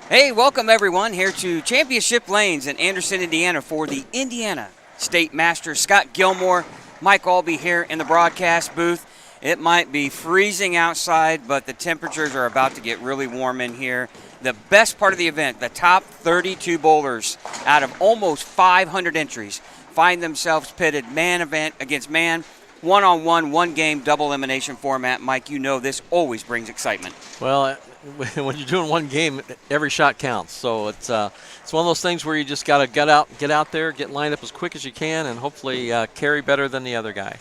Hey, welcome everyone here to Championship Lanes in Anderson, Indiana for the Indiana State Masters. Scott Gilmore, Mike Albee here in the broadcast booth. It might be freezing outside, but the temperatures are about to get really warm in here. The best part of the event, the top 32 bowlers out of almost 500 entries find themselves pitted man event against man, one-on-one, one-game, double elimination format. Mike, you know this always brings excitement. Well, when you're doing one game, every shot counts. So it's one of those things where you just got to get out there, get lined up as quick as you can, and hopefully carry better than the other guy.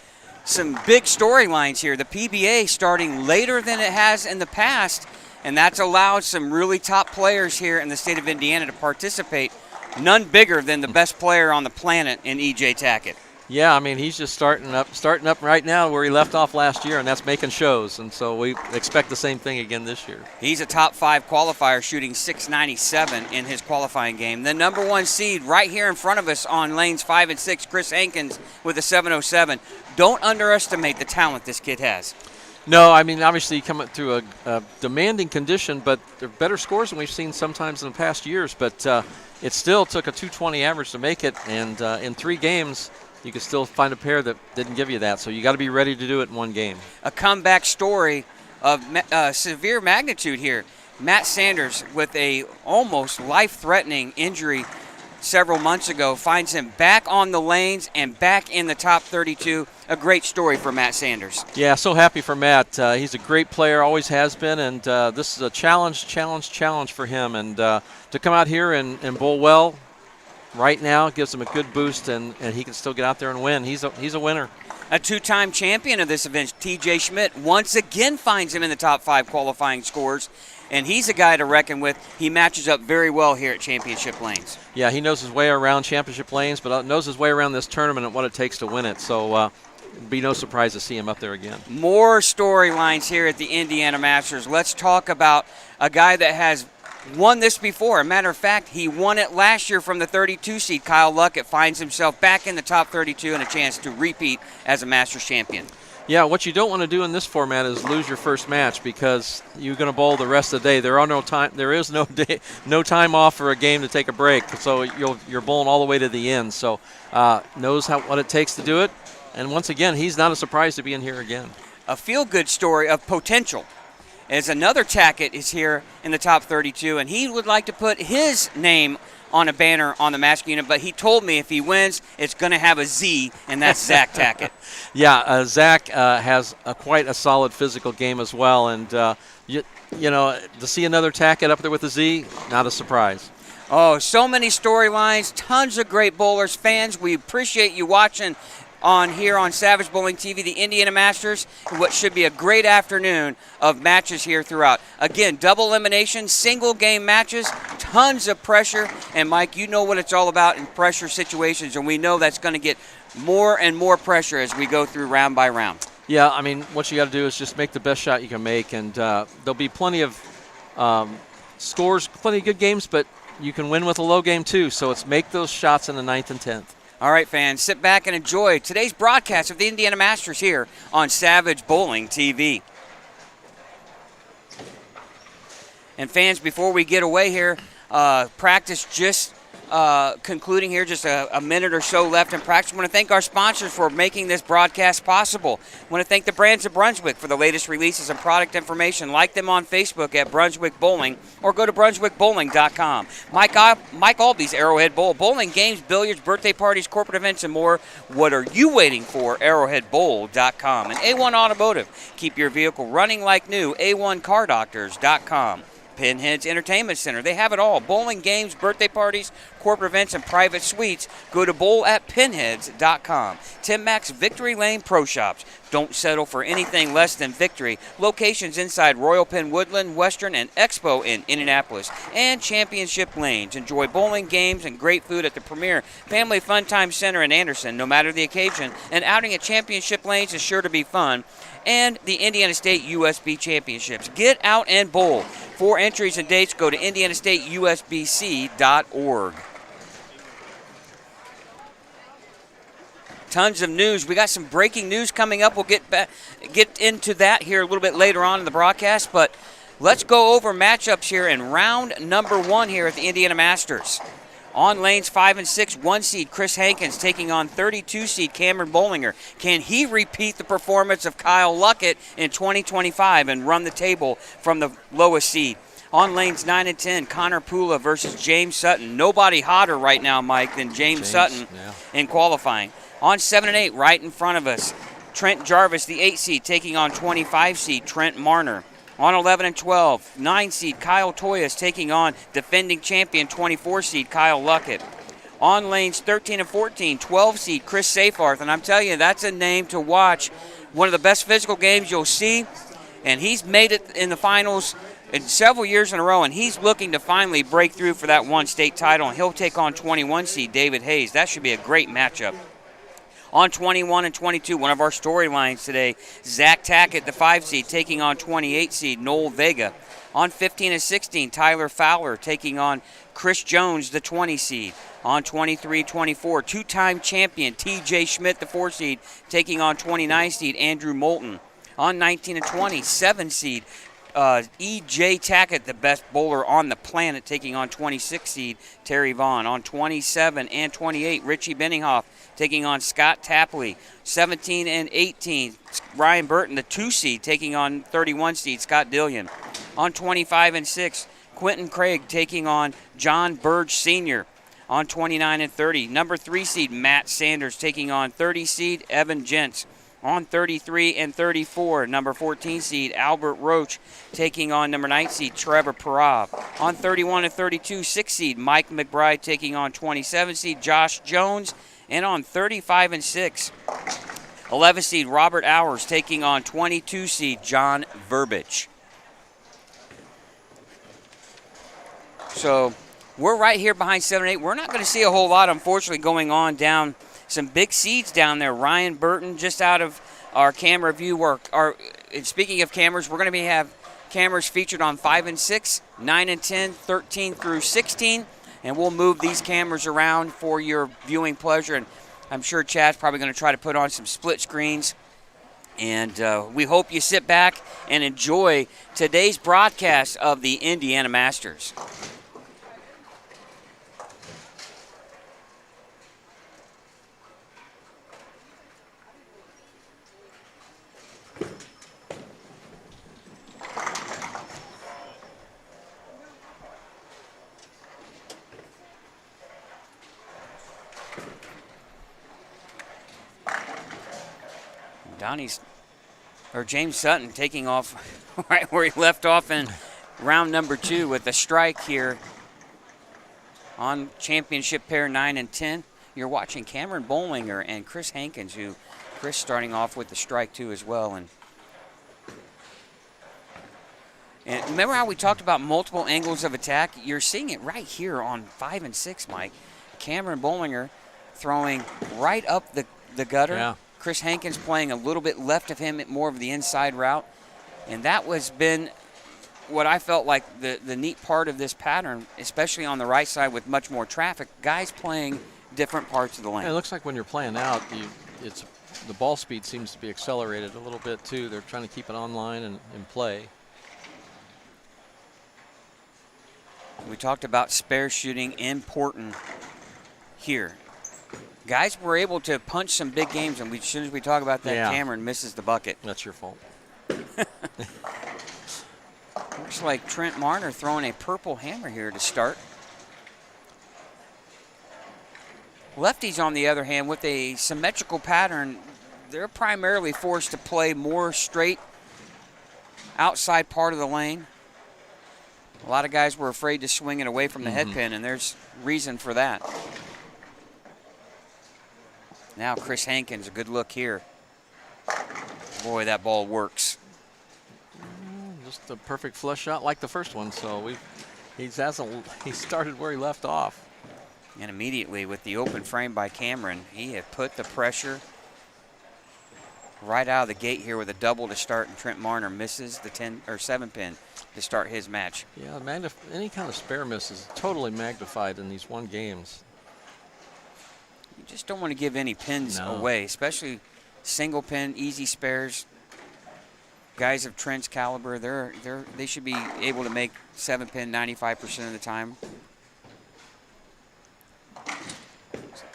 Some big storylines here. The PBA starting later than it has in the past, and that's allowed some really top players here in the state of Indiana to participate. None bigger than the best player on the planet in E.J. Tackett. Yeah, I mean, he's just starting up right now where he left off last year, and that's making shows. And so we expect the same thing again this year. He's a top 5 qualifier, shooting .697 in his qualifying game. The number 1 seed right here in front of us on lanes 5 and 6, Chris Hankins with a .707. Don't underestimate the talent this kid has. No, I mean, obviously coming through a demanding condition, but they're better scores than we've seen sometimes in the past years. But it still took a 220 average to make it, and in 3 games, you can still find a pair that didn't give you that. So you got to be ready to do it in one game. A comeback story of severe magnitude here. Matt Sanders, with a almost life-threatening injury several months ago, finds him back on the lanes and back in the top 32. A great story for Matt Sanders. Yeah, so happy for Matt. He's a great player, always has been, and this is a challenge for him. And to come out here and bowl well right now gives him a good boost, and he can still get out there and win. He's a winner. A 2-time champion of this event, T.J. Schmidt, once again finds him in the top 5 qualifying scores, and he's a guy to reckon with. He matches up very well here at Championship Lanes. Yeah, he knows his way around Championship Lanes, but knows his way around this tournament and what it takes to win it. So it'd be no surprise to see him up there again. More storylines here at the Indiana Masters. Let's talk about a guy that has won this before. A matter of fact, he won it last year from the 32 seed. Kyle Luckett finds himself back in the top 32 and a chance to repeat as a Masters champion. Yeah, what you don't want to do in this format is lose your first match, because you're going to bowl the rest of the day. There is no time off for a game to take a break. So you're bowling all the way to the end. So knows what it takes to do it. And once again, he's not a surprise to be in here again. A feel-good story of potential, as another Tackett is here in the top 32, and he would like to put his name on a banner on the Master unit, but he told me if he wins, it's going to have a Z, and that's Zach Tackett. Yeah, Zach has quite a solid physical game as well, and you know, to see another Tackett up there with a Z, not a surprise. Oh, so many storylines, tons of great bowlers. Fans, we appreciate you watching. on here on Savage Bowling TV, the Indiana Masters, what should be a great afternoon of matches here throughout. Again, double elimination, single game matches, tons of pressure, and Mike, you know what it's all about in pressure situations, and we know that's going to get more and more pressure as we go through round by round. Yeah, I mean, what you got to do is just make the best shot you can make, and there'll be plenty of scores, plenty of good games, but you can win with a low game too, so it's make those shots in the 9th and 10th. All right, fans, sit back and enjoy today's broadcast of the Indiana Masters here on Savage Bowling TV. And fans, before we get away here, practice just concluding here, just a minute or so left in practice. I want to thank our sponsors for making this broadcast possible. I want to thank the Brands of Brunswick for the latest releases and product information. Like them on Facebook at Brunswick Bowling or go to brunswickbowling.com. Mike Alby's Arrowhead Bowl. Bowling, games, billiards, birthday parties, corporate events, and more. What are you waiting for? Arrowheadbowl.com. And A1 Automotive. Keep your vehicle running like new. A1CarDoctors.com. Pinhead's Entertainment Center. They have it all. Bowling, games, birthday parties, corporate events, and private suites. Go to bowl@pinheads.com. Tim Mack's Victory Lane Pro Shops. Don't settle for anything less than victory. Locations inside Royal Penn Woodland, Western, and Expo in Indianapolis. And Championship Lanes. Enjoy bowling, games, and great food at the premier Family Fun Time Center in Anderson. No matter the occasion, an outing at Championship Lanes is sure to be fun. And the Indiana State USB Championships. Get out and bowl. For entries and dates, go to indianastateusbc.org. Tons of news. We got some breaking news coming up. We'll get into that here a little bit later on in the broadcast, but let's go over matchups here in round number 1 here at the Indiana Masters. On lanes 5 and 6, 1 seed Chris Hankins taking on 32 seed Cameron Bollinger. Can he repeat the performance of Kyle Luckett in 2025 and run the table from the lowest seed? On lanes 9 and 10, Connor Pula versus James Sutton. Nobody hotter right now, Mike, than James Sutton in qualifying. On 7 and 8, right in front of us, Trent Jarvis, the 8 seed, taking on 25 seed Trent Marner. On 11 and 12, 9 seed Kyle Toyas taking on defending champion 24 seed Kyle Luckett. On lanes 13 and 14, 12 seed Chris Seyfarth, and I'm telling you, that's a name to watch. One of the best physical games you'll see, and he's made it in the finals in several years in a row, and he's looking to finally break through for that one state title, and he'll take on 21 seed David Hayes. That should be a great matchup. On 21 and 22, one of our storylines today, Zach Tackett, the 5 seed, taking on 28 seed Noel Vega. On 15 and 16, Tyler Fowler taking on Chris Jones, the 20 seed. On 23-24, two-time champion TJ Schmidt, the 4 seed, taking on 29 seed Andrew Moulton. On 19 and 20, 7 seed E.J. Tackett, the best bowler on the planet, taking on 26 seed Terry Vaughn. On 27 and 28, Richie Benninghoff taking on Scott Tapley. 17 and 18, Ryan Burton, the 2 seed, taking on 31 seed Scott Dillion. On 25 and 6, Quentin Craig taking on John Burge Sr. On 29 and 30, number 3 seed Matt Sanders taking on 30 seed Evan Gents. On 33 and 34, number 14 seed Albert Roach taking on number 9 seed Trevor Parab. On 31 and 32, 6 seed Mike McBride taking on 27 seed Josh Jones. And on 35 and 6, 11 seed Robert Hours taking on 22 seed John Verbich. So we're right here behind 7 and 8. We're not going to see a whole lot, unfortunately, going on down. Some big seeds down there. Ryan Burton just out of our camera view. And speaking of cameras, we're going to have cameras featured on 5 and 6, 9 and 10, 13 through 16. And we'll move these cameras around for your viewing pleasure. And I'm sure Chad's probably going to try to put on some split screens. And we hope you sit back and enjoy today's broadcast of the Indiana Masters. James Sutton taking off right where he left off in round number 2 with a strike here on championship pair 9 and 10. you're watching Cameron Bollinger and Chris Hankins, who Chris starting off with the strike too as well. And remember how we talked about multiple angles of attack? You're seeing it right here on 5 and 6, Mike. Cameron Bollinger throwing right up the gutter. Yeah. Chris Hankins playing a little bit left of him, more of the inside route. And that was been what I felt like the neat part of this pattern, especially on the right side with much more traffic, guys playing different parts of the lane. It looks like when you're playing out, the ball speed seems to be accelerated a little bit too. They're trying to keep it online and in play. We talked about spare shooting, important here. Guys were able to punch some big games, and as soon as we talk about that, Yeah. Cameron misses the bucket. That's your fault. Looks like Trent Marner throwing a purple hammer here to start. Lefties, on the other hand, with a symmetrical pattern, they're primarily forced to play more straight outside part of the lane. A lot of guys were afraid to swing it away from the head pin, and there's reason for that. Now Chris Hankins, a good look here. Boy, that ball works. Just a perfect flush shot like the first one. So he started where he left off. And immediately with the open frame by Cameron, he had put the pressure right out of the gate here with a double to start, and Trent Marner misses the 10 or 7 pin to start his match. Yeah, any kind of spare miss is totally magnified in these one games. You just don't want to give any pins away, especially single pin, easy spares. Guys of Trent's caliber, they should be able to make 7 pin 95% of the time.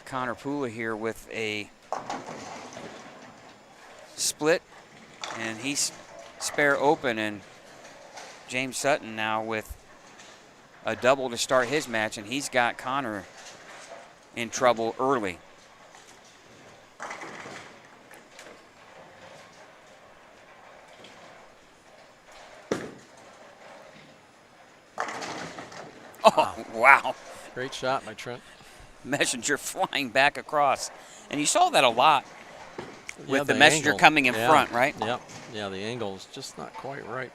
Connor Pula here with a split, and he's spare open, and James Sutton now with a double to start his match, and he's got Connor in trouble early. Oh, wow. Great shot by Trent. Messenger flying back across. And you saw that a lot with the messenger angle coming in front, right? Yep. Yeah, the angle is just not quite right.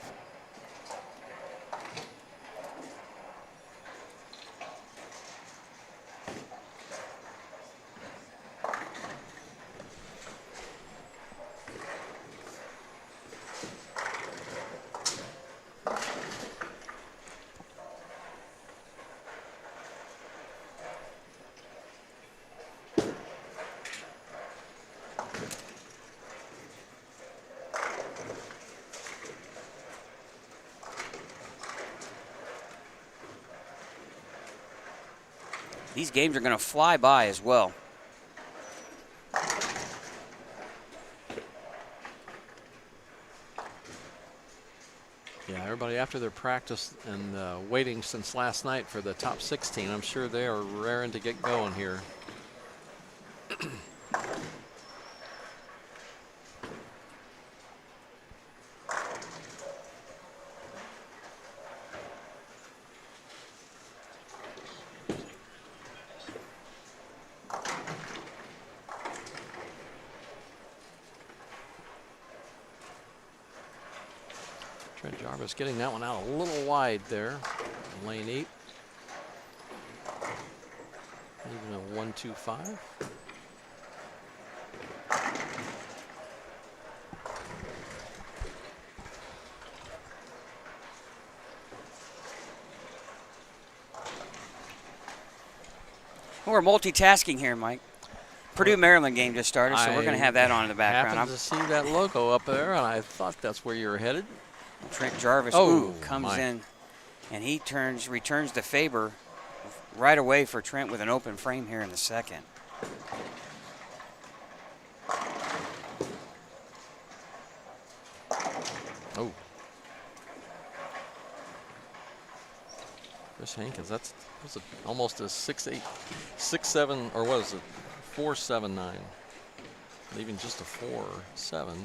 These games are going to fly by as well. Yeah, everybody after their practice and waiting since last night for the top 16, I'm sure they are raring to get going here. Trent Jarvis getting that one out a little wide there. Lane 8. Even a 1-2-5. We're multitasking here, Mike. Purdue-Maryland game just started, so we're going to have that on in the background. I happened to see that logo up there, and I thought that's where you were headed. Trent Jarvis comes in, and he returns to Faber right away for Trent with an open frame here in the second. Oh. Chris Hankins, that's almost a 6'8", 6'7", or what is it, 4'7", 9. Even just a 4'7".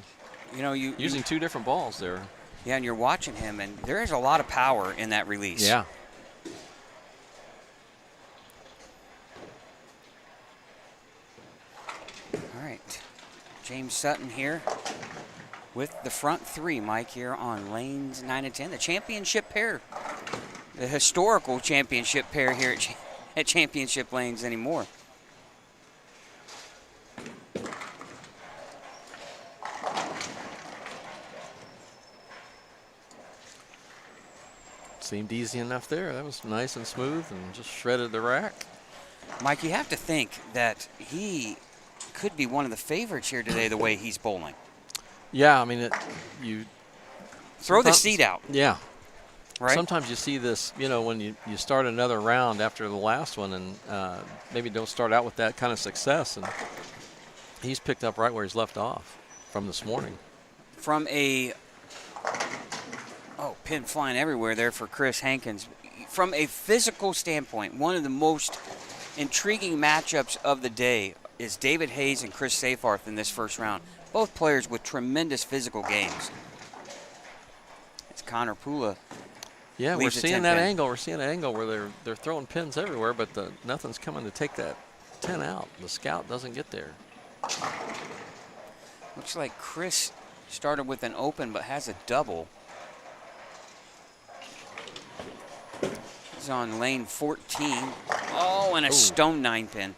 You know, using two different balls there. Yeah, and you're watching him, and there is a lot of power in that release. Yeah. right. James Sutton here with the front three, Mike, here on lanes 9 and 10. The championship pair. The historical championship pair here at Championship Lanes anymore. Seemed easy enough there. That was nice and smooth and just shredded the rack. Mike, you have to think that he could be one of the favorites here today the way he's bowling. Yeah, I mean, you throw the seat out. Yeah. Right? Sometimes you see this, you know, when you start another round after the last one and maybe don't start out with that kind of success. And he's picked up right where he's left off from this morning. From a, pin flying everywhere there for Chris Hankins. From a physical standpoint, one of the most intriguing matchups of the day is David Hayes and Chris Seyfarth in this first round. Both players with tremendous physical games. It's Connor Pula. Yeah, we're seeing that angle. We're seeing an angle where they're throwing pins everywhere, but nothing's coming to take that 10 out. The scout doesn't get there. Looks like Chris started with an open but has a double. He's on lane 14. Oh, and a stone 9-pin.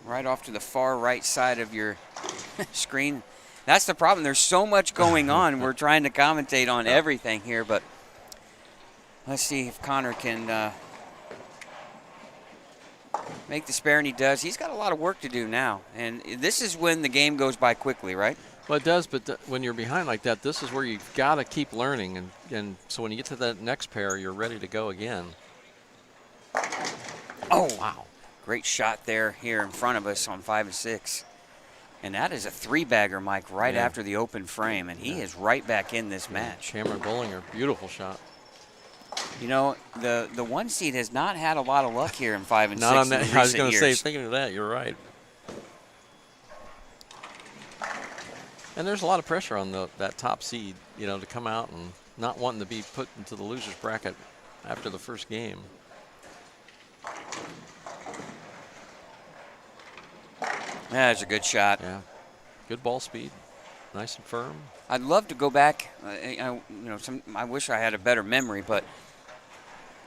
Right off to the far right side of your screen. That's the problem. There's so much going on. We're trying to commentate on everything here, but let's see if Connor can make the spare, and he does. He's got a lot of work to do now, and this is when the game goes by quickly, right? Well, it does, but when you're behind like that, this is where you've got to keep learning, and so when you get to that next pair, you're ready to go again. Oh, wow. Great shot there here in front of us on 5 and 6. And that is a 3-bagger, Mike, right after the open frame, and he is right back in this match. Cameron Bollinger, beautiful shot. You know, the one seed has not had a lot of luck here in 5 and 6 Not on that. in recent I was going to say, years. thinking of that, you're right. And there's a lot of pressure on that top seed, you know, to come out and not wanting to be put into the loser's bracket after the first game. That's a good shot. Yeah, good ball speed, nice and firm. I'd love to go back. I wish I had a better memory, but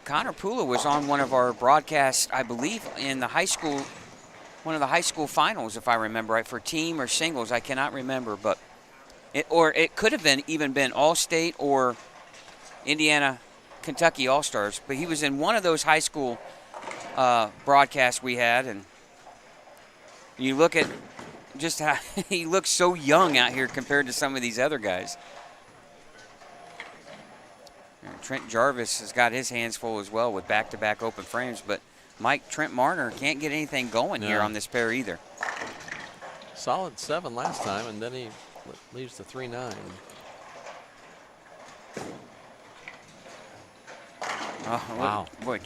Connor Pula was on one of our broadcasts, I believe, in the high school, one of the high school finals, if I remember right, for team or singles. I cannot remember, but it could have even been All-State or Indiana, Kentucky All-Stars. But he was in one of those high school broadcasts we had, and you look at just how he looks so young out here compared to some of these other guys. And Trent Jarvis has got his hands full as well with back-to-back open frames, but Mike, Trent Marner can't get anything going here on this pair either. Solid 7 last time, and then he leaves the 3-9. Oh, wow. Boy,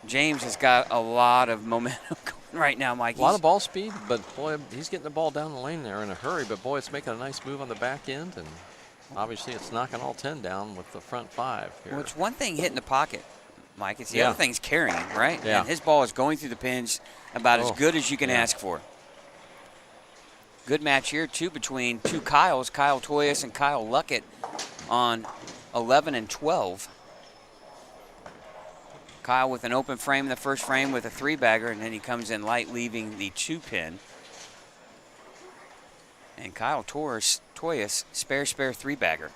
James has got a lot of momentum going right now, Mike. A lot of ball speed, but boy, he's getting the ball down the lane there in a hurry, but boy, it's making a nice move on the back end, and obviously it's knocking all 10 down with the front 5 here. Well, it's one thing hitting the pocket, Mike. It's the other thing's carrying, right? Yeah. And his ball is going through the pins about as good as you can ask for. Good match here, too, between two Kyles, Kyle Toyas and Kyle Luckett on 11 and 12. Kyle with an open frame in the first frame with a 3-bagger, and then he comes in light, leaving the 2-pin. And Kyle Toyas, spare 3-bagger.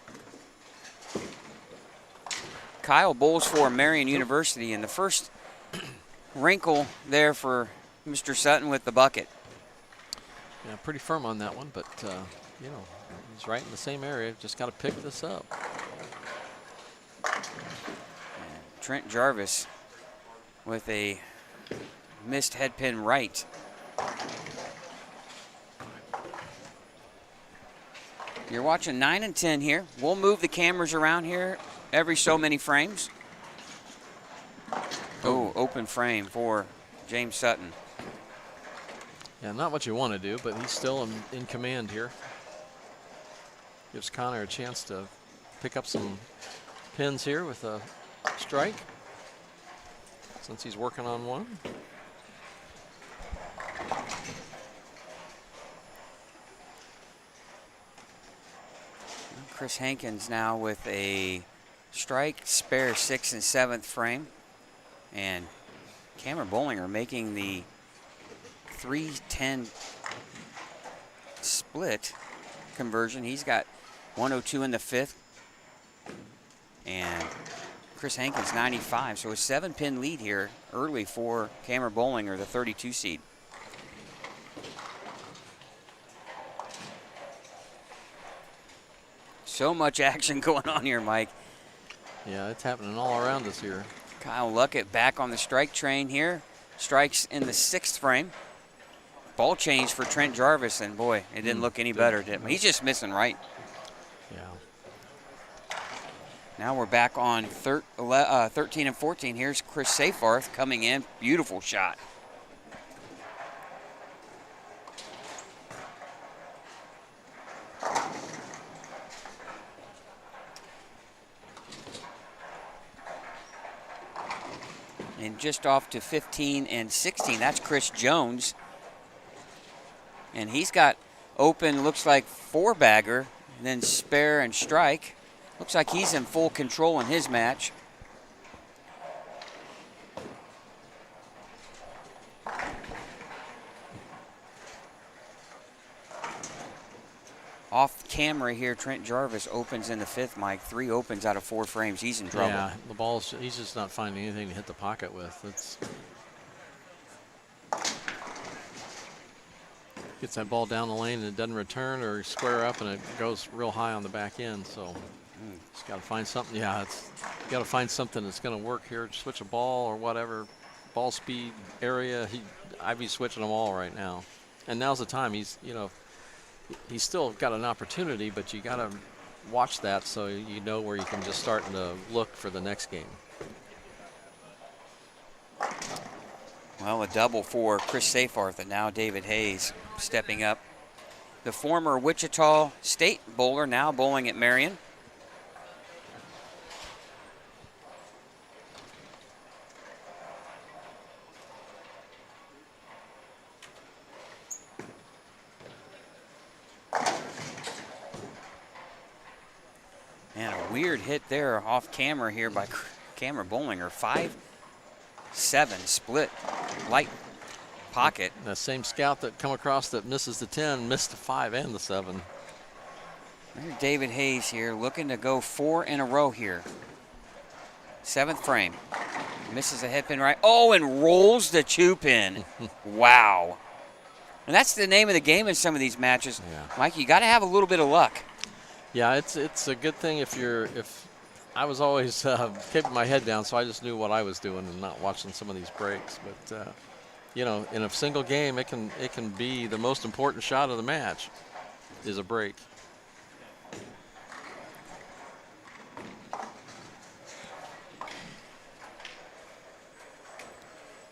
Kyle bowls for Marion University, and the first wrinkle there for Mr. Sutton with the bucket. Yeah, pretty firm on that one, but, you know, he's right in the same area. Just got to pick this up. And Trent Jarvis with a missed head pin right. You're watching 9 and 10 here. We'll move the cameras around here every so many frames. Oh, open frame for James Sutton. Yeah, not what you want to do, but he's still in command here. Gives Connor a chance to pick up some pins here with a strike, since he's working on one. Chris Hankins now with a strike, spare 6th and 7th frame. And Cameron Bollinger making the 3-10 split conversion. He's got 102 in the 5th. And Chris Hankins 95. So a 7-pin lead here early for Cameron Bollinger, the 32 seed. So much action going on here, Mike. Yeah, it's happening all around us here. Kyle Luckett back on the strike train here. Strikes in the 6th frame. Ball change for Trent Jarvis, and boy, it didn't look any better, did it? He's just missing right. Yeah. Now we're back on 13 and 14. Here's Chris Seyfarth coming in. Beautiful shot. And just off to 15 and 16, that's Chris Jones. And he's got open, looks like 4-bagger, and then spare and strike. Looks like he's in full control in his match. Off camera here, Trent Jarvis opens in the 5th, Mike. 3 opens out of 4 frames. He's in trouble. Yeah, the ball's, he's just not finding anything to hit the pocket with. It's gets that ball down the lane and it doesn't return or square up, and it goes real high on the back end. So he's got to find something. Yeah, it's got to find something that's going to work here. Switch a ball or whatever, ball speed, area. I'd be switching them all right now. And now's the time. He's, you know, he's still got an opportunity, but you got to watch that so you know where you can just start to look for the next game. Well, a double for Chris Seyfarth, and now David Hayes stepping up. The former Wichita State bowler, now bowling at Marion. And a weird hit there off camera here by Cameron Bollinger. 5-7 split, light pocket. That same scout that come across that misses the 10 missed the 5 and the 7. There's David Hayes here looking to go 4 in a row here. 7th frame. Misses a head pin right. Oh, and rolls the 2-pin. Wow. And that's the name of the game in some of these matches. Yeah. Mike, you got to have a little bit of luck. Yeah, it's a good thing if I was always keeping my head down, so I just knew what I was doing and not watching some of these breaks. But you know, in a single game, it can be the most important shot of the match is a break.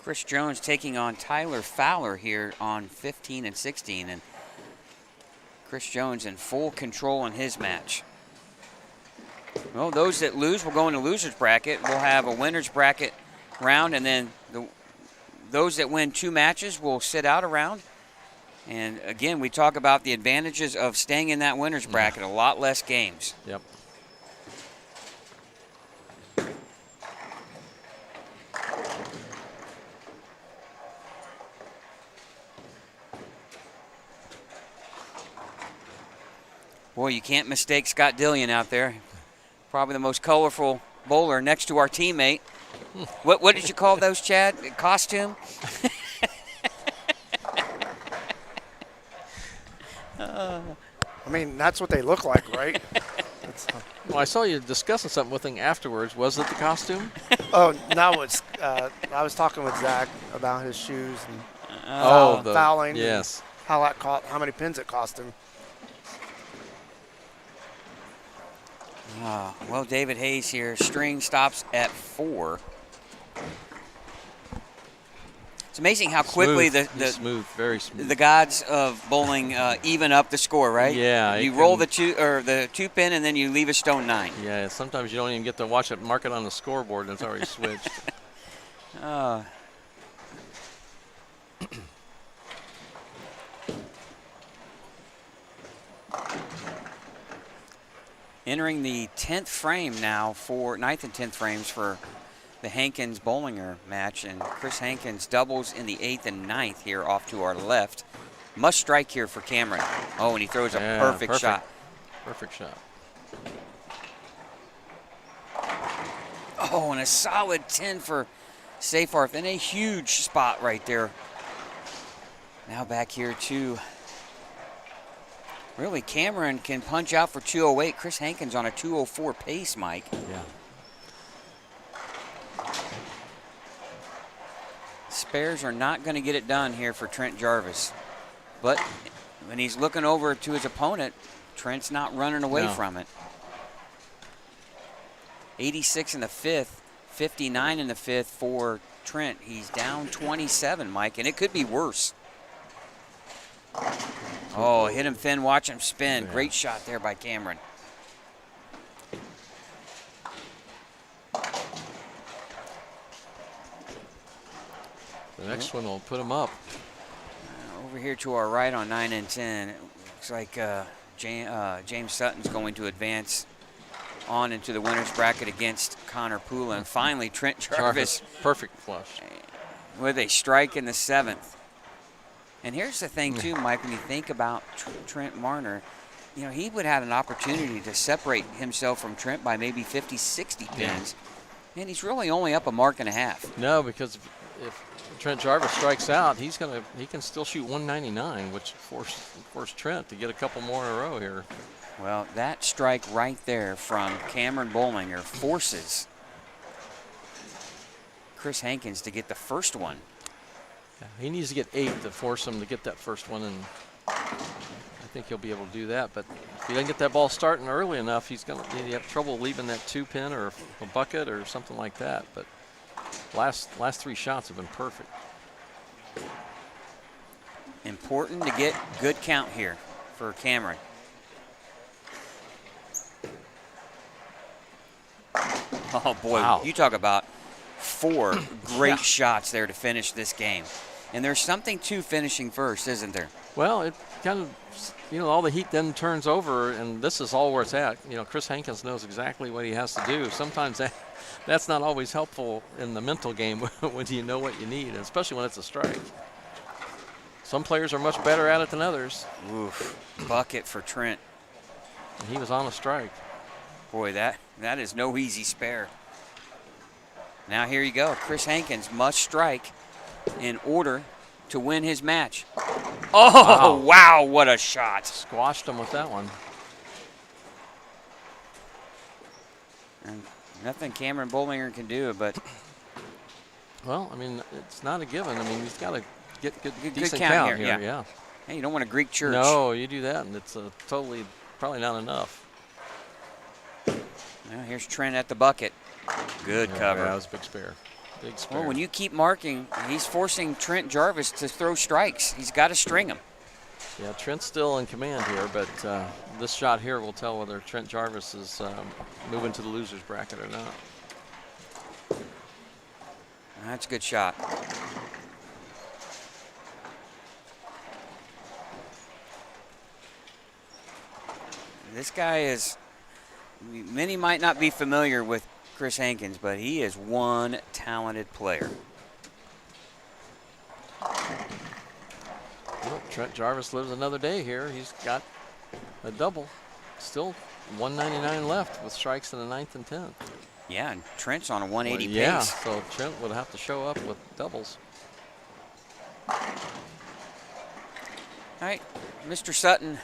Chris Jones taking on Tyler Fowler here on 15 and 16, and Chris Jones in full control in his match. Well, those that lose will go into loser's bracket. We'll have a winner's bracket round, and then those that win 2 matches will sit out a round. And again, we talk about the advantages of staying in that winner's bracket, a lot less games. Yep. Boy, you can't mistake Scott Dillion out there. Probably the most colorful bowler next to our teammate. What did you call those, Chad? Costume? I mean, that's what they look like, right? Well, I saw you discussing something with him afterwards. Was it the costume? Oh, no, it's. I was talking with Zach about his shoes and fouling. Yes. And how many pins it cost him. Well, David Hayes here. String stops at 4. It's amazing how quickly very smooth. the gods of bowling even up the score, right? Yeah. You roll the 2-pin and then you leave a stone 9. Yeah. Sometimes you don't even get to watch it, mark it on the scoreboard, and it's already switched. Entering the 10th frame now for 9th and 10th frames for the Hankins-Bollinger match, and Chris Hankins doubles in the 8th and 9th here off to our left. Must strike here for Cameron. Oh, and he throws a perfect shot. Perfect shot. Oh, and a solid 10 for Seyfarth, and a huge spot right there. Now back here to, really, Cameron can punch out for 208. Chris Hankins on a 204 pace, Mike. Yeah. Spares are not going to get it done here for Trent Jarvis. But when he's looking over to his opponent, Trent's not running away from it. 86 in the 5th, 59 in the 5th for Trent. He's down 27, Mike, and it could be worse. Oh, hit him thin, watch him spin. Yeah. Great shot there by Cameron. The next one will put him up. Over here to our right on 9 and 10, it looks like James Sutton's going to advance on into the winner's bracket against Connor Pula. And finally, Trent Jarvis. Perfect flush. With a strike in the 7th. And here's the thing, too, Mike, when you think about Trent Marner, you know, he would have had an opportunity to separate himself from Trent by maybe 50, 60 pins. Yeah. And he's really only up a mark and a half. No, because if Trent Jarvis strikes out, he can still shoot 199, which force Trent to get a couple more in a row here. Well, that strike right there from Cameron Bollinger forces Chris Hankins to get the first one. Yeah, he needs to get 8 to force him to get that first one, and I think he'll be able to do that. But if he doesn't get that ball starting early enough, he's going to have trouble leaving that 2-pin or a bucket or something like that. But last 3 shots have been perfect. Important to get good count here for Cameron. Oh, boy, wow. You talk about 4 great shots there to finish this game. And there's something to finishing first, isn't there? Well, it kind of, all the heat then turns over, and this is all where it's at. Chris Hankins knows exactly what he has to do. Sometimes that's not always helpful in the mental game when you know what you need, especially when it's a strike. Some players are much better at it than others. Oof, bucket for Trent. And he was on a strike. Boy, that is no easy spare. Now here you go. Chris Hankins must strike in order to win his match. Oh, wow, what a shot. Squashed him with that one. And nothing Cameron Bollinger can do, but... Well, I mean, it's not a given. I mean, he's got to get decent good count here. Yeah. Hey, you don't want a Greek church. No, you do that, and it's probably not enough. Now here's Trent at the bucket. Good cover. Yeah, that was a big spare. Big spare. Well, when you keep marking, he's forcing Trent Jarvis to throw strikes. He's got to string them. Yeah, Trent's still in command here, but this shot here will tell whether Trent Jarvis is moving to the loser's bracket or not. That's a good shot. This guy is, many might not be familiar with Chris Hankins, but he is one talented player. Well, Trent Jarvis lives another day here. He's got a double. Still 199 left with strikes in the 9th and 10th. Yeah, and Trent's on a 180 pace. Yeah, so Trent would have to show up with doubles. All right, Mr. Sutton,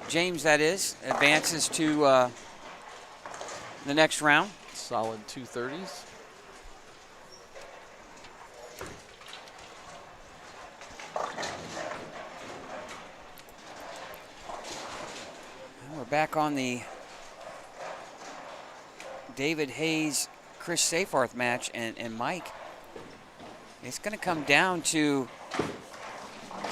James that is, advances to the next round. Solid 230s. We're back on the David Hayes, Chris Seyfarth match, and Mike, it's going to come down to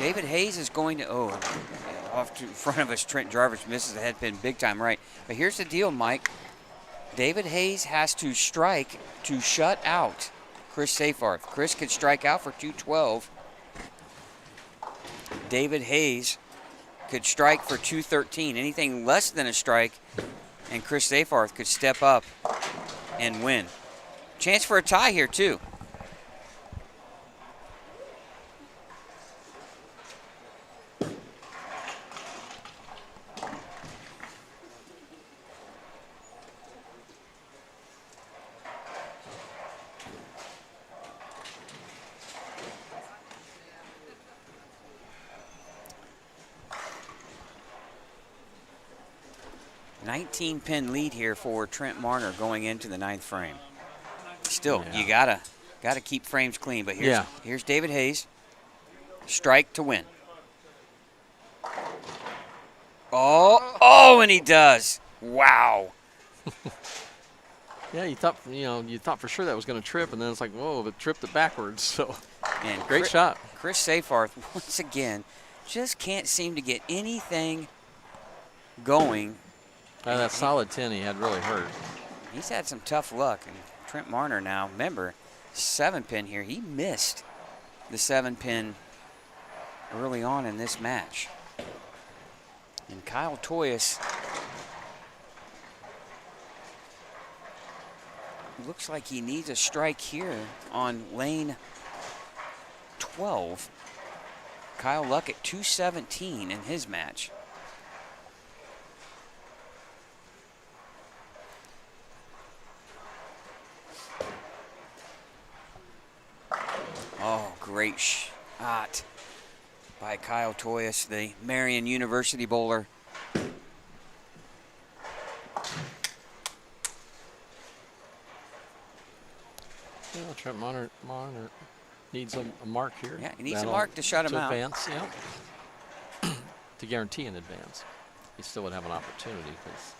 David Hayes is going to, off to front of us, Trent Jarvis misses the head pin big time right. But here's the deal, Mike. David Hayes has to strike to shut out Chris Seyfarth. Chris could strike out for 212. David Hayes could strike for 213. Anything less than a strike, and Chris Seyfarth could step up and win. Chance for a tie here, too. Pin lead here for Trent Marner going into the 9th frame. Still, you gotta keep frames clean. But here's David Hayes. Strike to win. Oh, and he does. Wow. Yeah, you thought for sure that was going to trip, and then it's like, whoa, but tripped it backwards. So, and great shot. Chris Seyfarth once again just can't seem to get anything going. That solid 10 he had really hurt. He's had some tough luck. And Trent Marner now, remember, 7-pin here. He missed the 7-pin early on in this match. And Kyle Toyas looks like he needs a strike here on lane 12. Kyle Luck at 217 in his match. Oh, great shot by Kyle Toyas, the Marion University bowler. Yeah, Trent Marner needs a mark here. Yeah, he needs a mark to shut him out. To advance, yeah. To guarantee an advance. He still would have an opportunity because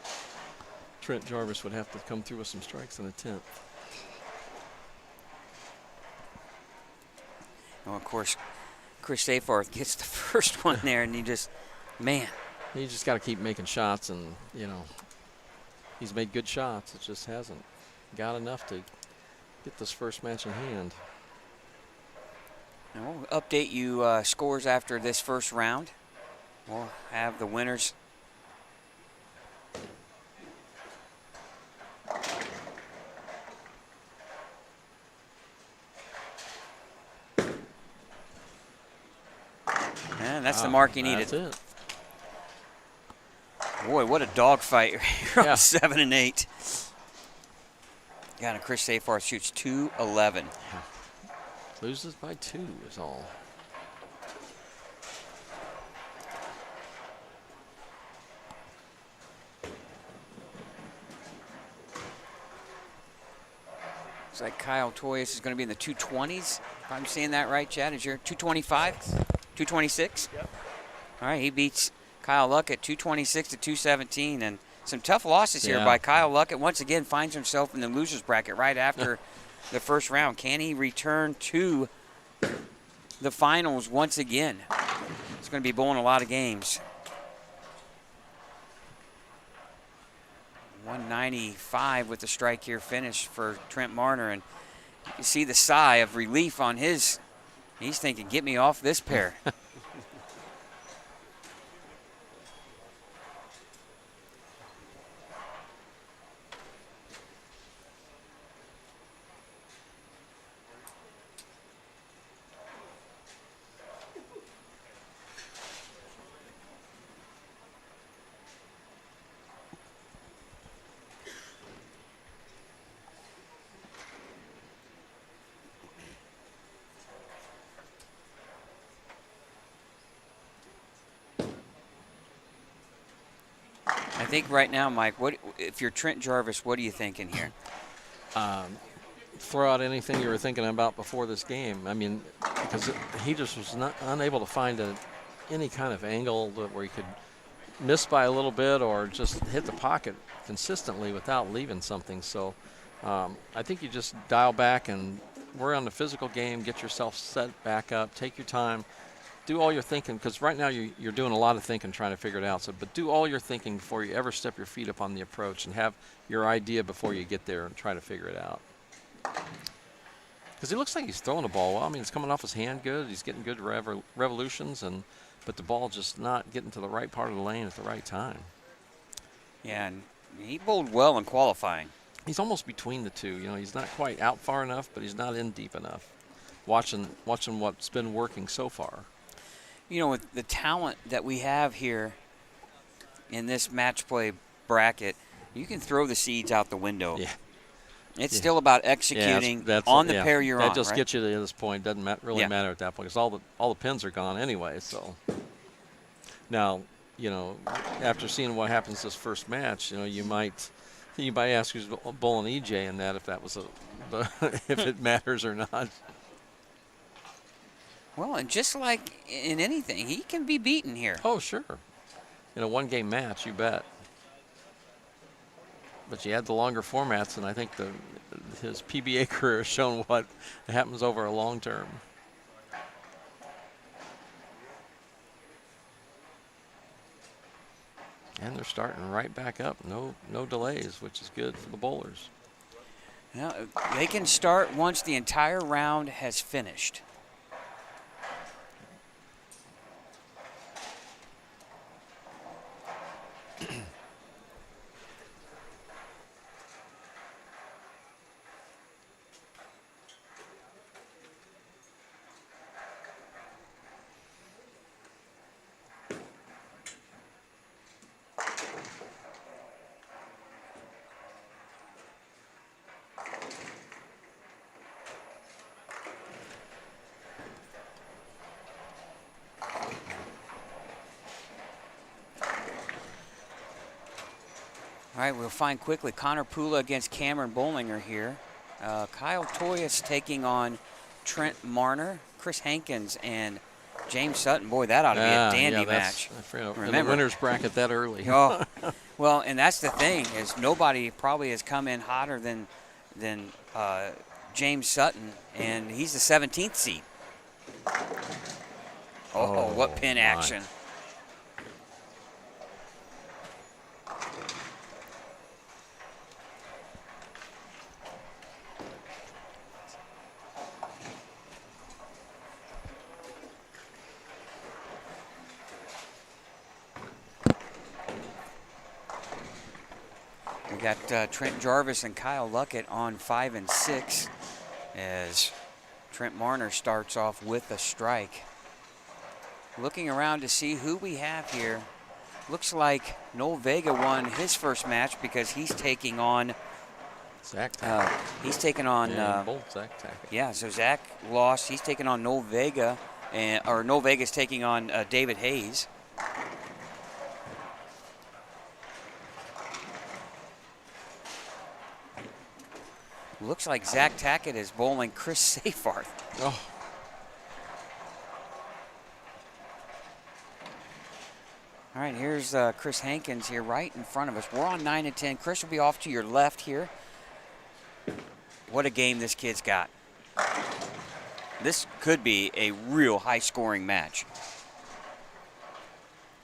Trent Jarvis would have to come through with some strikes in the 10th. Well, of course, Chris Seyfarth gets the first one there, and he just, man. You just got to keep making shots, and, he's made good shots. It just hasn't got enough to get this first match in hand. And we'll update you scores after this first round. We'll have the winners. And that's the mark he needed. That's it. Boy, what a dogfight here on 7 and 8. Yeah, and Chris Seyfarth shoots 211. Loses by 2 is all. Looks like Kyle Toyas is going to be in the 220s. If I'm saying that right, Chad, is your 225? 226? Yep. All right, he beats Kyle Luckett 226 to 217, and some tough losses here by Kyle Luckett. Once again, finds himself in the losers bracket right after the first round. Can he return to the finals once again? It's going to be bowling a lot of games. 195 with the strike here finish for Trent Marner, and you see the sigh of relief on his. He's thinking, get me off this pair. I think right now, Mike, what if you're Trent Jarvis, what are you thinking here? Throw out anything you were thinking about before this game. I mean, because he just was unable to find any kind of angle where he could miss by a little bit or just hit the pocket consistently without leaving something. So I think you just dial back and worry on the physical game, get yourself set back up, take your time. Do all your thinking, because right now you're doing a lot of thinking trying to figure it out. But do all your thinking before you ever step your feet up on the approach and have your idea before you get there and try to figure it out. Because he looks like he's throwing the ball well. I mean, it's coming off his hand good. He's getting good revolutions, but the ball just not getting to the right part of the lane at the right time. Yeah, and he bowled well in qualifying. He's almost between the two. You know, he's not quite out far enough, but he's not in deep enough. Watching what's been working so far. You know, with the talent that we have here in this match play bracket, you can throw the seeds out the window. Yeah. It's still about executing on the pair you're on. That just right? gets you to this point. Doesn't really matter at that point because all the pins are gone anyway. So now, you know, after seeing what happens this first match, you know, you might ask who's bowling EJ in that if that was if it matters or not. Well, and just like in anything, he can be beaten here. Oh, sure. In a one-game match, you bet. But you add the longer formats, and I think his PBA career has shown what happens over a long term. And they're starting right back up. No delays, which is good for the bowlers. Now, they can start once the entire round has finished. All right, we'll find quickly Connor Pula against Cameron Bollinger here. Kyle Toyas taking on Trent Marner, Chris Hankins, and James Sutton. Boy, that ought to be a dandy match. Remember, in the winner's bracket that early. Oh, well, and that's the thing is nobody probably has come in hotter than James Sutton, and he's the 17th seed. Oh, what pin action. We got Trent Jarvis and Kyle Luckett on 5 and 6 as Trent Marner starts off with a strike. Looking around to see who we have here. Looks like Noel Vega won his first match because he's taking on Zach Tackett. He's taking on Zach Tackett. Yeah, so Zach lost. He's taking on Noel Vega, or Noel Vega's taking on David Hayes. Looks like Zach Tackett is bowling Chris Seyfarth. Oh. All right, here's Chris Hankins here right in front of us. We're on 9 and 10. Chris will be off to your left here. What a game this kid's got. This could be a real high-scoring match.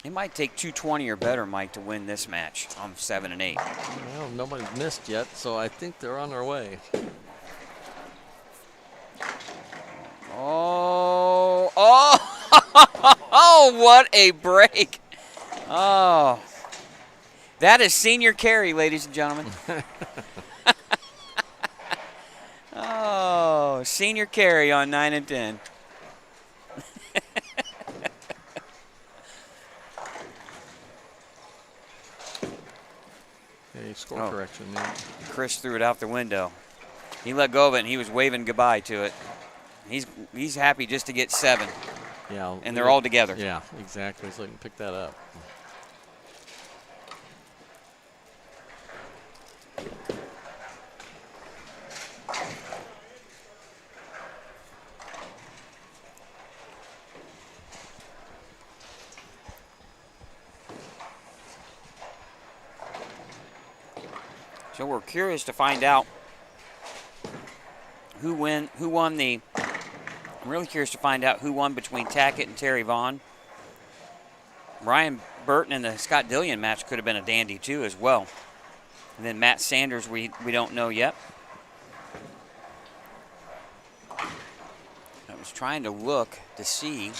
It might take 220 or better, Mike, to win this match on 7 and 8. Well, nobody's missed yet, so I think they're on their way. Oh, oh, what a break. Oh, that is senior carry, ladies and gentlemen. Oh, senior carry on 9 and 10. Score correction. Yeah. Chris threw it out the window. He let go of it, and he was waving goodbye to it. He's happy just to get 7. Yeah. And they're all together. Yeah, exactly. So he can pick that up. So we're curious to find out who won the. I'm really curious to find out who won between Tackett and Terry Vaughn. Ryan Burton and the Scott Dillion match could have been a dandy too as well. And then Matt Sanders, we don't know yet. was trying to look to see.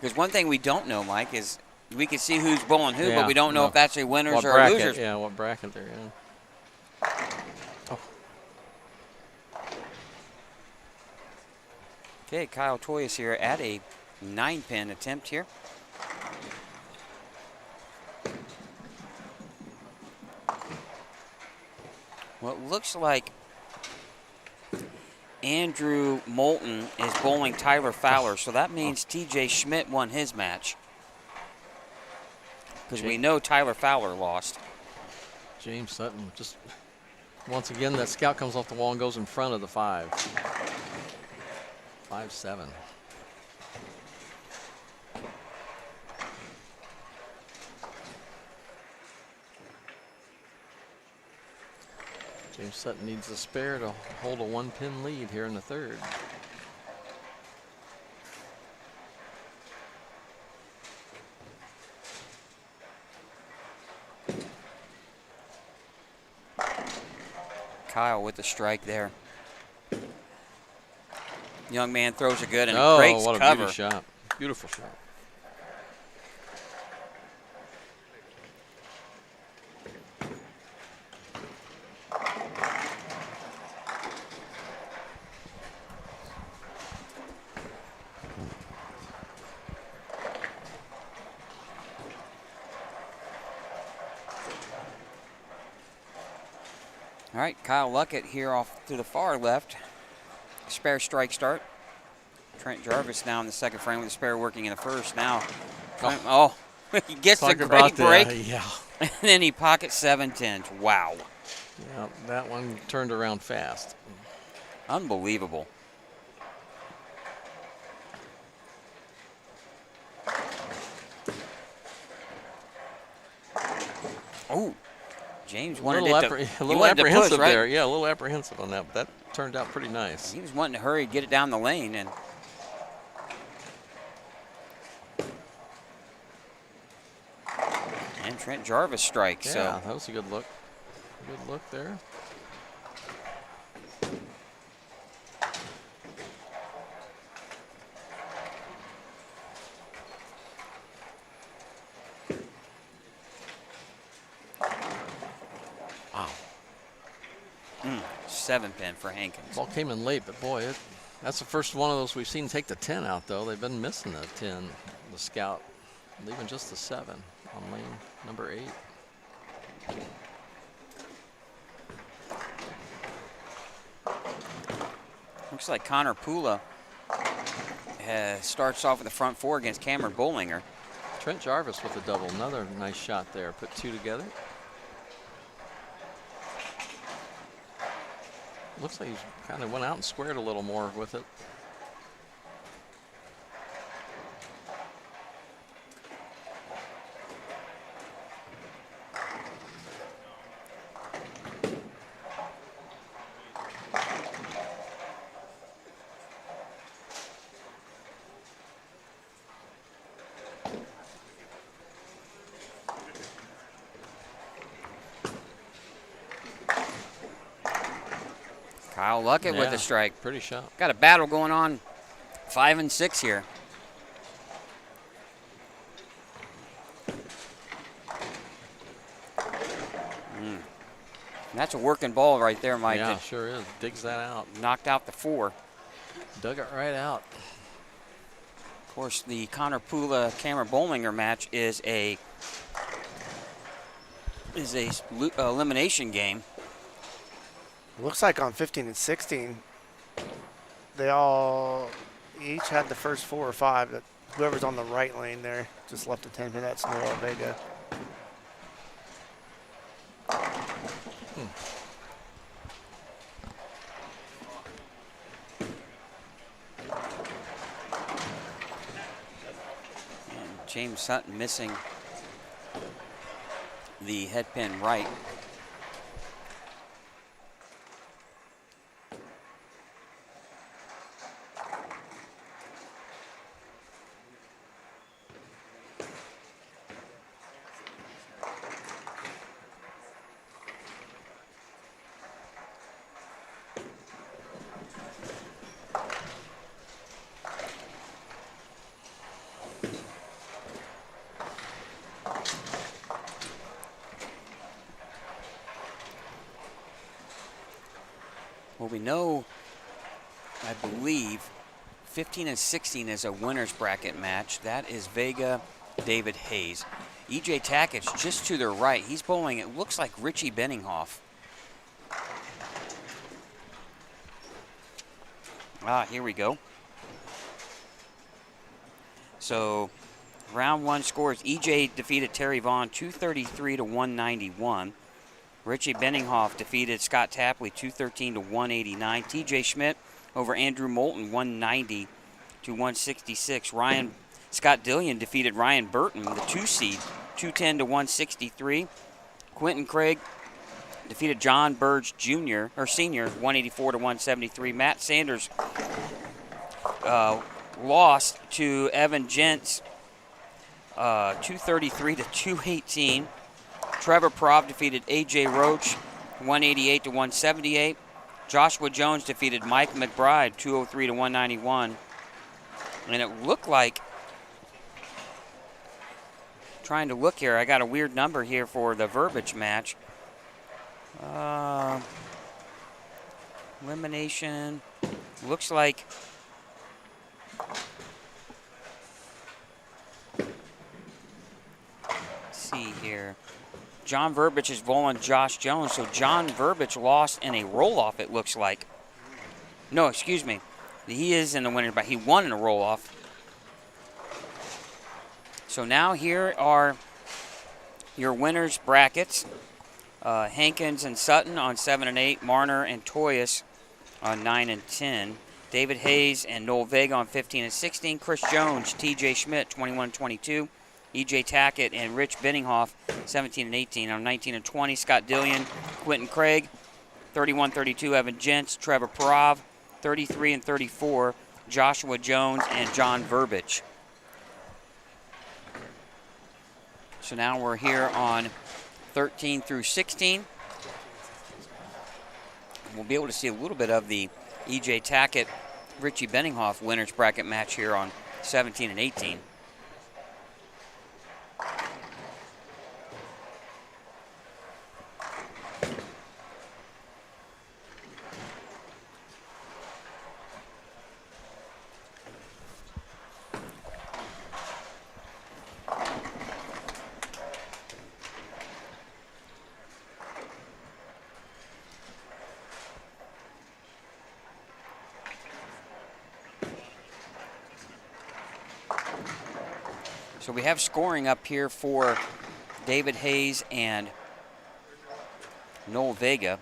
Because one thing we don't know, Mike, is we can see who's bowling who, but we don't know if that's a winners or bracket, losers. Yeah, what bracket they're in. Oh. Okay, Kyle Toyas here at a 9-pin attempt here. Well, it looks like Andrew Moulton is bowling Tyler Fowler, so that means TJ Schmidt won his match. Because we know Tyler Fowler lost. James Sutton just, once again, that scout comes off the wall and goes in front of the 5. 5-7. James Sutton needs a spare to hold a 1-pin lead here in the 3rd. Kyle with the strike there. Young man throws it good and oh, breaks what a cover. beauty shot. Beautiful shot. All right, Kyle Luckett here off to the far left. Spare strike start. Trent Jarvis now in the 2nd frame with the spare working in the 1st. Now, he gets a great break. Yeah. And then he pockets 7-10s. Wow. Yeah, that one turned around fast. Unbelievable. Oh, James wanted a little apprehensive there. Right? Yeah, a little apprehensive on that, but that turned out pretty nice. He was wanting to hurry, get it down the lane, and Trent Jarvis strikes. Yeah, so that was a good look. Good look there. Wow. 7-pin for Hankins. Ball came in late, but boy, that's the first one of those we've seen take the 10 out, though. They've been missing the 10, the scout, leaving just the 7 on lane number 8. Looks like Connor Pula starts off with the front 4 against Cameron Bollinger. Trent Jarvis with a double, another nice shot there. Put 2 together. Looks like he kind of went out and squared a little more with it. Kyle Luckett with the strike. Pretty shot. Got a battle going on, 5 and 6 here. That's a working ball right there, Mike. Yeah, sure is. Digs that out. Knocked out the 4. Dug it right out. Of course, the Connor Pula Cameron Bollinger match is a elimination game. Looks like on 15 and 16, they all each had the first 4 or 5. That whoever's on the right lane there just left a 10-pin. That's Noah Vega. And James Sutton missing the head pin right. Well, we know, I believe, 15 and 16 is a winner's bracket match. That is Vega, David Hayes. E.J. Tackett's just to their right. He's bowling, it looks like Richie Benninghoff. Here we go. So, round one scores. E.J. defeated Terry Vaughn 233 to 191. Richie Benninghoff defeated Scott Tapley 213 to 189. T.J. Schmidt over Andrew Moulton 190 to 166. Scott Dillion defeated Ryan Burton, the 2 seed, 210 to 163. Quentin Craig defeated John Burge Jr. or Senior 184 to 173. Matt Sanders lost to Evan Gents 233 to 218. Trevor Prov defeated A.J. Roach 188 to 178. Joshua Jones defeated Mike McBride 203 to 191. And it looked like, trying to look here, I got a weird number here for the verbiage match. Elimination, looks like let's see here. John Verbiage is bowling Josh Jones, so John Verbiage lost in a roll-off, it looks like. No, excuse me. He is in the winner, but he won in a roll-off. So now here are your winners' brackets. Hankins and Sutton on 7 and 8. Marner and Toyas on 9 and 10. David Hayes and Noel Vega on 15 and 16. Chris Jones, T.J. Schmidt, 21 and 22. E.J. Tackett and Rich Benninghoff, 17 and 18. On 19 and 20, Scott Dillion, Quentin Craig, 31-32, Evan Gents, Trevor Parov, 33 and 34, Joshua Jones and John Verbiage. So now we're here on 13 through 16. We'll be able to see a little bit of the E.J. Tackett, Richie Benninghoff winners bracket match here on 17 and 18. So we have scoring up here for David Hayes and Noel Vega.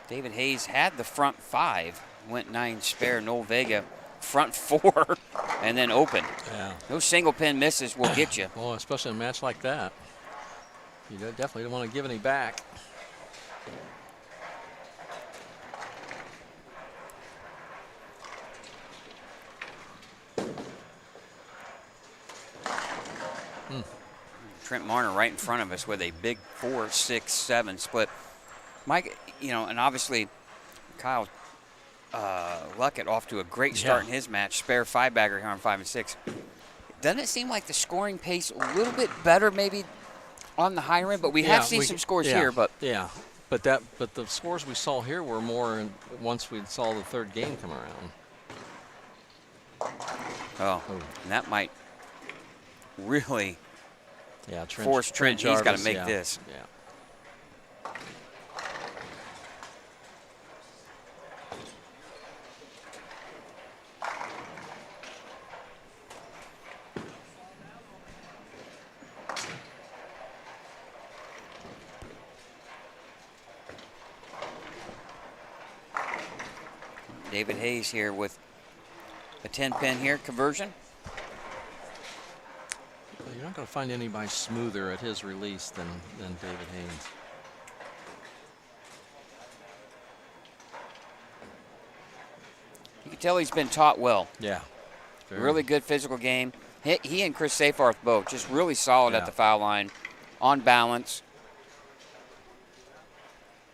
David Hayes had the front 5, went 9 spare. Noel Vega front 4 and then open. Yeah. Those single pin misses will get you. Well, especially in a match like that. You definitely don't want to give any back. Trent Marner right in front of us with a big 4, 6, 7 split. Mike, and obviously Kyle Luckett off to a great start in his match. Spare 5-bagger here on 5 and 6. Doesn't it seem like the scoring pace a little bit better maybe on the higher end? But we have seen some scores here. But but the scores we saw here were more once we saw the third game come around. And that might really force Trent. Jarvis, he's got to make this. Yeah. David Hayes here with a 10-pin here conversion. You're not going to find anybody smoother at his release than David Hayes. You can tell he's been taught well. Yeah. Really good physical game. He and Chris Safarth both just really solid at the foul line, on balance.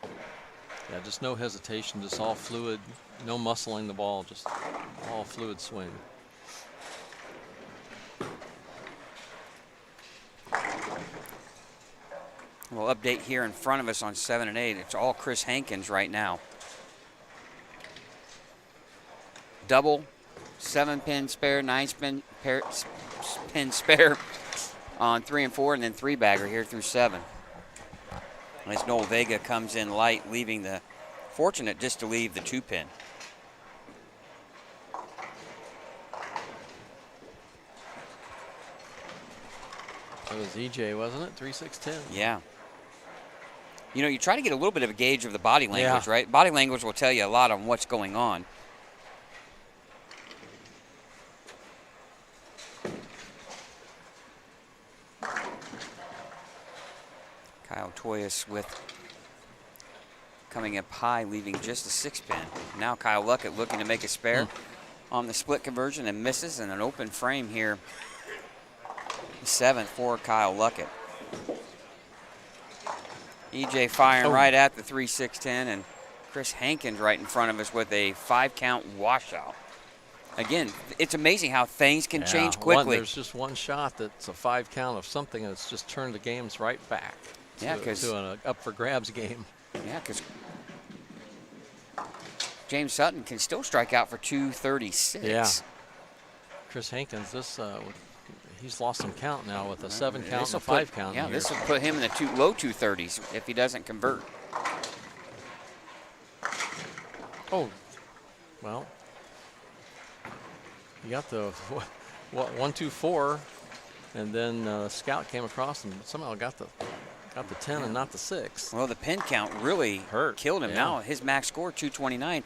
Yeah, just no hesitation, just all fluid, no muscling the ball, just all fluid swing. We'll update here in front of us on 7 and 8. It's all Chris Hankins right now. Double, 7-pin spare, 9-pin spare on 3 and 4, and then 3-bagger here through 7. As Noel Vega comes in light, leaving the fortunate just to leave the 2-pin. It was EJ, wasn't it? 3-6-10. Yeah. You know, you try to get a little bit of a gauge of the body language, right? Body language will tell you a lot on what's going on. Kyle Toyas with coming up high, leaving just a 6-pin. Now Kyle Luckett looking to make a spare on the split conversion and misses, and an open frame here. 7th for Kyle Luckett. EJ firing right at the 3-6-10, and Chris Hankins right in front of us with a 5-count washout. Again, it's amazing how things can change quickly. There's just one shot that's a 5-count of something that's just turned the games right back to an up-for-grabs game. Yeah, because James Sutton can still strike out for 236. Yeah. Chris Hankins, he's lost some count now with a 7-count and a 5-count. Yeah, this will put him in the low 230s if he doesn't convert. Oh, well, you got the 1-2-4, and then Scout came across and somehow got the 10 and not the 6. Well, the pin count really killed him. Now his max score 229.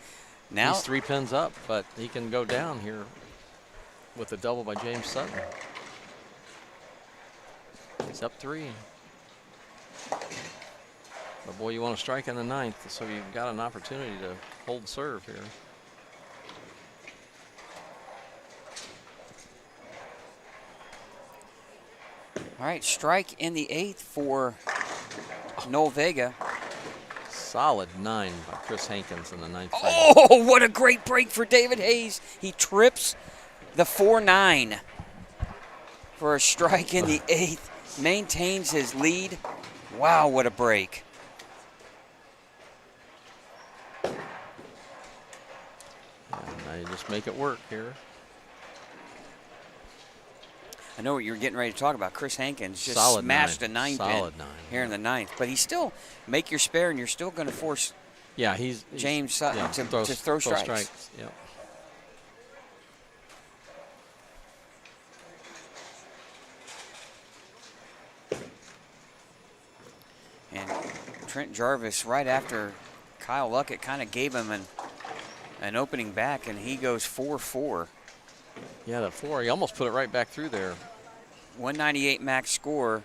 Now he's 3 pins up, but he can go down here with a double by James Sutton. He's up 3. But boy, you want to strike in the 9th, so you've got an opportunity to hold serve here. All right, strike in the 8th for Noel Vega. Solid 9 by Chris Hankins in the 9th. Oh, what a great break for David Hayes. He trips the 4-9 for a strike in the 8th. Maintains his lead. Wow, what a break. Now you just make it work here. I know what you're getting ready to talk about. Chris Hankins just Solid smashed 9. a 9-pin here in the 9th. But he still make your spare, and you're still going to force James Sutton to throw strikes. Yep. And Trent Jarvis, right after Kyle Luckett kind of gave him an opening back, and he goes 4-4. Yeah, the 4, he almost put it right back through there. 198 max score.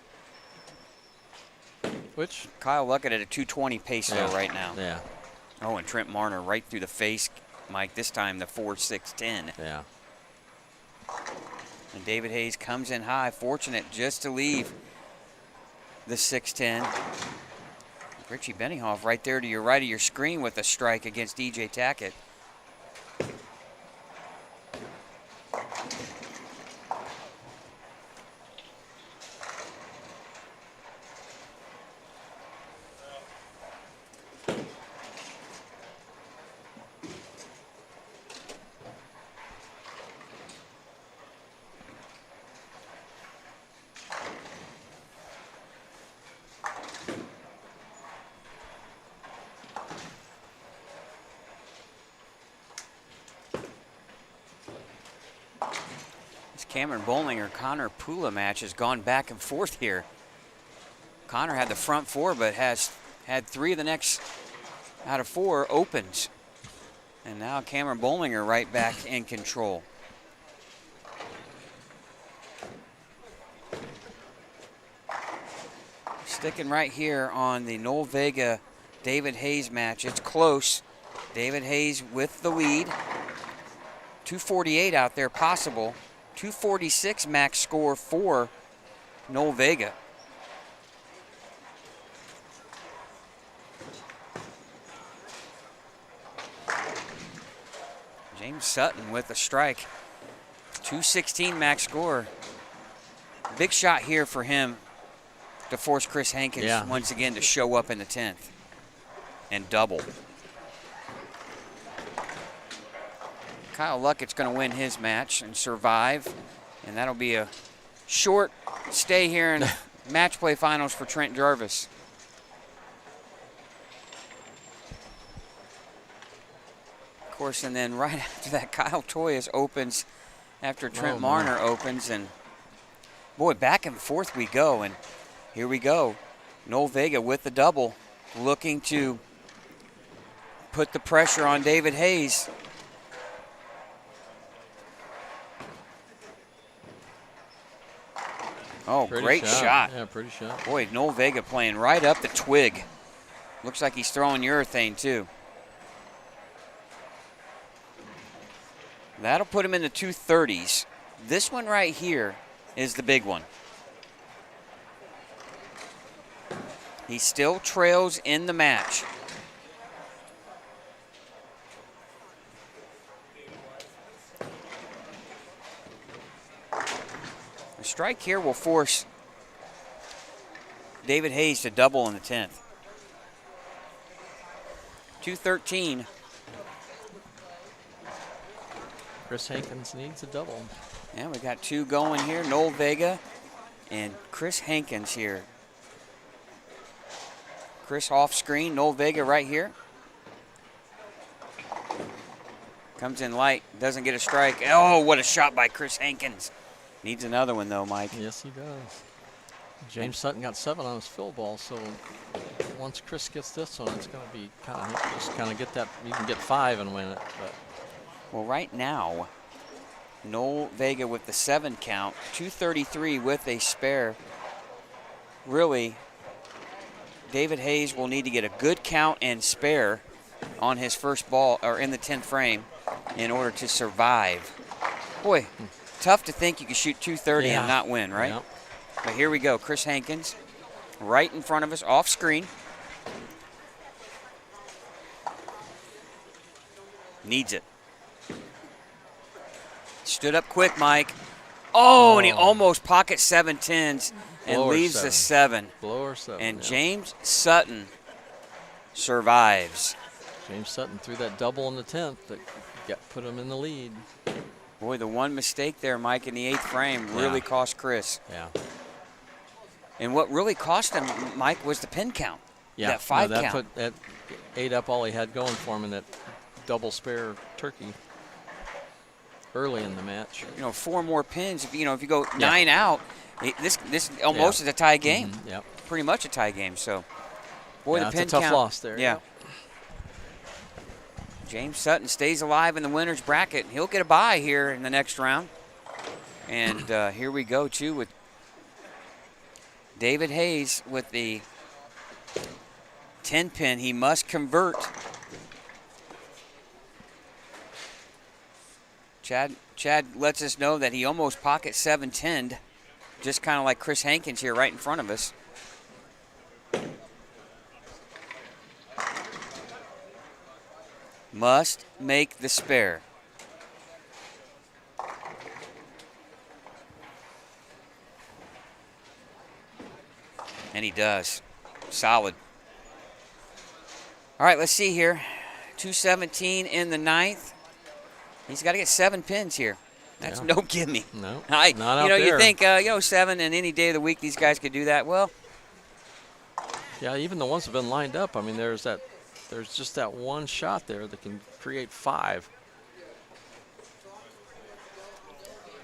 Which? Kyle Luckett at a 220 pace though right now. Yeah. Oh, and Trent Marner right through the face, Mike, this time the 4-6-10. Yeah. And David Hayes comes in high, fortunate just to leave the 6-10. Richie Benioff right there to your right of your screen with a strike against DJ Tackett. Cameron Bollinger, Connor Pula match has gone back and forth here. Connor had the front 4, but has had 3 of the next out of 4 opens. And now Cameron Bollinger right back in control. Sticking right here on the Noel Vega David Hayes match. It's close. David Hayes with the lead. 248 out there possible. 246 max score for Noel Vega. James Sutton with a strike. 216 max score. Big shot here for him to force Chris Hankins once again to show up in the 10th and double. Kyle Luckett's going to win his match and survive, and that'll be a short stay here in match play finals for Trent Jarvis. Of course, and then right after that, Kyle Toyas opens after Trent Marner opens, and boy, back and forth we go, and here we go. Noel Vega with the double, looking to put the pressure on David Hayes. Oh, great shot. Yeah, pretty shot. Boy, Noel Vega playing right up the twig. Looks like he's throwing urethane, too. That'll put him in the 230s. This one right here is the big one. He still trails in the match. A strike here will force David Hayes to double in the 10th. 213. Chris Hankins needs a double. Yeah, we got two going here. Noel Vega and Chris Hankins here. Chris off screen, Noel Vega right here. Comes in light, doesn't get a strike. Oh, what a shot by Chris Hankins. Needs another one though, Mike. Yes, he does. James Sutton got 7 on his fill ball, so once Chris gets this one, it's going to be kind of get that. You can get 5 and win it. But. Well, right now, Noel Vega with the 7 count, 233 with a spare. Really, David Hayes will need to get a good count and spare on his first ball, or in the 10th frame, in order to survive. Boy, tough to think you could shoot 230 and not win, right? Yep. But here we go. Chris Hankins right in front of us, off screen. Needs it. Stood up quick, Mike. Oh, and he almost pockets 7 tens and leaves the 7. Blower 7. And James Sutton survives. James Sutton threw that double in the 10th that put him in the lead. Boy, the one mistake there, Mike, in the 8th frame really cost Chris. Yeah. And what really cost him, Mike, was the pin count. Yeah. That 5 count. That ate up all he had going for him in that double spare turkey early in the match. 4 more pins. If you go 9 out, this almost is a tie game. Mm-hmm. Yep. Pretty much a tie game. So, boy, the pin it's a tough count. loss there. Yeah. James Sutton stays alive in the winner's bracket. He'll get a bye here in the next round. And here we go, too, with David Hayes with the 10 pin. He must convert. Chad lets us know that he almost pocket 7-10'd, just kind of like Chris Hankins here right in front of us. Must make the spare. And he does. Solid. All right, let's see here. 217 in the 9th. He's got to get 7 pins here. That's no gimme. No, not out there. You think 7 and any day of the week these guys could do that. Well, yeah, even the ones that have been lined up. I mean, there's just that one shot there that can create 5.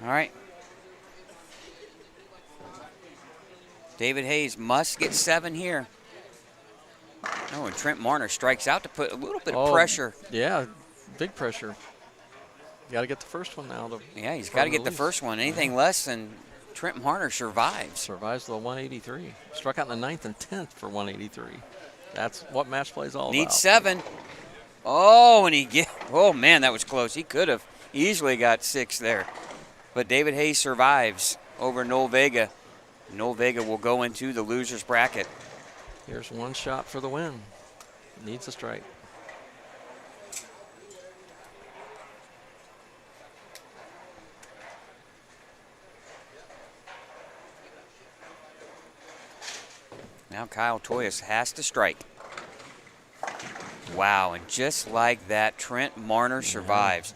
All right. David Hayes must get 7 here. Oh, and Trent Marner strikes out to put a little bit of pressure. Yeah, big pressure. You got to get the first one now. Yeah, he's got to get the first one. Anything less than Trent Marner survives. Survives the 183. Struck out in the 9th and 10th for 183. That's what match play is all about. Needs 7. Oh, and oh man, that was close. He could have easily got 6 there. But David Hayes survives over Noel Vega. Noel Vega will go into the loser's bracket. Here's one shot for the win. Needs a strike. Now Kyle Toyas has to strike. Wow, and just like that, Trent Marner survives.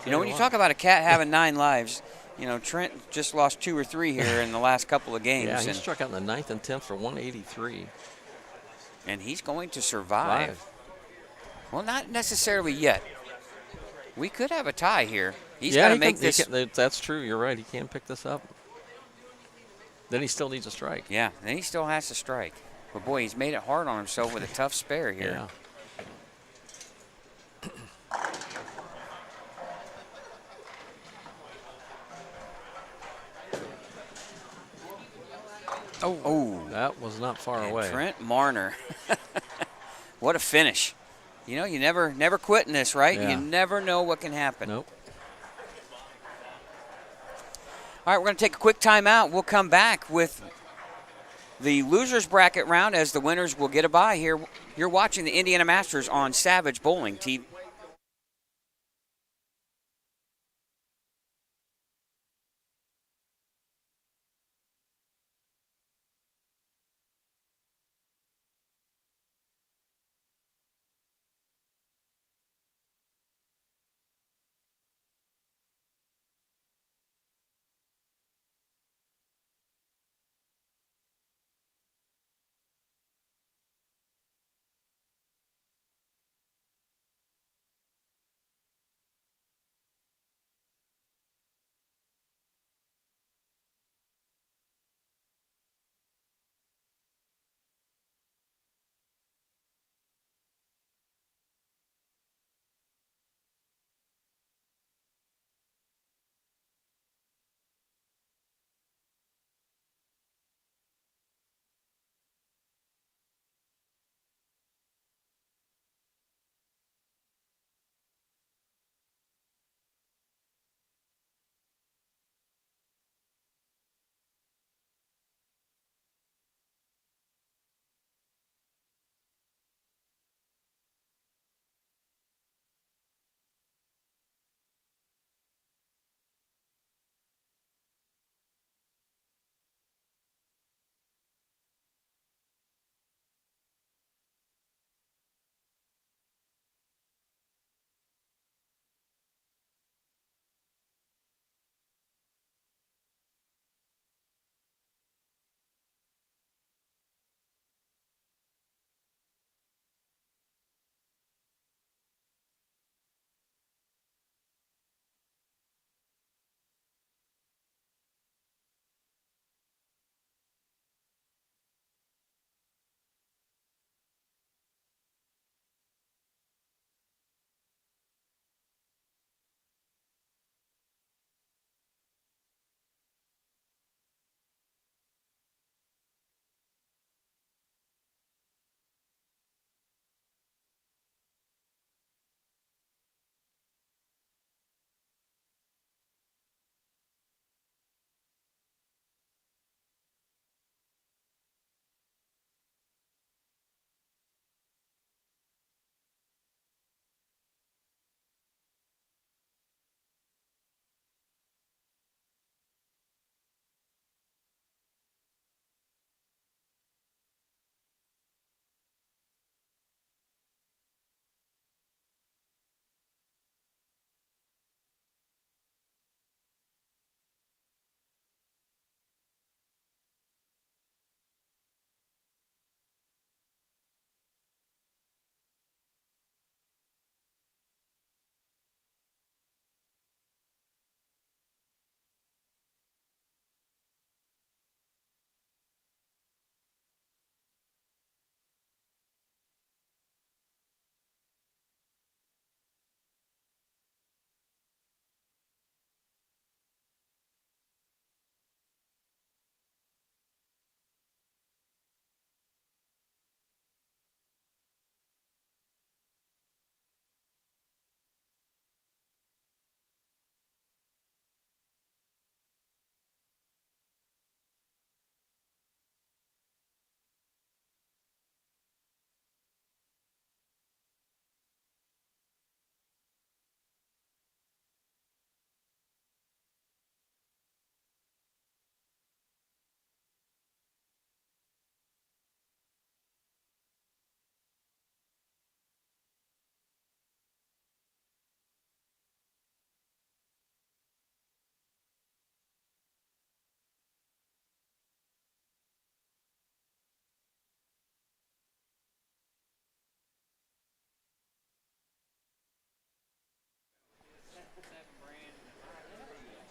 You know, when you talk about a cat having 9 lives, you know, Trent just lost 2 or 3 here in the last couple of games. Yeah, he struck out in the 9th and 10th for 183. And he's going to survive. Well, not necessarily yet. We could have a tie here. He's got to make this. That's true. You're right. He can pick this up. Then he still needs a strike. Yeah, then he still has to strike. But boy, he's made it hard on himself with a tough spare here. Yeah. Oh, that was not far away. Trent Marner. What a finish. You know, you never quit in this, right? Yeah. You never know what can happen. Nope. All right, we're going to take a quick timeout. We'll come back with the losers bracket round as the winners will get a bye here. You're watching the Indiana Masters on Savage Bowling TV.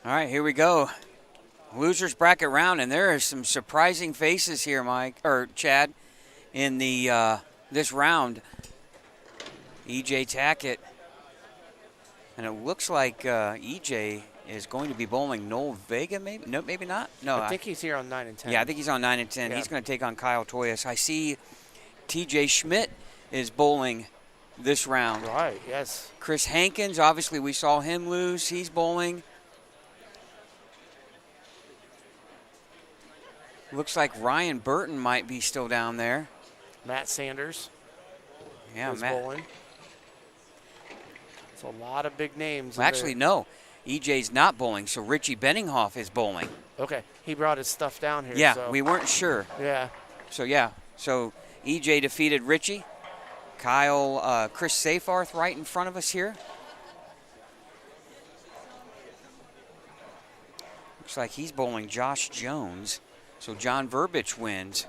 All right, here we go. Losers bracket round, and there are some surprising faces here, Chad, in the this round. EJ Tackett, and it looks like EJ is going to be bowling Noel Vega, maybe? No, maybe not. No, I think he's here on 9 and 10. Yeah, I think he's on 9 and 10. Yeah. He's going to take on Kyle Toyas. I see TJ Schmidt is bowling this round. Right, yes. Chris Hankins, obviously we saw him lose. He's bowling. Looks like Ryan Burton might be still down there. Matt Sanders. Yeah, is Matt. bowling. It's a lot of big names. Well, actually, no. EJ's not bowling, so Richie Benninghoff is bowling. Okay, he brought his stuff down here. Yeah, so. we weren't sure. Yeah. So EJ defeated Richie. Chris Seyfarth right in front of us here. Looks like he's bowling Josh Jones. So John Verbich wins.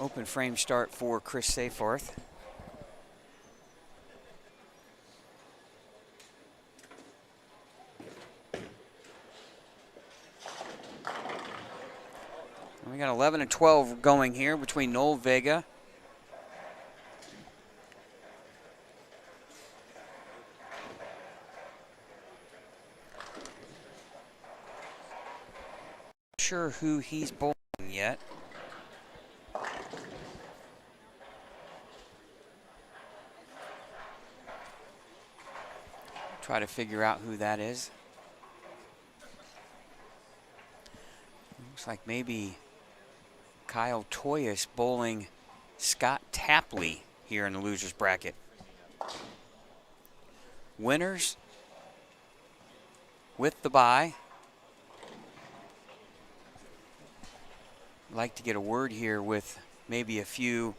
Open frame start for Chris Seyfarth. We got 11 and 12 going here between Noel Vega. Not sure who he's bowling yet. Try to figure out who that is. Looks like maybe Kyle Toyas bowling Scott Tapley here in the losers bracket. Winners with the bye. I'd like to get a word here with maybe a few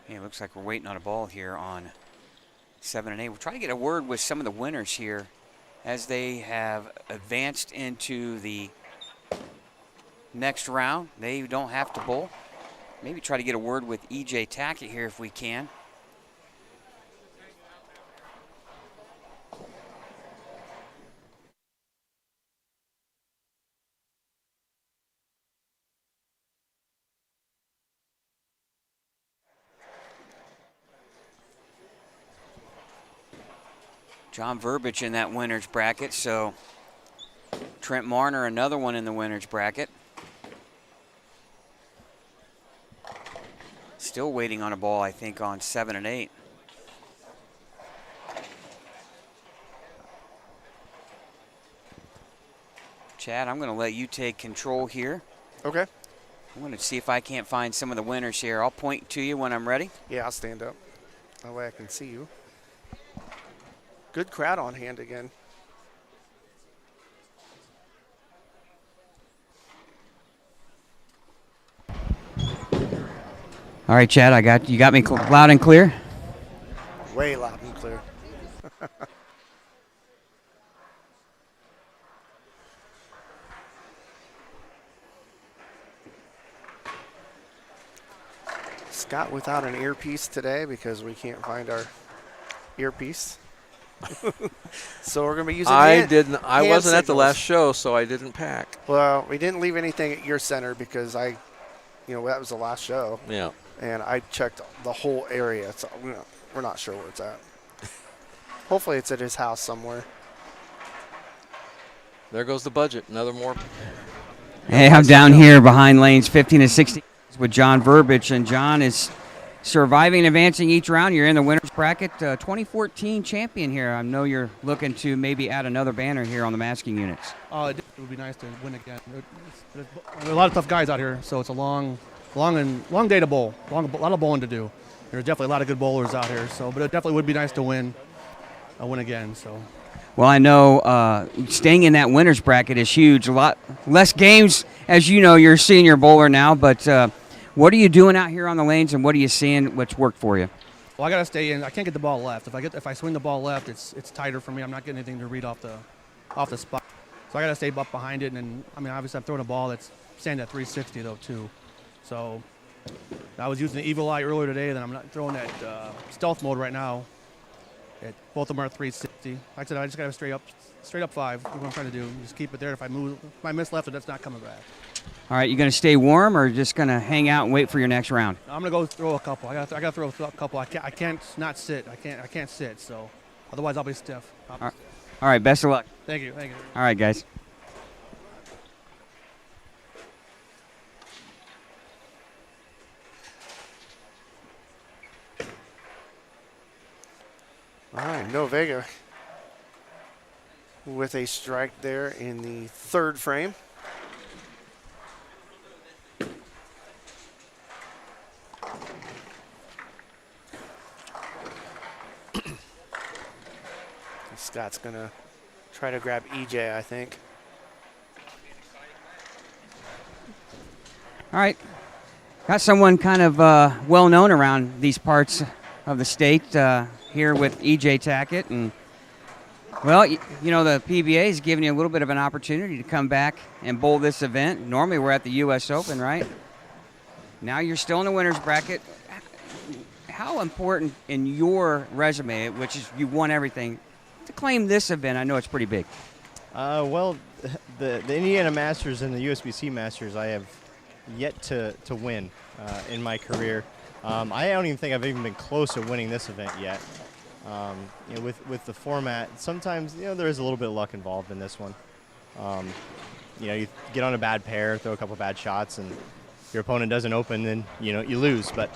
it looks like we're waiting on a ball here on 7 and 8. We'll try to get a word with some of the winners here as they have advanced into the next round. They don't have to bowl. Maybe try to get a word with EJ Tackett here if we can. John Verbich in that winner's bracket, so Trent Marner, another one in the winner's bracket. Still waiting on a ball, I think, on 7 and 8. Chad, I'm going to let you take control here. Okay. I'm going to see if I can't find some of the winners here. I'll point to you when I'm ready. Yeah, I'll stand up. That way I can see you. Good crowd on hand again. All right, Chad, you got me loud and clear? Way loud and clear. Scott without an earpiece today because we can't find our earpiece. So we're going to be using I wasn't at the last show, so I didn't pack. Well, we didn't leave anything at your center because that was the last show. Yeah. And I checked the whole area, so we're not sure where it's at. Hopefully it's at his house somewhere. There goes the budget. Another more. Hey, I'm down here behind lanes 15 and 16 with John Verbich, and John is surviving and advancing each round. You're in the winner's bracket, 2014 champion here. I know you're looking to maybe add another banner here on the masking units. it would be nice to win again. There's a lot of tough guys out here, so it's a long day to bowl. A lot of bowling to do. There's definitely a lot of good bowlers out here, so but it definitely would be nice to win again. So. Well, I know staying in that winner's bracket is huge. A lot less games, as you know, you're a senior bowler now, but what are you doing out here on the lanes, and what are you seeing what's worked for you? Well, I got to stay in. I can't get the ball left. If I swing the ball left, it's tighter for me. I'm not getting anything to read off the spot. So I got to stay up behind it. And I mean, obviously, I'm throwing a ball that's standing at 360 though too. So I was using the evil eye earlier today. Then I'm not throwing that stealth mode right now. Both of them are 360. Like I said, I just got to straight up 5. That's what I'm trying to do. Just keep it there. If I miss left, that's not coming back. All right, you going to stay warm or just going to hang out and wait for your next round? I'm going to go throw a couple. I got to throw a couple. I can't not sit. I can't sit. So otherwise I'll be stiff. All right, best of luck. Thank you. All right, guys. All right, No Vega with a strike there in the 3rd frame. Scott's going to try to grab EJ, I think. All right. Got someone kind of well-known around these parts of the state here with EJ Tackett. And, well, you know, the PBA is giving you a little bit of an opportunity to come back and bowl this event. Normally we're at the U.S. Open, right? Now you're still in the winner's bracket. How important in your resume, which is you won everything, to claim this event? I know it's pretty big. Well, the Indiana Masters and the USBC Masters I have yet to win in my career. I don't even think I've even been close to winning this event yet. You know, with the format, sometimes there is a little bit of luck involved in this one. You know, you get on a bad pair, throw a couple bad shots, and your opponent doesn't open, then you lose. But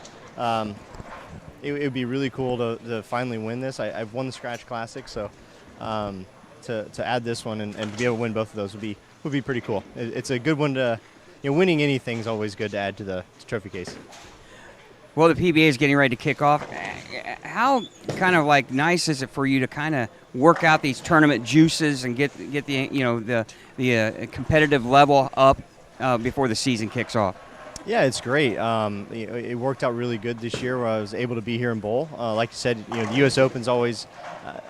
it would be really cool to finally win this. I've won the Scratch Classic, so to add this one and to be able to win both of those would be pretty cool. It's a good one to, winning anything is always good to add to the trophy case. Well, the PBA is getting ready to kick off. How kind of like nice is it for you to kind of work out these tournament juices and get the competitive level up before the season kicks off? Yeah, it's great. It worked out really good this year where I was able to be here and bowl. Like you said, the U.S. Open's always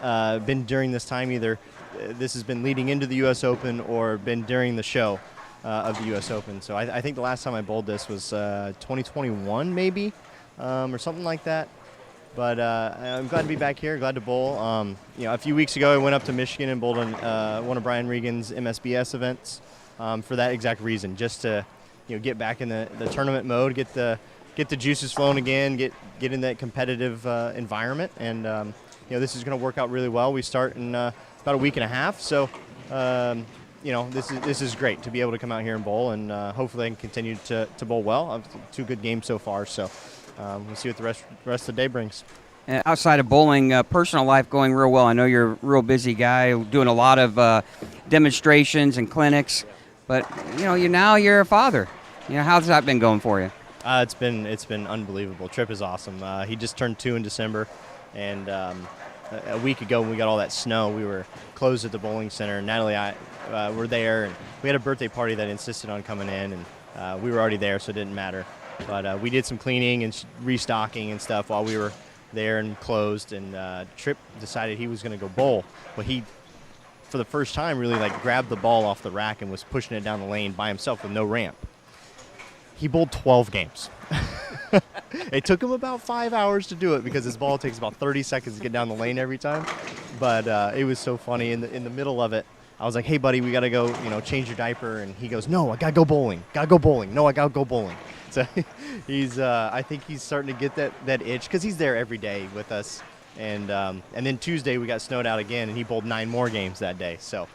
been during this time. Either this has been leading into the U.S. Open or been during the show of the U.S. Open. So I think the last time I bowled this was 2021 maybe, or something like that. But I'm glad to be back here, glad to bowl. A few weeks ago I went up to Michigan and bowled on one of Brian Regan's MSBS events for that exact reason, just to get back in the tournament mode, get the juices flowing again, get in that competitive environment, and this is going to work out really well. We start in about a week and a half, so this is great to be able to come out here and bowl, and hopefully I can continue to bowl well. I've 2 good games so far, so we'll see what the rest of the day brings. Outside of bowling, personal life going real well. I know you're a real busy guy, doing a lot of demonstrations and clinics, but you're a father. How's that been going for you? It's been unbelievable. Trip is awesome. He just turned 2 in December, and a week ago when we got all that snow, we were closed at the bowling center. Natalie and I were there, and we had a birthday party that insisted on coming in, and we were already there, so it didn't matter. But we did some cleaning and restocking and stuff while we were there and closed, and Trip decided he was going to go bowl. But he, for the first time, really grabbed the ball off the rack and was pushing it down the lane by himself with no ramp. He bowled 12 games. It took him about 5 hours to do it because his ball takes about 30 seconds to get down the lane every time. But it was so funny. In the middle of it, I was like, "Hey, buddy, we got to go, change your diaper." And he goes, "No, I got to go bowling. Got to go bowling. No, I got to go bowling." So I think he's starting to get that itch because he's there every day with us. And then Tuesday we got snowed out again, and he bowled 9 more games that day. So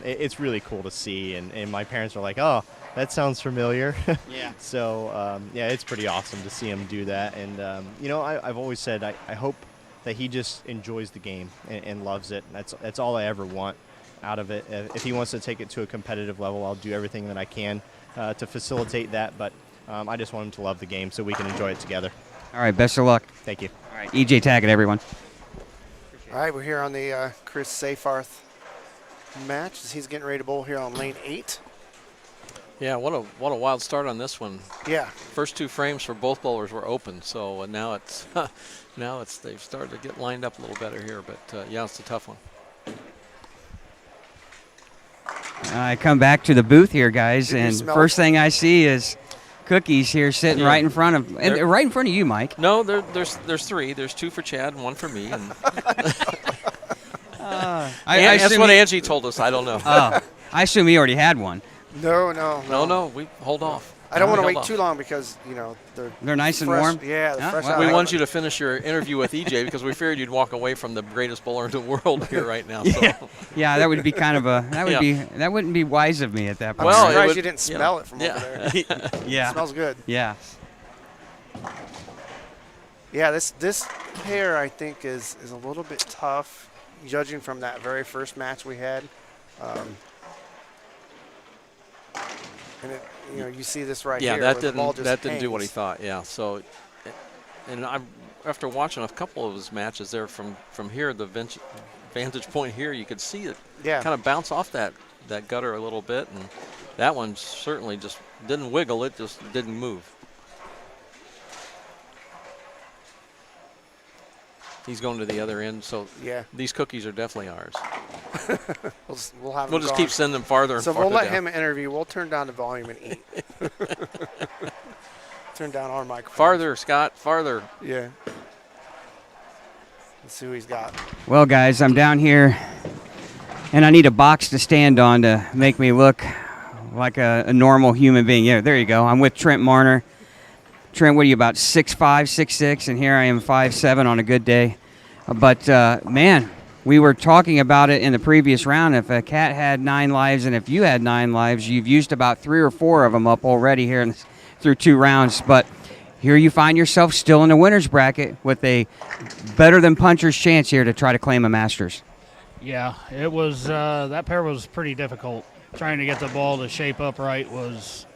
it's really cool to see. And my parents are like, "Oh, that sounds familiar." Yeah. So, it's pretty awesome to see him do that. And, I've always said I hope that he just enjoys the game and loves it. That's all I ever want. out of it. If he wants to take it to a competitive level, I'll do everything that I can to facilitate that. But I just want him to love the game so we can enjoy it together. All right, best of luck. Thank you. All right, EJ Tackett, everyone. All right, we're here on the Chris Seyfarth match as he's getting ready to bowl here on lane 8. Yeah, what a wild start on this one. Yeah. First 2 frames for both bowlers were open, so now it's they've started to get lined up a little better here. But yeah, it's a tough one. I come back to the booth here, guys, Did you and smell first it? thing I see is cookies here sitting Yeah. right in front of, and right in front of you, Mike. No, there's 3. There's 2 for Chad and 1 for me. And that's assume what he- Angie told us. I don't know. Oh, I assume he already had one. No, we hold off. I don't want to Held wait off. too long because, They're nice and fresh. warm. Yeah, they're Huh? fresh Well, out We of want the you to finish your interview with EJ because we figured you'd walk away from the greatest bowler in the world here right now. So. Yeah, that would be kind of Yeah. that wouldn't be wise of me at that point. I'm Well, it surprised would- you didn't smell it from over there. yeah, It smells good. yeah. Yeah, this pair I think is a little bit tough, judging from that very first match we had. And it, you see this right Yeah, here. that where the ball didn't just do what he hangs. thought. Yeah, so, and after watching a couple of his matches there from here, the vantage point here, you could see it Yeah. kind of bounce off that gutter a little bit, and that one certainly just didn't wiggle. It just didn't move. He's going to the other end, so Yeah. these cookies are definitely ours. We'll have We'll him just gone. keep sending them farther and So farther we'll let down. him interview. We'll turn down the volume and eat. Turn down our microphone. Farther, Scott, farther. Yeah. Let's see who he's got. Well, guys, I'm down here, and I need a box to stand on to make me look like a normal human being. Yeah, there you go. I'm with Trent Marner. Trent, what are you, about 6'5", 6'6", and here I am 5'7" on a good day. But, man, we were talking about it in the previous round. If a cat had 9 lives and if you had 9 lives, you've used about 3 or 4 of them up already here through 2 rounds. But here you find yourself still in the winner's bracket with a better-than-puncher's chance here to try to claim a Masters. Yeah, it was that pair was pretty difficult. Trying to get the ball to shape up right was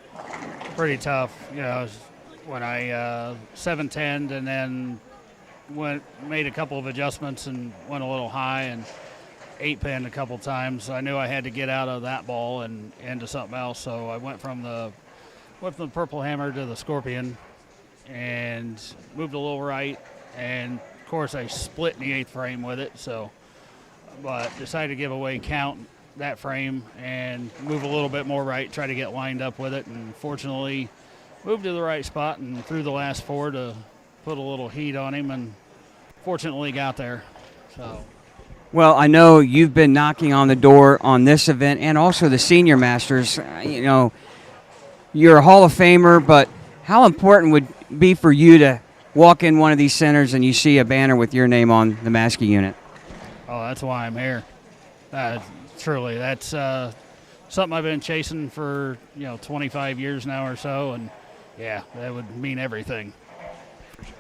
pretty tough. When I 7-10'd and then made a couple of adjustments and went a little high and 8-pinned a couple times, I knew I had to get out of that ball and into something else. So I went from the purple hammer to the scorpion and moved a little right, and of course I split in the 8th frame with it. But decided to give away count that frame and move a little bit more right, try to get lined up with it, and fortunately moved to the right spot and threw the last 4 to put a little heat on him, and fortunately got there. So. Well, I know you've been knocking on the door on this event and also the Senior Masters. You're a Hall of Famer, but how important would it be for you to walk in one of these centers and you see a banner with your name on the Maskey unit? Oh, that's why I'm here. Truly, that's something I've been chasing for 25 years now or so, and yeah, that would mean everything.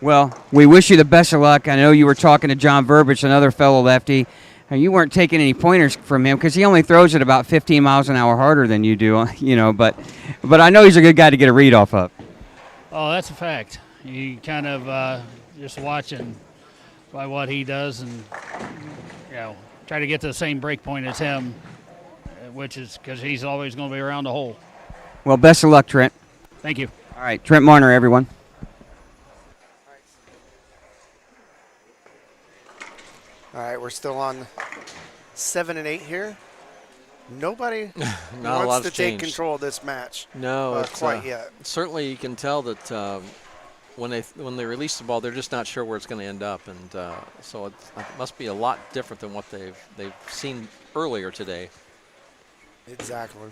Well, we wish you the best of luck. I know you were talking to John Burbage, another fellow lefty. You weren't taking any pointers from him because he only throws it about 15 miles an hour harder than you do, But I know he's a good guy to get a read off of. Oh, that's a fact. You kind of just watching by what he does, and try to get to the same break point as him, which is because he's always going to be around the hole. Well, best of luck, Trent. Thank you. All right, Trent Marner, everyone. All right, we're still on 7 and 8 here. Nobody Not a lot wants to has take changed. control of this match. No, it's quite yet. Certainly, you can tell that when they release the ball, they're just not sure where it's going to end up, and so it must be a lot different than what they've seen earlier today. Exactly.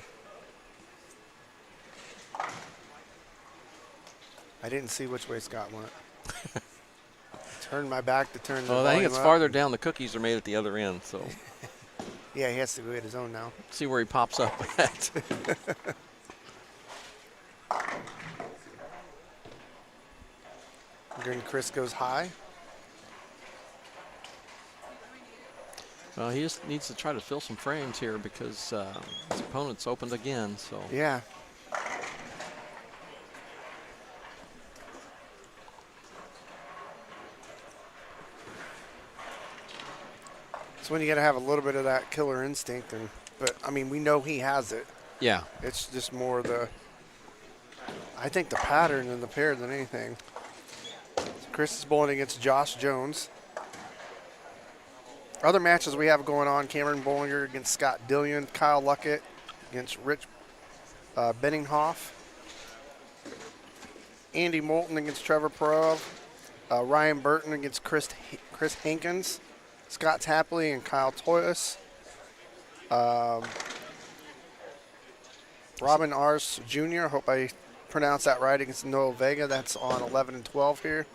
I didn't see which way Scott went. Turned my back to turn the Well, I think volume it's up. farther down. The cookies are made at the other end, so Yeah, he has to go get his own now. see where he pops up at. Then Chris goes high. Well, he just needs to try to fill some frames here because his opponent's opened again. So Yeah. It's when you got to have a little bit of that killer instinct, but I mean, we know he has it. yeah, It's just more I think the pattern in the pair than anything. Chris is bowling against Josh Jones. Other matches we have going on: Cameron Bollinger against Scott Dillion, Kyle Luckett against Rich Benninghoff, Andy Moulton against Trevor Perov, Ryan Burton against Chris Hankins, Scott Tapley and Kyle Toyas, Robin Ars Jr., I hope I pronounced that right, against Noah Vega. That's on 11 and 12 here.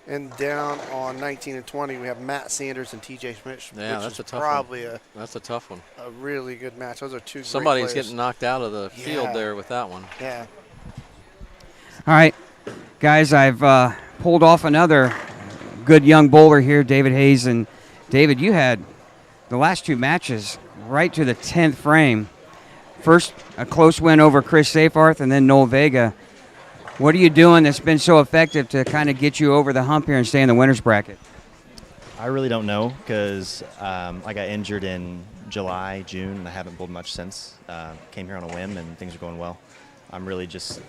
And down on 19 and 20, we have Matt Sanders and TJ Schmidt, Yeah, which that's is a tough probably one. That's a tough one. a really good match. Those are two Somebody's great players. getting knocked out of the field Yeah. there with that one. Yeah. All right, guys, I've pulled off another good young bowler here, David Hayes. And David, you had the last two matches right to the 10th frame. First, a close win over Chris Seyfarth, and then Noel Vega. What are you doing that's been so effective to kind of get you over the hump here and stay in the winner's bracket? I really don't know because I got injured in July, June, and I haven't bowled much since. Came here on a whim, and things are going well. I'm really just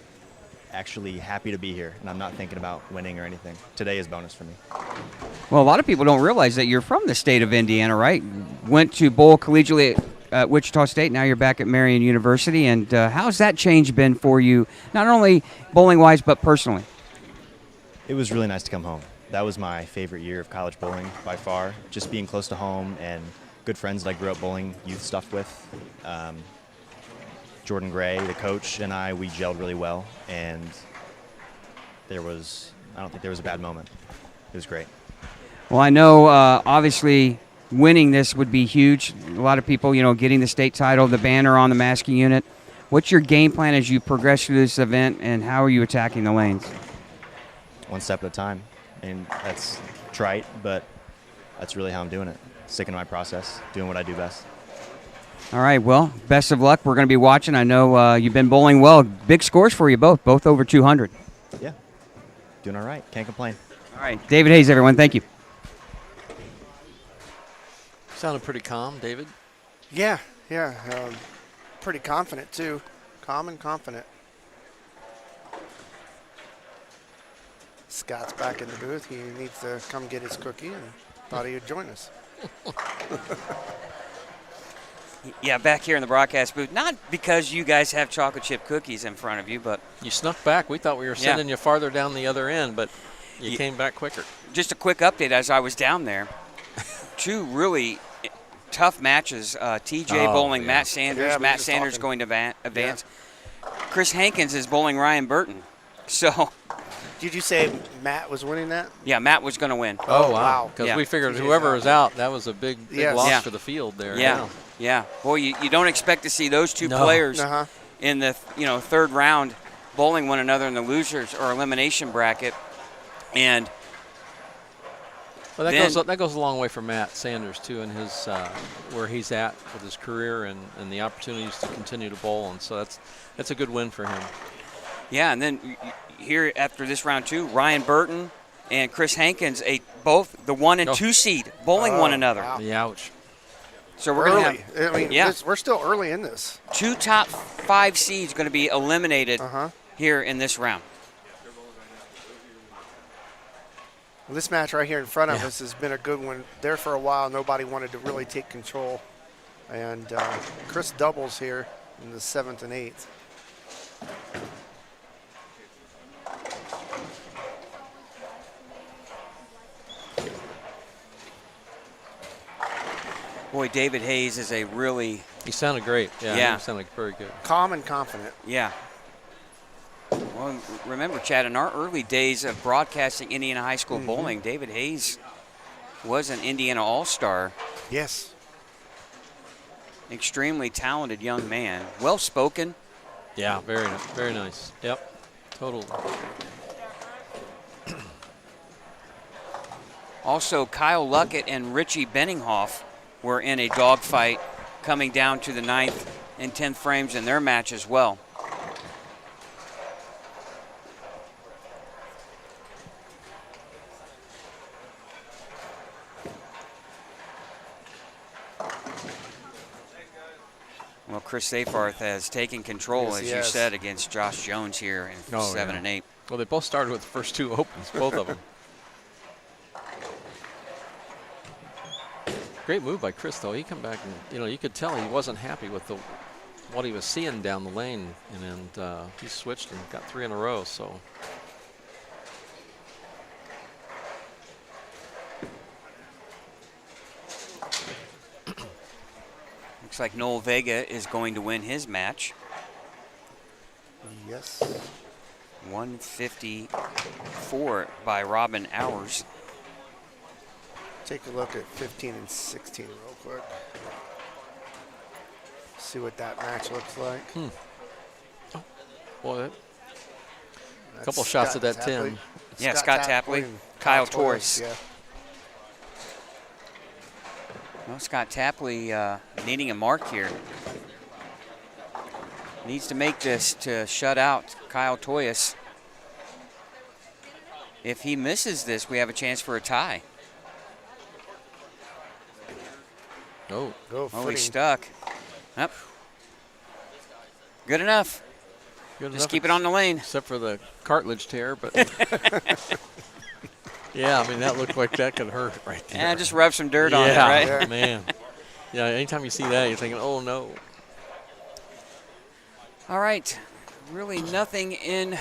actually happy to be here, and I'm not thinking about winning or anything. Today is bonus for me. Well, a lot of people don't realize that you're from the state of Indiana, right? Went to bowl collegiately at Wichita State. Now you're back at Marion University. And how's that change been for you, not only bowling-wise, but personally? It was really nice to come home. That was my favorite year of college bowling by far. Just being close to home and good friends that I grew up bowling youth stuff with. Jordan Gray, the coach, and we gelled really well. And I don't think there was a bad moment. It was great. Well, I know obviously winning this would be huge. A lot of people, getting the state title, the banner on the masking unit. What's your game plan as you progress through this event, and how are you attacking the lanes? One step at a time. And that's trite, but that's really how I'm doing it. Sticking to my process, doing what I do best. All right, well, best of luck. We're going to be watching. I know you've been bowling well. Big scores for you both over 200. Yeah, doing all right. Can't complain. All right, David Hayes, everyone. Thank you. Sounded pretty calm, David. Yeah. Pretty confident, too. Calm and confident. Scott's back in the booth. He needs to come get his cookie, and thought he would join us. Yeah, back here in the broadcast booth. Not because you guys have chocolate chip cookies in front of you, but You snuck back. We thought we were sending you farther down the other end, but you came back quicker. just a quick update as I was down there. Two really tough matches. TJ bowling Matt Sanders. Yeah, we were Matt just Sanders talking. going to advance. Chris Hankins is bowling Ryan Burton. So, Did you say Matt was winning that? yeah, Matt was going to win. Oh, wow. Because Yeah. we figured TJ's whoever out. was out, that was a big Yes. loss Yeah. for the field there. Yeah. Boy, you don't expect to see those two No. players Uh-huh. in the third round bowling one another in the losers or elimination bracket. And Well, Then- that goes a long way for Matt Sanders too, in his where he's at with his career and the opportunities to continue to bowl, and so that's a good win for him. yeah, and then here after this round two, Ryan Burton and Chris Hankins, both the 1 and 2 seed, bowling one another. wow. The ouch. So we're going to Early. have I mean, Yeah. we're still early in this. two top 5 seeds going to be eliminated Uh-huh. here in this round. Well, this match right here in front of Yeah. us has been a good one. There for a while, nobody wanted to really take control. And Chris doubles here in the 7th and 8th. Boy, David Hayes is a really, He sounded great. Yeah. He sounded very good. Calm and confident. yeah. Well, remember, Chad, in our early days of broadcasting Indiana high school bowling, David Hayes was an Indiana All-Star. Yes. Extremely talented young man. Well-spoken. Yeah, very nice. Yep, totally. Also, Kyle Luckett and Richie Benninghoff were in a dogfight coming down to the 9th and 10th frames in their match as well. Well, Chris Seyfarth has taken control, Yes, as he you has. said, against Josh Jones here in 7 and 8. Well, they both started with the first 2 opens, both of them. Great move by Chris, though. He come back and, you could tell he wasn't happy with what he was seeing down the lane, and he switched and got 3 in a row. So Looks like Noel Vega is going to win his match. Yes. 154 by Robin Hours. Take a look at 15 and 16 real quick. See what that match looks like. boy, a That's couple shots at that Tapley. 10. Yeah, Scott Tapley, and Kyle Torres. Yeah. Well, Scott Tapley needing a mark here. Needs to make this to shut out Kyle Toyas. If he misses this, we have a chance for a tie. Oh, Go Oh, footing. he's stuck. Up. Good enough. good Just enough, keep it on the lane. except for the cartilage tear. But yeah, I mean, that looked like that could hurt right there. Yeah, just rub some dirt on it, Yeah, right? Yeah. man. Yeah, anytime you see that, you're thinking, oh, no. All right. Really nothing in.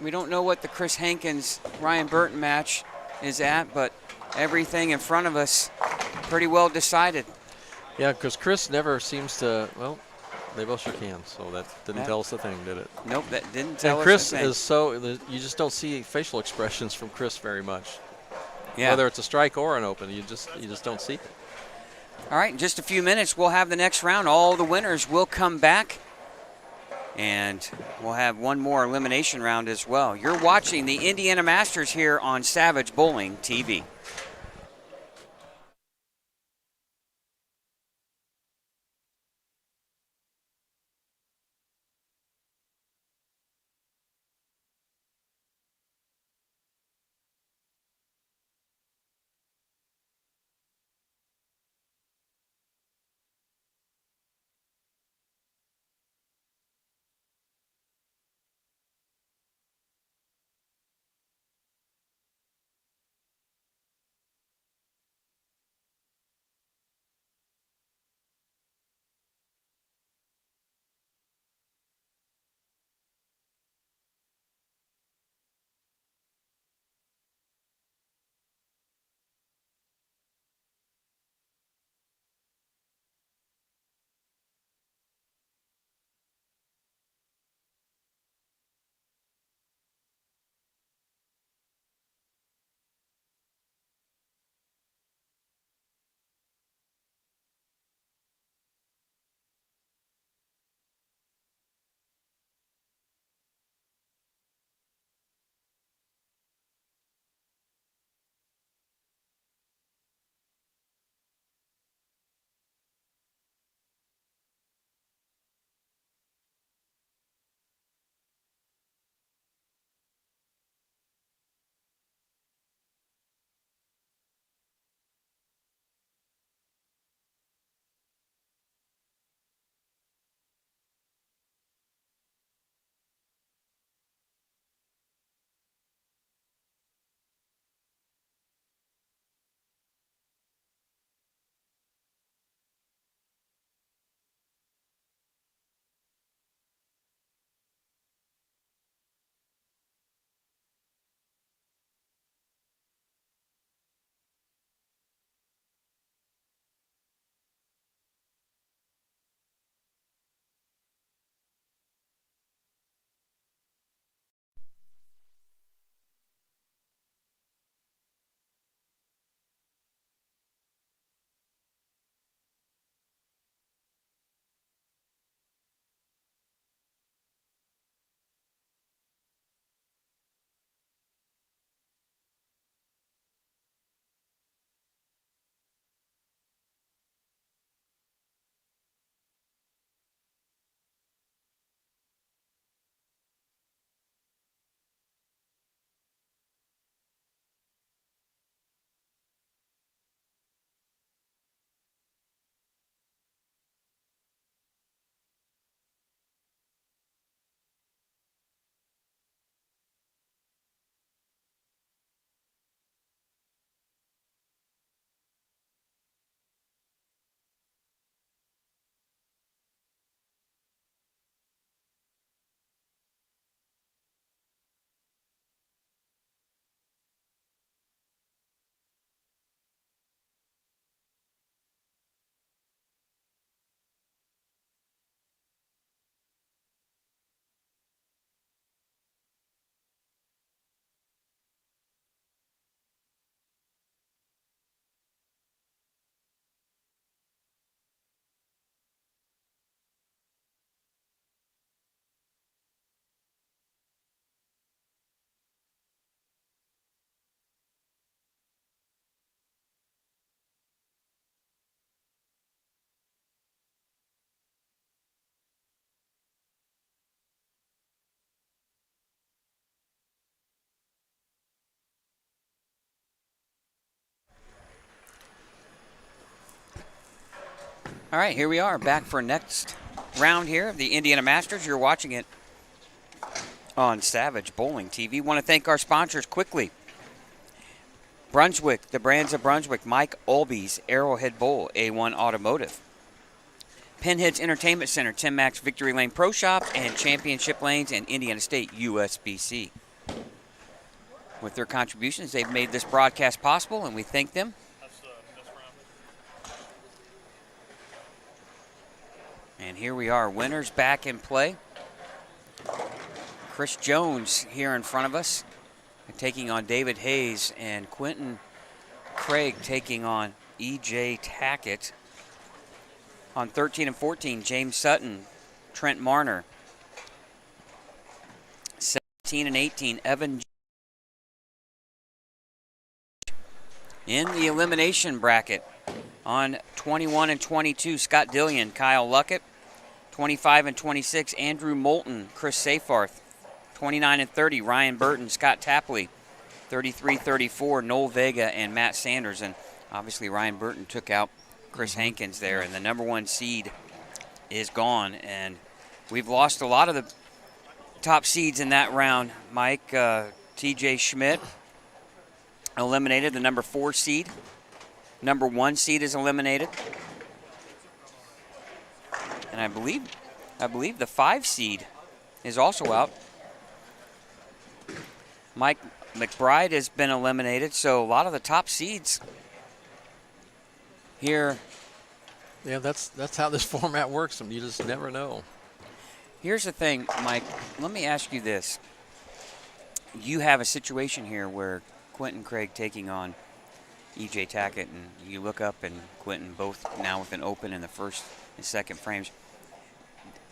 We don't know what the Chris Hankins Ryan Burton match is at, but everything in front of us pretty well decided. Yeah, because Chris never seems to, well, they both shook hands, so that didn't Yeah. tell us a thing, did it? Nope, that didn't tell And us Chris a thing. is so, you just don't see facial expressions from Chris very much. Yeah. Whether it's a strike or an open, you just don't see it. All right, in just a few minutes, we'll have the next round. All the winners will come back, and we'll have one more elimination round as well. You're watching the Indiana Masters here on Savage Bowling TV. All right, here we are back for next round here of the Indiana Masters. You're watching it on Savage Bowling TV. Want to thank our sponsors quickly. Brunswick, the brands of Brunswick, Mike Olby's Arrowhead Bowl, A1 Automotive. Pinheads Entertainment Center, Tim Max Victory Lane Pro Shops, and Championship Lanes and Indiana State USBC. With their contributions, they've made this broadcast possible, and we thank them. And here we are, winners back in play. Chris Jones here in front of us, taking on David Hayes, and Quentin Craig taking on E.J. Tackett. On 13 and 14, James Sutton, Trent Marner. 17 and 18, Evan. In the elimination bracket, on 21 and 22, Scott Dillion, Kyle Luckett. 25 and 26, Andrew Moulton, Chris Safarth. 29 and 30, Ryan Burton, Scott Tapley. 33-34, Noel Vega and Matt Sanders. And obviously Ryan Burton took out Chris Hankins there, and the number 1 seed is gone. And we've lost a lot of the top seeds in that round. Mike, TJ Schmidt eliminated, the number 4 seed. Number 1 seed is eliminated. And I believe the 5 seed is also out. Mike McBride has been eliminated, so a lot of the top seeds here. Yeah, that's how this format works. You just never know. Here's the thing, Mike. Let me ask you this. You have a situation here where Quentin Craig taking on E.J. Tackett, and you look up and Quentin both now with an open in the first and second frames.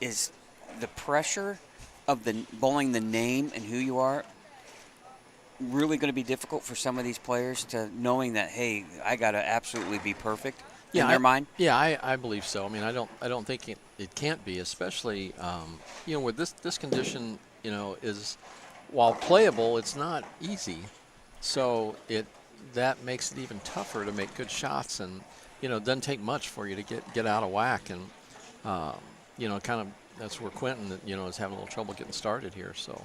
Is the pressure of the bowling the name and who you are really going to be difficult for some of these players to knowing that, hey, I got to absolutely be perfect in their mind? Yeah, I believe so. I mean, I don't think it can't be, especially with this condition, is while playable, it's not easy. So that makes it even tougher to make good shots, and it doesn't take much for you to get out of whack, and kind of that's where Quentin is having a little trouble getting started here. So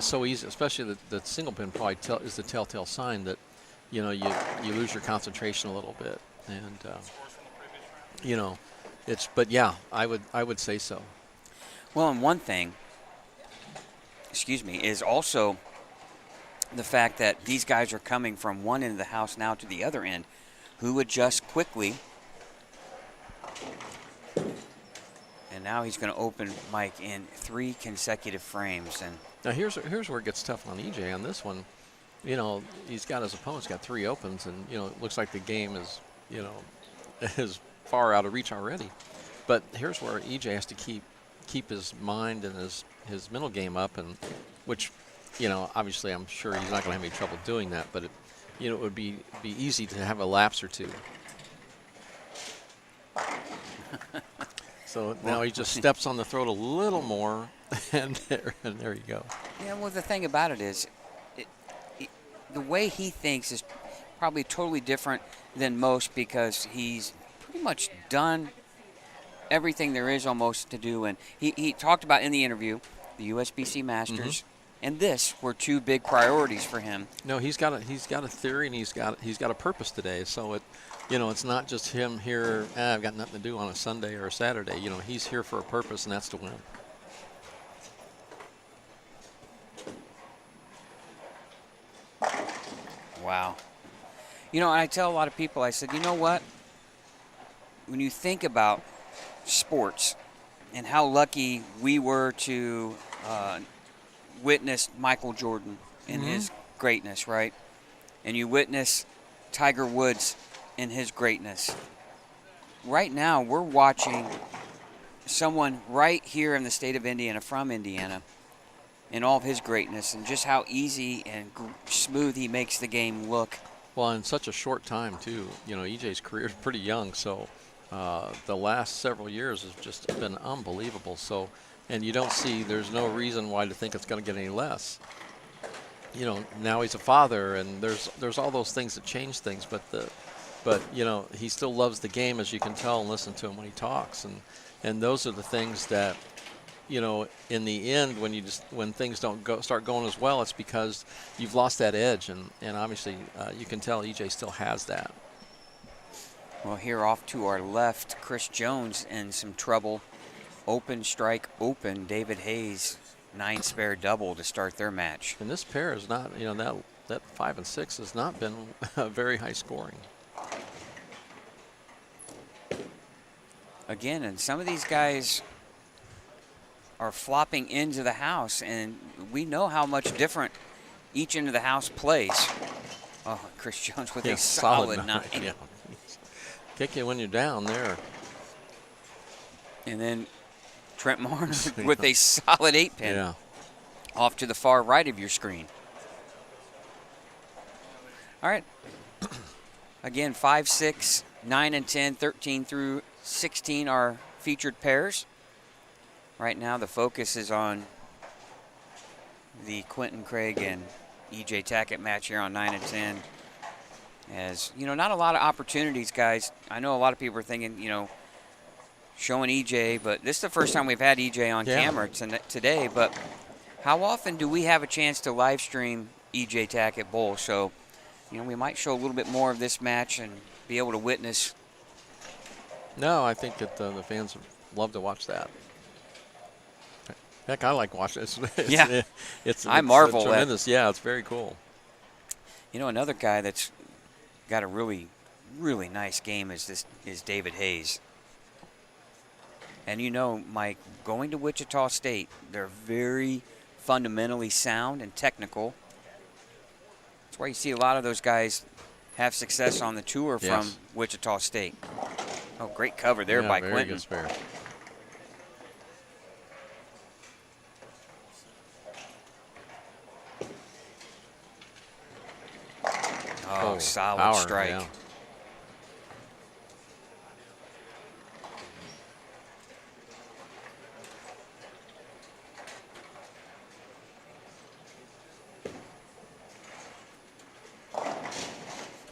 so easy, especially the single pin probably is the telltale sign that you lose your concentration a little bit, and but yeah, I would say so. Well, and one thing, is also the fact that these guys are coming from one end of the house now to the other end, who adjust quickly. And now he's going to open Mike in 3 consecutive frames. And now here's where it gets tough on EJ on this one. He's got his opponent's got 3 opens, and it looks like the game is is far out of reach already. But here's where EJ has to keep his mind and his mental game up, and which obviously I'm sure he's not going to have any trouble doing that. But it would be easy to have a lapse or two. So now he just steps on the throat a little more, and there you go. Yeah, well, the thing about it is, the way he thinks is probably totally different than most, because he's pretty much done everything there is almost to do. And he talked about in the interview the USBC Masters, and this were 2 big priorities for him. No, he's got a theory, and he's got a purpose today. So it's not just him here, I've got nothing to do on a Sunday or a Saturday. He's here for a purpose, and that's to win. Wow. I tell a lot of people, I said, you know what? When you think about sports and how lucky we were to witness Michael Jordan in his greatness, right? And you witness Tiger Woods in his greatness. Right now, we're watching someone right here in the state of Indiana, from Indiana, in all of his greatness, and just how easy and smooth he makes the game look. Well, in such a short time, too. EJ's career is pretty young, so the last several years has just been unbelievable. So, and there's no reason why to think it's going to get any less. Now he's a father, and there's all those things that change things, but but you know, he still loves the game, as you can tell and listen to him when he talks. And those are the things that, you know, in the end, when things don't start going as well, it's because you've lost that edge, and obviously you can tell EJ still has that. Well, here off to our left, Chris Jones in some trouble. Open strike, open. David Hayes, 9 spare double to start their match. And this pair is not, you know, that 5 and 6 has not been very high scoring. Again, and some of these guys are flopping into the house, and we know how much different each end of the house plays. Oh, Chris Jones with a solid 9. Yeah. Kick you when you're down there. And then Trent Marner with a solid 8-pin. Yeah. Off to the far right of your screen. All right. Again, 5, 6, 9, and 10, 13 through 16 are featured pairs. Right now, the focus is on the Quentin Craig and EJ Tackett match here on 9 and 10. As, you know, not a lot of opportunities, guys. I know a lot of people are thinking, you know, showing EJ, but this is the first time we've had EJ on camera today. But how often do we have a chance to live stream EJ Tackett Bowl? So, you know, we might show a little bit more of this match and be able to witness. No, I think that the fans love to watch that. Heck, I like watching it. It's I marvel at tremendous. Yeah, it's very cool. You know, another guy that's got a really, really nice game is David Hayes. And you know, Mike, going to Wichita State, they're very fundamentally sound and technical. That's why you see a lot of those guys have success on the tour from Wichita State. Oh, great cover there by very Quentin. Good spare. Oh, solid power, strike. Yeah.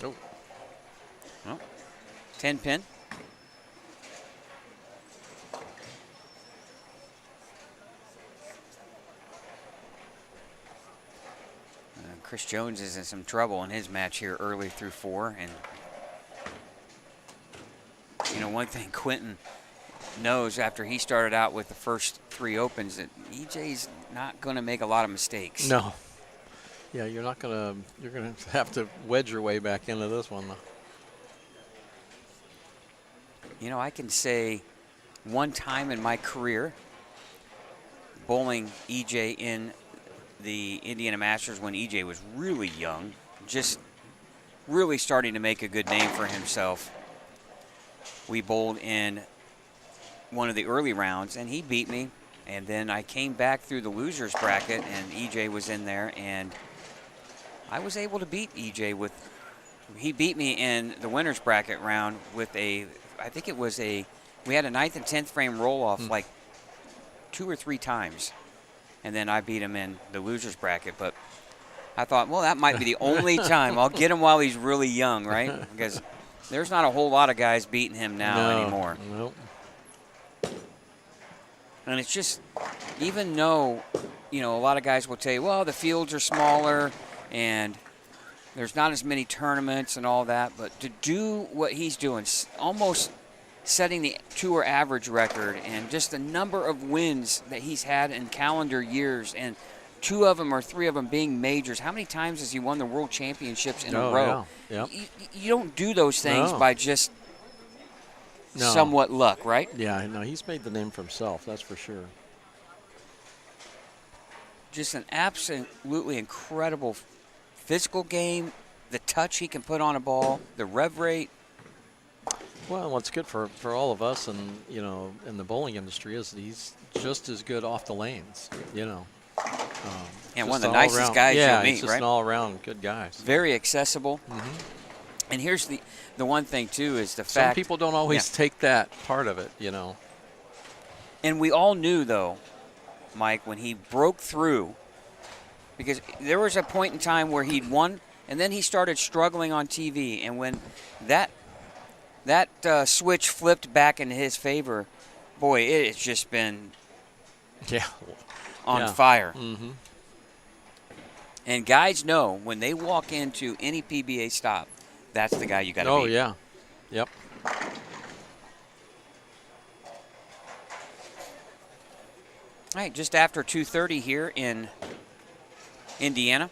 Oh. Well, 10-pin. Chris Jones is in some trouble in his match here early through 4. And, you know, one thing Quentin knows after he started out with the first 3 opens that EJ's not going to make a lot of mistakes. No. Yeah, you're going to have to wedge your way back into this one. You know, I can say one time in my career, bowling EJ in the Indiana Masters when EJ was really young, just really starting to make a good name for himself. We bowled in one of the early rounds, and he beat me. And then I came back through the losers bracket, and EJ was in there, and I was able to beat EJ with. He beat me in the winners bracket round with I think it was we had a 9th and 10th frame roll off like 2 or 3 times. And then I beat him in the losers bracket. But I thought, well, that might be the only time. I'll get him while he's really young, right? Because there's not a whole lot of guys beating him now anymore. Nope. And it's just, even though, you know, a lot of guys will tell you, well, the fields are smaller and there's not as many tournaments and all that. But to do what he's doing, almost setting the tour average record and just the number of wins that he's had in calendar years, and 2 of them or 3 of them being majors. How many times has he won the world championships in a row? Yeah. You don't do those things by just somewhat luck, right? Yeah, no, he's made the name for himself, that's for sure. Just an absolutely incredible physical game, the touch he can put on a ball, the rev rate. Well, what's good for all of us, and you know, in the bowling industry, is he's just as good off the lanes. You know, and one of the nicest guys you'll meet, he's just right? an all-around good guy. Very accessible. And here's the one thing too is the fact some people don't always take that part of it. You know, and we all knew though, Mike, when he broke through, because there was a point in time where he'd won, and then he started struggling on TV, and when that that switch flipped back in his favor, boy, it's just been on fire. Mm-hmm. And guys know when they walk into any PBA stop, that's the guy you got to beat. Oh, yeah. Yep. All right, just after 2:30 here in Indiana.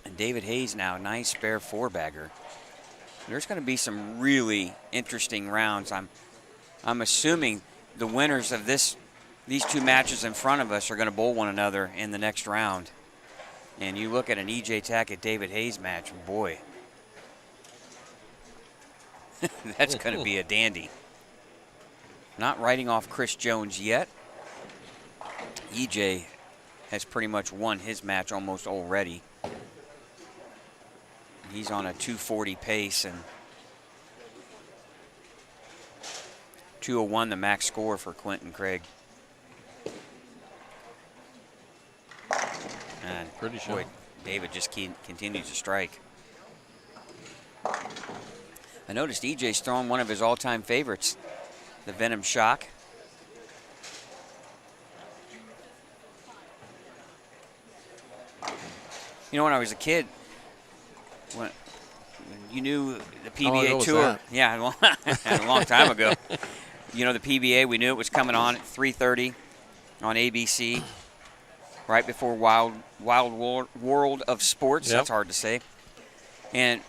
And David Hayes now, nice spare four-bagger. There's going to be some really interesting rounds. I'm assuming the winners of these two matches in front of us are going to bowl one another in the next round. And you look at an E.J. Tackett David Hayes match, boy, that's going to be a dandy. Not writing off Chris Jones yet. E.J. has pretty much won his match almost already. He's on a 240 pace, and 201 the max score for Quentin Craig. And Pretty sure. boy, David just continues to strike. I noticed EJ's throwing one of his all-time favorites, the Venom Shock. You know, when I was a kid, when you knew the How long ago PBA was Tour, that? yeah, a long time ago. You know, the PBA, we knew it was coming on at 3:30 on ABC, right before Wild World of Sports. Yep. That's hard to say. And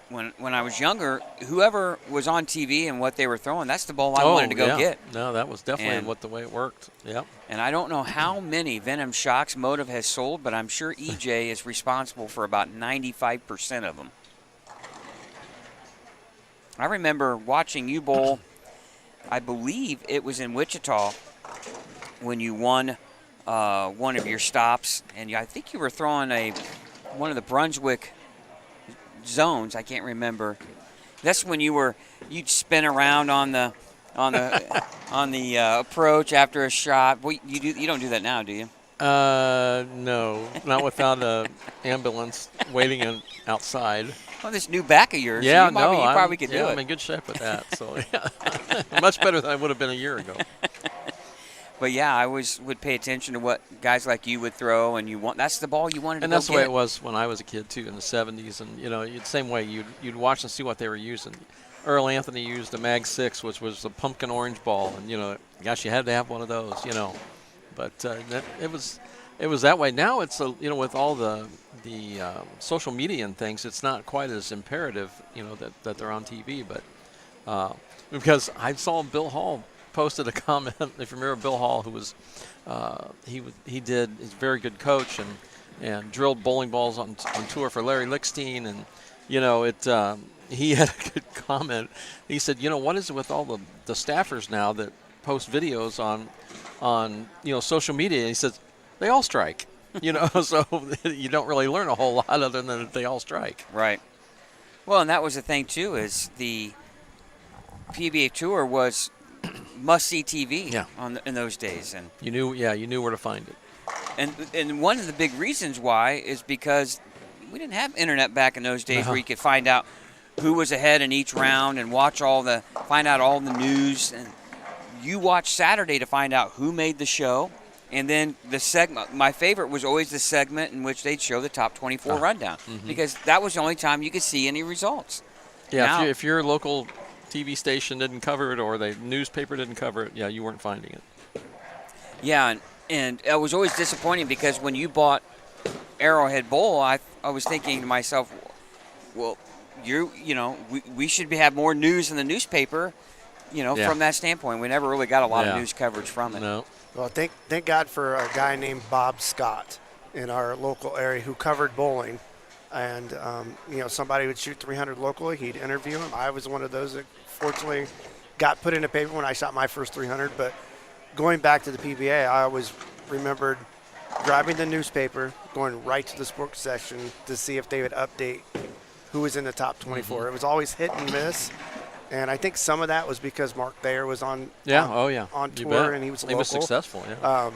when I was younger, whoever was on TV and what they were throwing, that's the ball I wanted to go get. No, that was definitely And- the way it worked. Yep. And I don't know how many Venom Shocks Motive has sold, but I'm sure EJ is responsible for about 95% of them. I remember watching you bowl, I believe it was in Wichita, when you won one of your stops, and I think you were throwing one of the Brunswick zones. I can't remember. That's when you'd spin around on the approach after a shot. Well, you don't do that now, do you? No, not without an ambulance waiting outside. Well, this new back of yours, Yeah, you probably could do I'm it. in good shape with that. So yeah, much better than I would have been a year ago. But yeah, I would pay attention to what guys like you would throw, and that's the ball you wanted to And go that's the way get. it was when I was a kid too, in the '70s. And the same way you'd watch and see what they were using. Earl Anthony used a Mag 6, which was a pumpkin orange ball, and gosh, you had to have one of those, But it was that way. Now it's with all the social media and things, it's not quite as imperative, that they're on TV. But because I saw Bill Hall posted a comment, if you remember Bill Hall, who was he's a very good coach and drilled bowling balls on tour for Larry Lickstein, and he had a good comment. He said, what is it with all the staffers now that post videos on social media? And he says they all strike, so you don't really learn a whole lot other than that they all strike. Right. Well, and that was the thing too, is the PBA Tour was must-see TV in those days, and you knew where to find it. And one of the big reasons why is because we didn't have internet back in those days where you could find out who was ahead in each round and find out all the news. And you watch Saturday to find out who made the show. And then the segment, my favorite was always the segment in which they'd show the top 24 rundown, because that was the only time you could see any results. Yeah, Now, if your local TV station didn't cover it or the newspaper didn't cover it, you weren't finding it. Yeah, and it was always disappointing because when you bought Arrowhead Bowl, I was thinking to myself, well, we should have more news in the newspaper, from that standpoint. We never really got a lot of news coverage from it. No. Well, thank God for a guy named Bob Scott in our local area who covered bowling. And, somebody would shoot 300 locally. He'd interview him. I was one of those that fortunately got put in a paper when I shot my first 300. But going back to the PBA, I always remembered grabbing the nuspaper, going right to the sports section to see if they would update who was in the top 24. It was always hit and miss. And I think some of that was because Mark Thayer was on on tour, and he was local. He was successful, yeah.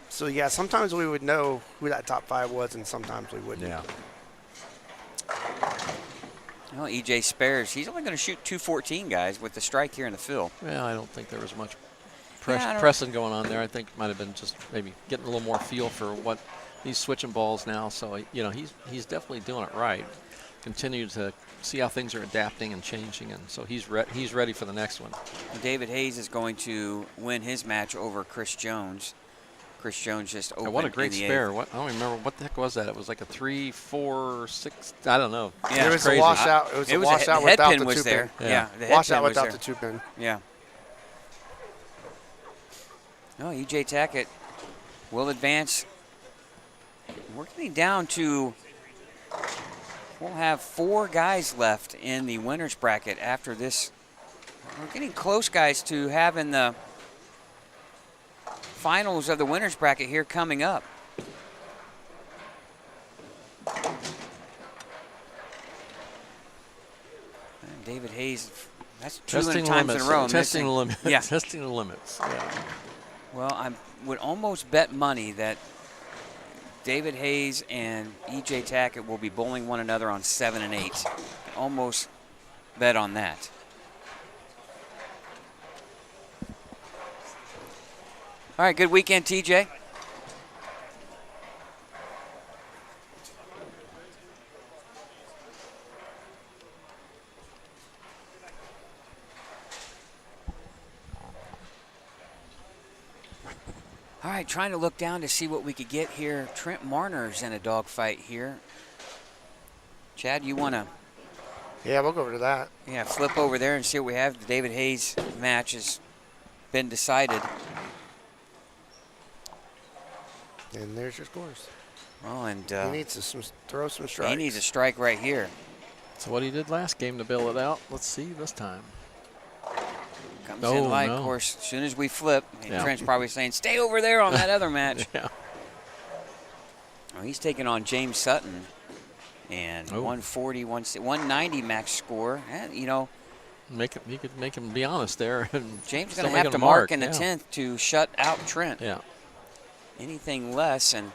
So, sometimes we would know who that top 5 was, and sometimes we wouldn't. Yeah. Well, EJ Spares, he's only going to shoot 214, guys, with the strike here in the fill. Well, I don't think there was much Yeah, I don't- pressing going on there. I think it might have been just maybe getting a little more feel for what he's switching balls now. So, you know, he's definitely doing it right. Continue to see how things are adapting and changing, and so he's ready for the next one. David Hayes is going to win his match over Chris Jones. Chris Jones just opened. And what a great in the spare. eighth. What, I don't remember what the heck was that. It was like a 3, 4, 6. I don't know. Yeah, It was crazy. a washout. It was a washout the head without pin the was two there. pin. Yeah, the head Washout pin was without there. the two pin. Yeah. No, EJ Tackett will advance. We're getting down to, we'll have 4 guys left in the winner's bracket after this. We're getting close, guys, to having the finals of the winner's bracket here coming up. And David Hayes, that's 2 Testing times in a row. Testing the missing. limits. Yeah. Testing the limits. Yeah. Well, I would almost bet money that David Hayes and EJ Tackett will be bowling one another on 7 and 8. Almost bet on that. All right, good weekend, TJ. All right, trying to look down to see what we could get here. Trent Marner's in a dogfight here. Chad, you want to Yeah, we'll go over to that. flip over there and see what we have? The David Hayes match has been decided. And there's your scores. Well, and He needs to throw some strikes. he needs a strike right here. So what he did last game to bail it out. Let's see this time. Comes Oh, in light, no. of course. As soon as we flip, and Yeah. Trent's probably saying, "Stay over there on that other match." Yeah. Well, he's taking on James Sutton, and Oh. 140, 190 max score. And, you know, You could make him be honest there. And James is still going to make have him to a mark in the yeah. 10th to shut out Trent. Yeah. Anything less, and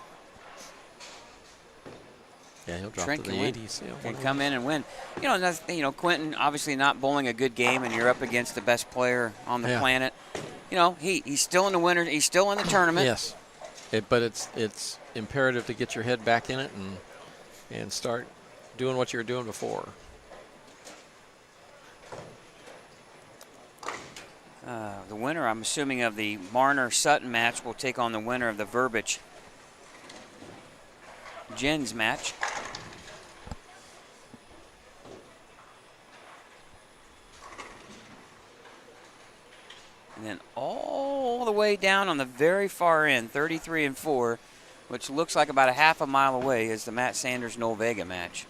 Yeah, he'll drop Trent to can the win. 80s. Yeah, can come in and win. You know, Quentin obviously not bowling a good game, and you're up against the best player on the Yeah. planet. You know, he's still in the winner. He's still in the tournament. Yes. But it's imperative to get your head back in it and start doing what you were doing before. The winner, I'm assuming, of the Marner-Sutton match will take on the winner of the Verbic-Jens match. And then all the way down on the very far end, 33 and 4, which looks like about a half a mile away, is the Matt Sanders-Noel Vega match.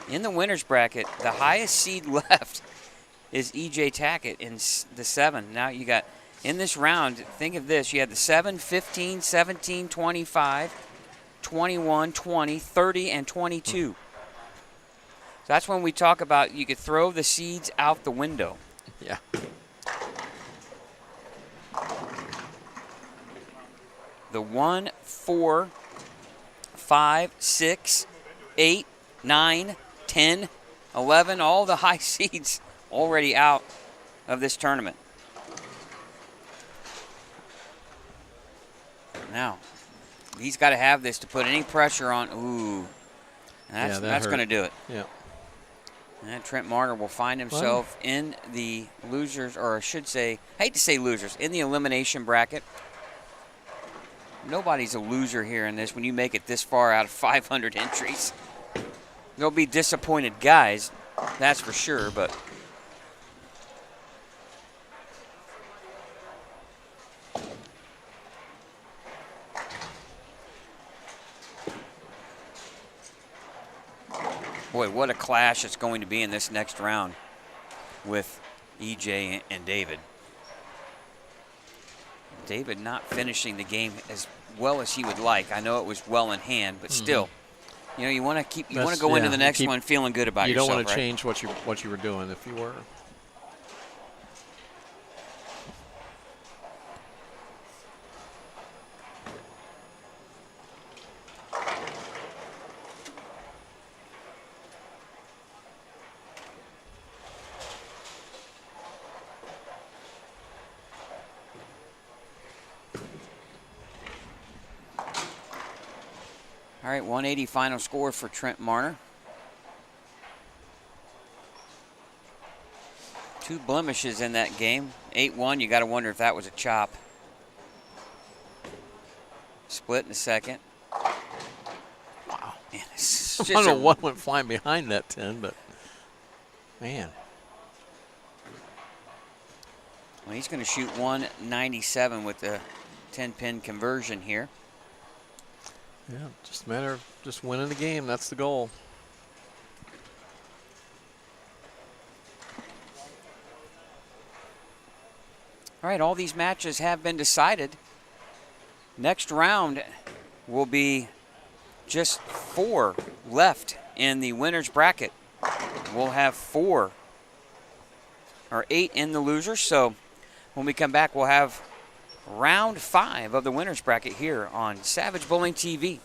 In the winner's bracket, the highest seed left is EJ Tackett in the 7. Now you got, in this round, think of this, you had the 7, 15, 17, 25, 21, 20, 30, and 22. So that's when we talk about you could throw the seeds out the window. Yeah. The 1, 4, 5, 6, 8, 9, 10, 11, all the high seeds already out of this tournament. Now, he's got to have this to put any pressure on. Ooh, and that's going to do it. Yeah. And Trent Marner will find himself in the losers, or I should say, I hate to say losers, in the elimination bracket. Nobody's a loser here in this when you make it this far out of 500 entries. There'll be disappointed guys, that's for sure, but boy, what a clash it's going to be in this next round with EJ and David. David not finishing the game as well as he would like. I know it was well in hand, but still, you know, you want to go into the next one feeling good about yourself. You don't want to right? change what you were doing if you were. All right, 180 final score for Trent Marner. 2 blemishes in that game. 8-1, you got to wonder if that was a chop. Split in the second. Wow. Man, it's I just don't know what went flying behind that 10, but man. Well, he's going to shoot 197 with the 10-pin conversion here. Yeah, just a matter of just winning the game. That's the goal. All right, all these matches have been decided. Next round will be just 4 left in the winner's bracket. We'll have 8 in the losers. So when we come back, we'll have round 5 of the winner's bracket here on Savage Bowling TV.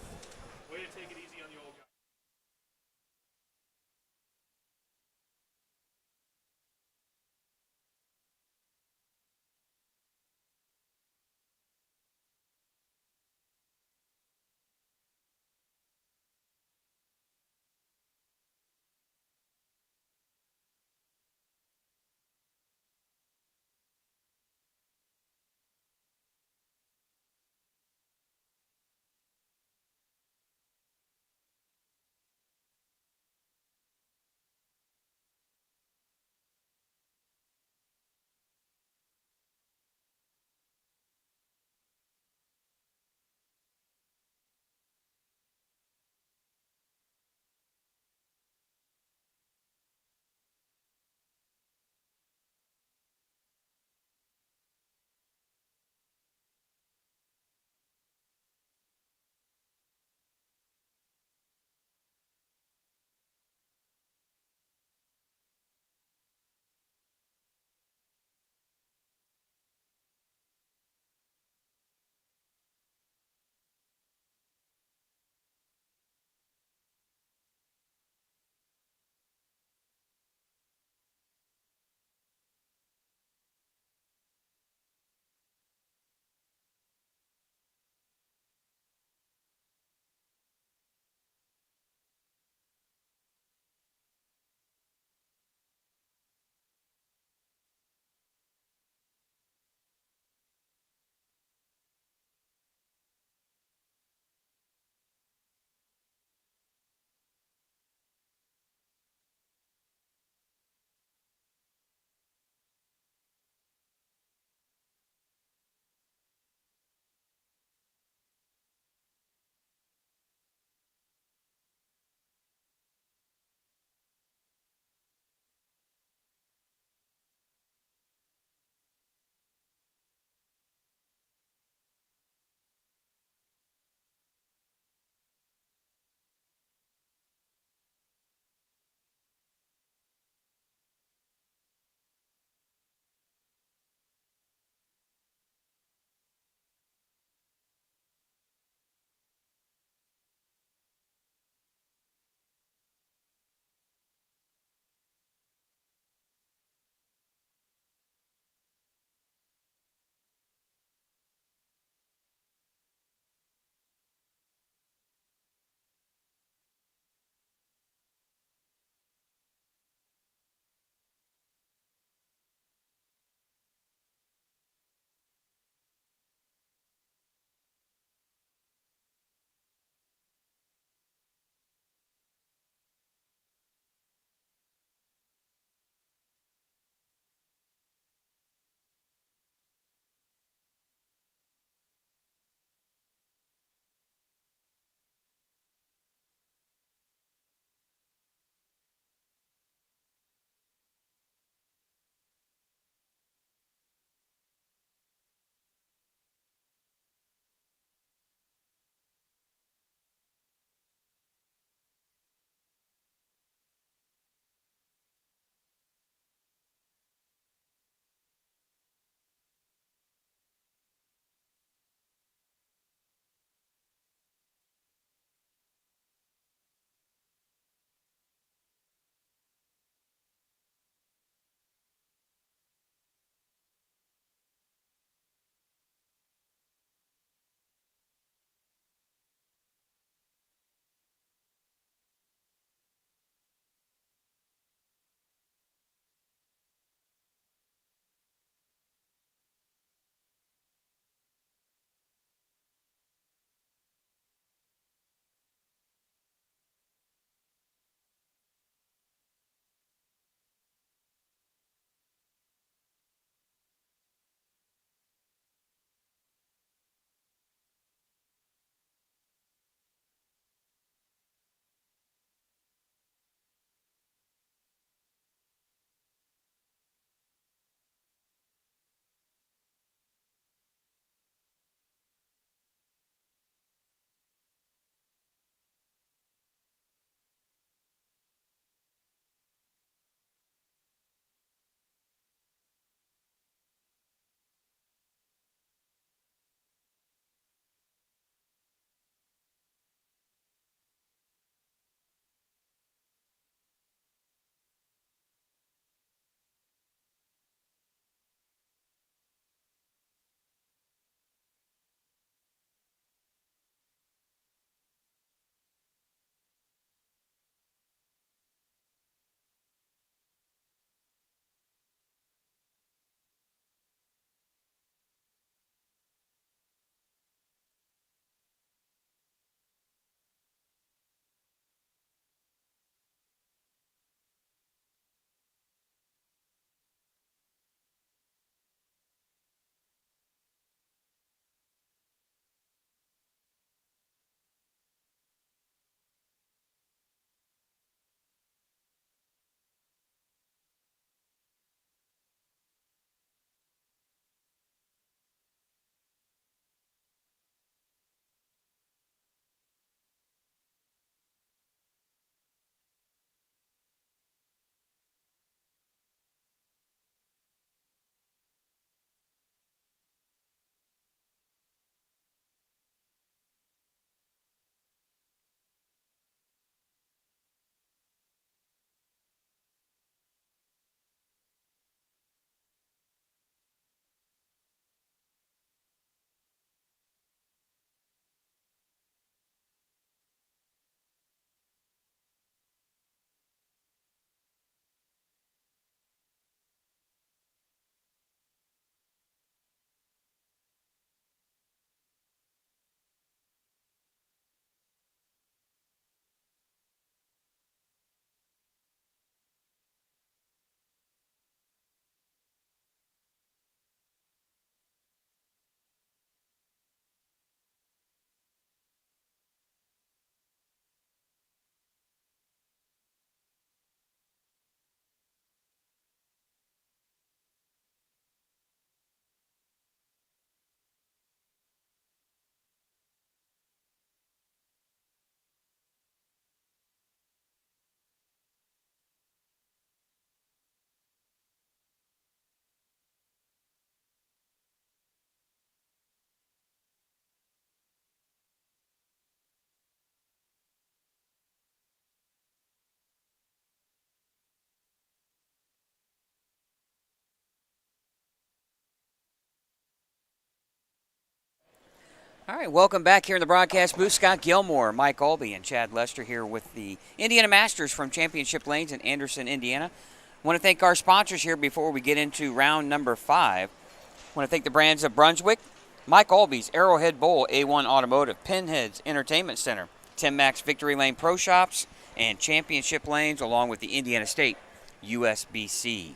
All right, welcome back here in the broadcast booth. Scott Gilmore, Mike Albee, and Chad Lester here with the Indiana Masters from Championship Lanes in Anderson, Indiana. I want to thank our sponsors here before we get into round number 5. I want to thank the brands of Brunswick, Mike Albee's Arrowhead Bowl, A1 Automotive, Pinheads Entertainment Center, Tim Mack's Victory Lane Pro Shops, and Championship Lanes, along with the Indiana State USBC.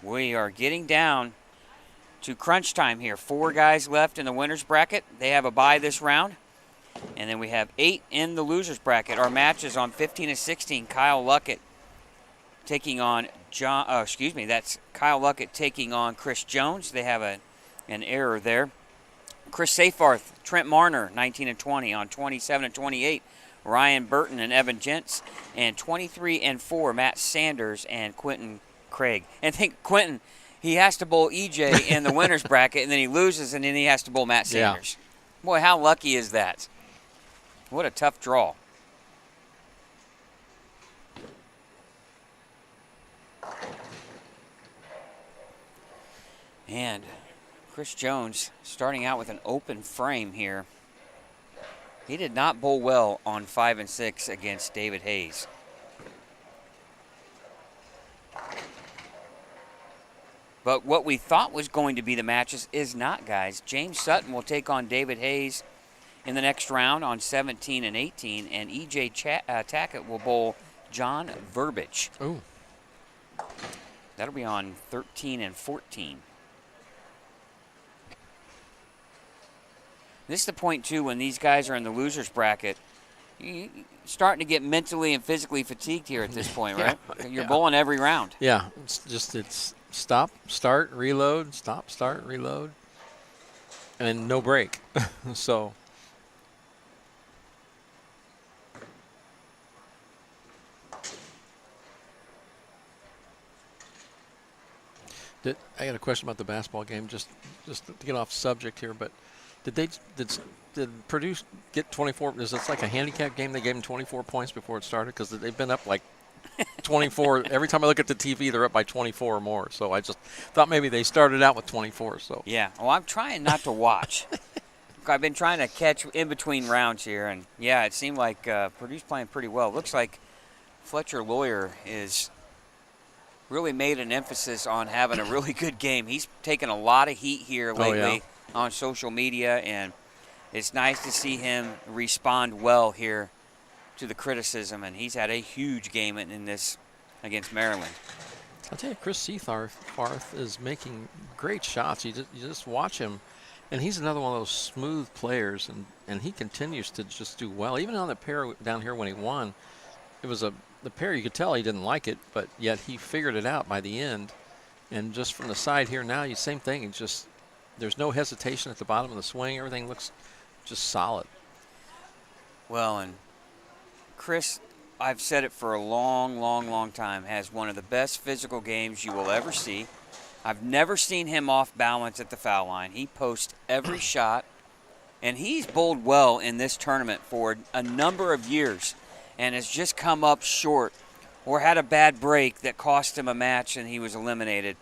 We are getting down to crunch time here. 4 guys left in the winner's bracket. They have a bye this round. And then we have 8 in the loser's bracket. Our matches on 15 and 16, Kyle Luckett taking on that's Kyle Luckett taking on Chris Jones. They have an error there. Chris Safarth, Trent Marner, 19 and 20 on 27 and 28. Ryan Burton and Evan Gentz, and 23 and 4, Matt Sanders and Quentin Craig. And think Quentin, he has to bowl EJ in the winner's bracket, and then he loses, and then he has to bowl Matt Sanders. Yeah. Boy, how lucky is that? What a tough draw. And Chris Jones starting out with an open frame here. He did not bowl well on 5 and 6 against David Hayes. But what we thought was going to be the matches is not, guys. James Sutton will take on David Hayes in the next round on 17 and 18, and E.J. Tackett will bowl John Verbich. Ooh. That'll be on 13 and 14. This is the point, too, when these guys are in the loser's bracket. You're starting to get mentally and physically fatigued here at this point, right? You're bowling every round. Yeah, it's stop, start, reload, stop, start, reload, and no break. So I got a question about the basketball game, just to get off subject here, but did Purdue get 24? Is this like a handicap game? They gave them 24 points before it started because they've been up like 24. Every time I look at the TV, they're up by 24 or more. So I just thought maybe they started out with 24. So yeah. Well, I'm trying not to watch. I've been trying to catch in between rounds here, and yeah, it seemed like Purdue's playing pretty well. Looks like Fletcher Lawyer is really made an emphasis on having a really good game. He's taken a lot of heat here lately on social media, and it's nice to see him respond well here to the criticism, and he's had a huge game in this against Maryland. I'll tell you, Chris Seafarth is making great shots. You just watch him, and he's another one of those smooth players, and he continues to just do well. Even on the pair down here when he won, it was the pair you could tell he didn't like it, but yet he figured it out by the end. And just from the side here now, same thing. It's just there's no hesitation at the bottom of the swing. Everything looks just solid. Well, and Chris, I've said it for a long time, has one of the best physical games you will ever see. I've never seen him off balance at the foul line. He posts every shot, and he's bowled well in this tournament for a number of years and has just come up short or had a bad break that cost him a match and he was eliminated.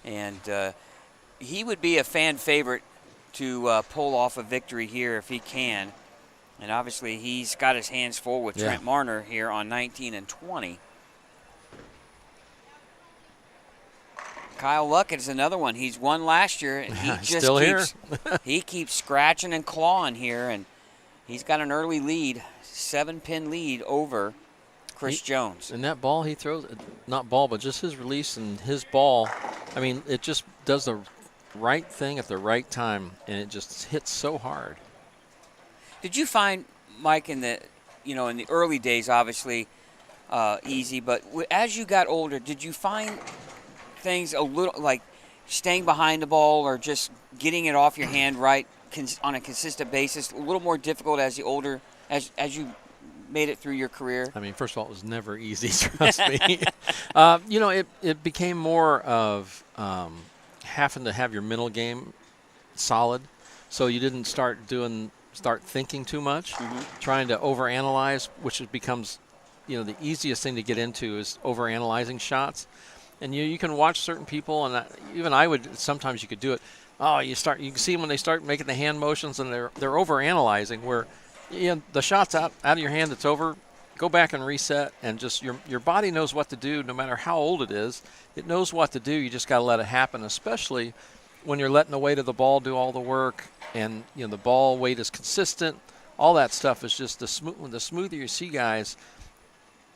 And he would be a fan favorite to pull off a victory here if he can. And obviously he's got his hands full with Trent Marner here on 19 and 20. Kyle Luckett is another one. He's won last year, and he just still keeps he keeps scratching and clawing here, and he's got an early lead, 7-pin lead over Chris Jones. And that ball he throws, not ball, but just his release and his ball, I mean, it just does the right thing at the right time, and it just hits so hard. Did you find, Mike, in the early days, obviously easy, but as you got older, did you find things a little like staying behind the ball or just getting it off your hand right on a consistent basis a little more difficult as you made it through your career? I mean, first of all, it was never easy, trust me. It became more of having to have your mental game solid, so you didn't start thinking too much, trying to overanalyze, which becomes, the easiest thing to get into is overanalyzing shots. And you can watch certain people, and even I would, sometimes you could do it, Oh, you can see when they start making the hand motions and they're over analyzing where the shot's out of your hand, it's over. Go back and reset, and just your body knows what to do no matter how old it is. It knows what to do. You just got to let it happen, especially when you're letting the weight of the ball do all the work, and the ball weight is consistent. All that stuff is just the smoother you see guys,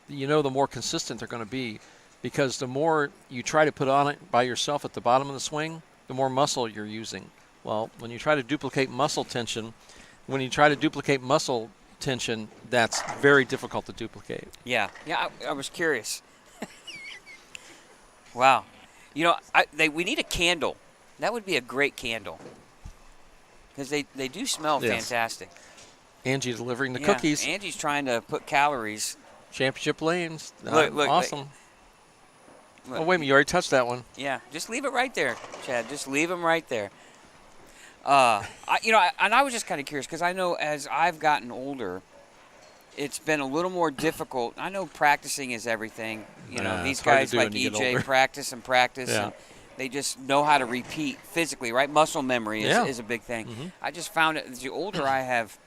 the more consistent they're going to be, because the more you try to put on it by yourself at the bottom of the swing, the more muscle you're using. Well, when you try to duplicate muscle tension, that's very difficult to duplicate. Yeah, I was curious. Wow. We need a candle. That would be a great candle. Because they do smell fantastic. Angie delivering the cookies. Angie's trying to put calories. Championship lanes. Look, awesome. Look. Oh, wait a minute. You already touched that one. Yeah, just leave it right there, Chad. Just leave them right there. I was just kind of curious because I know as I've gotten older, it's been a little more difficult. I know practicing is everything. These guys like EJ practice, and they just know how to repeat physically, right? Muscle memory is a big thing. Mm-hmm. I just found it as the older I have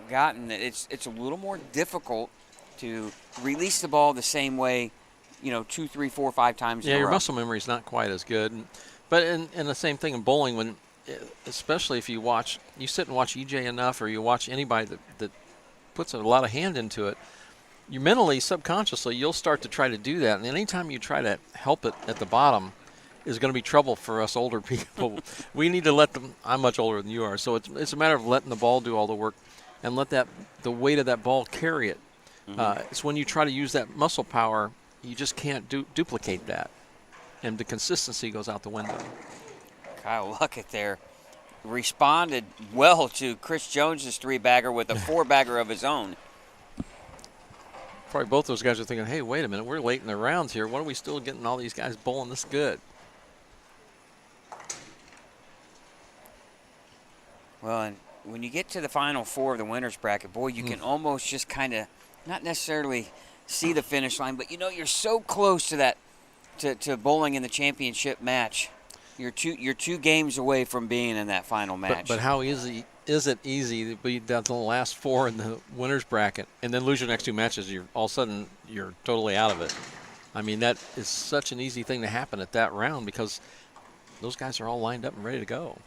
gotten, it's a little more difficult to release the ball the same way, 2, 3, 4, 5 times in a row. Your muscle memory is not quite as good. But in the same thing in bowling, especially if you sit and watch EJ enough, or you watch anybody that puts a lot of hand into it, you mentally, subconsciously, you'll start to try to do that. And anytime you try to help it at the bottom is going to be trouble for us older people. We need to let them. I'm much older than you are, so it's a matter of letting the ball do all the work and let the weight of that ball carry it. Mm-hmm. It's when you try to use that muscle power, you just can't duplicate that, and the consistency goes out the window. Kyle Luckett there responded well to Chris Jones's 3-bagger with a 4-bagger of his own. Probably both those guys are thinking, hey, wait a minute, we're late in the rounds here. Why are we still getting all these guys bowling this good? Well, and when you get to the final 4 of the winner's bracket, boy, you can almost just kind of not necessarily see the finish line, but you're so close to that, to bowling in the championship match. You're two games away from being in that final match. But how easy is it to be down to the last 4 in the winner's bracket and then lose your next 2 matches? All of a sudden you're totally out of it. I mean, that is such an easy thing to happen at that round because those guys are all lined up and ready to go.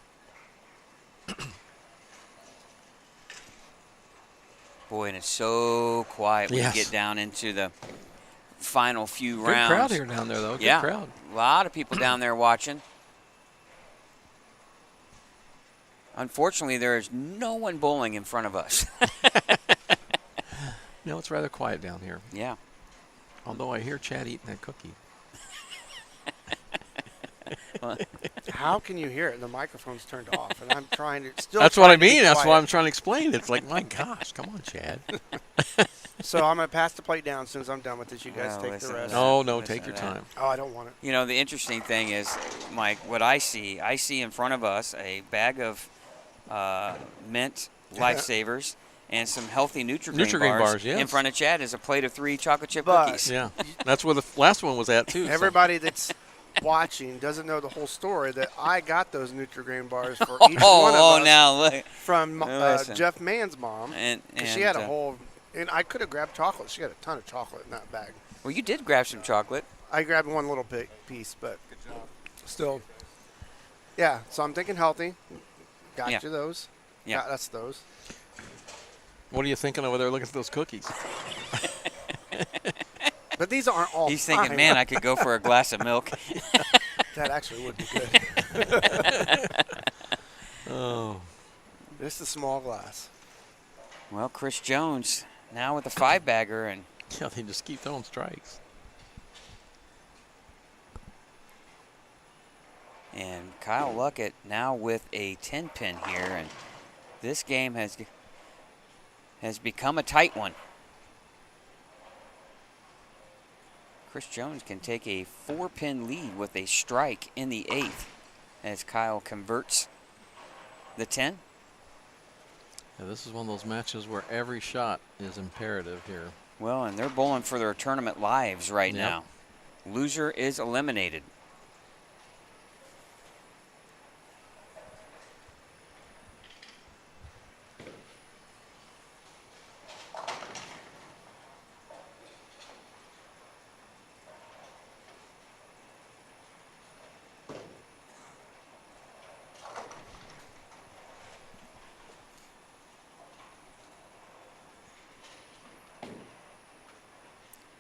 Boy, and it's so quiet when you get down into the final few rounds. Good crowd here down there, though. Good crowd. A lot of people down there watching. Unfortunately, there is no one bowling in front of us. No, it's rather quiet down here. Yeah. Although I hear Chad eating that cookie. How can you hear it? The microphone's turned off, and I'm trying to still. That's what I mean. That's what I'm trying to explain. It's like, my gosh, come on, Chad. So I'm gonna pass the plate down as soon as I'm done with this. You guys take the rest. No, take your time. Oh, I don't want it. The interesting thing is, Mike, what I see in front of us a bag of mint lifesavers and some healthy Nutri-Grain bars. Yes. In front of Chad is a plate of 3 chocolate chip But cookies. Yeah, that's where the last one was at too. Everybody that's watching doesn't know the whole story that I got those Nutri-Grain bars for each one of us now look. from Jeff Mann's mom. And she had a whole, and I could have grabbed chocolate. She had a ton of chocolate in that bag. Well, you did grab some chocolate. I grabbed one little piece, but still. Yeah, so I'm thinking healthy. Got you those. Yeah. Got us those. What are you thinking over there looking at those cookies? But these aren't all He's thinking, fine. man, I could go for a glass of milk. That actually would be good. Oh. This is a small glass. Well, Chris Jones now with a 5-bagger, and Yeah, they just keep throwing strikes. And Kyle Luckett now with a 10-pin here, and this game has become a tight one. Chris Jones can take a 4-pin lead with a strike in the 8th as Kyle converts the 10. Yeah, this is one of those matches where every shot is imperative here. Well, and they're bowling for their tournament lives right Yep. now. Loser is eliminated.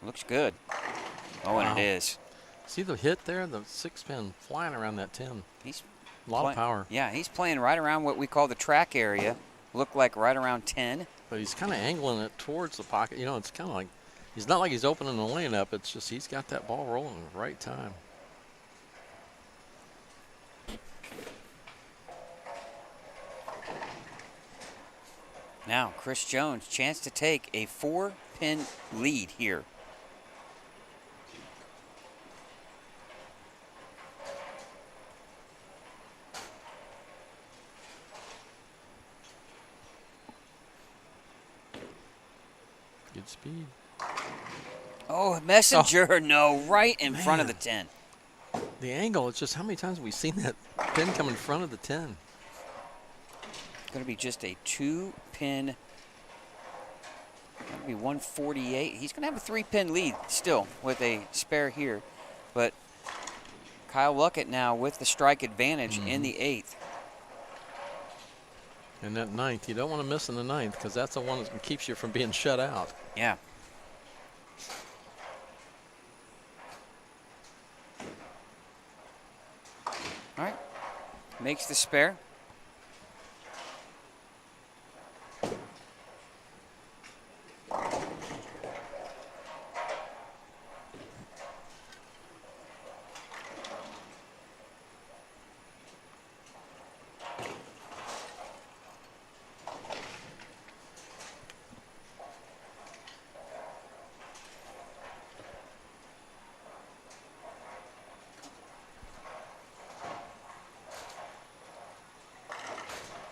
Looks good. Oh, and it is. See the hit there? The 6-pin flying around that 10. He's a lot of power. Yeah, he's playing right around what we call the track area. Look like right around 10. But he's kind of angling it towards the pocket. You know, it's kind of like, he's not like he's opening the lane up. It's just he's got that ball rolling at the right time. Now, Chris Jones, chance to take a 4-pin lead here. Good speed. Oh, Messenger, no, right in front of the 10. The angle, it's just how many times have we seen that pin come in front of the 10? Going to be just a 2-pin. Going to be 148. He's going to have a 3-pin lead still with a spare here. But Kyle Luckett now with the strike advantage in the 8th. And that 9th, you don't want to miss in the 9th because that's the one that keeps you from being shut out. Yeah. All right. Makes the spare.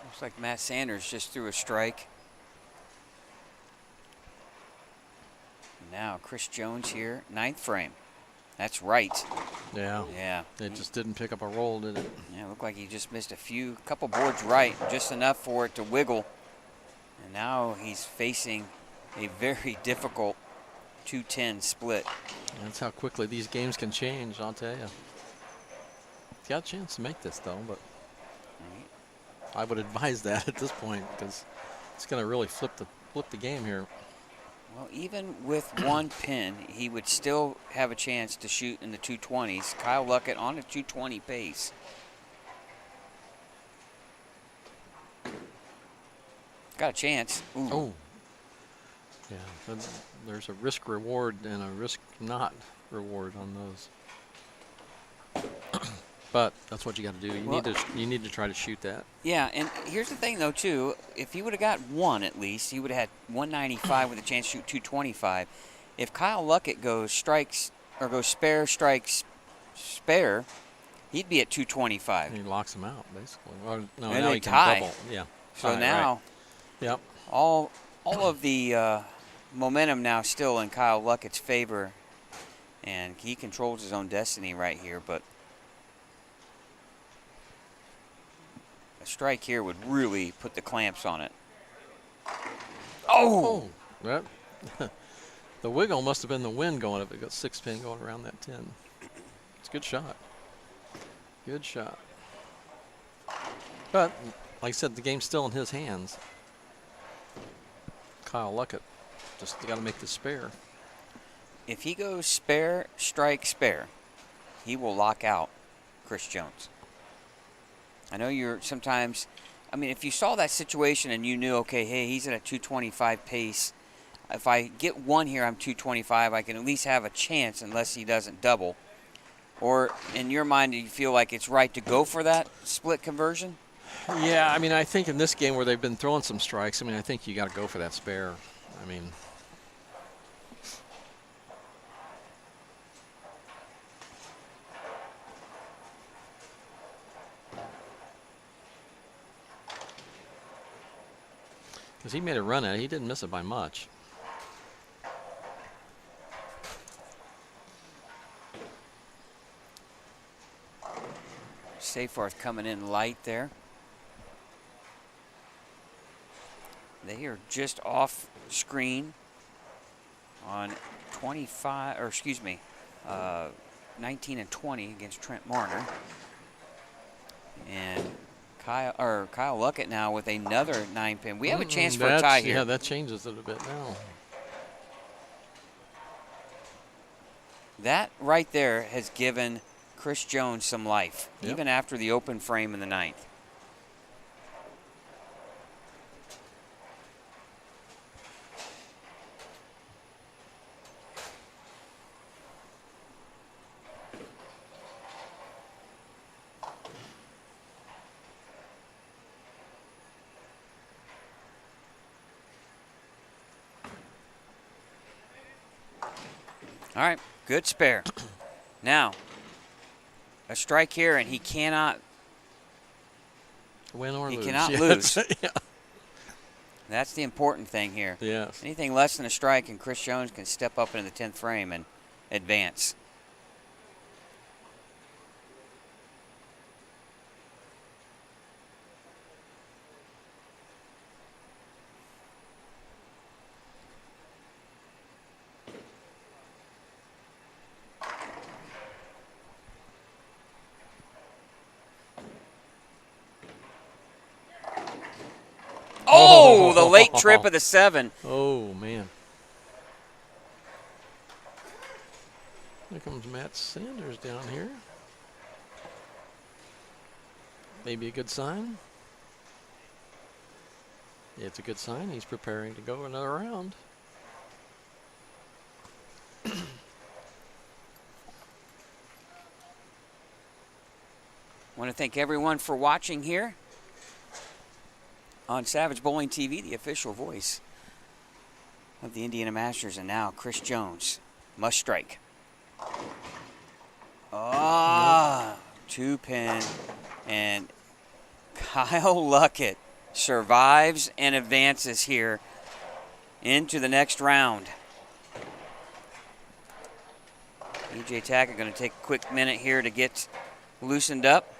Looks like Matt Sanders just threw a strike. Now Chris Jones here, 9th frame. That's right. Yeah. Yeah. It just didn't pick up a roll, did it? Yeah, it looked like he just missed a couple boards right, just enough for it to wiggle. And now he's facing a very difficult 2-10 split. That's how quickly these games can change, I'll tell you. He's got a chance to make this, though, but I would advise that at this point because it's going to really flip the game here. Well, even with 1 pin, he would still have a chance to shoot in the 220s. Kyle Luckett on a 220 pace. Got a chance. Ooh. Oh. Yeah, there's a risk reward and a risk not reward on those. But that's what you got to do. You need to try to shoot that. Yeah, and here's the thing though too. If he would have got 1 at least, he would have had 195 with a chance to shoot 225. If Kyle Luckett goes strikes or goes spare strikes spare, he'd be at 225. And he locks him out basically. Well, no, and now they he can tie. double. Yeah. So Tie, now, right. Yep. all of the momentum now still in Kyle Luckett's favor, and he controls his own destiny right here. But a strike here would really put the clamps on it. Oh! That, the wiggle must have been the wind going if it got 6-pin going around that 10. It's a good shot. Good shot. But, like I said, the game's still in his hands. Kyle Luckett just got to make the spare. If he goes spare, strike, spare, he will lock out Chris Jones. I know you're sometimes, I mean, if you saw that situation and you knew, okay, hey, he's at a 225 pace. If I get 1 here, I'm 225. I can at least have a chance unless he doesn't double. Or in your mind, do you feel like it's right to go for that split conversion? Yeah, I mean, I think in this game where they've been throwing some strikes, I mean, I think you got to go for that spare. I mean, because he made a run at it. He didn't miss it by much. Seyfarth coming in light there. They are just off screen on 25, or excuse me, 19 and 20 against Trent Marner. And Kyle Luckett now with another 9-pin. We have a chance for a tie here. Yeah, that changes it a bit now. That right there has given Chris Jones some life, Yep. even after the open frame in the ninth. All right, good spare. Now, a strike here, and he cannot Win or He lose. cannot Yes. lose. Yeah. That's the important thing here. Yes. Anything less than a strike, and Chris Jones can step up into the 10th frame and advance. Oh, the late trip of the 7. Oh, man. Here comes Matt Sanders down here. Maybe a good sign. It's a good sign. He's preparing to go another round. Want to thank everyone for watching here on Savage Bowling TV, the official voice of the Indiana Masters. And now Chris Jones must strike. Ah, 2-pin, and Kyle Luckett survives and advances here into the next round. EJ Tackett going to take a quick minute here to get loosened up.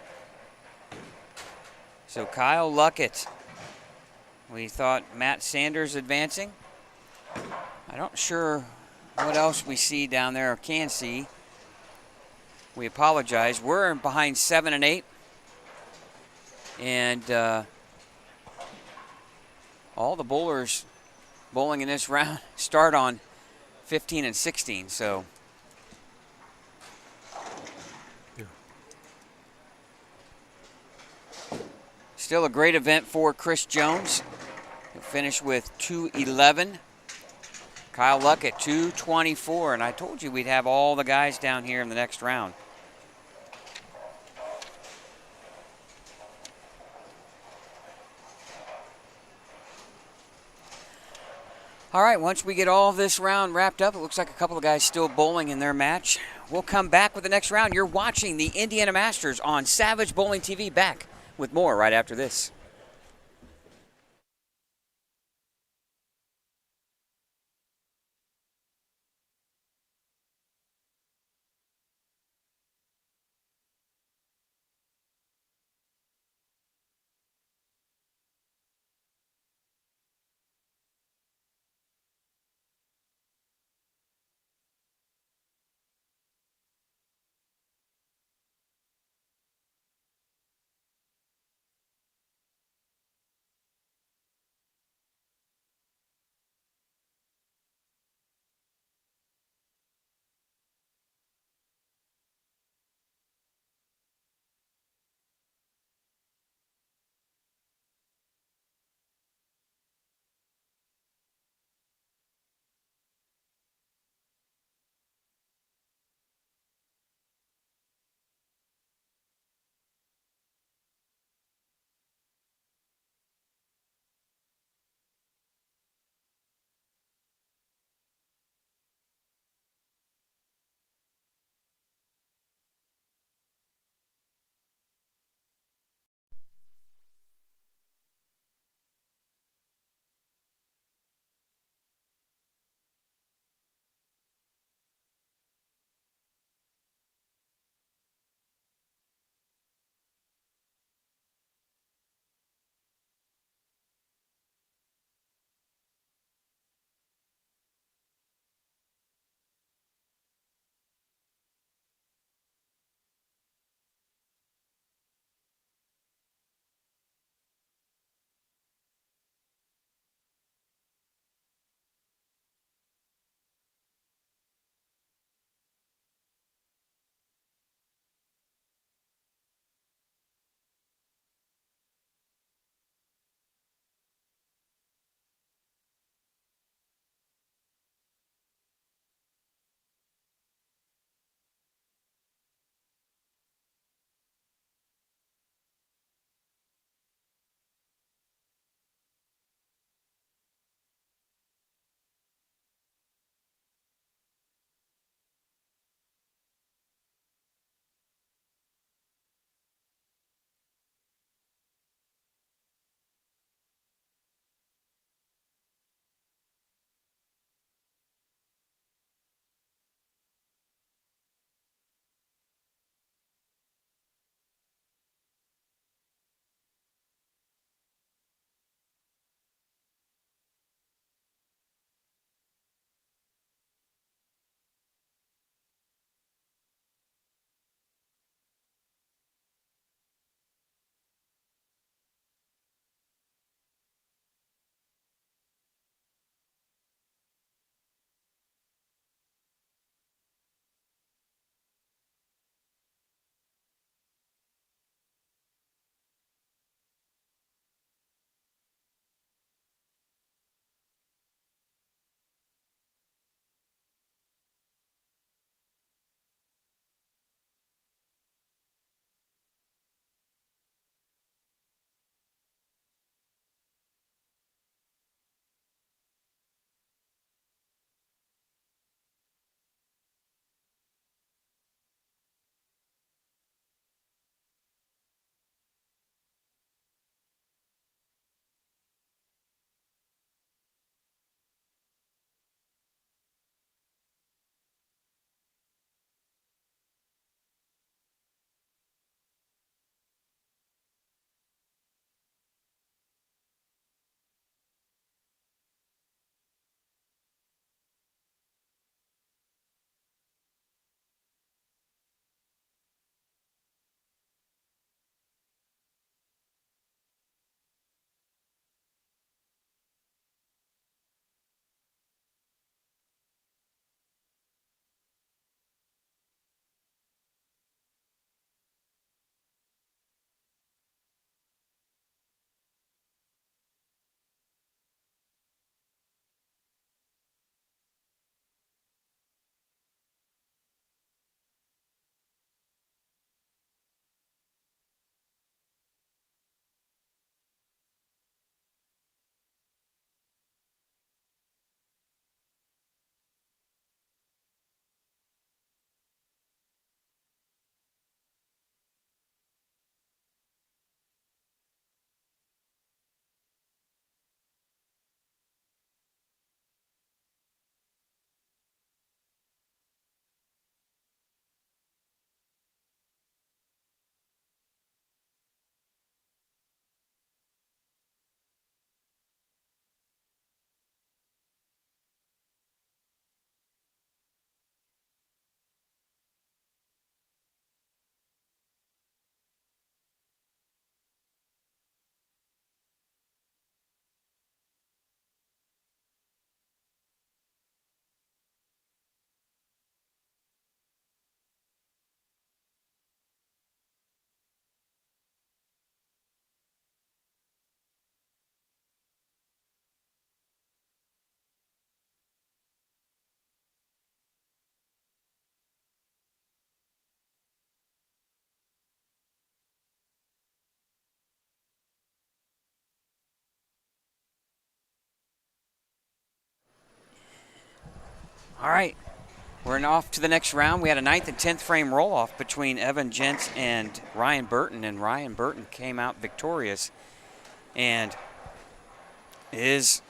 So Kyle Luckett, we thought Matt Sanders advancing. I'm not sure what else we see down there or can see. We apologize. We're behind 7 and 8. And all the bowlers bowling in this round start on 15 and 16. So still a great event for Chris Jones. He'll finish with 211. Kyle Luckett 224. And I told you we'd have all the guys down here in the next round. All right, once we get all this round wrapped up, it looks like a couple of guys still bowling in their match. We'll come back with the next round. You're watching the Indiana Masters on Savage Bowling TV. Back with more right after this. All right. We're off to the next round. We had a 9th and 10th frame roll-off between Evan Gents and Ryan Burton, and Ryan Burton came out victorious. And his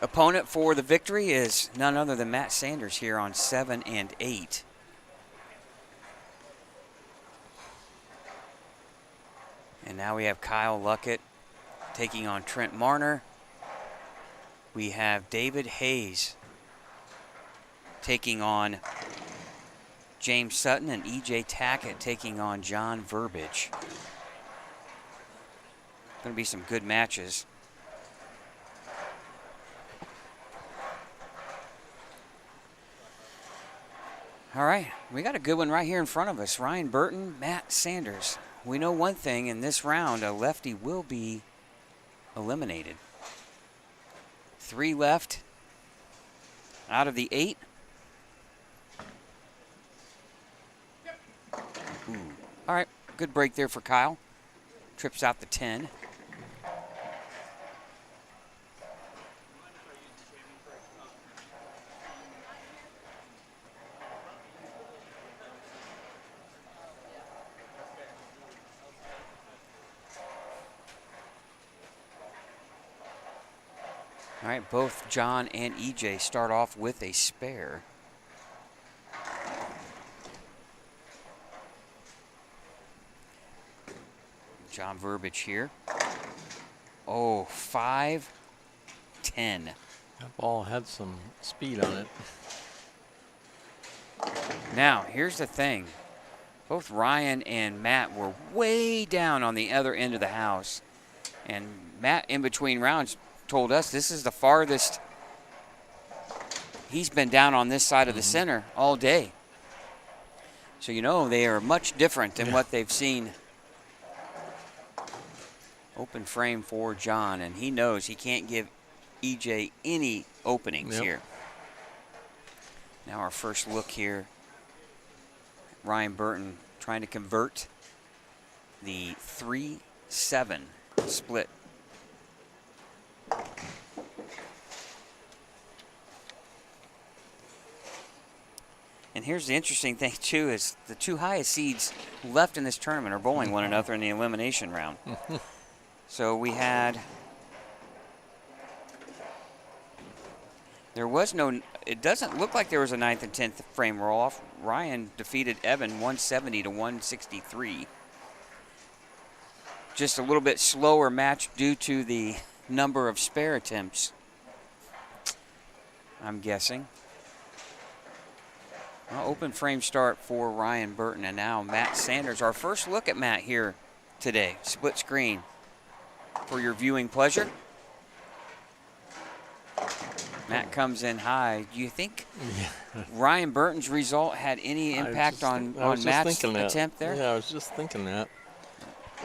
opponent for the victory is none other than Matt Sanders here on 7 and 8. And now we have Kyle Luckett taking on Trent Marner. We have David Hayes taking on James Sutton, and E.J. Tackett taking on John Verbiage. Going to be some good matches. All right, we got a good one right here in front of us. Ryan Burton, Matt Sanders. We know one thing, in this round, a lefty will be eliminated. 3 left out of the 8. Ooh. All right, good break there for Kyle. Trips out the 10. All right, both John and EJ start off with a spare. John Verbiage here. Oh, 5-10. That ball had some speed on it. Now, here's the thing. Both Ryan and Matt were way down on the other end of the house. And Matt, in between rounds, told us this is the farthest he's been down on this side of the center all day. So you know they are much different than what they've seen. Open frame for John, and he knows he can't give EJ any openings here. Now our first look here. Ryan Burton trying to convert the 3-7 split. And here's the interesting thing, too, is the 2 highest seeds left in this tournament are bowling one another in the elimination round. So we had, there was no, it doesn't look like there was a 9th and 10th frame roll-off. Ryan defeated Evan 170 to 163. Just a little bit slower match due to the number of spare attempts, I'm guessing. Well, open frame start for Ryan Burton, and now Matt Sanders. Our first look at Matt here today, split screen for your viewing pleasure. Matt comes in high. Do you think Ryan Burton's result had any impact on Matt's attempt there? Yeah, I was just thinking that.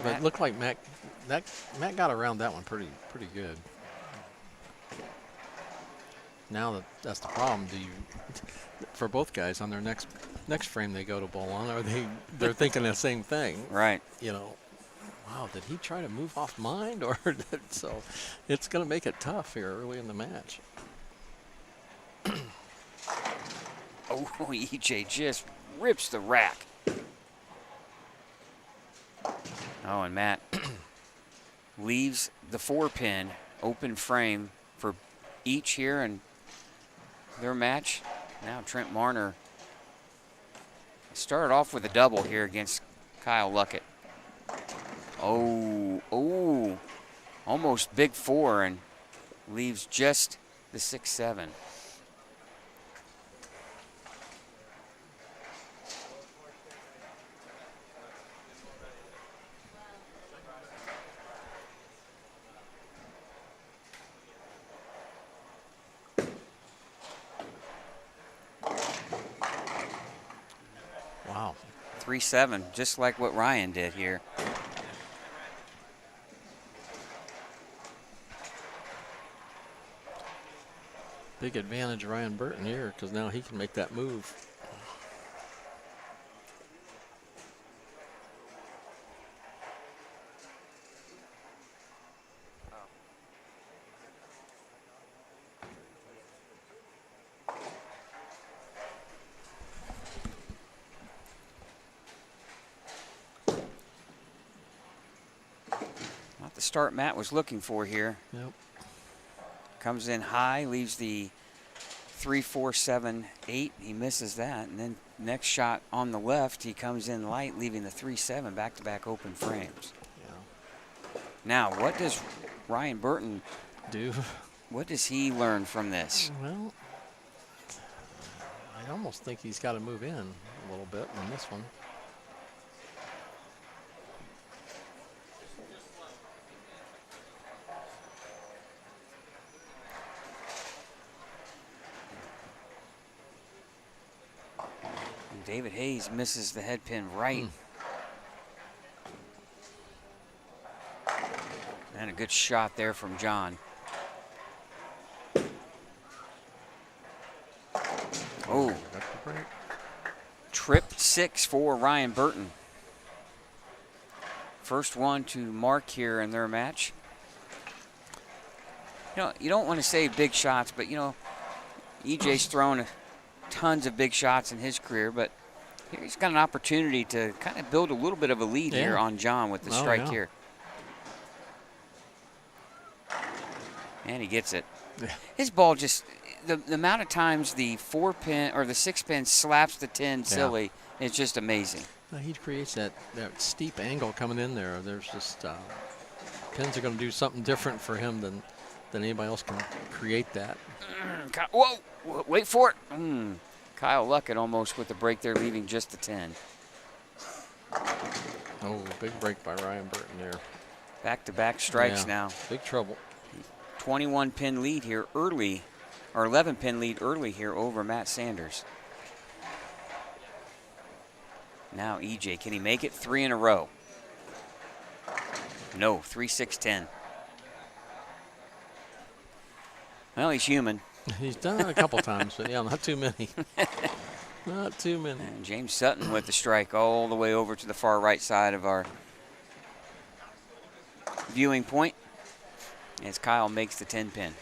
But it looked like Matt got around that one pretty good. Now that's the problem. For both guys on their next frame they go to bowl on, they're thinking the same thing. Right. You know, wow, did he try to move off mine, or so it's going to make it tough here early in the match. Oh, EJ just rips the rack. Oh, and Matt leaves the 4-pin open frame for each here in their match. Now Trent Marner started off with a double here against Kyle Luckett. Oh, almost big 4 and leaves just the 6-7. Wow. 3-7, just like what Ryan did here. Big advantage Ryan Burton here, because now he can make that move. the start Matt was looking for here. Yep. Comes in high, leaves the 3-4-7-8. He misses that, and then next shot on the left, he comes in light, leaving the 3-7 back-to-back open frames. Yeah. Now, what does Ryan Burton Do? What does he learn from this? Well, I almost think he's got to move in a little bit on this one. And David Hayes misses the head pin right. And a good shot there from John. Oh, trip 6 for Ryan Burton. First one to mark here in their match. You know, you don't want to say big shots, but you know, EJ's thrown tons of big shots in his career, but here he's got an opportunity to kind of build a little bit of a lead here on John with the strike here. And he gets it. Yeah. His ball just, the amount of times the 4-pin or the 6-pin slaps the 10 silly, it's just amazing. He creates that steep angle coming in there. There's just, pins are going to do something different for him than anybody else can create that. Whoa, wait for it. Kyle Luckett almost with the break there, leaving just the 10. Oh, big break by Ryan Burton there. Back-to-back strikes now. Big trouble. 21-pin lead here early, or 11-pin lead early here over Matt Sanders. Now EJ, can he make it 3 in a row? No, 3-6-10. Well, he's human. He's done it a couple times, but yeah, not too many. Not too many. And James Sutton with the strike all the way over to the far right side of our viewing point as Kyle makes the 10-pin.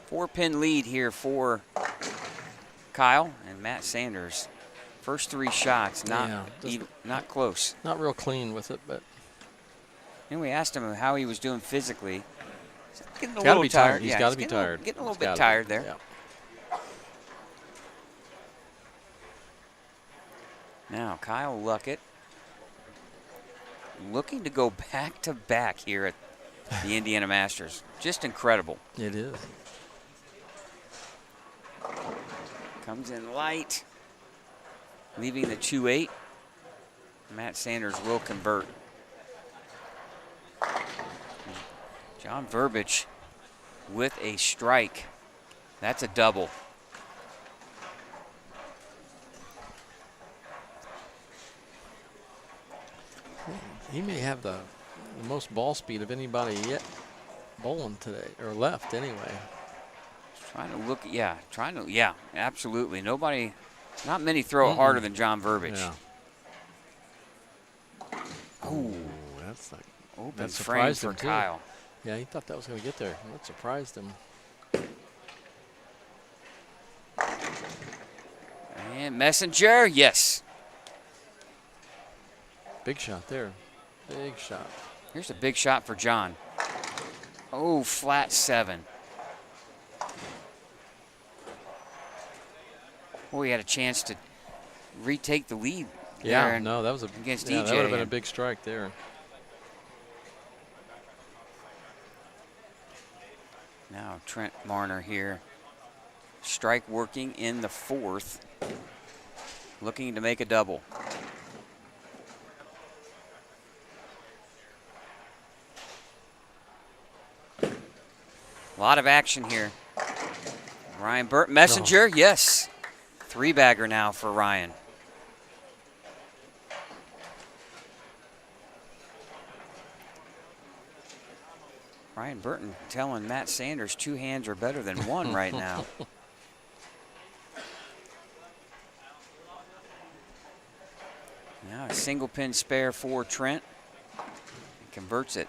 4-pin lead here for Kyle and Matt Sanders. First 3 shots, not close. Not real clean with it, but. And we asked him how he was doing physically. He's getting a He's little tired. He's got to be tired. Getting a little bit tired there. Yeah. Now Kyle Luckett looking to go back-to-back here at the Indiana Masters. Just incredible. It is. Comes in light, leaving the 2-8. Matt Sanders will convert. John Verbic with a strike. That's a double. He may have the most ball speed of anybody yet bowling today, or left anyway. Trying to look, absolutely. Not many throw it harder than John Verbic. Yeah. Oh, That's like open frame for Kyle. Yeah, he thought that was going to get there. That surprised him. And Messenger, yes. Big shot there. Big shot. Here's a big shot for John. Oh, flat 7. Well, he had a chance to retake the lead. Yeah, no, that was against DJ. That would have been a and big strike there. now Trent Marner here. Strike working in the 4th. Looking to make a double. A lot of action here. Ryan Burton, Messenger, yes. 3-bagger now for Ryan. Ryan Burton telling Matt Sanders 2 hands are better than 1 right now. Now a single pin spare for Trent. He converts it.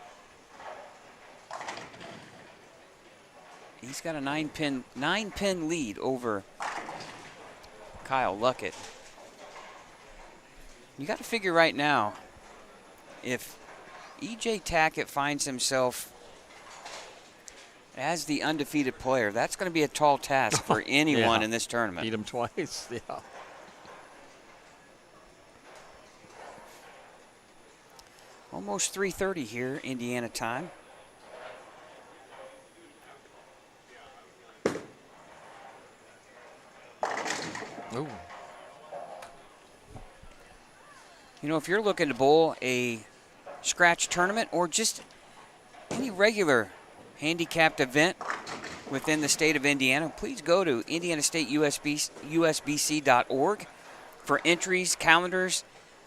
He's got a 9-pin lead over Kyle Luckett. You got to figure right now, if E.J. Tackett finds himself as the undefeated player, that's going to be a tall task for anyone in this tournament. Beat him twice, yeah. Almost 3:30 here, Indiana time. Ooh. You know, if you're looking to bowl a scratch tournament or just any regular handicapped event within the state of Indiana, please go to indianastateusbc.org for entries, calendars,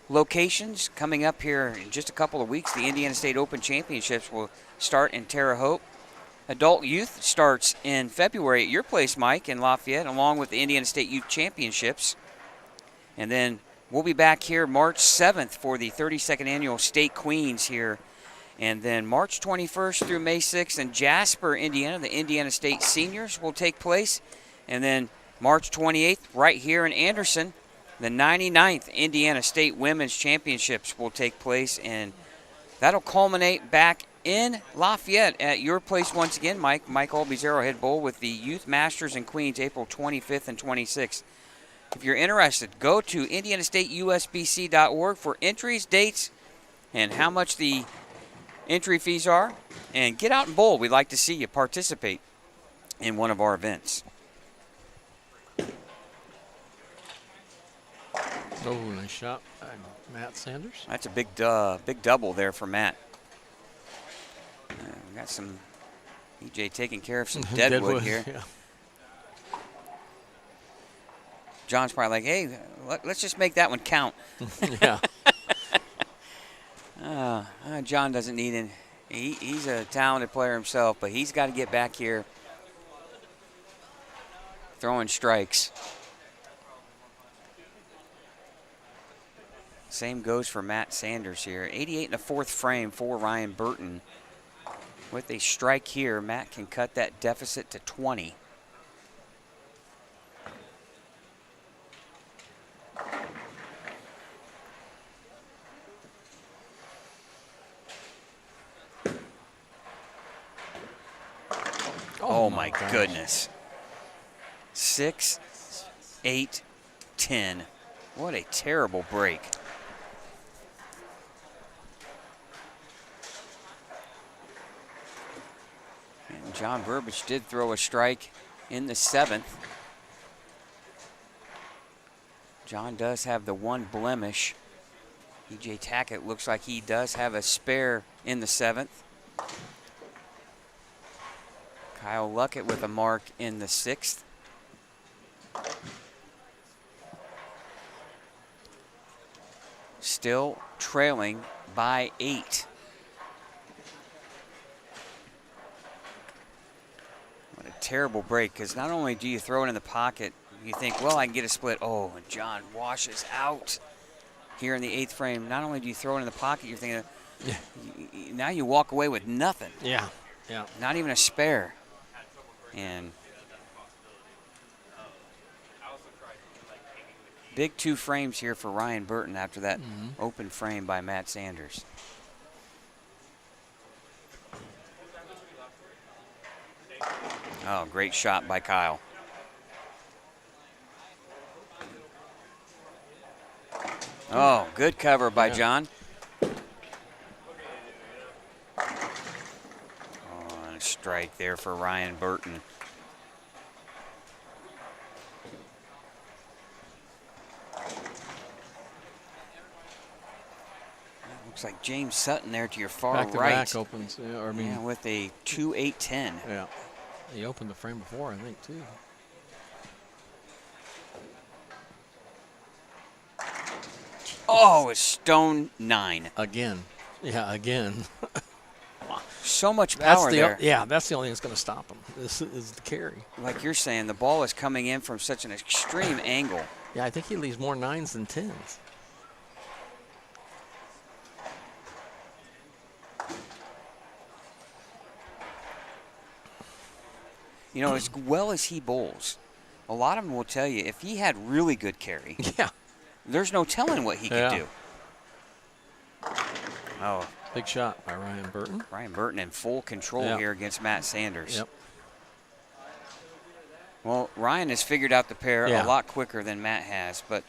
locations. Coming up here in just a couple of weeks, the Indiana State Open Championships will start in Terre Haute. Adult Youth starts in February at your place, Mike, in Lafayette, along with the Indiana State Youth Championships. And then we'll be back here March 7th for the 32nd Annual State Queens here. And then March 21st through May 6th in Jasper, Indiana, the Indiana State Seniors will take place. And then March 28th, right here in Anderson, the 99th Indiana State Women's Championships will take place. And that'll culminate back in Lafayette at your place once again, Mike Albie's Arrowhead Bowl, with the Youth Masters and Queens April 25th and 26th. If you're interested, go to indianastateusbc.org for entries, dates, and how much the entry fees are, and get out and bowl. We'd like to see you participate in one of our events. Oh, nice shot by Matt Sanders. That's a big double there for Matt. We got some EJ taking care of some deadwood here. Yeah. John's probably like, hey, let's just make that one count. Yeah. John doesn't need it. He's a talented player himself, but he's got to get back here throwing strikes. Same goes for Matt Sanders here. 88 and a fourth frame for Ryan Burton. With a strike here, Matt can cut that deficit to 20. Oh my goodness. 6, 8, 10. What a terrible break. And John Burbage did throw a strike in the 7th. John does have the one blemish. E.J. Tackett looks like he does have a spare in the 7th. Kyle Luckett with a mark in the 6th. Still trailing by 8. What a terrible break, because not only do you throw it in the pocket, you think, well, I can get a split. Oh, and John washes out here in the 8th frame. Not only do you throw it in the pocket, you're thinking, now you walk away with nothing. Yeah, yeah. Not even a spare. And big 2 frames here for Ryan Burton after that open frame by Matt Sanders. Oh, great shot by Kyle. Oh, good cover by John. Oh, and a strike there for Ryan Burton. Looks like James Sutton there to your far right. Back-to-back opens, with a 2-8-10. Yeah, he opened the frame before, I think, too. Oh, it's stone 9. Again. Yeah, again. So much power there. Yeah, that's the only thing that's going to stop him. This is the carry. Like you're saying, the ball is coming in from such an extreme angle. Yeah, I think he leaves more 9s than 10s. You know, as well as he bowls, a lot of them will tell you if he had really good carry, yeah, there's no telling what he could do. Oh, Big shot by Ryan Burton. Ryan Burton in full control Yep. here against Matt Sanders. Yep. Well, Ryan has figured out the pair Yeah. a lot quicker than Matt has, but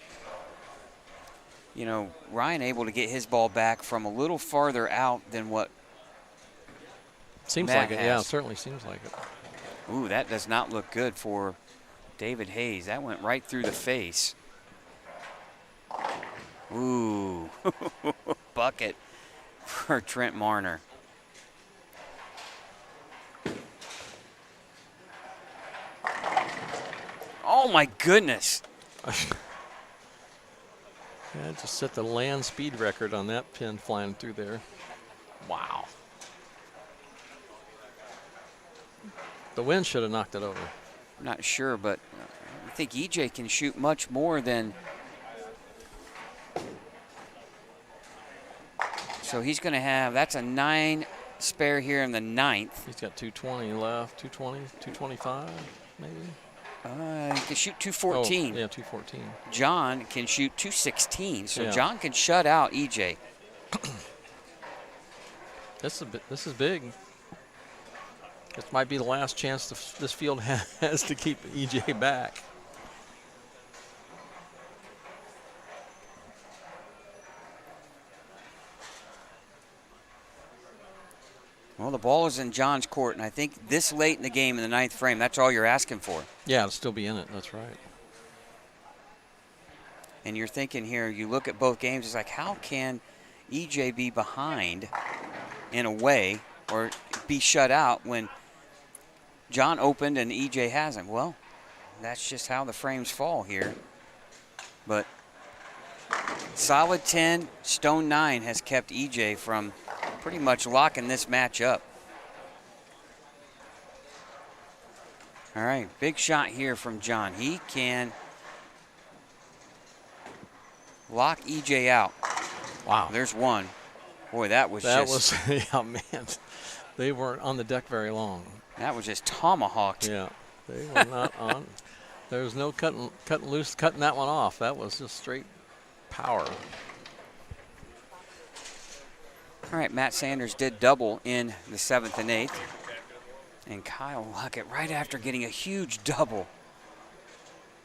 you know, Ryan able to get his ball back from a little farther out than what Seems Matt like it. Yeah, has. it certainly seems like it. Ooh, that does not look good for David Hayes. That went right through the face. Ooh, bucket for Trent Marner. Oh my goodness. Yeah, just set the land speed record on that pin flying through there. Wow. The wind should have knocked it over. I'm not sure, but I think EJ can shoot much more than. So he's going to have, that's a 9 spare here in the 9th. He's got 220 left, 220, 225 maybe. He can shoot 214. Oh, yeah, 214. John can shoot 216, so Yeah. John can shut out EJ. This is big. This might be the last chance this field has to keep EJ back. Well, the ball is in John's court, and I think this late in the game in the 9th frame, that's all you're asking for. Yeah, it'll still be in it. That's right. And you're thinking here, you look at both games, it's like, how can EJ be behind in a way or be shut out when John opened and EJ hasn't? Well, that's just how the frames fall here. But solid 10, stone 9 has kept EJ from pretty much locking this match up. All right, big shot here from John. He can lock EJ out. Wow. There's one. Boy, that was That just was, yeah, man. They weren't on the deck very long. that was just tomahawked. Yeah, they were not on. There was no cutting loose, cutting that one off. That was just straight power. All right, Matt Sanders did double in the 7th and 8th. And Kyle Luckett right after getting a huge double.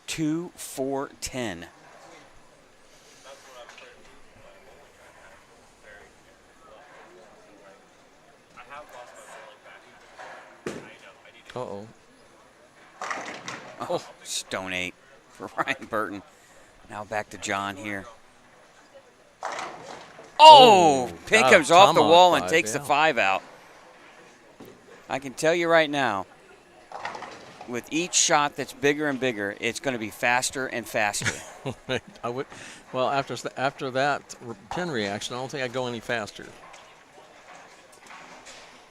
2, 4, 10. Uh-oh. Oh, stone 8 for Ryan Burton. Now back to John here. Oh, pin got a comes off the tomahawk wall and 5, takes the yeah. 5 out. I can tell you right now, with each shot that's bigger and bigger, it's going to be faster and faster. I would. Well, after that pin reaction, I don't think I'd go any faster.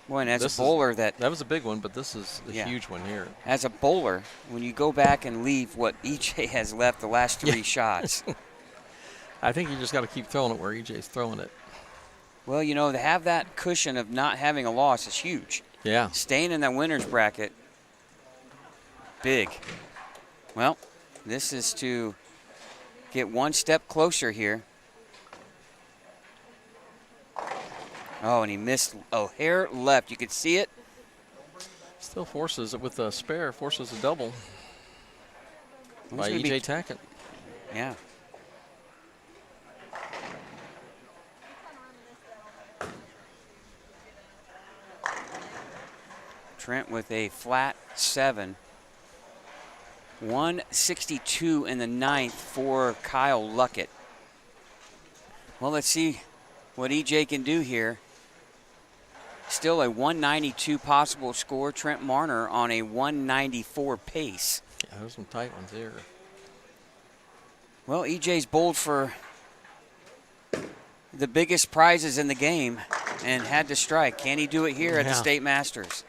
Boy, and as This a bowler that was a big one, but this is a Yeah. huge one here. as a bowler, when you go back and leave what EJ has left the last 3 shots, I think you just got to keep throwing it where EJ's throwing it. well, you know, to have that cushion of not having a loss is huge. Yeah. Staying in that winner's bracket, big. Well, this is to get one step closer here. Oh, and he missed a hair left. You could see it. Still forces it with a spare, forces a double Who's by gonna be- EJ Tackett. Yeah. Trent with a flat 7. 162 in the 9th for Kyle Luckett. Well, let's see what EJ can do here. Still a 192 possible score. Trent Marner on a 194 pace. Yeah, there's some tight ones there. Well, EJ's bowled for the biggest prizes in the game and had to strike. Can he do it here at the Yeah. State Masters?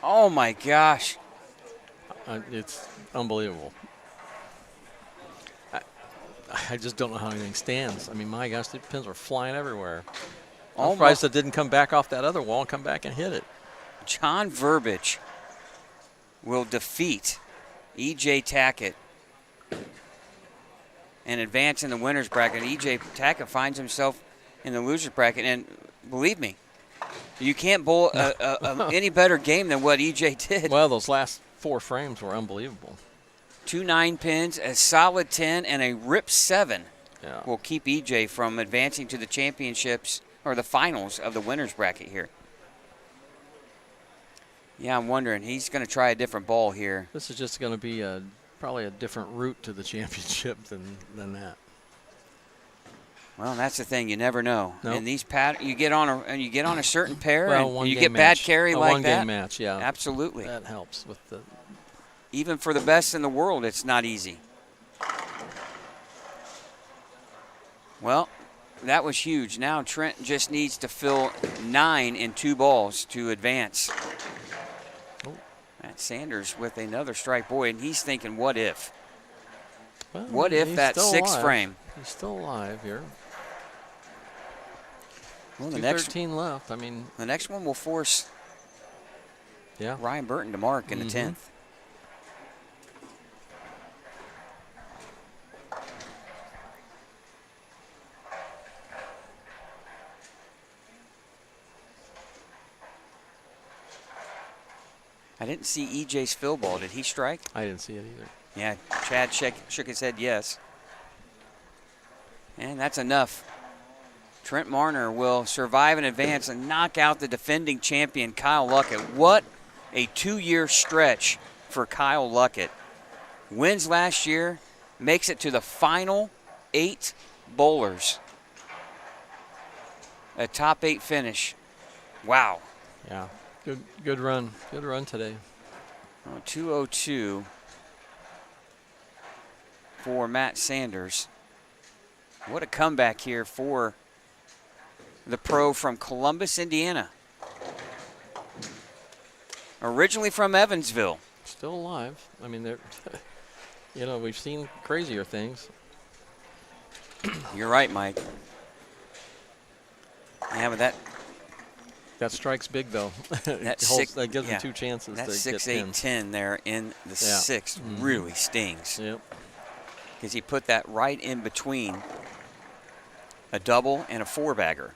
Oh my gosh. It's unbelievable. I just don't know how anything stands. I mean, my gosh, the pins were flying everywhere. I'm Almost. surprised it didn't come back off that other wall and come back and hit it. John Verbiage will defeat EJ Tackett and advance in the winner's bracket. EJ Tackett finds himself in the loser's bracket, and believe me, you can't bowl any better game than what EJ did. Well, those last 4 frames were unbelievable. 2 9-pins, a solid 10, and a rip 7 will keep EJ from advancing to the championships or the finals of the winner's bracket here. Yeah, I'm wondering. He's going to try a different ball here. This is just going to be probably a different route to the championship than that. Well, that's the thing. You never know. Nope. And these you get on a certain pair, Well, and you get bad carry like one that. One-game match, yeah. Absolutely. That helps with the. Even for the best in the world, it's not easy. Well, that was huge. Now Trent just needs to fill 9 in 2 balls to advance. Oh. Matt Sanders with another strike. Boy, and he's thinking, what if? Well, What if that 6th alive. frame? He's still alive here. Well, 2:13 left. I mean, the next one will force Ryan Burton to mark in the 10th. I didn't see EJ's fill ball. Did he strike? I didn't see it either. Yeah, Chad shook his head yes. And that's enough. Trent Marner will survive and advance and knock out the defending champion, Kyle Luckett. What a 2-year stretch for Kyle Luckett. Wins last year, makes it to the final 8 bowlers. A top 8 finish. Wow. Yeah, good run. Good run today. 202 for Matt Sanders. What a comeback here for the pro from Columbus, Indiana. Originally from Evansville. Still alive. I mean, they're, we've seen crazier things. You're right, Mike. Yeah, but that strike's big, though. That gives them 2 chances that to 6, get 8, pins. 10 there in the 6th really stings. Yep. Because he put that right in between a double and a 4-bagger.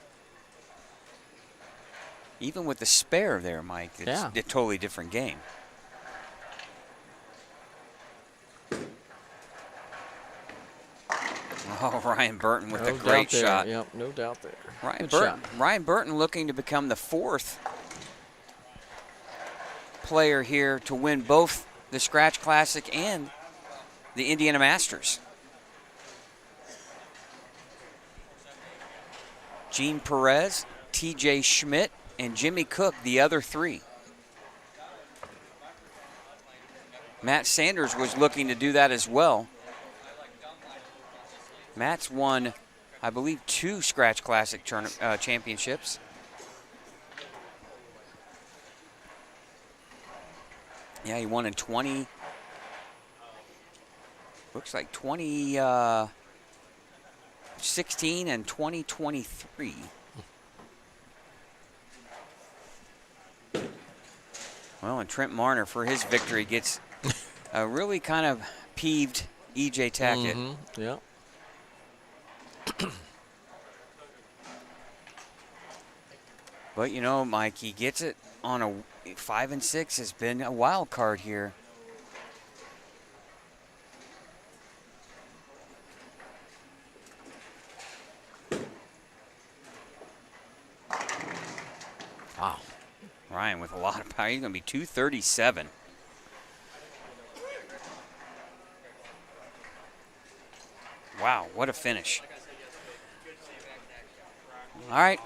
Even with the spare there, Mike, it's a totally different game. Oh, Ryan Burton with a great shot. Yep, no doubt there. Ryan Burton looking to become the 4th player here to win both the Scratch Classic and the Indiana Masters. Gene Perez, TJ Schmidt, and Jimmy Cook, the other 3. Matt Sanders was looking to do that as well. Matt's won, I believe, 2 Scratch Classic championships. Yeah, he won in 2016 and 2023. Well, and Trent Marner for his victory gets a really kind of peeved EJ Tackett. Yeah. But Mike, he gets it on a 5 and 6 has been a wild card here. Wow. Ryan with a lot of power. He's going to be 237. Wow, what a finish. All right.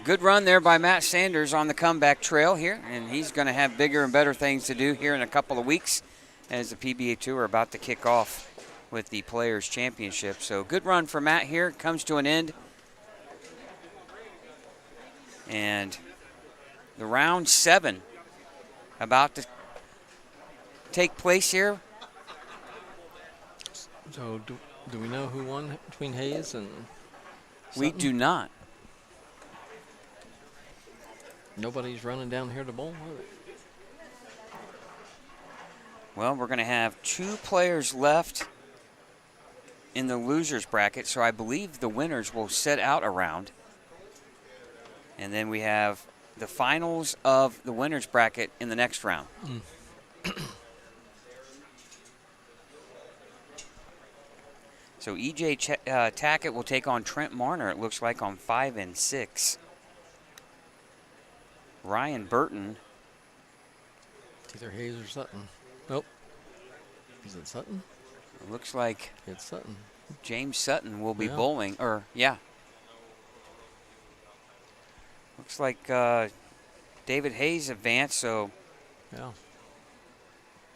Good run there by Matt Sanders on the comeback trail here, and he's going to have bigger and better things to do here in a couple of weeks as the PBA Tour about to kick off with the Players' Championship. So good run for Matt here. Comes to an end. And the round 7 about to take place here. So do we know who won between Hayes and We do not. Nobody's running down here to bowl, are they? Well, we're going to have 2 players left in the losers bracket, so I believe the winners will sit out a round. And then we have the finals of the winners bracket in the next round. So E.J. Tackett will take on Trent Marner, it looks like, on 5 and 6. Ryan Burton. It's either Hayes or Sutton. Nope. Is it Sutton? It looks like It's Sutton. James Sutton will be Yeah. bowling. Looks like David Hayes advanced, so Yeah.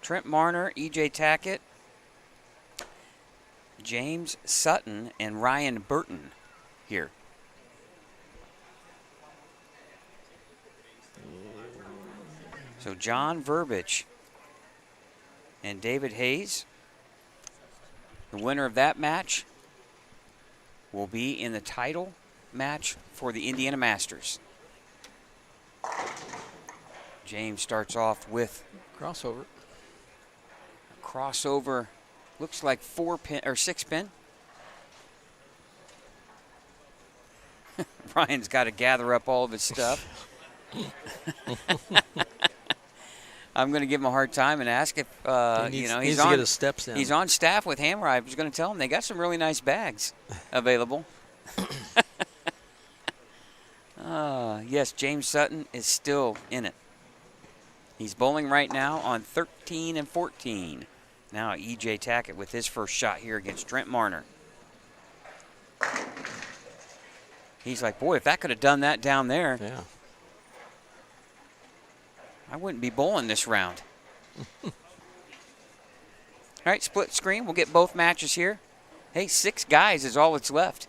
Trent Marner, E.J. Tackett, James Sutton, and Ryan Burton here. So John Verbiage and David Hayes. The winner of that match will be in the title match for the Indiana Masters. James starts off with Crossover. a crossover, looks like 4-pin or 6-pin. Ryan's got to gather up all of his stuff. I'm going to give him a hard time and ask if He needs he's to on get his steps in. He's on staff with Hammer. I was going to tell him they got some really nice bags available. Yes, James Sutton is still in it. He's bowling right now on 13 and 14. Now E.J. Tackett with his first shot here against Trent Marner. He's like, boy, if that could have done that down there, Yeah. I wouldn't be bowling this round. All right, split screen. We'll get both matches here. Hey, 6 guys is all that's left.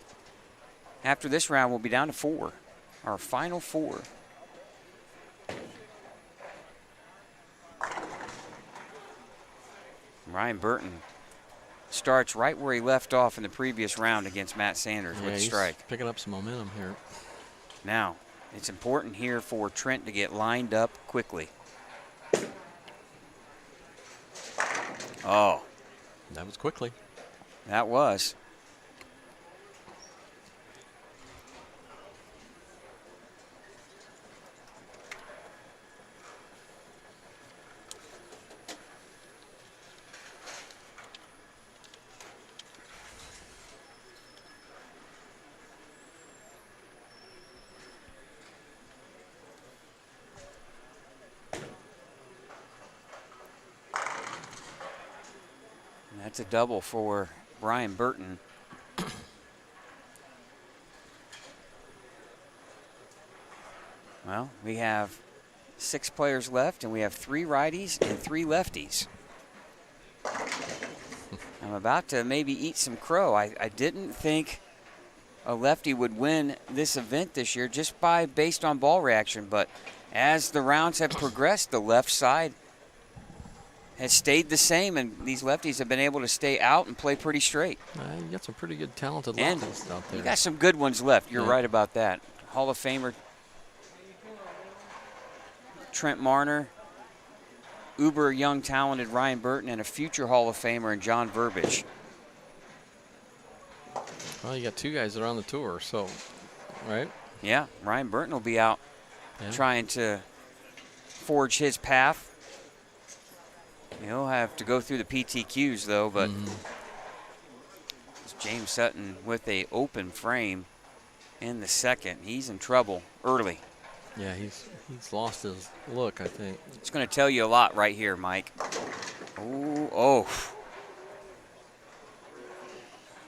After this round, we'll be down to 4. Our final 4. Ryan Burton starts right where he left off in the previous round against Matt Sanders with the He's strike. picking up some momentum here. Now, it's important here for Trent to get lined up quickly. Oh, That was quickly. that was. And that's a double for Brian Burton. Well, we have 6 players left, and we have 3 righties and 3 lefties. I'm about to maybe eat some crow. I didn't think a lefty would win this event this year just based on ball reaction, but as the rounds have progressed, the left side has stayed the same, and these lefties have been able to stay out and play pretty straight. You got some pretty good talented And lefties out there. you got some good ones left. You're Yeah. right about that. Hall of Famer Trent Marner, uber young talented Ryan Burton, and a future Hall of Famer in John Verbiage. Well, you got 2 guys that are on the tour, so, right? Yeah, Ryan Burton will be out Yeah. trying to forge his path. He'll have to go through the PTQs, though, but James Sutton with a open frame in the second. He's in trouble early. Yeah, he's lost his look, I think. It's going to tell you a lot right here, Mike. Oh.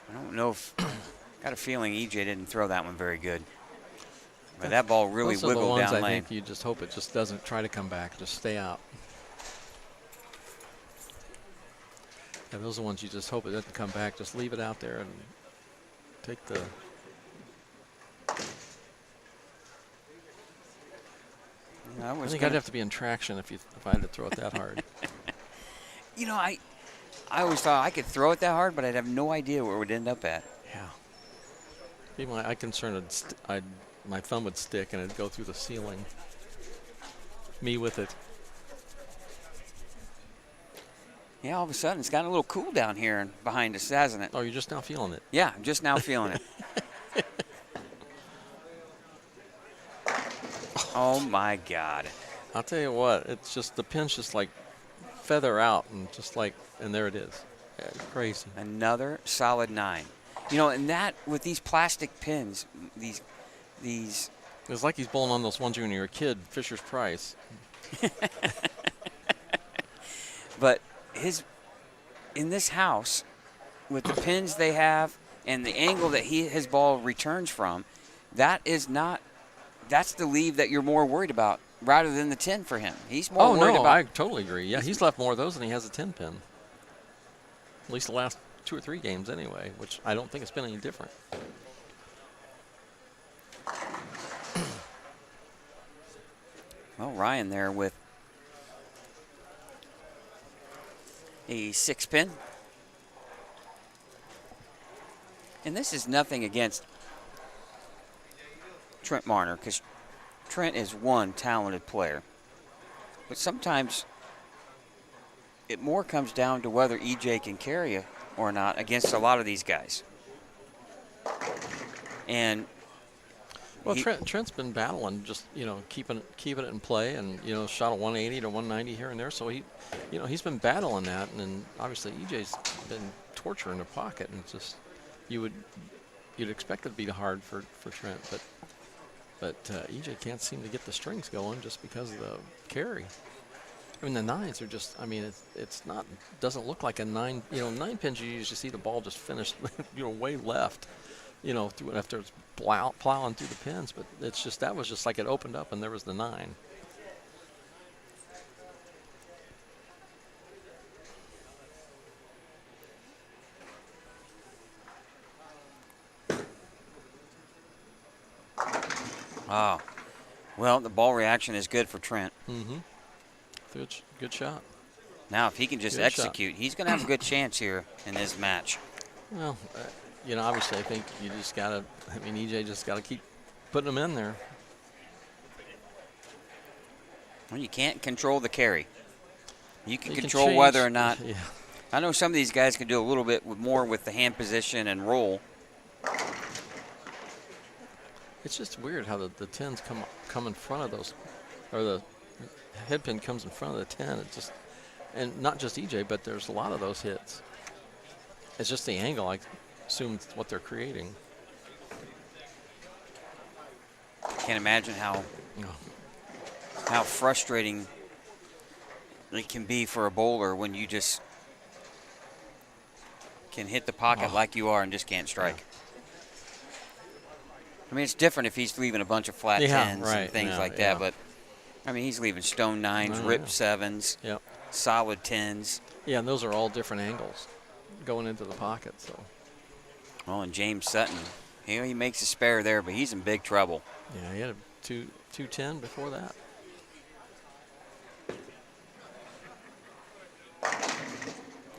I don't know if, got a feeling EJ didn't throw that one very good. But that ball really Those are the wiggled ones down I lane. think you just hope it just doesn't try to come back, just stay out. Yeah, those are the ones you just hope it doesn't come back. Just leave it out there and take the. I I think I'd have to be in traction if I had to throw it that hard. You know, I always thought I could throw it that hard, but I'd have no idea where it would end up at. Yeah. Be my concern. My thumb would stick and it'd go through the ceiling. Me with it. Yeah, all of a sudden it's gotten a little cool down here behind us, hasn't it? Oh, you're just now feeling it. Yeah, I'm just now feeling it. Oh my God. I'll tell you what, it's just the pins just like feather out and just like, and there it is. Yeah, it's crazy. Another solid 9. You know, and that with these plastic pins, these It's like he's bowling on those ones when you were a kid, Fisher's Price. but in this house, with the pins they have and the angle that his ball returns from, that's the leave that you're more worried about rather than the 10 for him. He's more worried about. I totally agree. Yeah, he's left more of those than he has a 10 pin. At least the last 2 or 3 games anyway, which I don't think it's been any different. Well, Ryan there with a 6 pin. And this is nothing against Trent Marner, because Trent is one talented player. But sometimes it more comes down to whether EJ can carry you or not against a lot of these guys. And well, Trent's been battling, just keeping it in play, and shot a 180 to 190 here and there. So he's been battling that, and obviously EJ's been torturing the pocket, and it's just you'd expect it to be hard for Trent, but EJ can't seem to get the strings going just because of the carry. I mean, the 9s are just, I mean, it's not, doesn't look like a 9, 9 pins you usually see the ball just finished, way left, through after it's plowing through the pins, but it's just, that was just like it opened up and there was the 9. Oh, well, the ball reaction is good for Trent. Mm-hmm. Good shot. Now, if he can just execute, he's going to have a good chance here in this match. Well, obviously, I think you just got to, EJ just got to keep putting them in there. Well, you can't control the carry. You can You control change, whether or not. Yeah. I know some of these guys can do a little bit more with the hand position and roll. It's just weird how the 10s come in front of those, or the head pin comes in front of the 10. It just, and not just EJ, but there's a lot of those hits. It's just the angle, I assume, it's what they're creating. Can't imagine how frustrating it can be for a bowler when you just can hit the pocket like you are and just can't strike. Yeah. I mean, it's different if he's leaving a bunch of flat 10s and things like that, but I mean, he's leaving stone 9s, ripped 7s, solid 10s. Yeah, and those are all different angles going into the pocket. So. Well, and James Sutton, he makes a spare there, but he's in big trouble. Yeah, he had a 210 before that.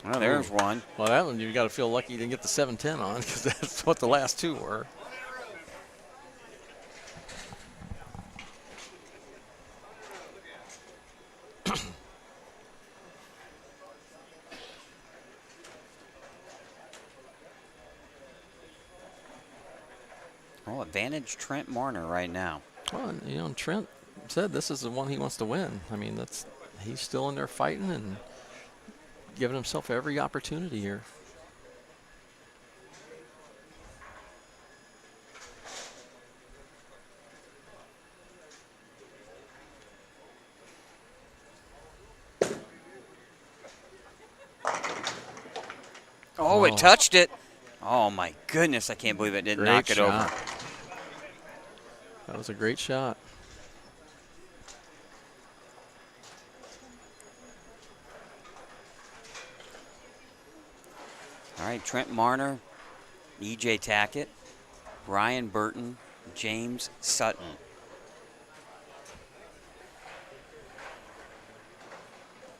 Oh, there's one. Well, that one you got to feel lucky you didn't get the 710 on, because that's what the last 2 were. Well, advantage Trent Marner right now. Well, Trent said this is the one he wants to win. I mean, he's still in there fighting and giving himself every opportunity here. Oh, it touched it. Oh, my goodness. I can't believe it didn't knock it over. That was a great shot. All right, Trent Marner, EJ Tackett, Brian Burton, James Sutton.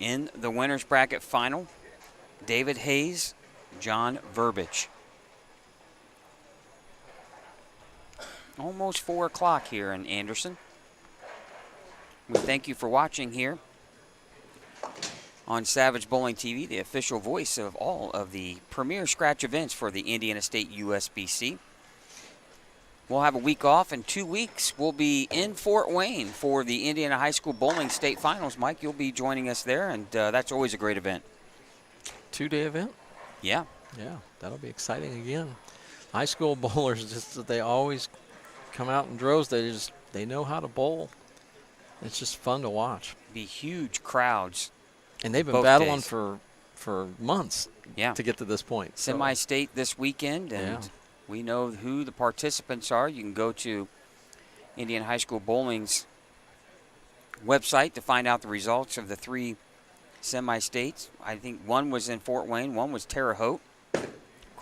In the winner's bracket final, David Hayes, John Verbich. Almost 4 o'clock here in Anderson. We thank you for watching here on Savage Bowling TV, the official voice of all of the premier scratch events for the Indiana State USBC. We'll have a week off. In 2 weeks, we'll be in Fort Wayne for the Indiana High School Bowling State Finals. Mike, you'll be joining us there, and that's always a great event. 2-day event? Yeah. Yeah, that'll be exciting again. High school bowlers, just they always come out in droves. They know how to bowl. It's just fun to watch. Be huge crowds. And they've been both battling days. for months to get to this point. So, Semi-state this weekend, and we know who the participants are. You can go to Indiana High School Bowling's website to find out the results of the 3 semi-states. I think one was in Fort Wayne, one was Terre Haute.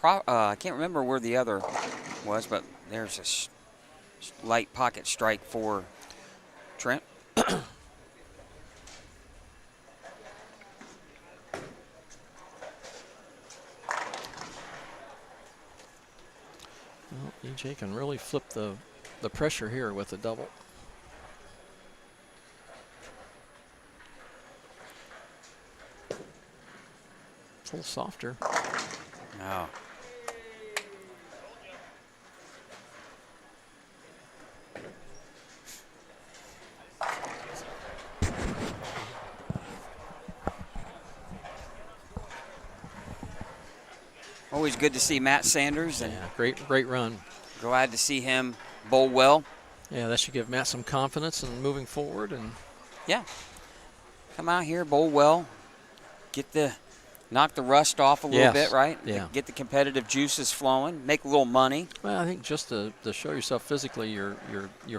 I can't remember where the other was, but there's a light pocket strike for Trent. Well, EJ can really flip the pressure here with a double. It's a little softer. No. Always good to see Matt Sanders, and great run. glad to see him bowl well. Yeah, that should give Matt some confidence in moving forward. And Yeah, come out here, bowl well, knock the rust off a little bit, right? Yeah. Get the competitive juices flowing, make a little money. Well, I think just to show yourself physically, you're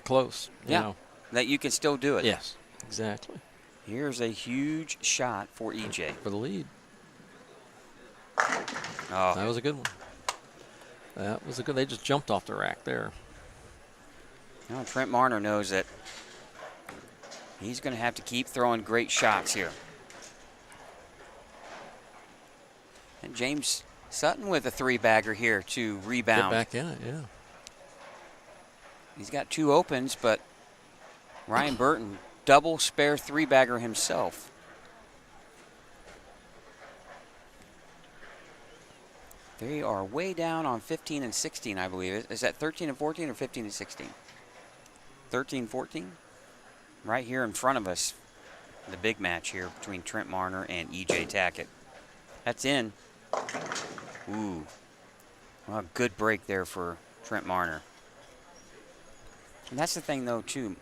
close. You know. That you can still do it. Yes, exactly. Here's a huge shot for EJ. For the lead. Oh, That was a good one. That was a good. They just jumped off the rack there. now Trent Marner knows that he's going to have to keep throwing great shots here. And James Sutton with a 3-bagger here to rebound. Get back in it, yeah. He's got 2 opens, but Ryan Burton double spare 3-bagger himself. They are way down on 15 and 16, I believe. Is that 13 and 14 or 15 and 16? 13, 14? Right here in front of us, the big match here between Trent Marner and EJ Tackett. That's in. Ooh. Well, good break there for Trent Marner. And that's the thing, though, too,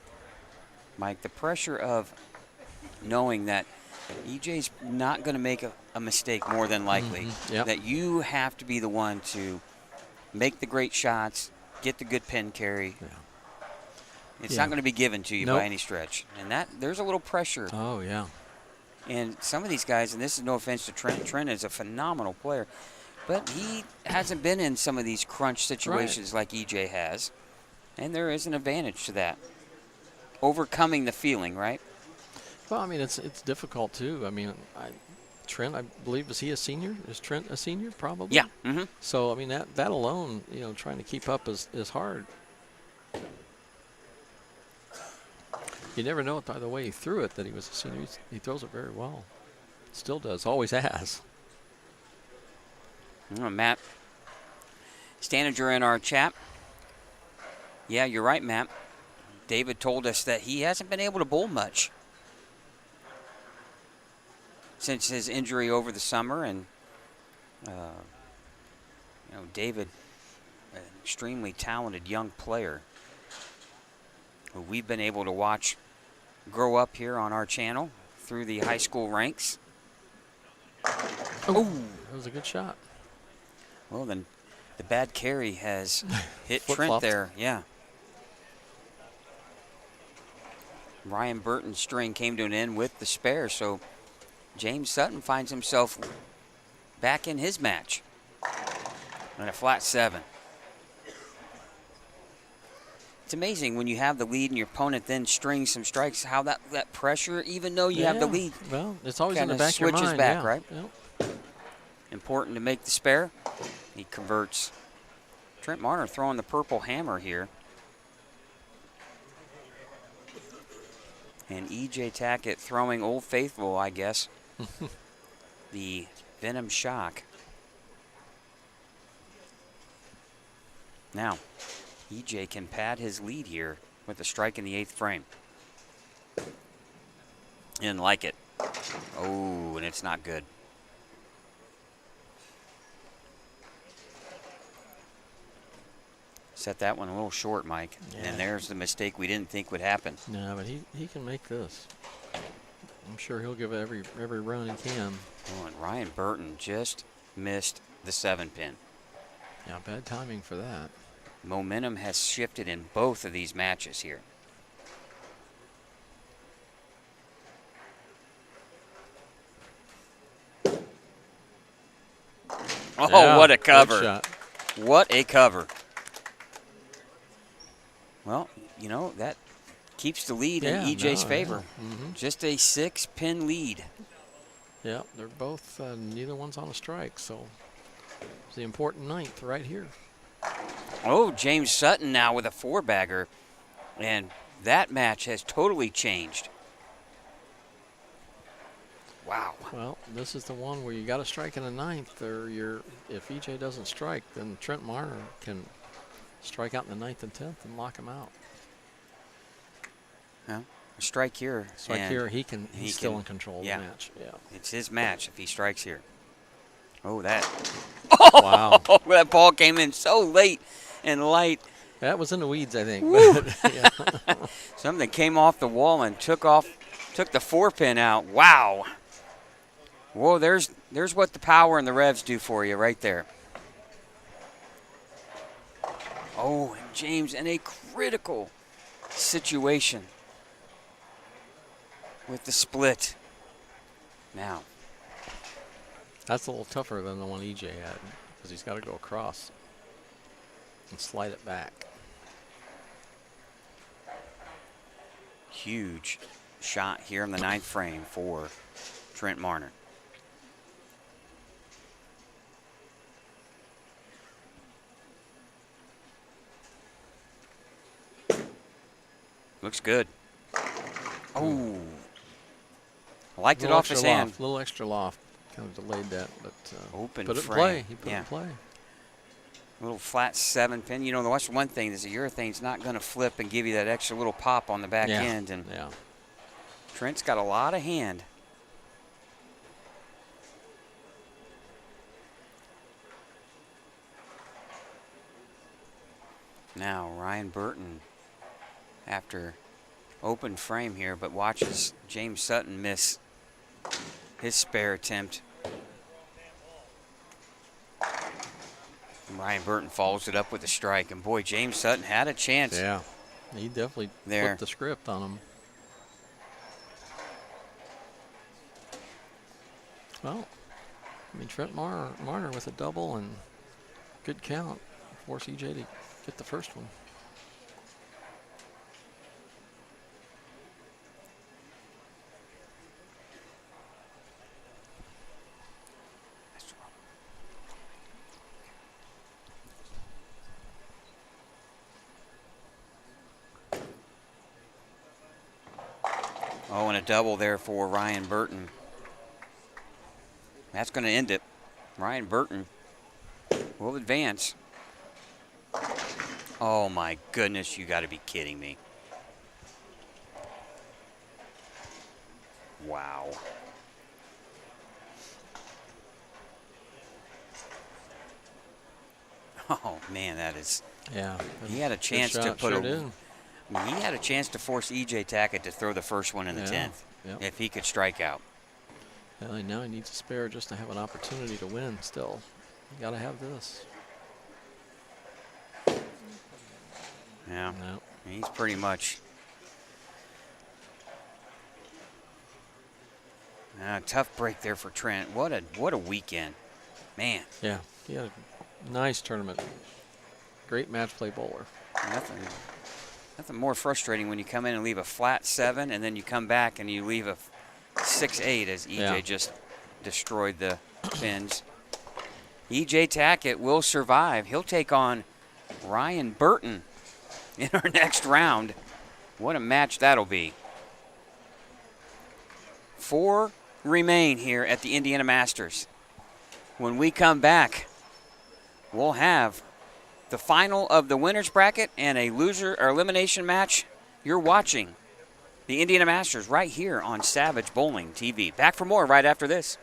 Mike, the pressure of knowing that EJ's not going to make a mistake more than likely. Yep. That you have to be the one to make the great shots, get the good pin carry. Yeah. It's not going to be given to you Nope. by any stretch. And there's a little pressure. Oh, yeah. And some of these guys, and this is no offense to Trent. Trent is a phenomenal player. But he hasn't been in some of these crunch situations like EJ has. And there is an advantage to that. Overcoming the feeling, right? Well, I mean, it's difficult, too. I mean, Trent, I believe, is he a senior? Is Trent a senior? Probably. Yeah. Mm-hmm. So, I mean, that alone, trying to keep up is hard. You never know by the way he threw it that he was a senior. He throws it very well. Still does. Always has. Matt Stanager in our chat. Yeah, you're right, Matt. David told us that he hasn't been able to bowl much since his injury over the summer. And, David, an extremely talented young player who we've been able to watch grow up here on our channel through the high school ranks. Oh, that was a good shot. Well, then the bad carry has hit Trent Flip-flopped. there. Yeah. Ryan Burton's string came to an end with the spare, so James Sutton finds himself back in his match on a flat 7. It's amazing when you have the lead and your opponent then strings some strikes, how that pressure, even though you have the lead, Well, it's always in the kinda back of your switches mind. back, yeah. right? Yep. important to make the spare. He converts. Trent Marner throwing the purple hammer here. And EJ Tackett throwing Old Faithful, I guess. The Venom Shock. Now, EJ can pad his lead here with a strike in the 8th frame. Didn't like it. Oh, and it's not good. Set that one a little short, Mike. Yeah. And there's the mistake we didn't think would happen. No, but he can make this. I'm sure he'll give it every run he can. Oh, and Ryan Burton just missed the 7-pin. Yeah, bad timing for that. Momentum has shifted in both of these matches here. Oh, Yeah, what a good cover. shot. What a cover. Well, you know, that keeps the lead in EJ's favor. Mm-hmm. Just a 6-pin lead. Yeah, they're both, neither one's on a strike, so it's the important 9th right here. Oh, James Sutton now with a 4-bagger. And that match has totally changed. Wow. Well, this is the one where you got to strike in the 9th, or if EJ doesn't strike, then Trent Marner can strike out in the 9th and 10th and lock him out. Well, a strike here. Strike and here, he's still in control of yeah. the match. Yeah. It's his match if he strikes here. Oh, that. Wow. Oh, that ball came in so late and light. That was in the weeds, I think. But, yeah. Something came off the wall and took the 4-pin out. Wow. Whoa, there's what the power and the revs do for you right there. Oh, and James in a critical situation with the split. Now. That's a little tougher than the one EJ had, because he's got to go across and slide it back. Huge shot here in the 9th frame for Trent Marner. Looks good. Oh. I liked it off his hand. A little extra loft. Kind of delayed that, but Open put it in frame. play. He put it Yeah. in play. Little flat 7-pin. You know, that's one thing is the urethane's not going to flip and give you that extra little pop on the back end. And yeah. Trent's got a lot of hand. Now Ryan Burton, after open frame here, but watches James Sutton miss his spare attempt. Ryan Burton follows it up with a strike, and boy, James Sutton had a chance. Yeah, he definitely flipped the script on him. Well, I mean, Trent Marner with a double and good count. Force EJ to get the first one. Oh, and a double there for Ryan Burton. That's going to end it. Ryan Burton will advance. Oh my goodness, you got to be kidding me. Wow. Oh man, that is. Yeah. He had a chance to put sure a. did. He had a chance to force EJ Tackett to throw the first one in the 10th Yep. if he could strike out. Well, now he needs a spare just to have an opportunity to win still. You got to have this. Yeah, No. he's pretty much. Tough break there for Trent. What a weekend, man. Yeah, he had a nice tournament. Great match play bowler. Nothing more frustrating when you come in and leave a flat 7, and then you come back and you leave a 6-8 as EJ just destroyed the pins. EJ Tackett will survive. He'll take on Ryan Burton in our next round. What a match that'll be. 4 remain here at the Indiana Masters. When we come back, we'll have the final of the winner's bracket and a loser or elimination match. You're watching the Indiana Masters right here on Savage Bowling TV. Back for more right after this.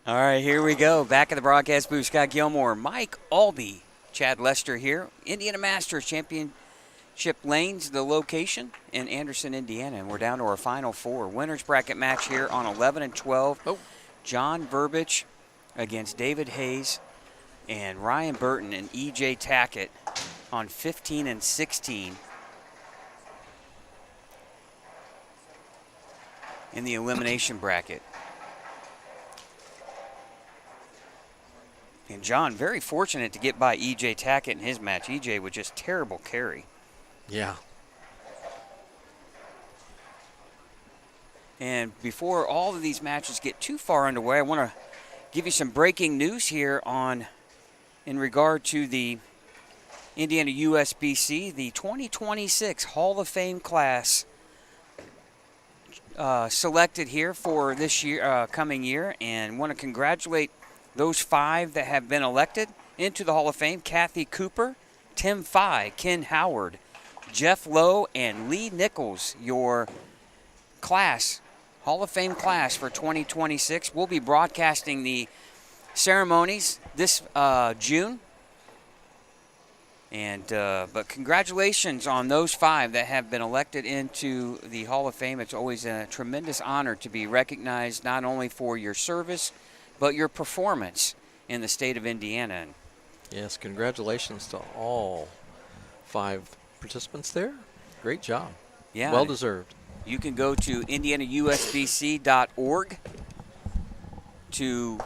All right, here we go. Back at the broadcast booth, Scott Gilmore, Mike Albee, Chad Lester here. Indiana Masters Championship Lanes, the location in Anderson, Indiana. And we're down to our final four. Winners bracket match here on 11 and 12. Oh. John Burbidge against David Hayes and Ryan Burton and E.J. Tackett on 15 and 16 in the elimination bracket. And John, very fortunate to get by E.J. Tackett in his match. E.J. with just terrible carry. Yeah. And before all of these matches get too far underway, I want to give you some breaking news here in regard to the Indiana USBC, the 2026 Hall of Fame class selected here for this year, coming year, and want to congratulate those 5 that have been elected into the Hall of Fame: Kathy Cooper, Tim Fye, Ken Howard, Jeff Lowe, and Lee Nichols, your class, Hall of Fame class for 2026. We'll be broadcasting the ceremonies this June. And but congratulations on those 5 that have been elected into the Hall of Fame. It's always a tremendous honor to be recognized not only for your service, but your performance in the state of Indiana. Yes, congratulations to all 5 participants there. Great job. Yeah, well deserved. You can go to indianausbc.org to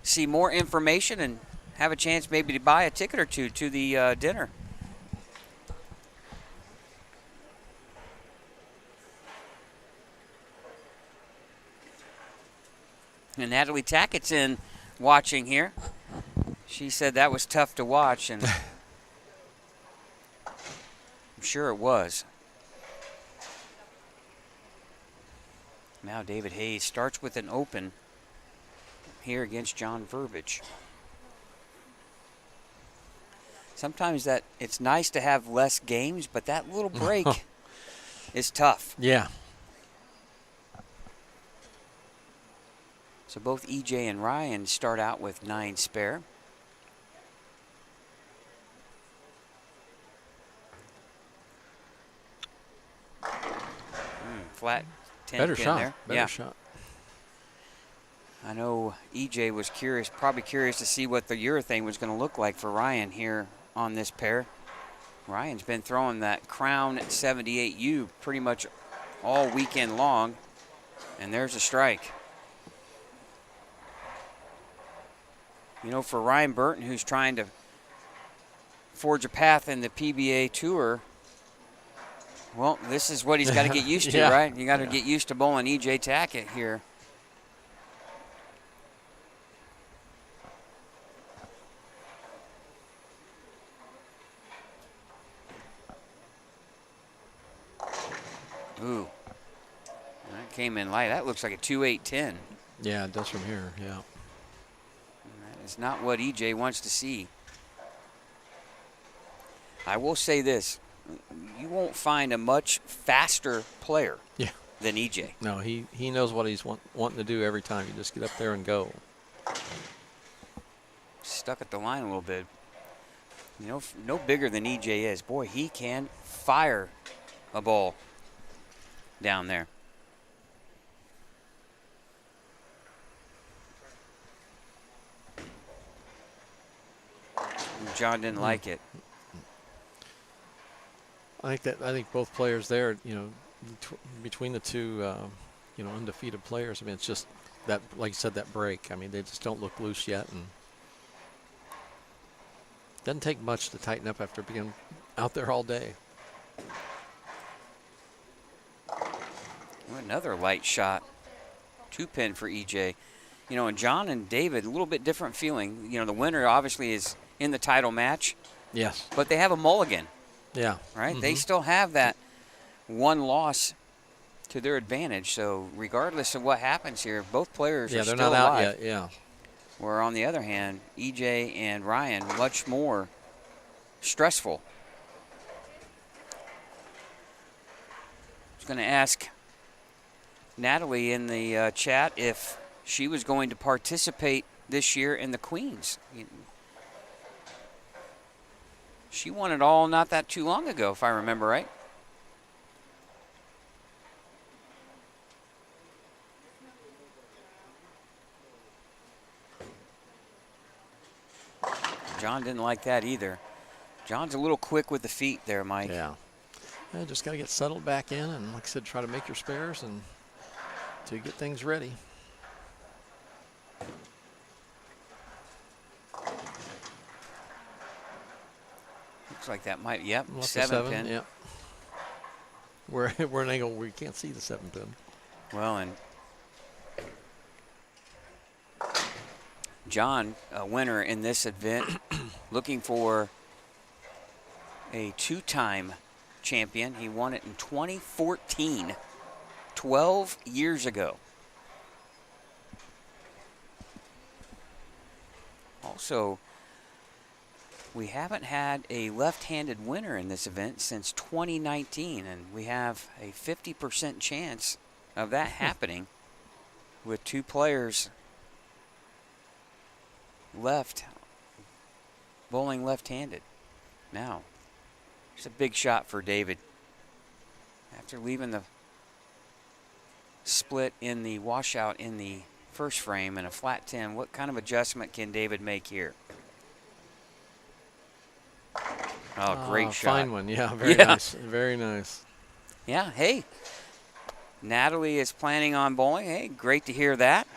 see more information and have a chance maybe to buy a ticket or two to the dinner. And Natalie Tackett's in watching here. She said that was tough to watch, and I'm sure it was. Now David Hayes starts with an open here against John Verbiage. Sometimes that it's nice to have less games, but that little break is tough. Yeah. So both EJ and Ryan start out with 9 spare. Flat 10 Better pin shot. there. Better shot. I know EJ was curious, probably curious to see what the urethane was going to look like for Ryan here on this pair. Ryan's been throwing that Crown 78U pretty much all weekend long, and there's a strike. You know, for Ryan Burton, who's trying to forge a path in the PBA Tour, well, this is what he's got to get used to, Yeah. right? You got to get used to bowling EJ Tackett here. Ooh, that came in light. That looks like a 2-8-10. Yeah, it does from here, yeah. That is not what EJ wants to see. I will say this. You won't find a much faster player than EJ. No, he knows what he's wanting to do every time. You just get up there and go. Stuck at the line a little bit. You know, no bigger than EJ is. Boy, he can fire a ball down there. John didn't like it. I think both players there, you know, between the two, you know, undefeated players. I mean, it's just that, like you said, that break. I mean, they just don't look loose yet, and doesn't take much to tighten up after being out there all day. Another light shot. 2-pin for EJ. You know, and John and David, a little bit different feeling. You know, the winner obviously is in the title match. Yes. But they have a mulligan. Yeah. Right? They still have that one loss to their advantage. So regardless of what happens here, both players are they're still not alive. out yet. Yeah. Where on the other hand, EJ and Ryan much more stressful. I was going to ask Natalie in the chat if she was going to participate this year in the Queens. She won it all not that too long ago, if I remember right. John didn't like that either. John's a little quick with the feet there, Mike. Yeah. Just got to get settled back in and, like I said, try to make your spares and to get things ready. Looks like that might, yep, Left the 7 pin. Yep. We're an angle where you can't see the 7 pin. Well, and John, a winner in this event, looking for a 2-time champion. He won it in 2014, 12 years ago. Also, we haven't had a left-handed winner in this event since 2019, and we have a 50% chance of that happening with 2 players left bowling left-handed. Now, it's a big shot for David. After leaving the split in the washout in the first frame and a flat 10, what kind of adjustment can David make here? Oh, great shot. Fine one, yeah, very nice, very nice. Yeah, hey, Natalie is planning on bowling. Hey, great to hear that.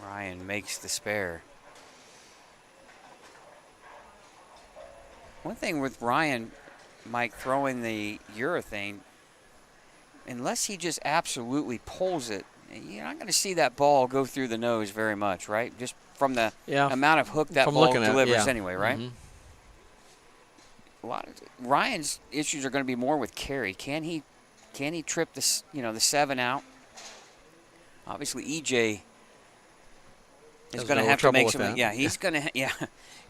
Ryan makes the spare. One thing with Ryan, Mike, throwing the urethane, unless he just absolutely pulls it, you're not going to see that ball go through the nose very much, right? Just from the amount of hook that ball delivers anyway, right? A lot of Ryan's issues are going to be more with carry. Can he trip this, the 7 out? Obviously, EJ is going to have to make some. Yeah, he's going to. Yeah,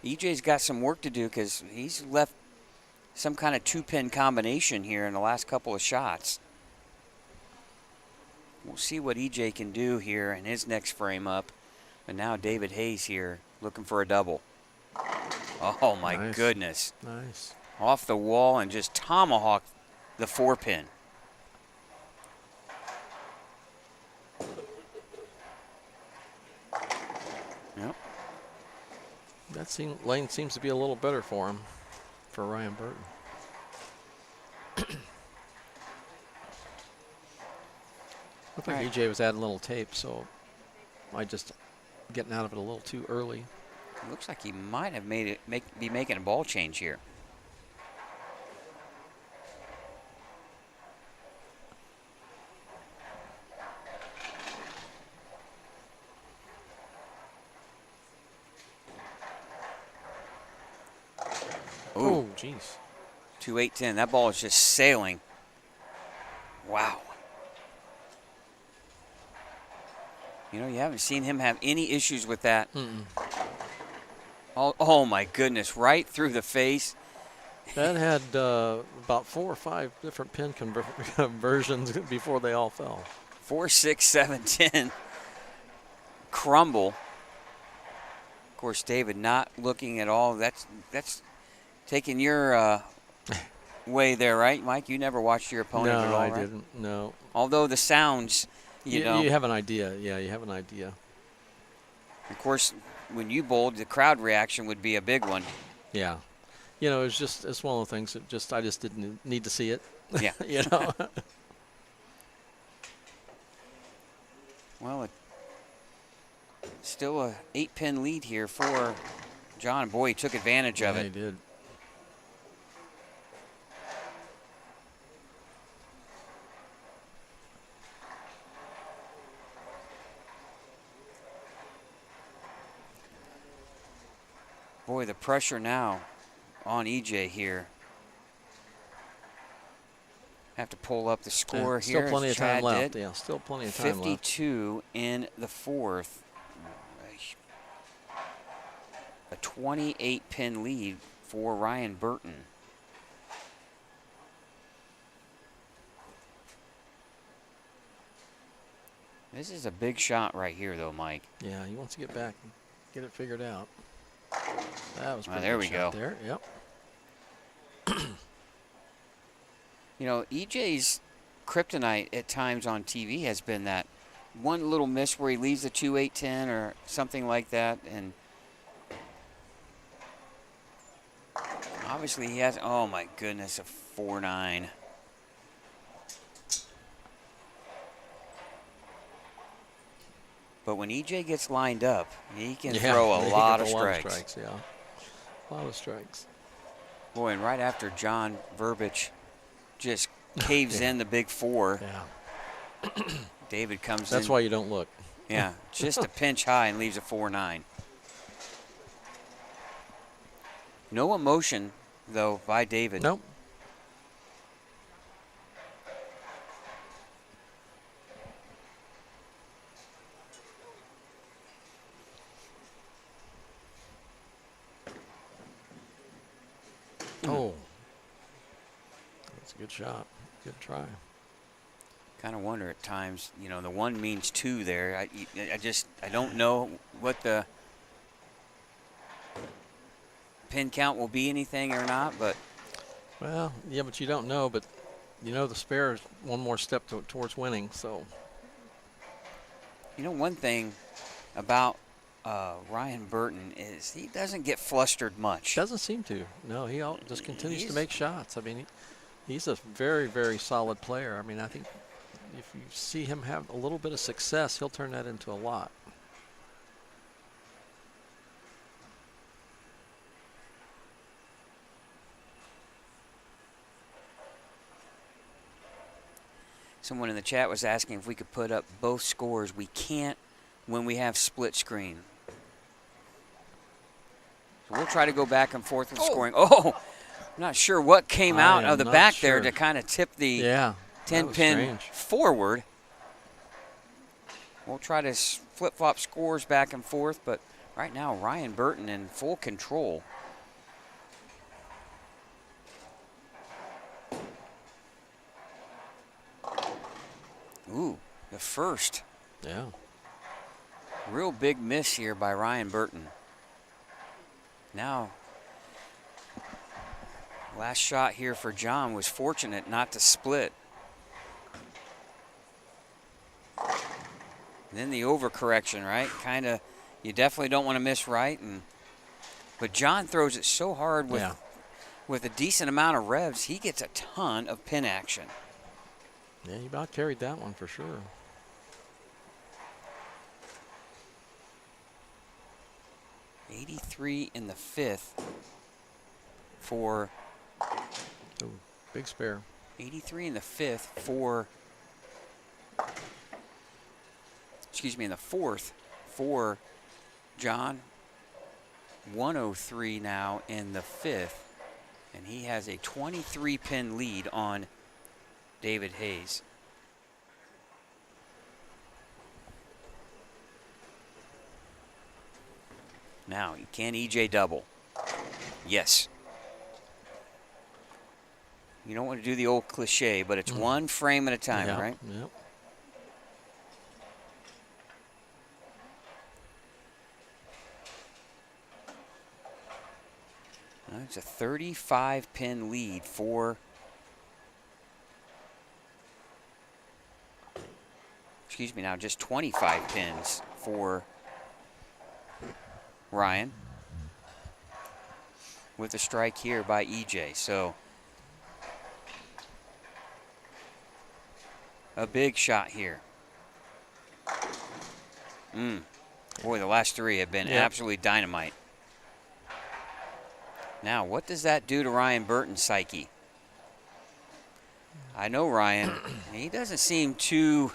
EJ's got some work to do because he's left some kind of 2-pin combination here in the last couple of shots. We'll see what EJ can do here in his next frame up. And now David Hayes here looking for a double. Oh, my goodness. Nice. Off the wall and just tomahawked the 4-pin. Yep. That lane seems to be a little better for him, for Ryan Burton. Looked like EJ was adding a little tape, so I just getting out of it a little too early. It looks like he might have be making a ball change here. Oh, jeez. 2-8-10. That ball is just sailing. Wow. You haven't seen him have any issues with that. Oh, my goodness. Right through the face. That had about 4 or 5 different pin conversions before they all fell. 4, 6, 7, 10. Crumble. Of course, David not looking at all. That's taking your way there, right, Mike? You never watched your opponent at all, right? No, I didn't. No. Although the sounds, you know. You have an idea. Yeah, you have an idea. Of course, when you bowled, the crowd reaction would be a big one. Yeah. It's one of the things that I just didn't need to see it. Yeah. Well, still a 8-pin lead here for John. Boy, he took advantage of it. He did. Boy, the pressure now on EJ here. Have to pull up the score here. Still plenty of time left. Did. Yeah, still plenty of time 52 in the fourth. A 28-pin lead for Ryan Burton. This is a big shot right here, though, Mike. Yeah, he wants to get back and get it figured out. That was there we go. There, yep. EJ's kryptonite at times on TV has been that one little miss where he leaves the 2-8-10 or something like that, and obviously he has. Oh my goodness, a 4-9. But when EJ gets lined up, he can throw a lot of strikes. Yeah, a lot of strikes. Boy, and right after John Verbic just caves in the big 4, David comes in. That's why you don't look. Yeah, just a pinch high and leaves a 4-9. No emotion, though, by David. Nope. Oh, that's a good shot. Good try. Kind of wonder at times, you know, the 1 means 2 there. I don't know what the pin count will be, anything or not, but. Well, yeah, but you don't know, but you know the spare is one more step towards winning, so. You know, one thing about Ryan Burton is he doesn't get flustered much. Doesn't seem to. No, he just continues to make shots. I mean, he's a very, very solid player. I mean, I think if you see him have a little bit of success, he'll turn that into a lot. Someone in the chat was asking if we could put up both scores. We can't when we have split screen. So we'll try to go back and forth with scoring. Oh, I'm not sure what came out of the back there to kind of tip the 10-pin forward. We'll try to flip-flop scores back and forth, but right now Ryan Burton in full control. Ooh, the first. Yeah. Real big miss here by Ryan Burton. Now, last shot here for John was fortunate not to split. And then the overcorrection, right? Kind of, you definitely don't want to miss right. But John throws it so hard with a decent amount of revs, he gets a ton of pin action. Yeah, he about carried that one for sure. '83 in the 5th for. Oh, big spare. 83 in the 5th for. Excuse me, in the 4th for John. 103 now in the 5th, and he has a 23-pin lead on David Hayes. Now, can EJ double? Yes. You don't want to do the old cliche, but it's one frame at a time, right? Yep. It's a 35-pin lead for. Excuse me, now just 25 pins for Ryan with a strike here by EJ. So a big shot here. Boy, the last 3 have been absolutely dynamite. Now, what does that do to Ryan Burton's psyche? I know Ryan, he doesn't seem too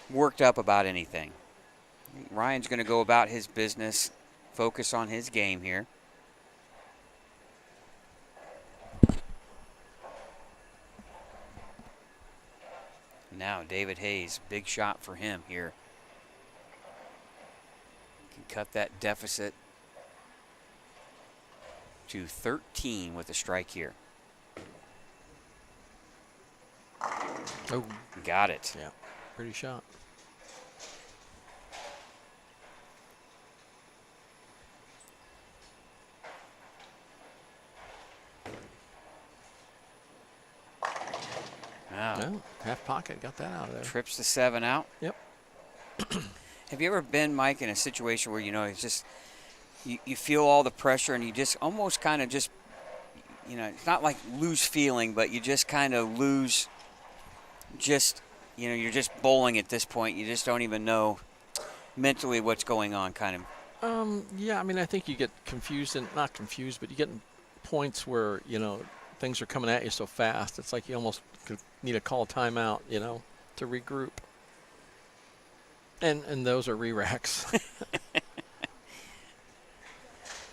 worked up about anything. Ryan's going to go about his business, focus on his game here. Now David Hayes, big shot for him here. Can cut that deficit to 13 with a strike here. Oh, got it. Yeah, pretty shot. Wow. No, half pocket, got that out of there. Trips the 7 out. Yep. Have you ever been, Mike, in a situation where, you know, it's just, you feel all the pressure and you just almost kind of just, you know, it's not like lose feeling, but you just kind of lose just, you know, you're just bowling at this point. You just don't even know mentally what's going on, kind of. Yeah, I mean, I think you get confused, and not confused, but you get points where, you know, things are coming at you so fast. It's like you almost could need to call a timeout, you know, to regroup. And those are re-racks.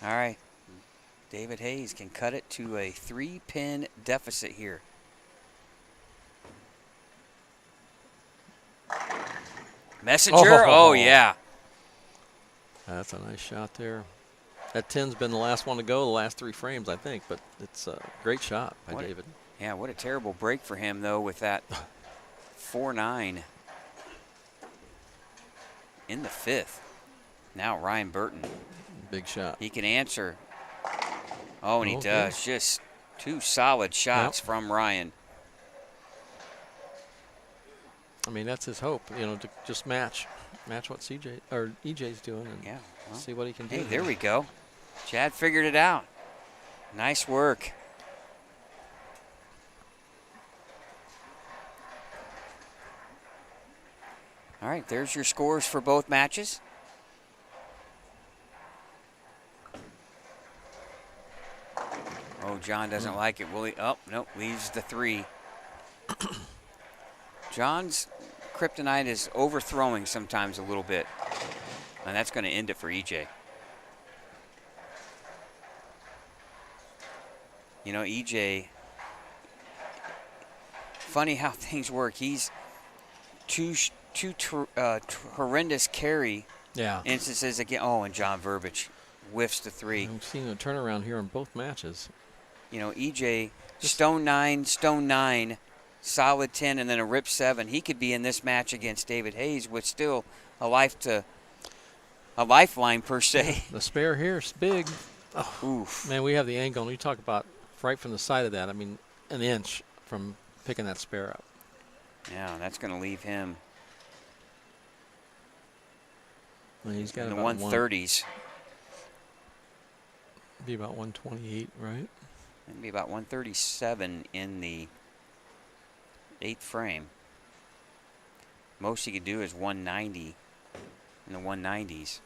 All right. David Hayes can cut it to a 3-pin deficit here. Messenger? Oh, yeah. That's a nice shot there. That 10's been the last one to go the last 3 frames, I think, but it's a great shot by David. Yeah, what a terrible break for him, though, with that 4-9 in the 5th. Now Ryan Burton. Big shot. He can answer. Oh, and he Okay. does. Just 2 solid shots from Ryan. I mean, that's his hope, you know, to just match what CJ or EJ's doing and Yeah. Well, see what he can do. hey, there we go. Chad figured it out. Nice work. All right, there's your scores for both matches. Oh, John doesn't like it, will he? Oh, nope, leaves the 3. John's kryptonite is overthrowing sometimes a little bit, and that's going to end it for EJ. You know, EJ, funny how things work. He's two horrendous carry instances again. Oh, and John Verbic whiffs the 3. I've seen a turnaround here in both matches. You know, EJ, stone 9, solid 10, and then a rip 7. He could be in this match against David Hayes with still a lifeline per se. The spare here is big. Oh, oof. Man, we have the angle, and you talk about right from the side of that. I mean, an inch from picking that spare up. Yeah, that's going to leave him Well, he's got in the about 130s. Be about 128, right? It'd be about 137 in the 8th frame. Most he could do is 190 in the 190s.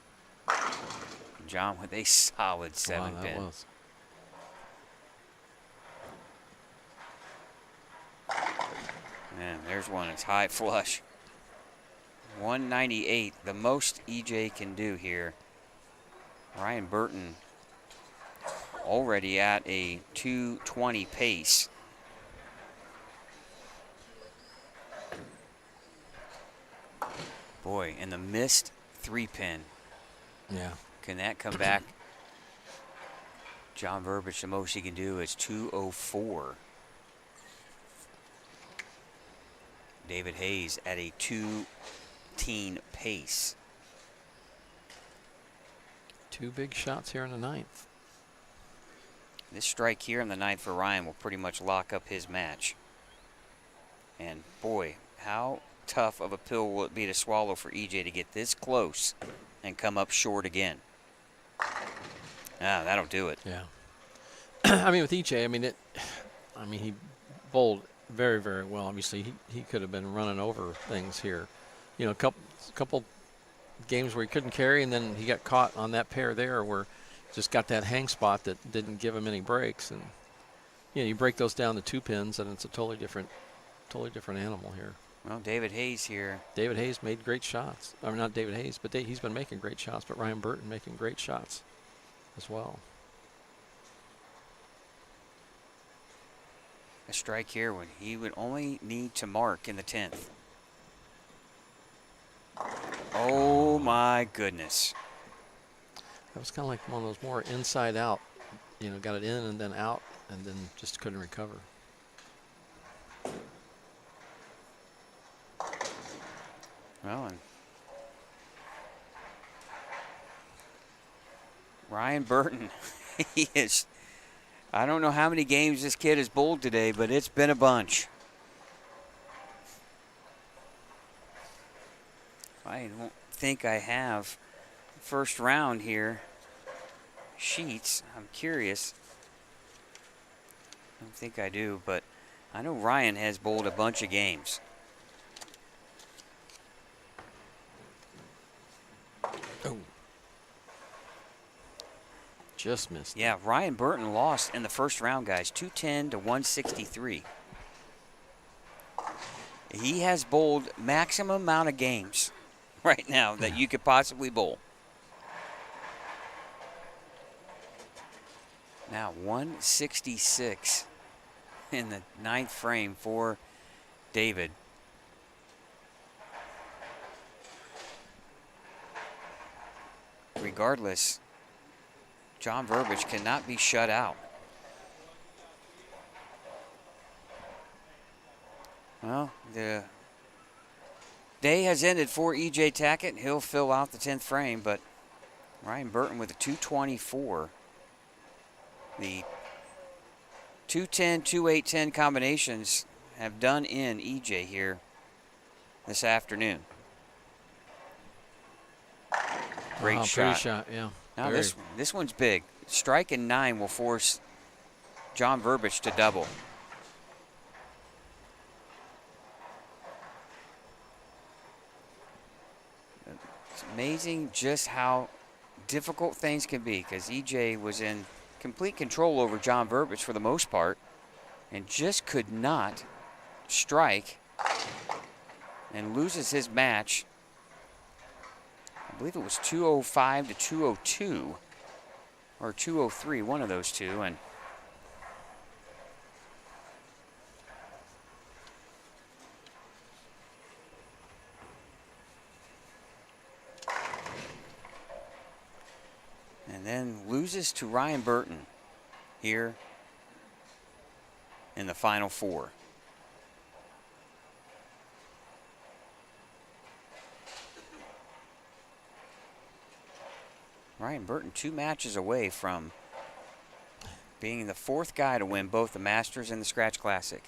John with a solid 7 wow, pin. that was. Man, there's one. It's high flush. 198, the most EJ can do here. Ryan Burton already at a 220 pace. Boy, and the missed 3-pin. Yeah. Can that come back? John Verbic, the most he can do is 204. David Hayes at a 2-teen pace. 2 big shots here in the 9th. This strike here in the 9th for Ryan will pretty much lock up his match. And boy, how tough of a pill will it be to swallow for EJ to get this close and come up short again? Ah, that'll do it. Yeah. I mean, with EJ, he bowled very, very well. Obviously, he could have been running over things here. You know, a couple games where he couldn't carry, and then he got caught on that pair there where just got that hang spot that didn't give him any breaks. And you know, you break those down to 2 pins, and it's a totally different animal here. Well, David Hayes here. David Hayes made great shots. Or not David Hayes, but he's been making great shots. But Ryan Burton making great shots as well. A strike here when he would only need to mark in the 10th. Oh my goodness. That was kind of like one of those more inside out. You know, got it in and then out, and then just couldn't recover. Well, and Ryan Burton, he is, I don't know how many games this kid has bowled today, but it's been a bunch. I don't think I have first round here sheets. I'm curious. I don't think I do, but I know Ryan has bowled a bunch of games. Oh. Just missed. Yeah, Ryan Burton lost in the first round, guys, 210 to 163. He has bowled maximum amount of games right now that you could possibly bowl. Now 166 in the 9th frame for David. Regardless, John Verbic cannot be shut out. Well, the day has ended for E.J. Tackett. He'll fill out the 10th frame, but Ryan Burton with a 224. The 210, 2810 combinations have done in EJ here this afternoon. Great shot. Pretty shot, yeah. Now Very. this one's big. Strike in 9 will force John Verbic to double. It's amazing just how difficult things can be, because EJ was in complete control over John Verbic for the most part and just could not strike and loses his match. I believe it was 205 to 202 or 203, one of those two. And then loses to Ryan Burton here in the final 4. Ryan Burton 2 matches away from being the 4th guy to win both the Masters and the Scratch Classic.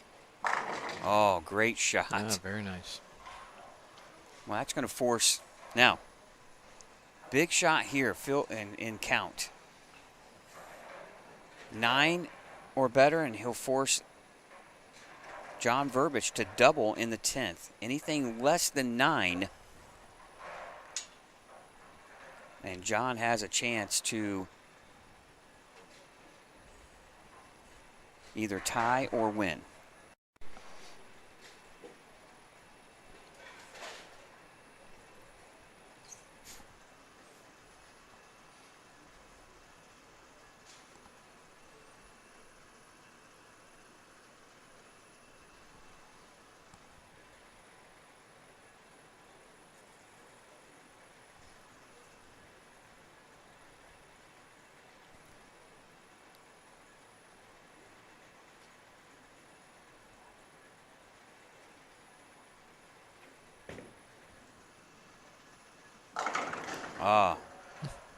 Oh, great shot. Yeah, very nice. Well, that's going to force. Now, big shot here, Phil, in count. 9 or better, and he'll force John Verbic to double in the 10th. Anything less than 9, and John has a chance to either tie or win.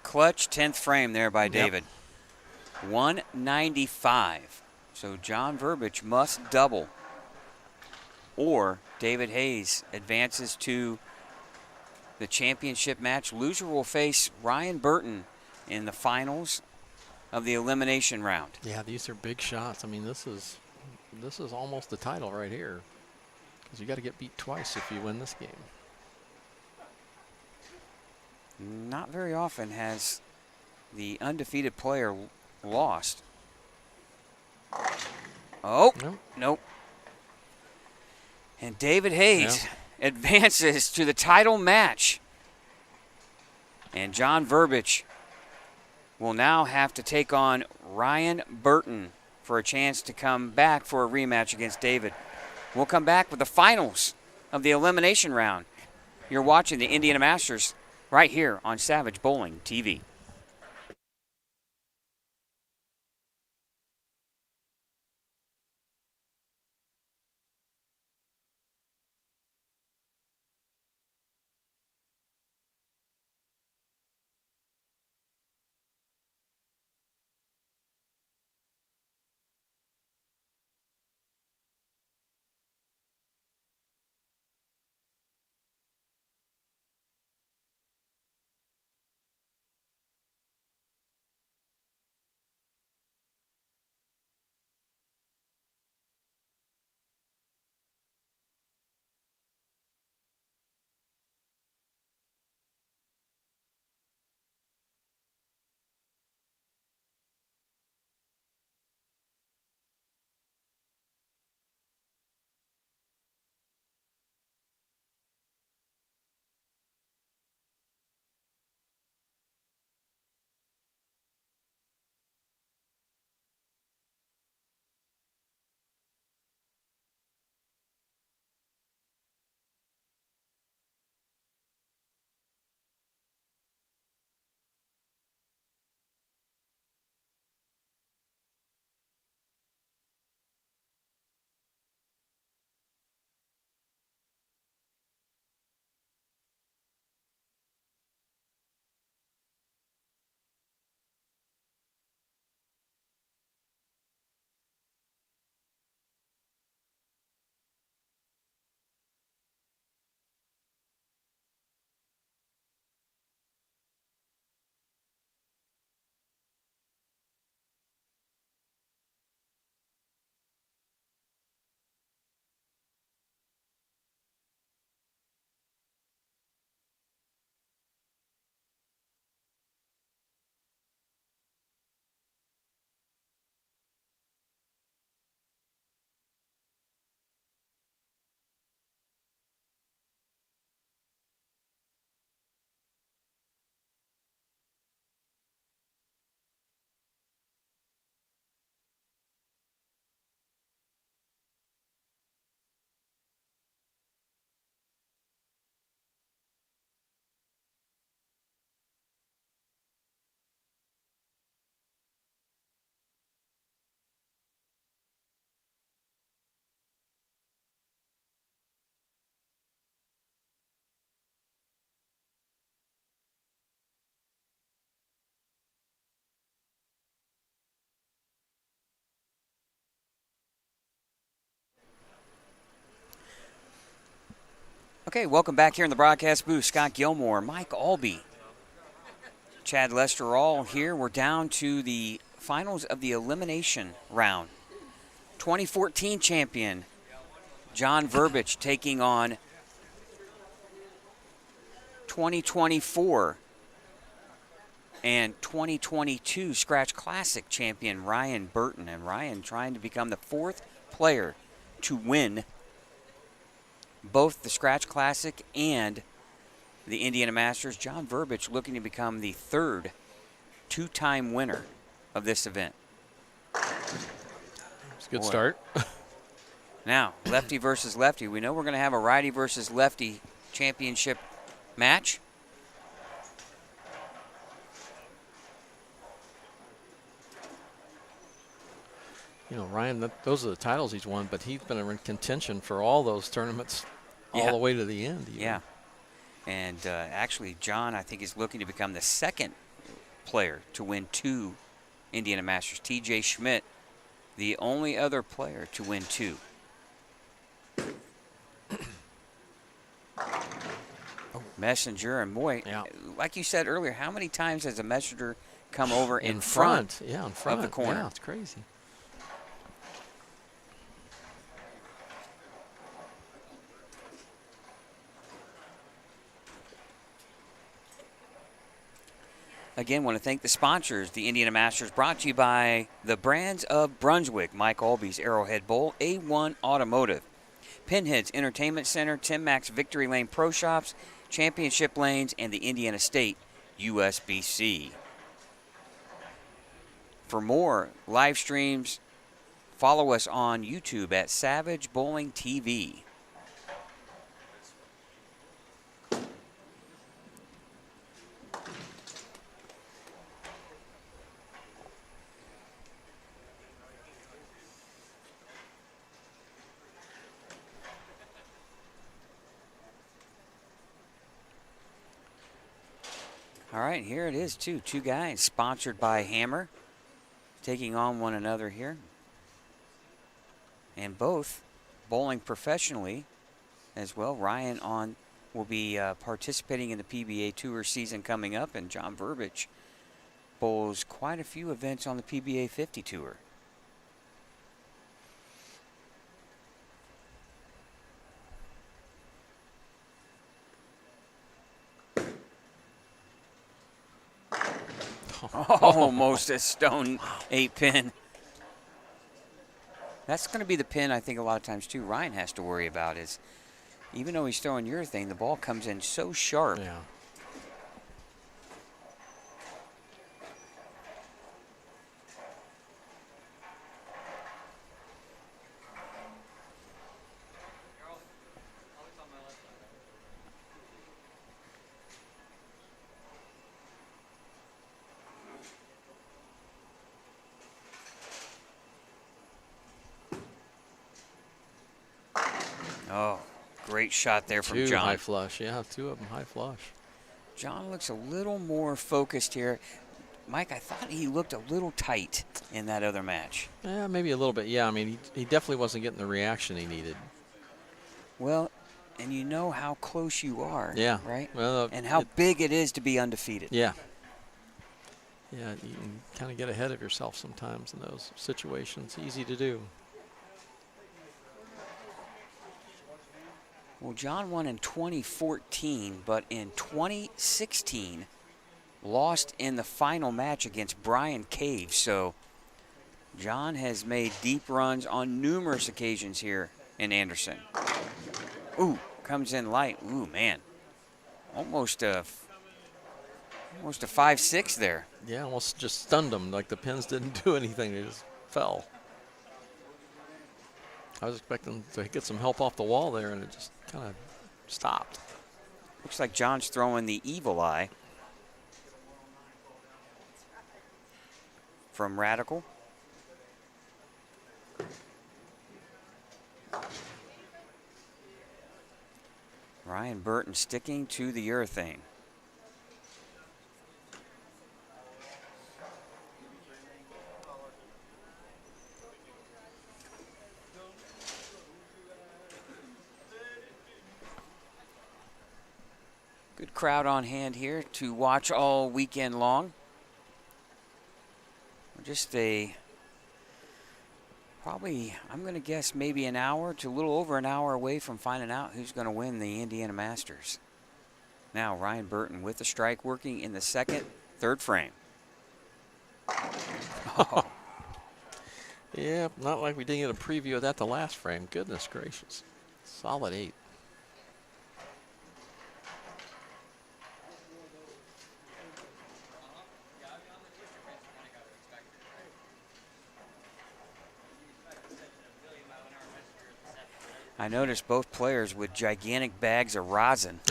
Clutch 10th frame there by David. 195. So John Verbic must double, or David Hayes advances to the championship match. Loser will face Ryan Burton in the finals of the elimination round. Yeah, these are big shots. I mean, this is almost the title right here, because you got to get beat twice if you win this game. Not very often has the undefeated player lost. Oh, nope. And David Hayes advances to the title match. And John Verbic will now have to take on Ryan Burton for a chance to come back for a rematch against David. We'll come back with the finals of the elimination round. You're watching the Indiana Masters right here on Savage Bowling TV. Okay, welcome back here in the broadcast booth. Scott Gilmore, Mike Albee, Chad Lester all here. We're down to the finals of the elimination round. 2014 champion John Verbic taking on 2024 and 2022 Scratch Classic champion Ryan Burton. And Ryan trying to become the 4th player to win both the Scratch Classic and the Indiana Masters. John Verbic looking to become the 3rd two-time winner of this event. It's a good start. Now, lefty versus lefty. We know we're going to have a righty versus lefty championship match. You know, Ryan, those are the titles he's won, but he's been in contention for all those tournaments all the way to the end. Even. Yeah. And actually, John, I think, is looking to become the 2nd player to win 2 Indiana Masters. T.J. Schmidt, the only other player to win 2. Messenger, and boy, like you said earlier, how many times has a Messenger come over in front Yeah, in front of the corner? Yeah, it's crazy. Again, want to thank the sponsors. The Indiana Masters brought to you by the Brands of Brunswick, Mike Albee's Arrowhead Bowl, A1 Automotive, Pinheads Entertainment Center, Tim Mack's Victory Lane Pro Shops, Championship Lanes, and the Indiana State USBC. For more live streams, follow us on YouTube at Savage Bowling TV. All right, here it is, too. 2 guys sponsored by Hammer, taking on one another here. And both bowling professionally as well. Ryan will be participating in the PBA Tour season coming up, and John Verbic bowls quite a few events on the PBA 50 Tour. Almost a stone 8-pin. That's going to be the pin I think a lot of times too Ryan has to worry about is even though he's throwing urethane, the ball comes in so sharp. Yeah. Oh, great shot there from 2 John. high flush. Yeah, 2 of them high flush. John looks a little more focused here. Mike, I thought he looked a little tight in that other match. Yeah, maybe a little bit. Yeah, I mean, he definitely wasn't getting the reaction he needed. Well, and you know how close you are, Yeah. right? Well, and how big it is to be undefeated. Yeah. Yeah, you can kind of get ahead of yourself sometimes in those situations. Easy to do. Well, John won in 2014, but in 2016 lost in the final match against Brian Cave. So John has made deep runs on numerous occasions here in Anderson. Ooh, comes in light. Ooh, man. Almost a 5-6 there. Yeah, almost just stunned them. Like the pins didn't do anything. They just fell. I was expecting to get some help off the wall there, and it just kind of stopped. Looks like John's throwing the evil eye from Radical. Ryan Burton sticking to the urethane. Good crowd on hand here to watch all weekend long. We're just probably, I'm going to guess maybe an hour to a little over an hour away from finding out who's going to win the Indiana Masters. Now Ryan Burton with the strike working in the second, third frame. Oh. Yeah, not like we didn't get a preview of that the last frame. Goodness gracious. Solid 8. I noticed both players with gigantic bags of rosin.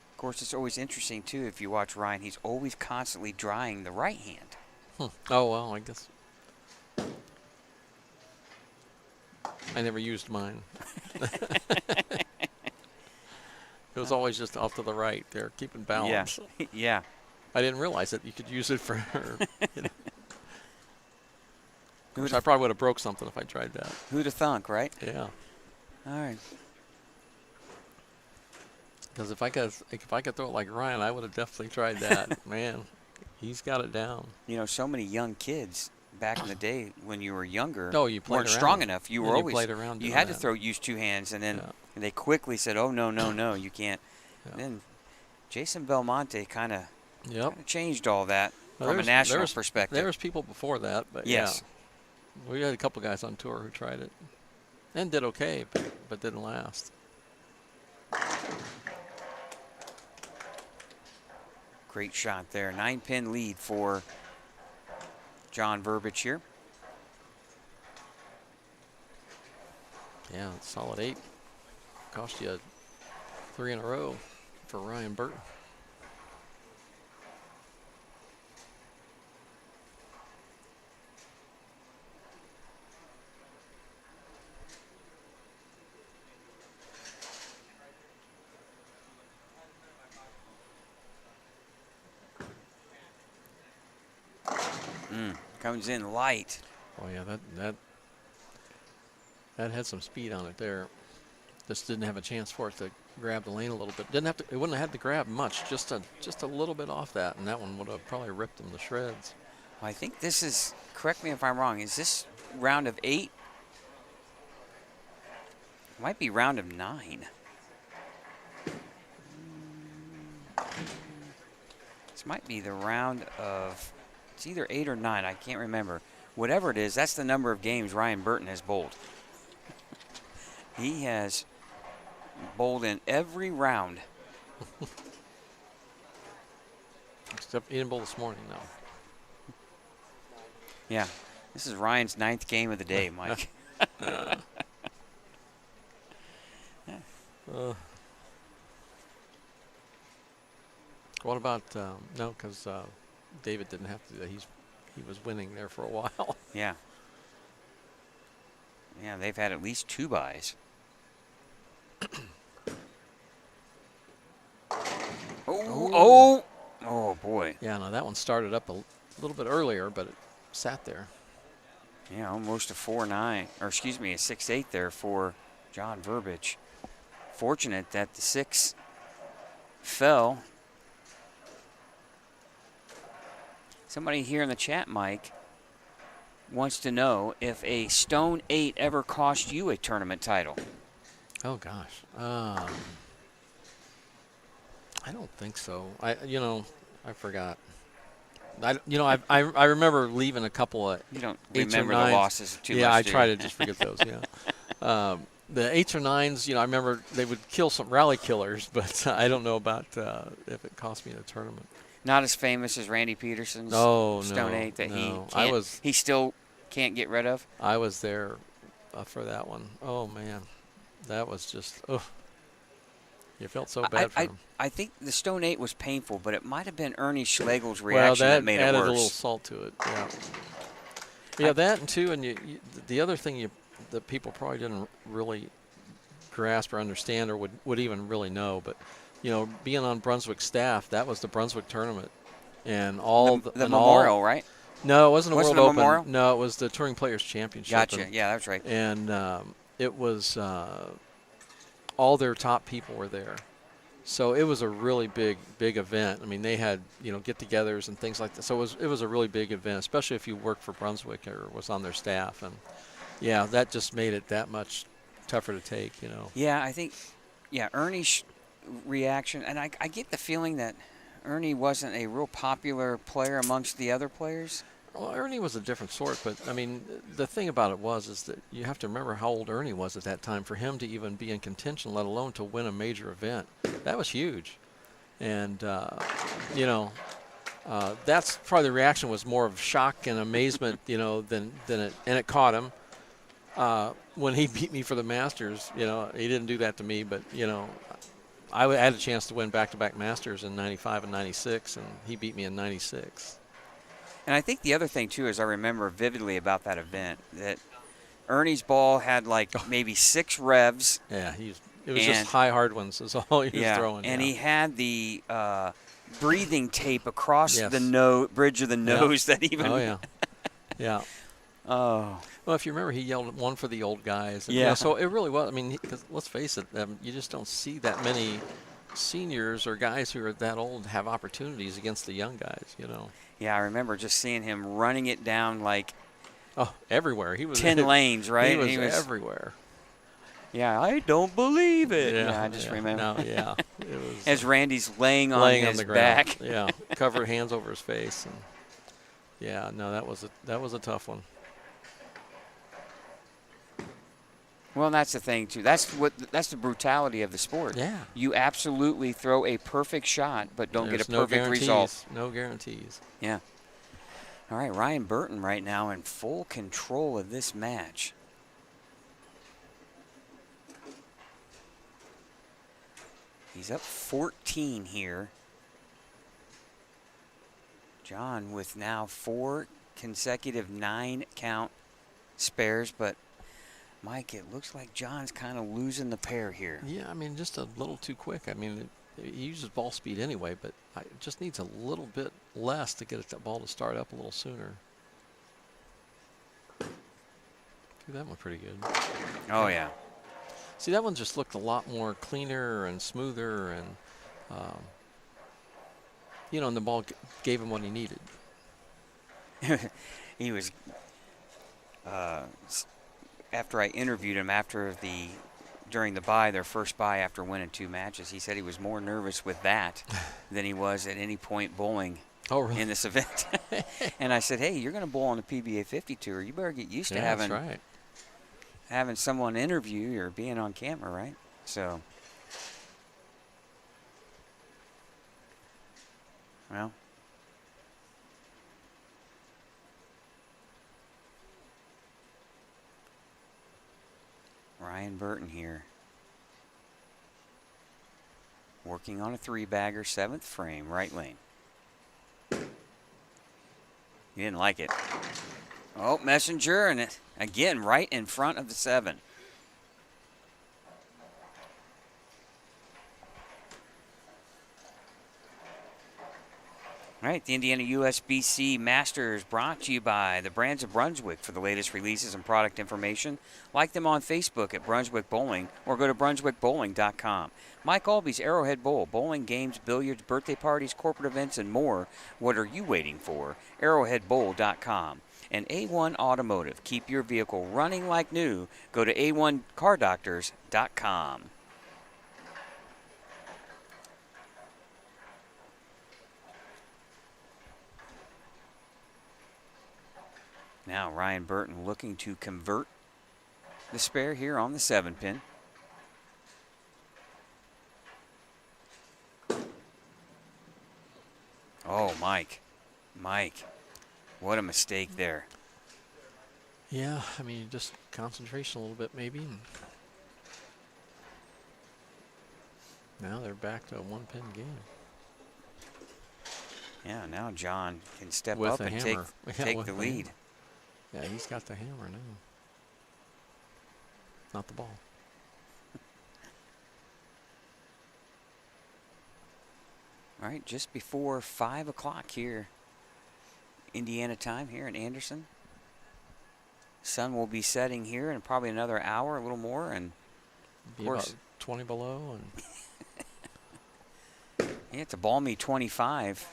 Of course, it's always interesting, too, if you watch Ryan, he's always constantly drying the right hand. Oh, well, I guess. I never used mine. It was always just off to the right there, keeping balance. Yeah. Yeah. I didn't realize that you could use it for Who'd I probably would have broke something if I tried that. Who'd have thunk, right? Yeah. All right. Because if I could throw it like Ryan, I would have definitely tried that. Man, he's got it down. You know, so many young kids back in the day when you were younger you played weren't around. strong enough. You And were you always played around you doing had to that. use two hands, and then Yeah. they quickly said, "Oh no, you can't." Yeah. And then Jason Belmonte kind of Yep. changed all that Well, from a there national was perspective. There was people before that, but Yes. yeah. We had a couple guys on tour who tried it and did okay, but didn't last. Great shot there. 9-pin lead for John Verbic here. Yeah, solid 8. Cost you 3 in a row for Ryan Burton. Comes in light. Oh yeah, that had some speed on it there. Just didn't have a chance for it to grab the lane a little bit. It wouldn't have had to grab much, just a little bit off that, and that one would have probably ripped him to shreds. I think this is, correct me if I'm wrong, is this round of 8? Might be round of 9. This might be the round of, it's either 8 or 9, I can't remember. Whatever it is, that's the number of games Ryan Burton has bowled. He has bowled in every round. Except he didn't bowl this morning, though. Yeah, this is Ryan's 9th game of the day, Mike. What about no? Because David didn't have to do that. He was winning there for a while. Yeah. Yeah, they've had at least 2 byes. Oh boy. Yeah, no, that one started up a little bit earlier, but it sat there. Yeah, almost a 4-9, or excuse me, a 6-8 there for John Verbic. Fortunate that the 6 fell. Somebody here in the chat, Mike, wants to know if a stone 8 ever cost you a tournament title. Oh gosh, I don't think so. I forgot. I remember leaving a couple of You don't 8s or remember the 9s. losses too much. Yeah, I do try you? to just forget those. Yeah, the 8s or 9s. I remember they would kill some rally killers, but I don't know about if it cost me in a tournament. Not as famous as Randy Peterson's Stone 8 that he still can't get rid of. I was there for that one. Oh man, that was just you felt so bad for him. I think the Stone 8 was painful, but it might have been Ernie Schlegel's Well, reaction that made added it worse. a little salt to it. Yeah, yeah, that and too, and the other thing that people probably didn't really grasp or understand or would even really know, but being on Brunswick staff, that was the Brunswick tournament. and all the and Memorial, all, right? No, it wasn't a Wasn't World a Open. Memorial? No, it was the Touring Players Championship. Gotcha. Yeah, that's right. And it was all their top people were there. So it was a really big event. I mean, they had, get-togethers and things like that. So it was a really big event, especially if you worked for Brunswick or was on their staff. And, yeah, that just made it that much tougher to take, Yeah, I think, Ernie's reaction, and I get the feeling that Ernie wasn't a real popular player amongst the other players. Well, Ernie was a different sort, but, I mean, the thing about it is that you have to remember how old Ernie was at that time for him to even be in contention, let alone to win a major event. That was huge. And, that's probably the reaction was more of shock and amazement, than it, and it caught him. When he beat me for the Masters, he didn't do that to me, but, I had a chance to win back-to-back Masters in 95 and 96, and he beat me in 96. And I think the other thing, too, is I remember vividly about that event that Ernie's ball had maybe 6 revs. Yeah, it was just high hard ones is all he was throwing. And he had the breathing tape across Yes. the bridge of the nose that even. Oh, yeah. Yeah. Oh. Well, if you remember, he yelled one for the old guys. And, Yeah. So it really was. I mean, 'cause let's face it, you just don't see that many seniors or guys who are that old have opportunities against the young guys, Yeah, I remember just seeing him running it down everywhere. He was 10 lanes, right? He was everywhere. Yeah, I don't believe it. Yeah, I just remember. No, yeah. It was, As Randy's laying on his the ground. back. Yeah, covered hands over his face. And yeah, no, that was a tough one. Well, that's the thing too. That's the brutality of the sport. Yeah. You absolutely throw a perfect shot, but don't There's get a perfect result. No guarantees. Yeah. All right, Ryan Burton right now in full control of this match. He's up 14 here. John with now 4 consecutive 9-count spares, but Mike, it looks like John's kind of losing the pair here. Yeah, I mean, just a little too quick. I mean, he uses ball speed anyway, but it just needs a little bit less to get that ball to start up a little sooner. See, that one pretty good. Oh, yeah. See, that one just looked a lot more cleaner and smoother, and, and the ball gave him what he needed. He was, after I interviewed him during their first bye after winning 2 matches, he said he was more nervous with that than he was at any point bowling really? in this event. And I said, hey, you're going to bowl on the PBA 50 Tour. You better get used to that's right. having someone interview you or being on camera, right? So, well. Ryan Burton here. Working on a 3-bagger, 7th frame, right lane. He didn't like it. Oh, Messenger, and it again right in front of the 7. All right, the Indiana USBC Masters brought to you by the Brands of Brunswick. For the latest releases and product information, like them on Facebook at Brunswick Bowling or go to brunswickbowling.com. Mike Alby's Arrowhead Bowl, bowling, games, billiards, birthday parties, corporate events, and more. What are you waiting for? Arrowheadbowl.com. And A1 Automotive. Keep your vehicle running like new. Go to a1cardoctors.com. Now Ryan Burton looking to convert the spare here on the 7-pin. Oh, Mike, what a mistake there. Yeah, I mean, just concentration a little bit maybe. Now they're back to a 1-pin game. Yeah, now John can step With up the and hammer. take With the the lead. hammer. Yeah, he's got the hammer now. Not the ball. All right, just before 5 o'clock here, Indiana time here in Anderson. Sun will be setting here in probably another hour, a little more, and of Be course, about 20 below. And yeah, it's a balmy 25.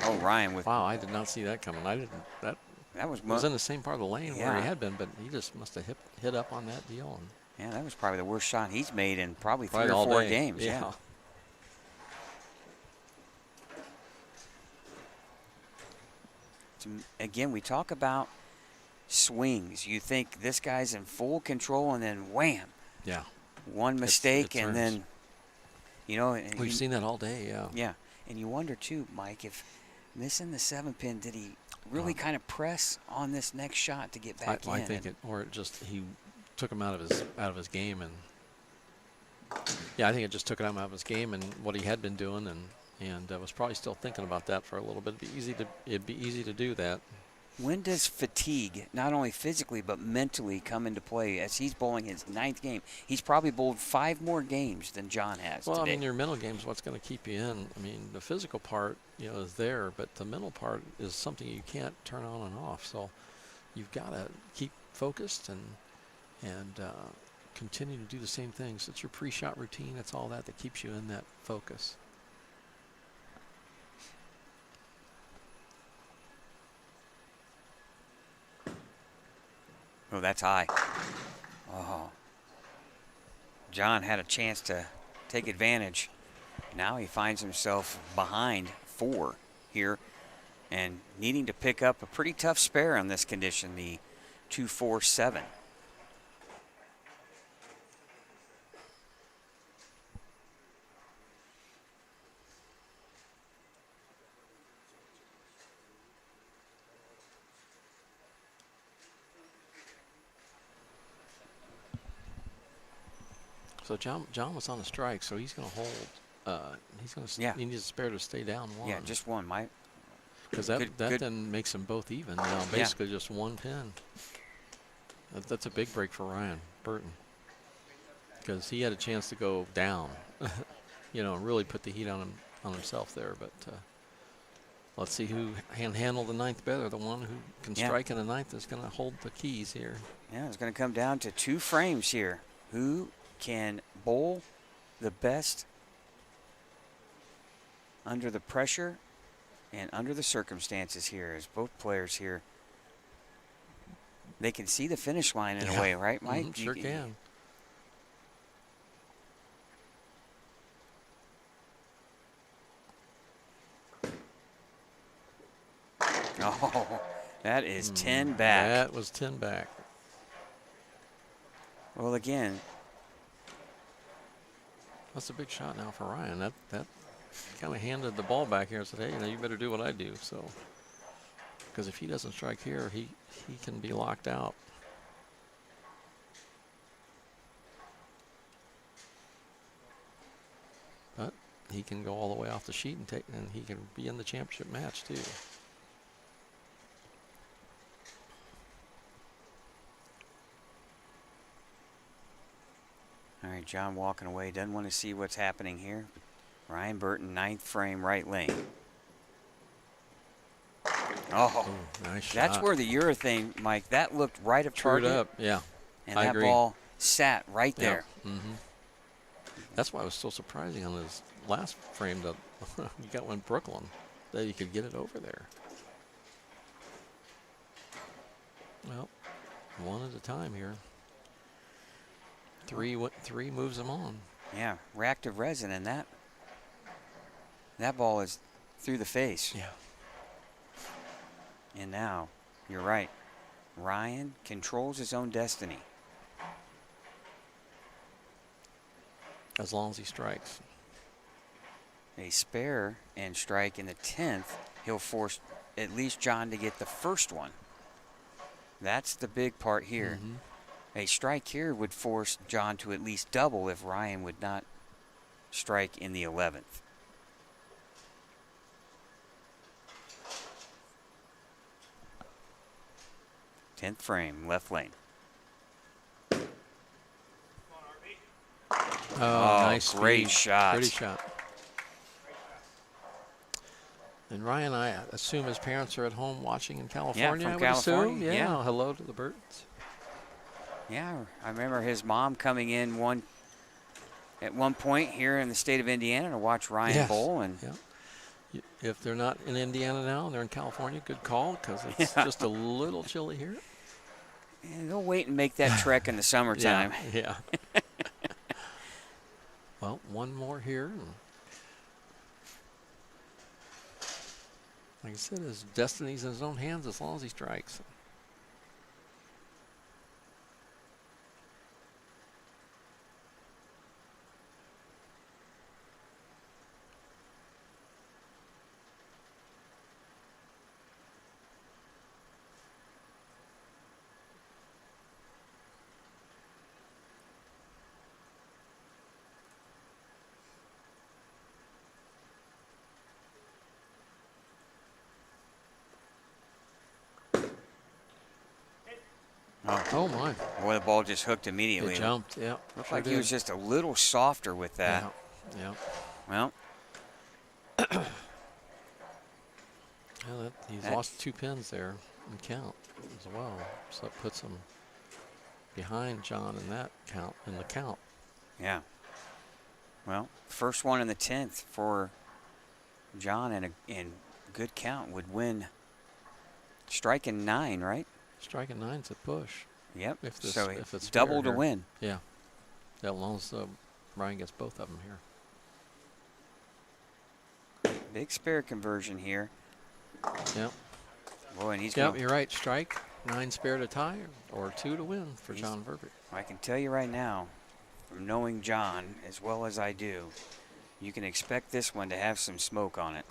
Oh, Ryan with wow, I did not see that coming. I didn't. That that was was in the same part of the lane where Yeah. he had been, but he just must have hit up on that deal. And yeah, that was probably the worst shot he's made in probably probably 3 or all 4 day. games. Yeah. Again, we talk about swings. You think this guy's in full control, and then wham, Yeah. one mistake, it and turns. then, you know. And We've seen that all day. Yeah. Yeah, and you wonder too, Mike, if missing the 7-pin, did he really kind of press on this next shot to get back in? I think it, or it just he took him out of his game, and yeah, I think it just took him out of his game and what he had been doing, and was probably still thinking about that for a little bit. It'd be easy to do that. When does fatigue, not only physically but mentally, come into play as he's bowling his 9th game? He's probably bowled 5 more games than John has Well, today. I mean, your mental game is what's going to keep you in. I mean, the physical part, is there, but the mental part is something you can't turn on and off. So you've got to keep focused and continue to do the same things. It's your pre-shot routine. It's all that keeps you in that focus. Oh, that's high. Oh. John had a chance to take advantage. Now he finds himself behind 4 here and needing to pick up a pretty tough spare on this condition, the 2-4-7. So John was on a strike, so he's going to hold. He's going to. Yeah. He needs a spare to stay down 1. Yeah, just 1, Mike. Because good- then makes them both even. Basically just 1 pin. That's a big break for Ryan Burton. Because he had a chance to go down, really put the heat on himself there. But let's see who can handle the 9th better. The one who can strike in the 9th is going to hold the keys here. Yeah, it's going to come down to 2 frames here. Who can bowl the best under the pressure and under the circumstances here, as both players here, they can see the finish line in a way, right, Mike? Mm-hmm, sure can. Oh, that is 10 back. That was 10 back. Well, again, That's a big shot now for Ryan. That kind of handed the ball back here and said, hey, you better do what I do. So, because if he doesn't strike here, he can be locked out. But he can go all the way off the sheet and he can be in the championship match too. all right, John walking away, doesn't want to see what's happening here. Ryan Burton, 9th frame, right lane. Oh, Ooh, nice shot. that's where the urethane, Mike, that looked right of Screwed target. up, yeah. And I that agree. ball sat right Yeah. there. Mm-hmm. That's why it was so surprising on his last frame that he got one Brooklyn, that he could get it over there. Well, 1 at a time here. 3 moves him on. Yeah, reactive resin, and that ball is through the face. Yeah. And now, you're right, Ryan controls his own destiny. As long as he strikes. A spare and strike in the 10th, he'll force at least John to get the first one. That's the big part here. Mm-hmm. A strike here would force John to at least double if Ryan would not strike in the 11th. Tenth frame, left lane. Oh, nice great speed. shot. Pretty shot. And Ryan, I assume his parents are at home watching in California. from I would California, assume. yeah. Hello to the Burtons. Yeah, I remember his mom coming in at one point here in the state of Indiana to watch Ryan bowl. And if they're not in Indiana now and they're in California, good call, because it's just a little chilly here. Yeah, they'll wait and make that trek in the summertime. Yeah. Well, one more here. Like I said, his destiny's in his own hands as long as he strikes. Oh my. Boy, the ball just hooked immediately. It jumped, yeah. Looked like he was just a little softer with that. Yeah. Well. He's lost 2 pins there in count as well. So it puts him behind John in the count. Yeah. Well, first one in the 10th for John, and a good count would win striking 9, right? Striking 9's a push. Yep. If it's double to here. win. Yeah. As long as Ryan gets both of them here. Big spare conversion here. Yep. Boy, and he's you're right. Strike, 9 spare to tie, or 2 to win for John Verbic. I can tell you right now, from knowing John as well as I do, you can expect this one to have some smoke on it.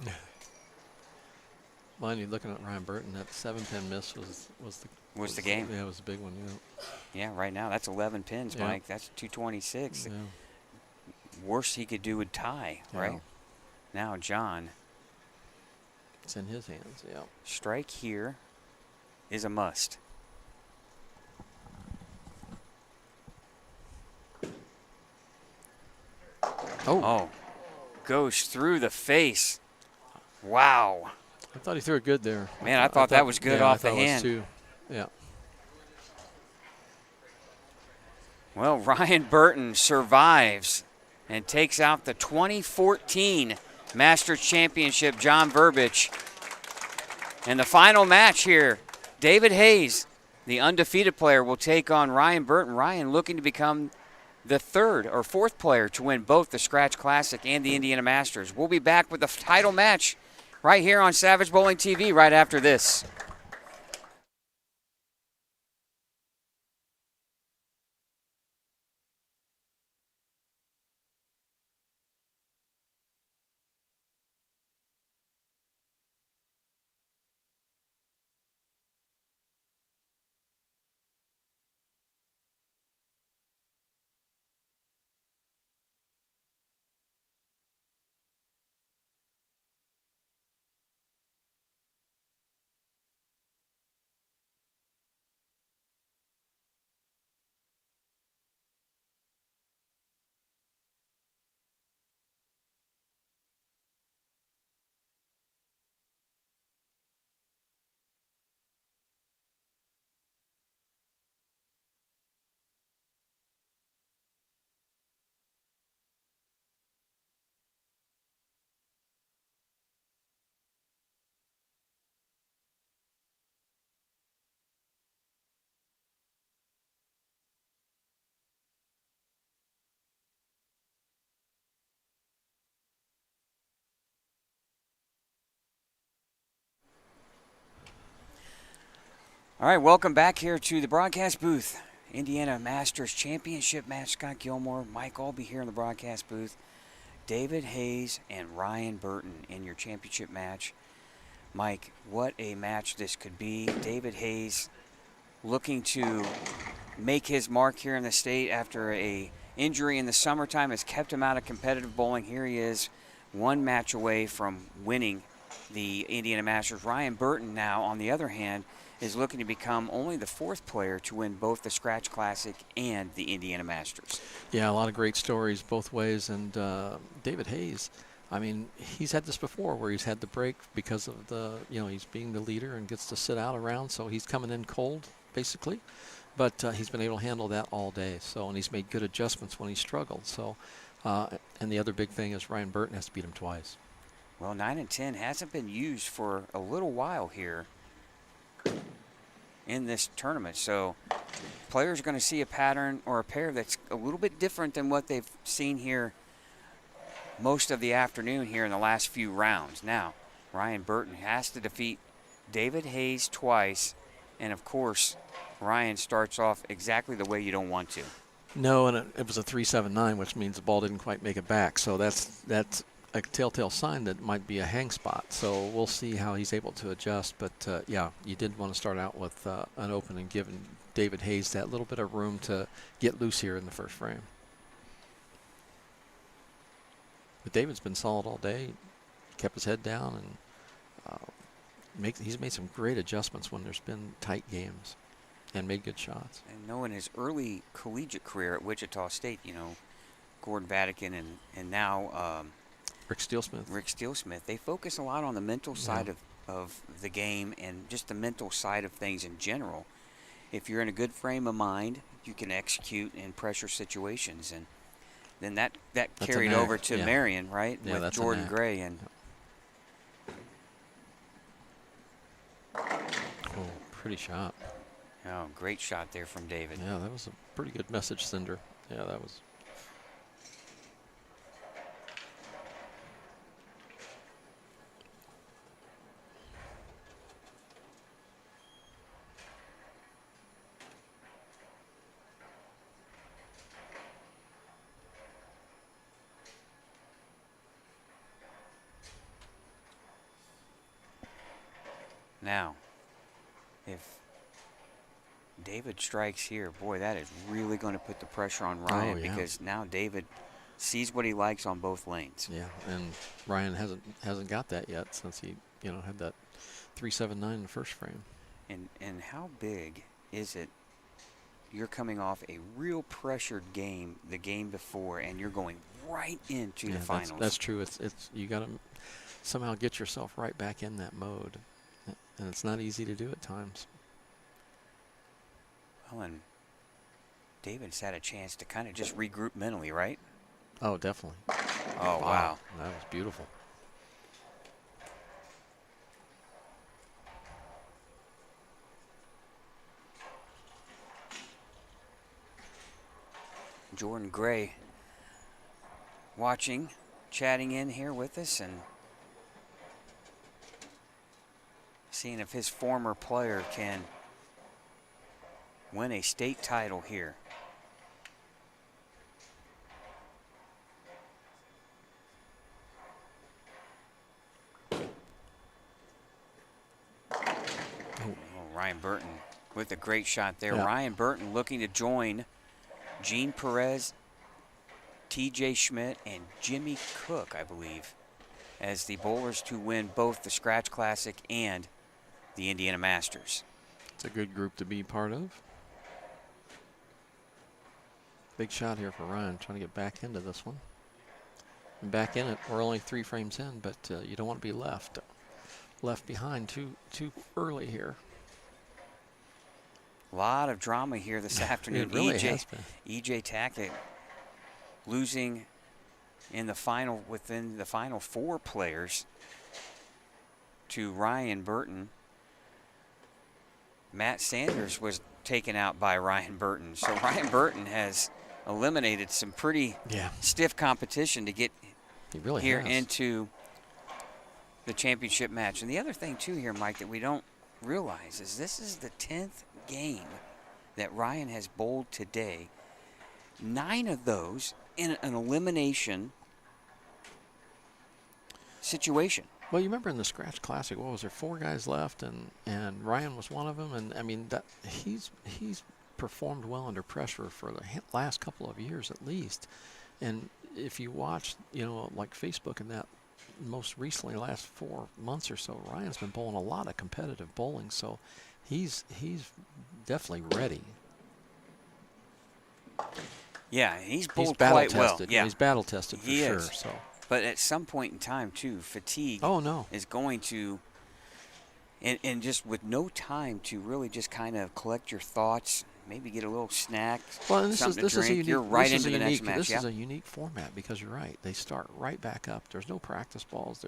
Mind you, looking at Ryan Burton, that 7-pin miss was the game. Yeah, it was a big one. Yeah. Yeah, right now that's 11 pins, Mike. That's 226. Yeah. Worst he could do would tie, right? Now John. It's in his hands. Yeah. Strike here is a must. Oh, goes through the face. Wow. I thought he threw it good there. Man, I thought that was good off the hand. I thought it was too. Yeah. Well, Ryan Burton survives and takes out the 2014 Masters Championship, John Verbic. And the final match here, David Hayes, the undefeated player, will take on Ryan Burton. Ryan looking to become the 3rd or 4th player to win both the Scratch Classic and the Indiana Masters. We'll be back with the title match right here on Savage Bowling TV right after this. All right, welcome back here to the broadcast booth. Indiana Masters Championship match. Scott Gilmore, Mike Albee here in the broadcast booth. David Hayes and Ryan Burton in your championship match. Mike, what a match this could be. David Hayes looking to make his mark here in the state after a injury in the summertime has kept him out of competitive bowling. Here he is, one match away from winning the Indiana Masters. Ryan Burton now, on the other hand, is looking to become only the 4th player to win both the Scratch Classic and the Indiana Masters. Yeah, a lot of great stories both ways. And David Hayes, I mean, he's had this before where he's had the break because of he's being the leader and gets to sit out around, so he's coming in cold, basically. But he's been able to handle that all day, and he's made good adjustments when he struggled. So, and the other big thing is Ryan Burton has to beat him twice. Well, 9 and 10 hasn't been used for a little while here in this tournament. So players are going to see a pattern or a pair that's a little bit different than what they've seen here most of the afternoon here in the last few rounds. Now, Ryan Burton has to defeat David Hayes twice, and of course, Ryan starts off exactly the way you don't want to. No, and it was a 3-7-9, which means the ball didn't quite make it back. So that's a telltale sign that might be a hang spot. So we'll see how he's able to adjust. But, yeah, you did want to start out with an open and giving David Hayes that little bit of room to get loose here in the first frame. But David's been solid all day. Kept his head down, and he's made some great adjustments when there's been tight games and made good shots. And knowing his early collegiate career at Wichita State, Gordon Vatican and now Rick Steelsmith. Rick Steelsmith, they focus a lot on the mental side of the game and just the mental side of things in general. If you're in a good frame of mind, you can execute in pressure situations. And then that carried over to Marion, right, with Jordan Gray. And oh, pretty shot. Oh, great shot there from David. Yeah, that was a pretty good message sender. Yeah, that was. Now, if David strikes here, boy, that is really going to put the pressure on Ryan because now David sees what he likes on both lanes. Yeah, and Ryan hasn't got that yet since he had that 3-7-9 in the first frame. And how big is it? You're coming off a real pressured game the game before, and you're going right into the finals. That's true. It's you got to somehow get yourself right back in that mode, and it's not easy to do at times. Well, and David's had a chance to kind of just regroup mentally, right? Oh, definitely. Oh, wow. That was beautiful. Jordan Gray watching, chatting in here with us and seeing if his former player can win a state title here. Ryan Burton with a great shot there. Yeah. Ryan Burton looking to join Gene Perez, TJ Schmidt, and Jimmy Cook, I believe, as the bowlers to win both the Scratch Classic and the Indiana Masters. It's a good group to be part of. Big shot here for Ryan, trying to get back into this one. And back in it, we're only 3 frames in, but you don't want to be left behind too early here. A lot of drama here this afternoon. It really has been. EJ Tackett losing in the final, within the final 4 players to Ryan Burton. Matt Sanders was taken out by Ryan Burton. So Ryan Burton has eliminated some pretty stiff competition to get here into the championship match. And the other thing too here, Mike, that we don't realize is this is the 10th game that Ryan has bowled today. 9 of those in an elimination situation. Well, you remember in the Scratch Classic, what was there, 4 guys left, and Ryan was one of them. And I mean, that he's performed well under pressure for the last couple of years at least. And if you watch, like Facebook and that, most recently, last 4 months or so, Ryan's been bowling a lot of competitive bowling, so he's definitely ready. Yeah, he's bowled quite well. Yeah, he's battle tested for sure. Is. So, But at some point in time, too, fatigue Oh, no. is going to, and just with no time to really just kind of collect your thoughts, maybe get a little snack, Well, and something this to is a drink, unique, you're right this is into a the unique, next match. This Yeah. is a unique format because you're right. They start right back up. There's no practice balls.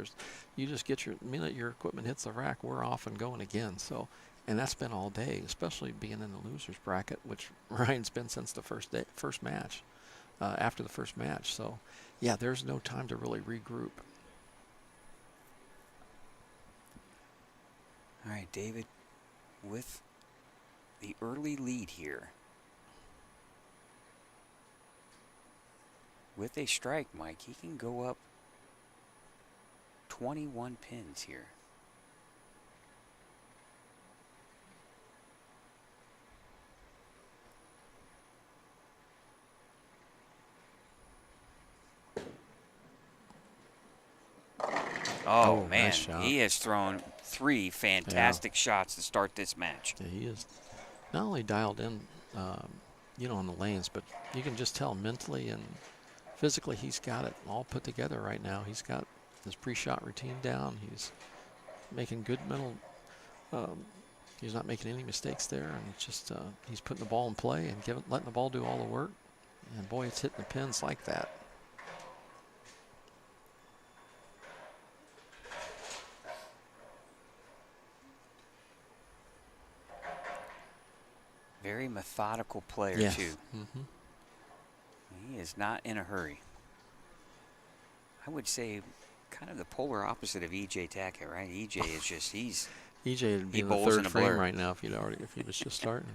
You just get the minute your equipment hits the rack, we're off and going again. So, and that's been all day, especially being in the losers bracket, which Ryan's been since the first match, after the first match. So, yeah, there's no time to really regroup. All right, David, with the early lead here. With a strike, Mike, he can go up 21 pins here. Oh, man, nice shot. he has thrown 3 fantastic shots to start this match. Yeah, he is not only dialed in, on the lanes, but you can just tell mentally and physically he's got it all put together right now. He's got his pre-shot routine down. He's making good mental. He's not making any mistakes there, and it's just he's putting the ball in play and letting the ball do all the work. And boy, it's hitting the pins like that. Very methodical player, Yes. too. Mm-hmm. He is not in a hurry. I would say kind of the polar opposite of E.J. Tackett, right? E.J. is just, EJ would be he in the bowls in third a frame blur. right now if he was just starting.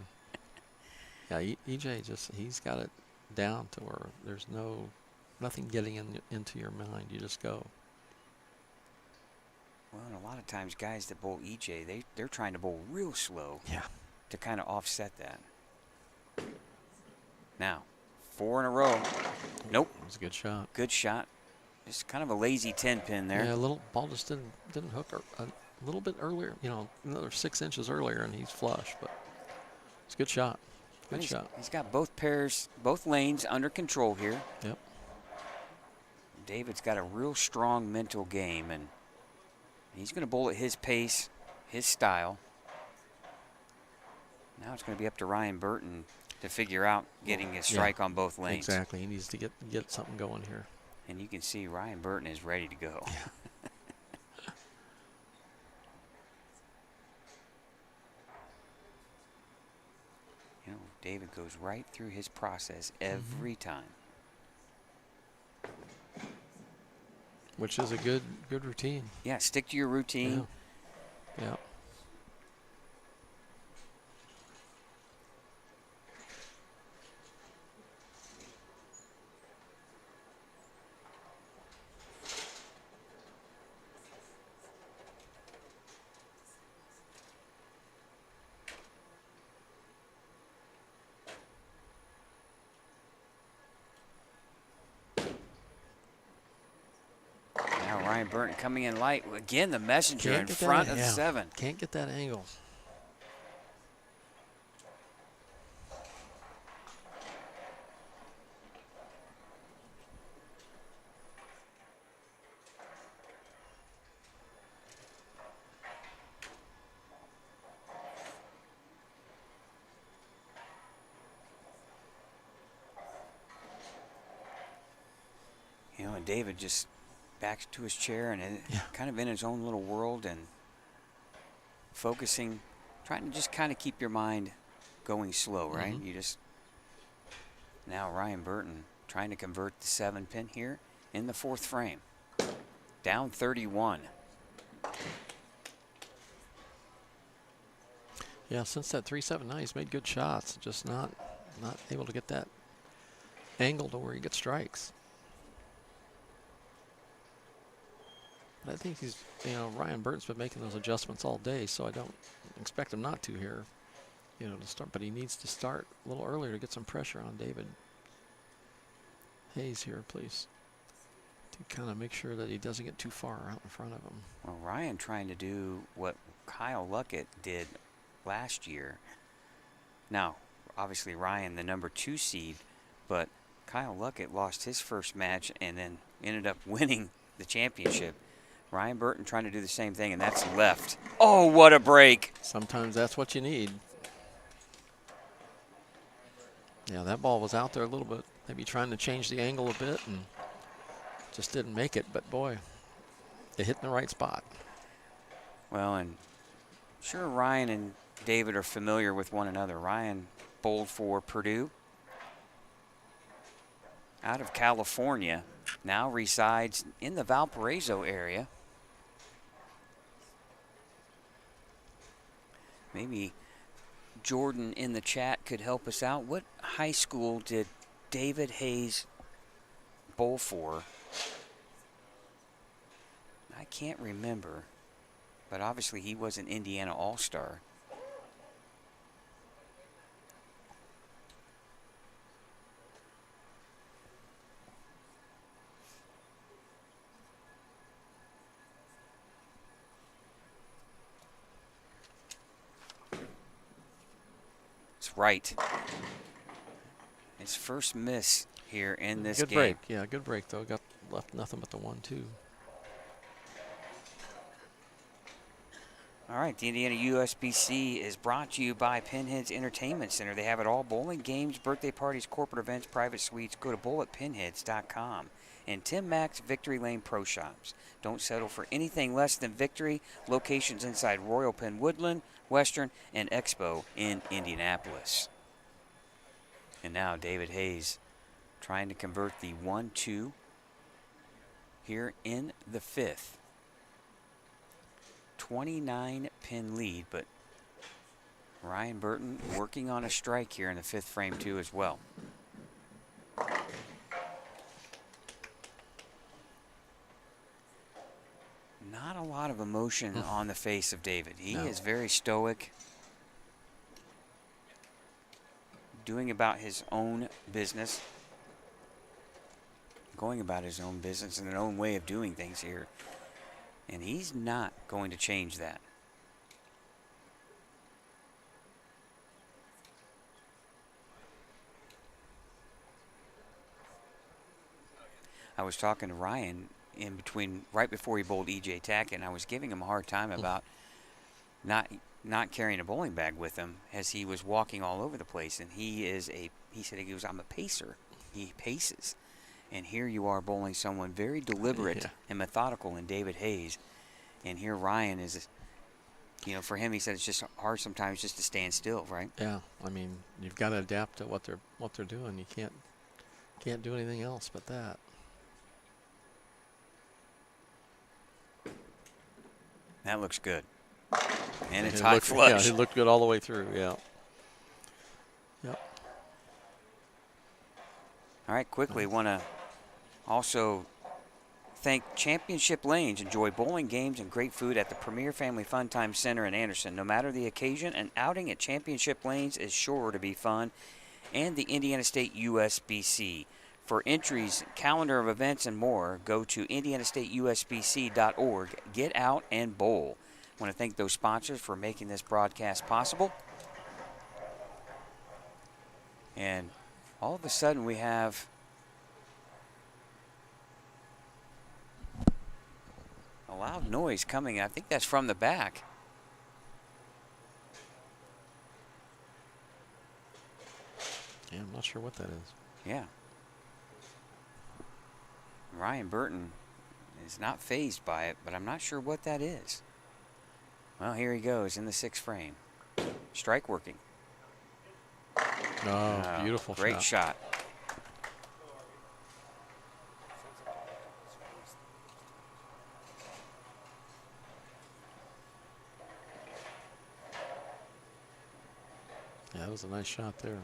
Yeah, EJ he's got it down to where there's nothing getting into your mind. You just go. Well, and a lot of times guys that bowl EJ, they're trying to bowl real slow Yeah. to kind of offset that. Now, 4 in a row. Nope. It was a good shot. Good shot. Just kind of a lazy 10 pin there. Yeah, a little ball just didn't hook a little bit earlier. Another 6 inches earlier, and he's flush. But it's a good shot. Good shot. He's got both lanes under control here. Yep. David's got a real strong mental game, and he's going to bowl at his pace, his style. Now it's going to be up to Ryan Burton to figure out getting a strike on both lanes. Exactly. He needs to get something going here. And you can see Ryan Burton is ready to go. David goes right through his process every time. Which is a good routine. Yeah, stick to your routine. Yeah. Now Ryan Burton coming in light. Again, the messenger in Can't get front that- of yeah. 7. Can't get that angle. And David just backs to his chair and kind of in his own little world and focusing, trying to just kind of keep your mind going slow, right? Now Ryan Burton trying to convert the 7 pin here in the 4th frame. Down 31. Yeah, since that 379, he's made good shots, just not able to get that angle to where he gets strikes. But I think Ryan Burton's been making those adjustments all day, so I don't expect him not to here, to start. But he needs to start a little earlier to get some pressure on David Hayes here, please, to kind of make sure that he doesn't get too far out in front of him. Well, Ryan trying to do what Kyle Luckett did last year. Now, obviously Ryan, the number 2 seed, but Kyle Luckett lost his first match and then ended up winning the championship. Ryan Burton trying to do the same thing, and that's left. Oh, what a break. Sometimes that's what you need. Yeah, that ball was out there a little bit, maybe trying to change the angle a bit and just didn't make it, but boy, it hit in the right spot. Well, and sure Ryan and David are familiar with one another. Ryan bowled for Purdue out of California, now resides in the Valparaiso area. Maybe Jordan in the chat could help us out. What high school did David Hayes bowl for? I can't remember, but obviously he was an Indiana All-Star. It's right. His first miss here in this Good game. break. Yeah, good break, though. Got left nothing but the 1-2. All right, the Indiana USBC is brought to you by Pinheads Entertainment Center. They have it all: bowling, games, birthday parties, corporate events, private suites. Go to bowlatpinheads.com. And Tim Mack's Victory Lane Pro Shops. Don't settle for anything less than victory. Locations inside Royal Penn Woodland, Western, and Expo in Indianapolis. And now David Hayes trying to convert the 1-2 here in the fifth. 29-pin lead, but Ryan Burton working on a strike here in the fifth frame too as well. Not a lot of emotion on the face of David. He is very stoic, doing about his own business, going about his own business in an own way of doing things here. And he's not going to change that. I was talking to Ryan in between, right before he bowled E.J. Tackett, and I was giving him a hard time about not carrying a bowling bag with him as he was walking all over the place. And he said, I'm a pacer. He paces. And here you are bowling someone very deliberate and methodical in David Hayes. And here Ryan is, for him, he said it's just hard sometimes just to stand still, right? Yeah, I mean, you've got to adapt to what they're doing. You can't do anything else but that. That looks good. And it's high flush. Yeah, he looked good all the way through, yeah. Yep. All right, quickly, want to also thank Championship Lanes. Enjoy bowling, games, and great food at the Premier Family Fun Time Center in Anderson. No matter the occasion, an outing at Championship Lanes is sure to be fun. And the Indiana State USBC. For entries, calendar of events, and more, go to indianastateusbc.org. Get out and bowl. I want to thank those sponsors for making this broadcast possible. And all of a sudden we have a loud noise coming. I think that's from the back. Yeah, I'm not sure what that is. Yeah. Ryan Burton is not fazed by it, but I'm not sure what that is. Well, here he goes in the sixth frame. Strike working. Oh, beautiful shot. Great shot. Yeah, that was a nice shot there.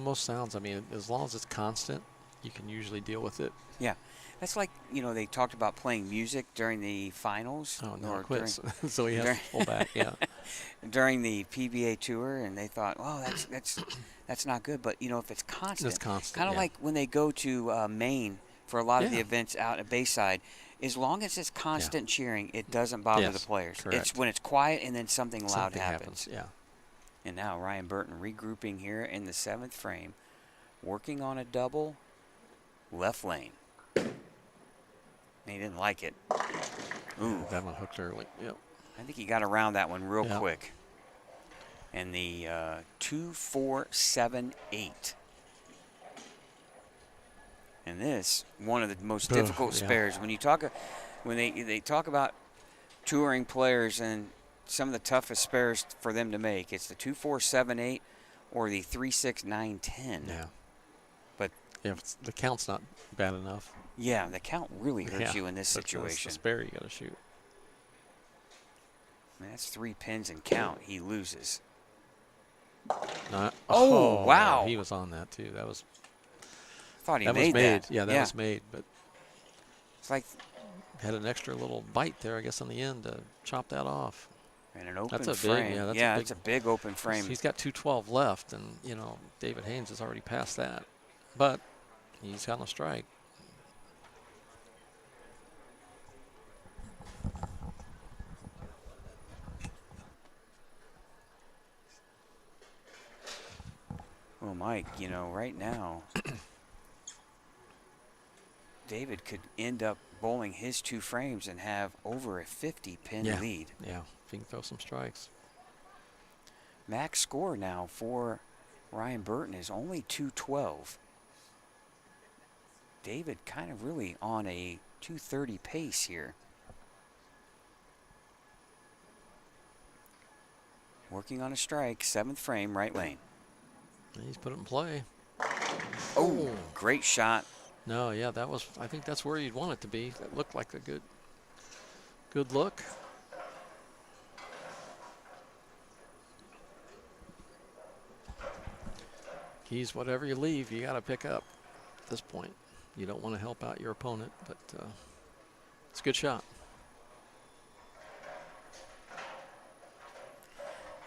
Most sounds, I mean, as long as it's constant, you can usually deal with it. Yeah. That's like, they talked about playing music during the finals. Oh, no, or quits. So he has to pull back, yeah. During the PBA tour, and they thought, oh, that's not good. But, if it's constant. It's constant, Kind of yeah. like when they go to Maine for a lot of the Yeah. events out at Bayside. As long as it's constant cheering, it doesn't bother Yes, the players. correct. It's when it's quiet and then something loud happens. Yeah. And now Ryan Burton regrouping here in the 7th frame, working on a double left lane. He didn't like it. Ooh. That one hooked early. Yep. I think he got around that one real Yeah. quick. And the 2-4-7-8. And this, one of the most difficult yeah. spares. When they talk about touring players and some of the toughest spares for them to make, it's the 2-4-7-8 or the 3-6-9-10. Yeah. But Yeah, the count's not bad enough. yeah, the count really hurts you in this But situation. That's the spare you got to shoot. Man, that's 3 pins and count. He loses. Oh, wow. He was on that too. That was Thought he that made was made. that. Yeah, that was made, but It's like had an extra little bite there, I guess, on the end to chop that off. in an open That's a frame. big, It's a big open frame. He's got 212 left, and David Haynes has already passed that, but he's got a strike. Well, Mike, right now, David could end up bowling his 2 frames and have over a 50-pin lead. Yeah, if he can throw some strikes. Max score now for Ryan Burton is only 212. David kind of really on a 230 pace here. Working on a strike, 7th frame, right lane. He's put it in play. Oh, great shot. No, yeah, that was. I think that's where you'd want it to be. That looked like a good look. Keys, whatever you leave, you got to pick up at this point. You don't want to help out your opponent, but it's a good shot.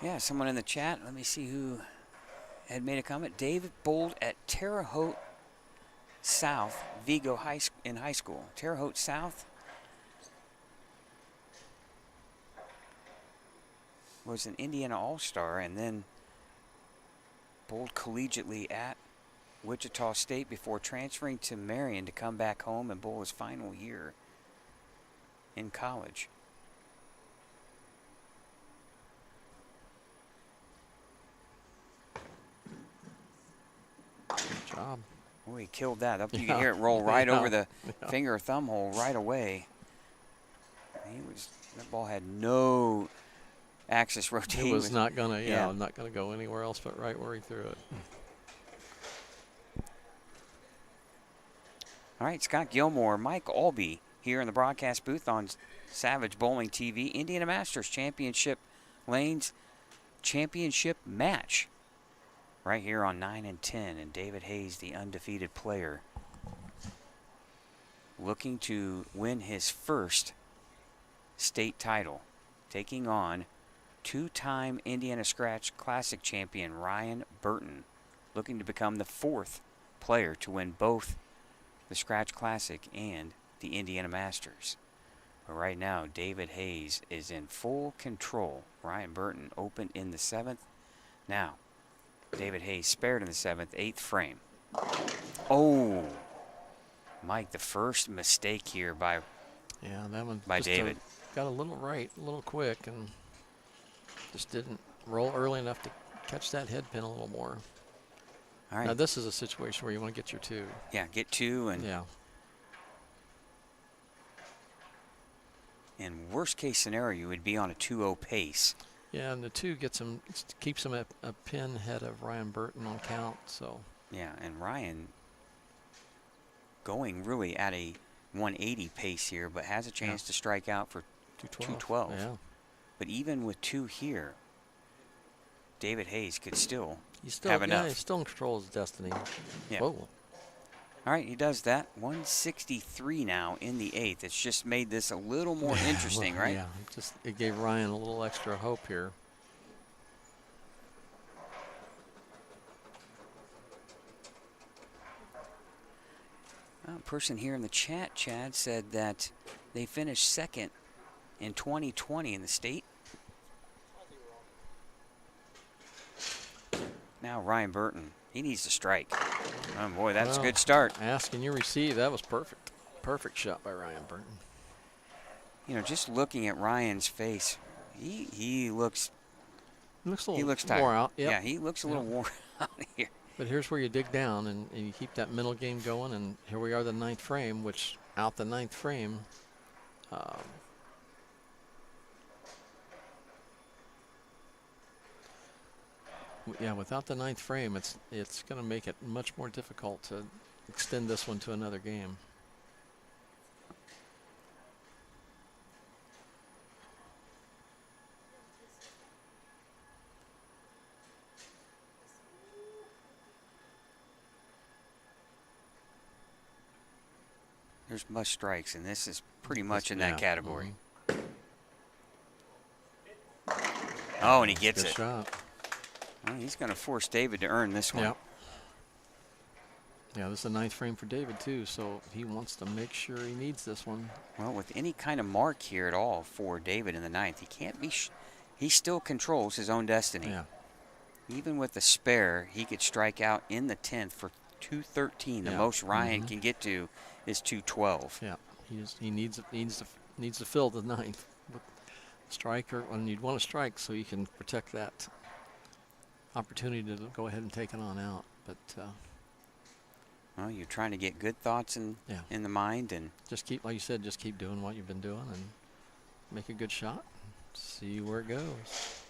Yeah, someone in the chat. Let me see who had made a comment. David bowled at Terre Haute South, Vigo in high school. Terre Haute South was an Indiana All-Star and then bowled collegiately at Wichita State before transferring to Marion to come back home and bowl his final year in college. Good job. Oh, he killed that. You can hear it roll right over the Yeah. finger or thumb hole right away. That ball had no axis rotation. It was not gonna, Yeah. not gonna go anywhere else but right where he threw it. All right, Scott Gilmore, Mike Albee here in the broadcast booth on Savage Bowling TV. Indiana Masters Championship Lanes Championship match right here on 9 and 10. And David Hayes, the undefeated player, looking to win his first state title, taking on 2-time Indiana Scratch Classic champion Ryan Burton, looking to become the 4th player to win both the Scratch Classic and the Indiana Masters. But right now, David Hayes is in full control. Ryan Burton opened in the 7th. Now, David Hayes spared in the 7th, 8th frame. Oh, Mike, the first mistake here by That one by just, David. Got a little right, a little quick, and just didn't roll early enough to catch that head pin a little more. All right. Now this is a situation where you want to get your 2. Yeah, get 2 and Yeah. in worst case scenario, you would be on a 2-0 pace. Yeah, and the 2 keeps him a pin ahead of Ryan Burton on count. So Yeah, and Ryan going really at a 180 pace here, but has a chance to strike out for 212. Yeah, But even with 2 here, David Hayes could still he's still have enough. he's still in control of his destiny. Yeah. Whoa. All right, he does that. 163 now in the 8th. It's just made this a little more interesting, Well, right? Yeah, it gave Ryan a little extra hope here. A person here in the chat, Chad, said that they finished second in 2020 in the state. Now Ryan Burton, he needs to strike. Oh boy, that's a good start. Ask and you receive. That was perfect. Perfect shot by Ryan Burton. You know, just looking at Ryan's face, he looks Looks a little he looks tired. wore out. Yep. Yeah, he looks a little worn out here. But here's where you dig down and you keep that mental game going. And here we are, the 9th frame, which out the 9th frame. Yeah, without the 9th frame, it's going to make it much more difficult to extend this one to another game. There's must strikes, and this is pretty much in that category. Oh, and he gets Good it. shot. Well, he's going to force David to earn this one. Yeah. Yeah, this is a 9th frame for David, too, so he wants to make sure he needs this one. Well, with any kind of mark here at all for David in the 9th, he can't be. He still controls his own destiny. Yeah. Even with the spare, he could strike out in the 10th for 213. The most Ryan can get to is 212. Yeah, he needs to fill the 9th with striker, and you'd want to strike so you can protect that opportunity to go ahead and take it on out. But well, you're trying to get good thoughts in the mind, and just keep, like you said, just keep doing what you've been doing and make a good shot. See where it goes.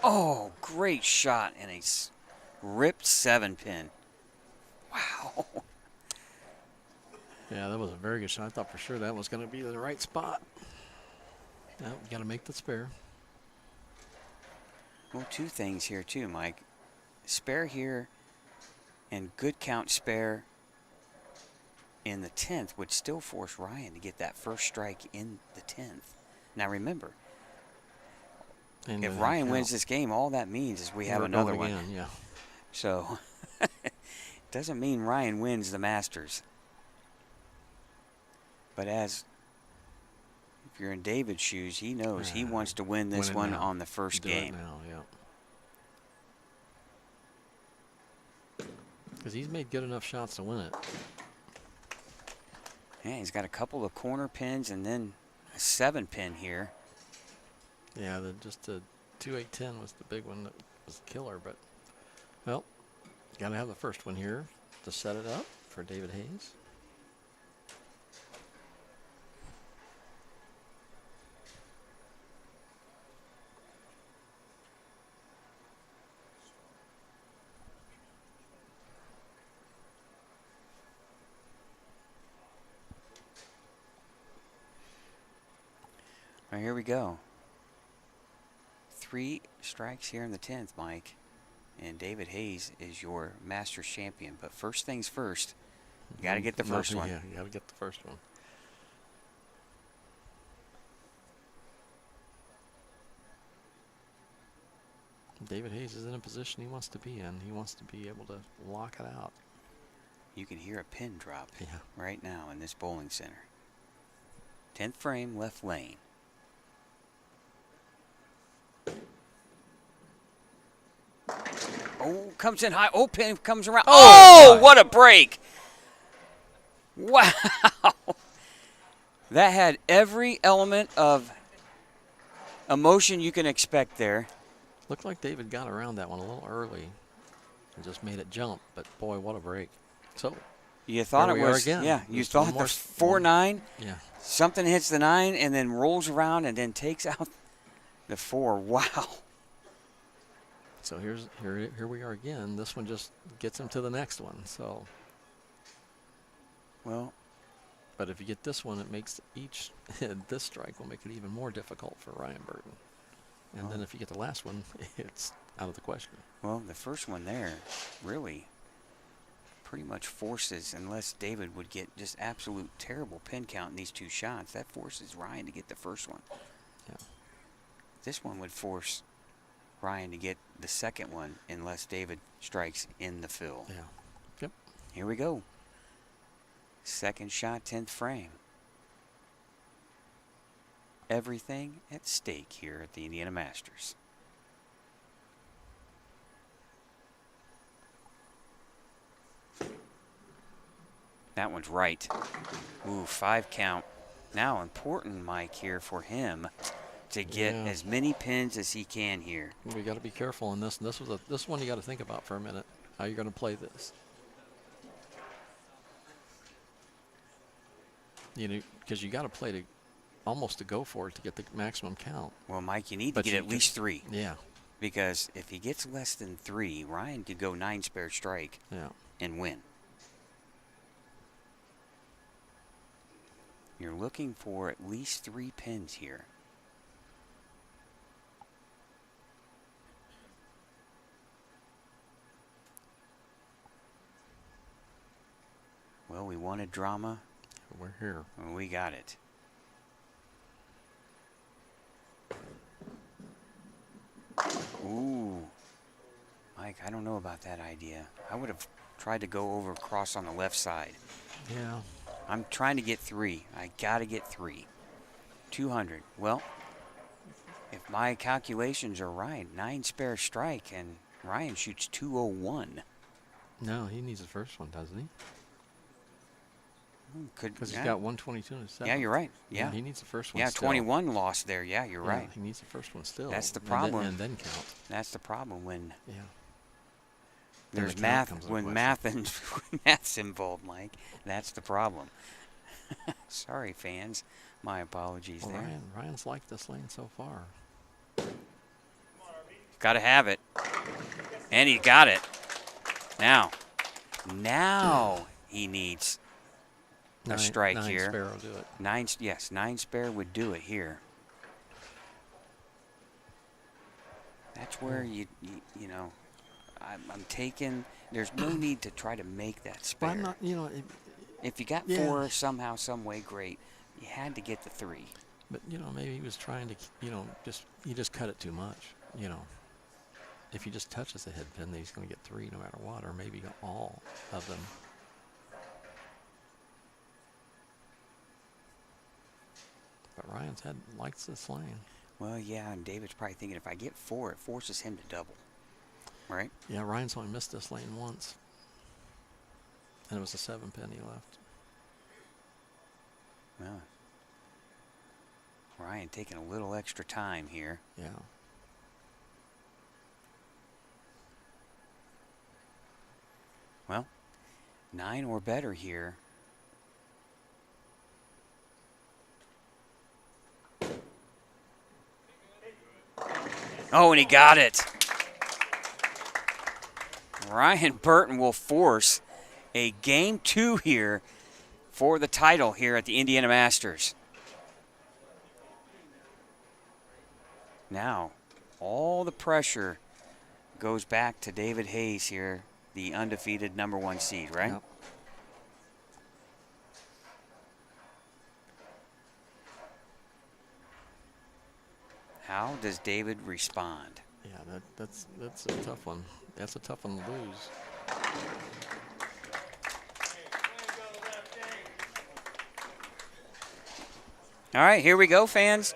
oh, great shot, and a ripped 7-pin. Wow. Yeah, that was a very good shot. I thought for sure that was going to be the right spot. Now you got to make the spare. Well, two things here too, Mike. Spare here and good count spare in the 10th would still force Ryan to get that first strike in the 10th. Now remember, And if Ryan wins this game, all that means is we have another one. Again, yeah. So it doesn't mean Ryan wins the Masters. But if you're in David's shoes, he knows he wants to win this one on the first game. Now, yeah. Because he's made good enough shots to win it. Yeah, he's got a couple of corner pins and then a 7-pin here. Yeah, just the 2-8-10 was the big one that was the killer. But, well, got to have the first one here to set it up for David Hayes. All right, here we go. 3 strikes here in the 10th, Mike. And David Hayes is your Masters champion. But first things first, you got to get the first one. Yeah, you got to get the first one. David Hayes is in a position he wants to be in. He wants to be able to lock it out. You can hear a pin drop Yeah. right now in this bowling center. 10th frame, left lane. Oh, comes in high. Oh, pin comes around. Oh, what a break. Wow. That had every element of emotion you can expect there. Looked like David got around that one a little early and just made it jump. But, boy, what a break. So You thought there it we are was, again. yeah, you Just thought one the more 4-9, Yeah. something hits the 9 and then rolls around and then takes out the 4. Wow. So here we are again. This one just gets him to the next one. So, Well, but if you get this one, it makes this strike will make it even more difficult for Ryan Burton. And then if you get the last one, it's out of the question. well, the first one there really pretty much forces, unless David would get just absolute terrible pin count in these two shots, that forces Ryan to get the first one. Yeah. This one would force Ryan to get the second one unless David strikes in the fill. Yeah. Yep. Here we go. Second shot, 10th frame. Everything at stake here at the Indiana Masters. That one's right. Ooh, 5 count. Now important, Mike, here for him to get as many pins as he can here. We got to be careful in this. And this one you got to think about for a minute. How you're going to play this. You know, because you got to play to almost to go for it to get the maximum count. Well, Mike, you need to get at least 3. Yeah. Because if he gets less than 3, Ryan could go 9 spare strike and win. You're looking for at least 3 pins here. Well, we wanted drama. We're here. Well, we got it. Ooh. Mike, I don't know about that idea. I would have tried to go over across on the left side. Yeah. I'm trying to get 3. I got to get 3. 200. Well, if my calculations are right, 9 spare strike, and Ryan shoots 201. No, he needs the first one, doesn't he? Because he's Yeah. got 122 and a 7. Yeah, you're right. Yeah. He needs the first one. Yeah, still. 21 lost there. Yeah, you're Yeah, right. He needs the first one still. That's the problem. And then count. That's the problem when Yeah. there's the count math. comes into When question. when math's involved, Mike. That's the problem. Sorry, fans. My apologies Well, there. Ryan's liked this lane so far. Got to have it. And he got it. Now he needs a strike nine here. Spare will do it. 9 spare would do it here. That's where you know, I'm taking. There's no need to try to make that spare. But I'm not, you know. If you got 4 somehow, some way, great. You had to get the 3. But you know, maybe he was trying to, you know, he just cut it too much. You know, if he just touches the head pin, then he's going to get 3 no matter what, or maybe all of them. But Ryan's head likes this lane. Well, yeah, and David's probably thinking if I get 4, it forces him to double. Right? Yeah, Ryan's only missed this lane once. And it was a 7 pin he left. Well, Ryan taking a little extra time here. Yeah. Well, 9 or better here. Oh, and he got it. Ryan Burton will force a game 2 here for the title here at the Indiana Masters. Now, all the pressure goes back to David Hayes here, the undefeated #1 seed, right? Yep. How does David respond? Yeah, that's a tough one. That's a tough one to lose. All right, here we go, fans.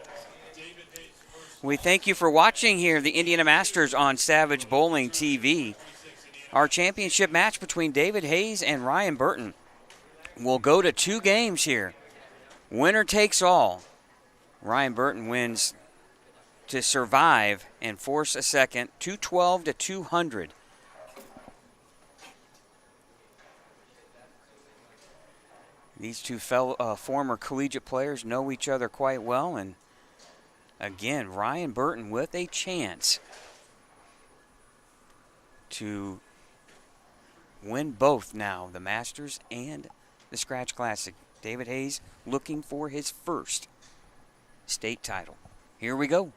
We thank you for watching here the Indiana Masters on Savage Bowling TV. Our championship match between David Hayes and Ryan Burton will go to 2 games here. Winner takes all. Ryan Burton wins to survive and force a second, 212 to 200. These two former collegiate players know each other quite well, and again, Ryan Burton with a chance to win both now, the Masters and the Scratch Classic. David Hayes looking for his first state title. Here we go.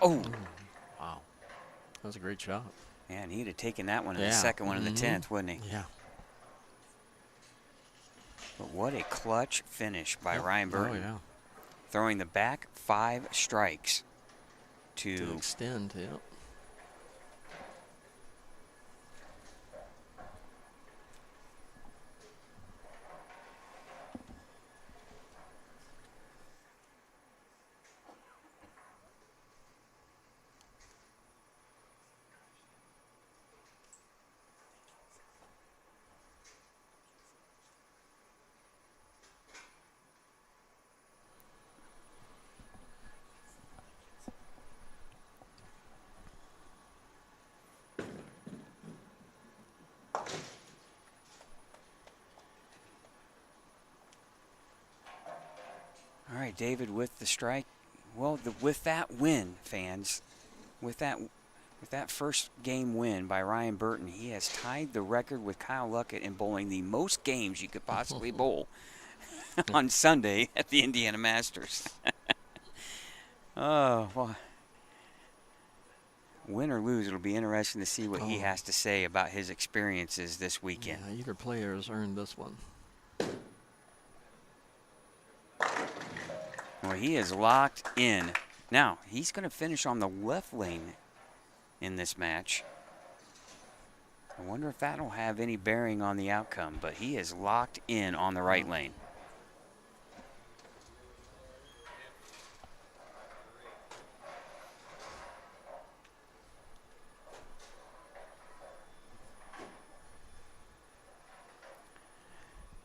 Oh, Wow. That was a great shot. man, he'd have taken that one in Yeah. the second one in the 10th, wouldn't he? Yeah. But what a clutch finish by Ryan Burton. Oh, yeah. Throwing the back 5 strikes To to extend, yeah. All right, David with the strike. Well, with that win, fans, with that first game win by Ryan Burton, he has tied the record with Kyle Luckett in bowling the most games you could possibly bowl on Sunday at the Indiana Masters. Oh, well, win or lose, it'll be interesting to see what he has to say about his experiences this weekend. Yeah, either player has earned this one. Well, he is locked in. Now, he's going to finish on the left lane in this match. I wonder if that'll have any bearing on the outcome, but he is locked in on the right lane.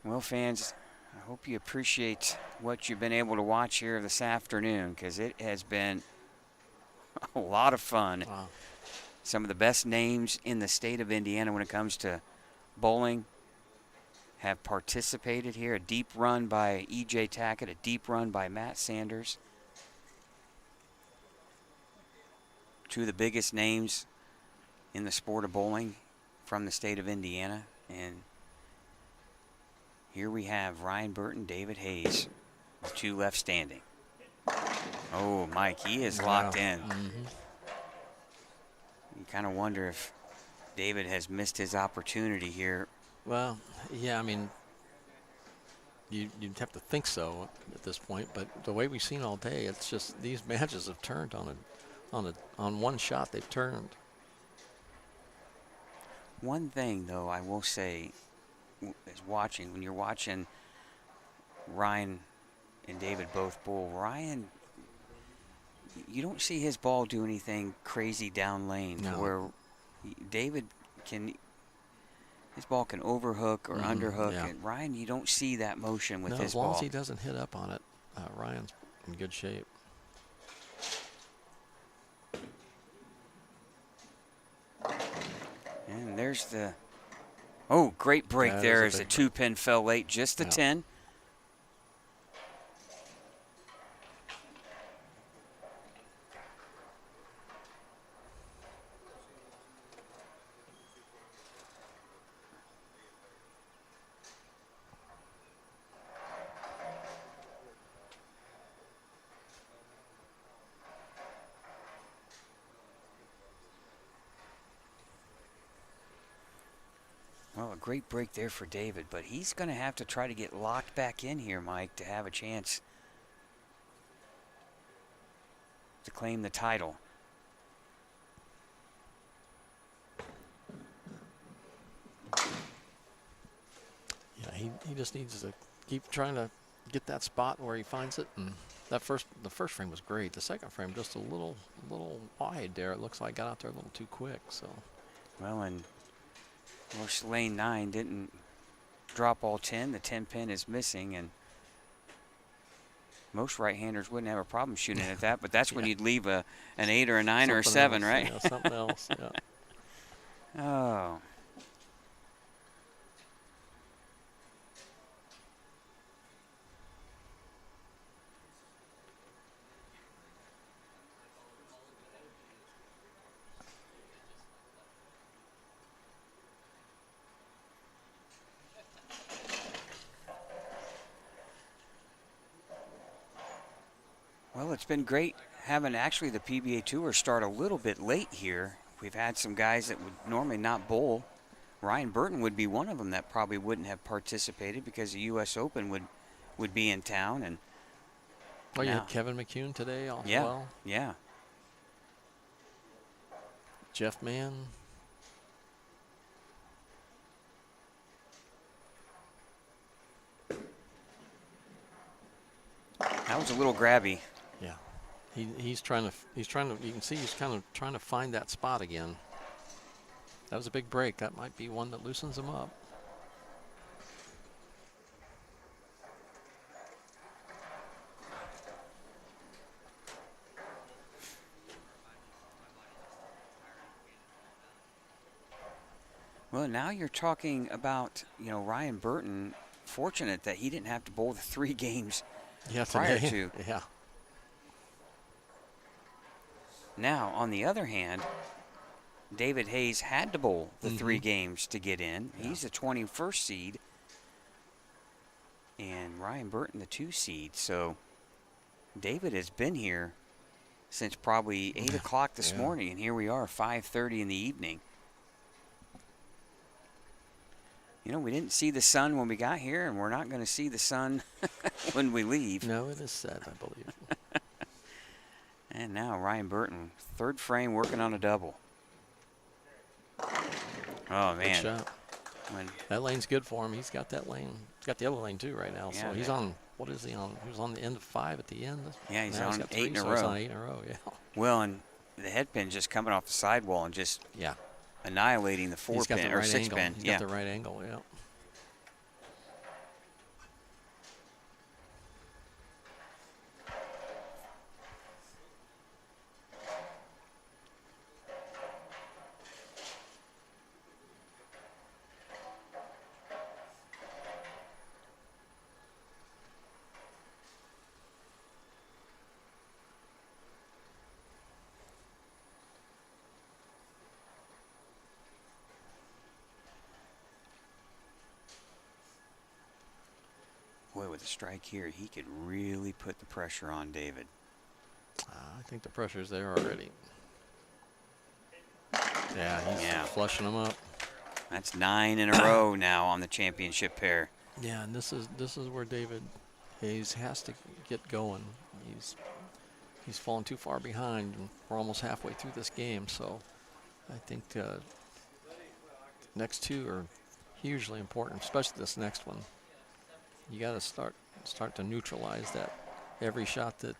Well, fans, I hope you appreciate what you've been able to watch here this afternoon, because it has been a lot of fun. Wow. Some of the best names in the state of Indiana when it comes to bowling have participated here. A deep run by E.J. Tackett, a deep run by Matt Sanders. Two of the biggest names in the sport of bowling from the state of Indiana. And here we have Ryan Burton, David Hayes, with 2 left standing. Oh, Mike, he is locked in. You kind of wonder if David has missed his opportunity here. Well, yeah, I mean, you'd have to think so at this point, but the way we've seen all day, it's just these matches have turned on one shot. They've turned. One thing, though, I will say is when you're watching Ryan and David both bowl, Ryan, you don't see his ball do anything crazy down lane. No. Where David his ball can overhook or underhook. yeah. And Ryan, you don't see that motion with No, his as long ball. as he doesn't hit up on it, Ryan's in good shape. And there's the, oh, great break That there is as a the big 2-pin fell late, just the Yeah. 10. Well, a great break there for David, but he's going to have to try to get locked back in here, Mike, to have a chance to claim the title. Yeah, he just needs to keep trying to get that spot where he finds it. And the first frame was great. The second frame just a little wide there. It looks like got out there a little too quick. So. Well, and of course, lane 9 didn't drop all 10. The 10 pin is missing, and Most right-handers wouldn't have a problem shooting at that, but that's when you'd leave an 8 or a 9 Something or a 7, else, right? Yeah, something else. Yeah. Oh. Well, it's been great having actually the PBA Tour start a little bit late here. We've had some guys that would normally not bowl. Ryan Burton would be one of them that probably wouldn't have participated because the U.S. Open would be in town. And Oh, you now- had Kevin McCune today as yeah, well. yeah. Jeff Mann. That was a little grabby. Yeah. He's trying to, you can see he's kind of trying to find that spot again. That was a big break. That might be one that loosens him up. Well, now you're talking about, Ryan Burton, fortunate that he didn't have to bowl the 3 games Yeah, prior today. to. Yeah. Now, on the other hand, David Hayes had to bowl the 3 games to get in. Yeah. He's the 21st seed, and Ryan Burton the 2 seed. So David has been here since probably 8 o'clock this morning, and here we are, 5:30 in the evening. We didn't see the sun when we got here, and we're not going to see the sun when we leave. No, it is set, I believe. And now Ryan Burton, 3rd frame, working on a double. Oh, man. Good shot. That lane's good for him. He's got that lane. He's got the other lane, too, right now. Yeah, So he's on, what is he on? He was on the end of 5 at the end. Yeah, he's Now on got 8 in a so row. He's on 8 in a row, yeah. Well, and the headpin just coming off the sidewall and just annihilating the 4 He's got pin the or right 6 angle. pin. He's got the right angle, yeah. Boy, with a strike here, he could really put the pressure on David. I think the pressure's there already. Yeah, he's flushing them up. That's 9 in a row now on the championship pair. Yeah, and this is where David Hayes has to get going. He's fallen too far behind, and we're almost halfway through this game. So I think the next 2 are hugely important, especially this next one. You got to start to neutralize that. Every shot that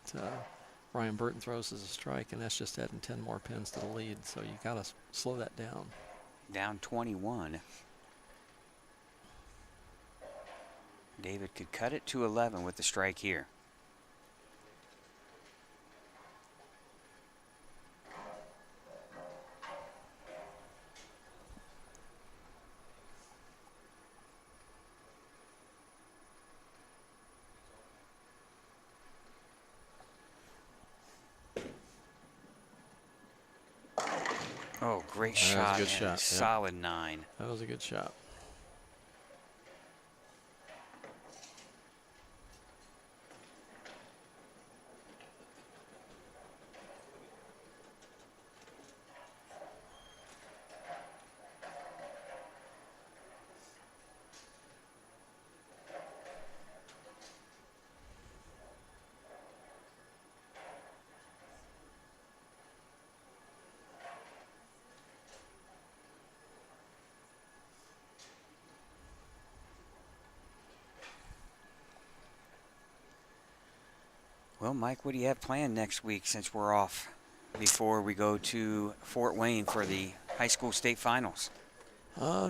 Ryan Burton throws is a strike, and that's just adding 10 more pins to the lead. So you got to slow that down. Down 21. David could cut it to 11 with the strike here. Oh, great shot. That was a good man. shot, yeah. Solid 9. That was a good shot. Well, Mike, what do you have planned next week since we're off before we go to Fort Wayne for the high school state finals?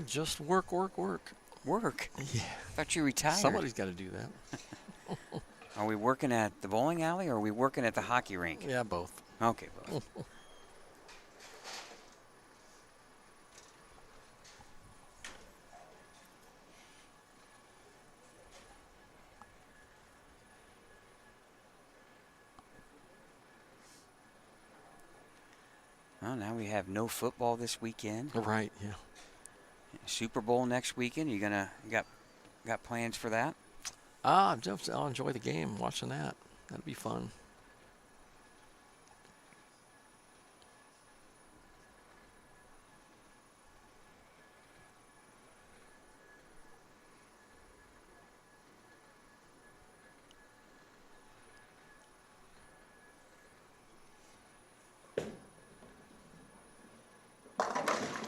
Just work. Work? Yeah. Thought you retired. Somebody's got to do that. Are we working at the bowling alley or are we working at the hockey rink? Yeah, both. Okay, both. Well, now we have no football this weekend. Right, yeah. Super Bowl next weekend. You got plans for that? I'll enjoy the game, watching that. That'd be fun.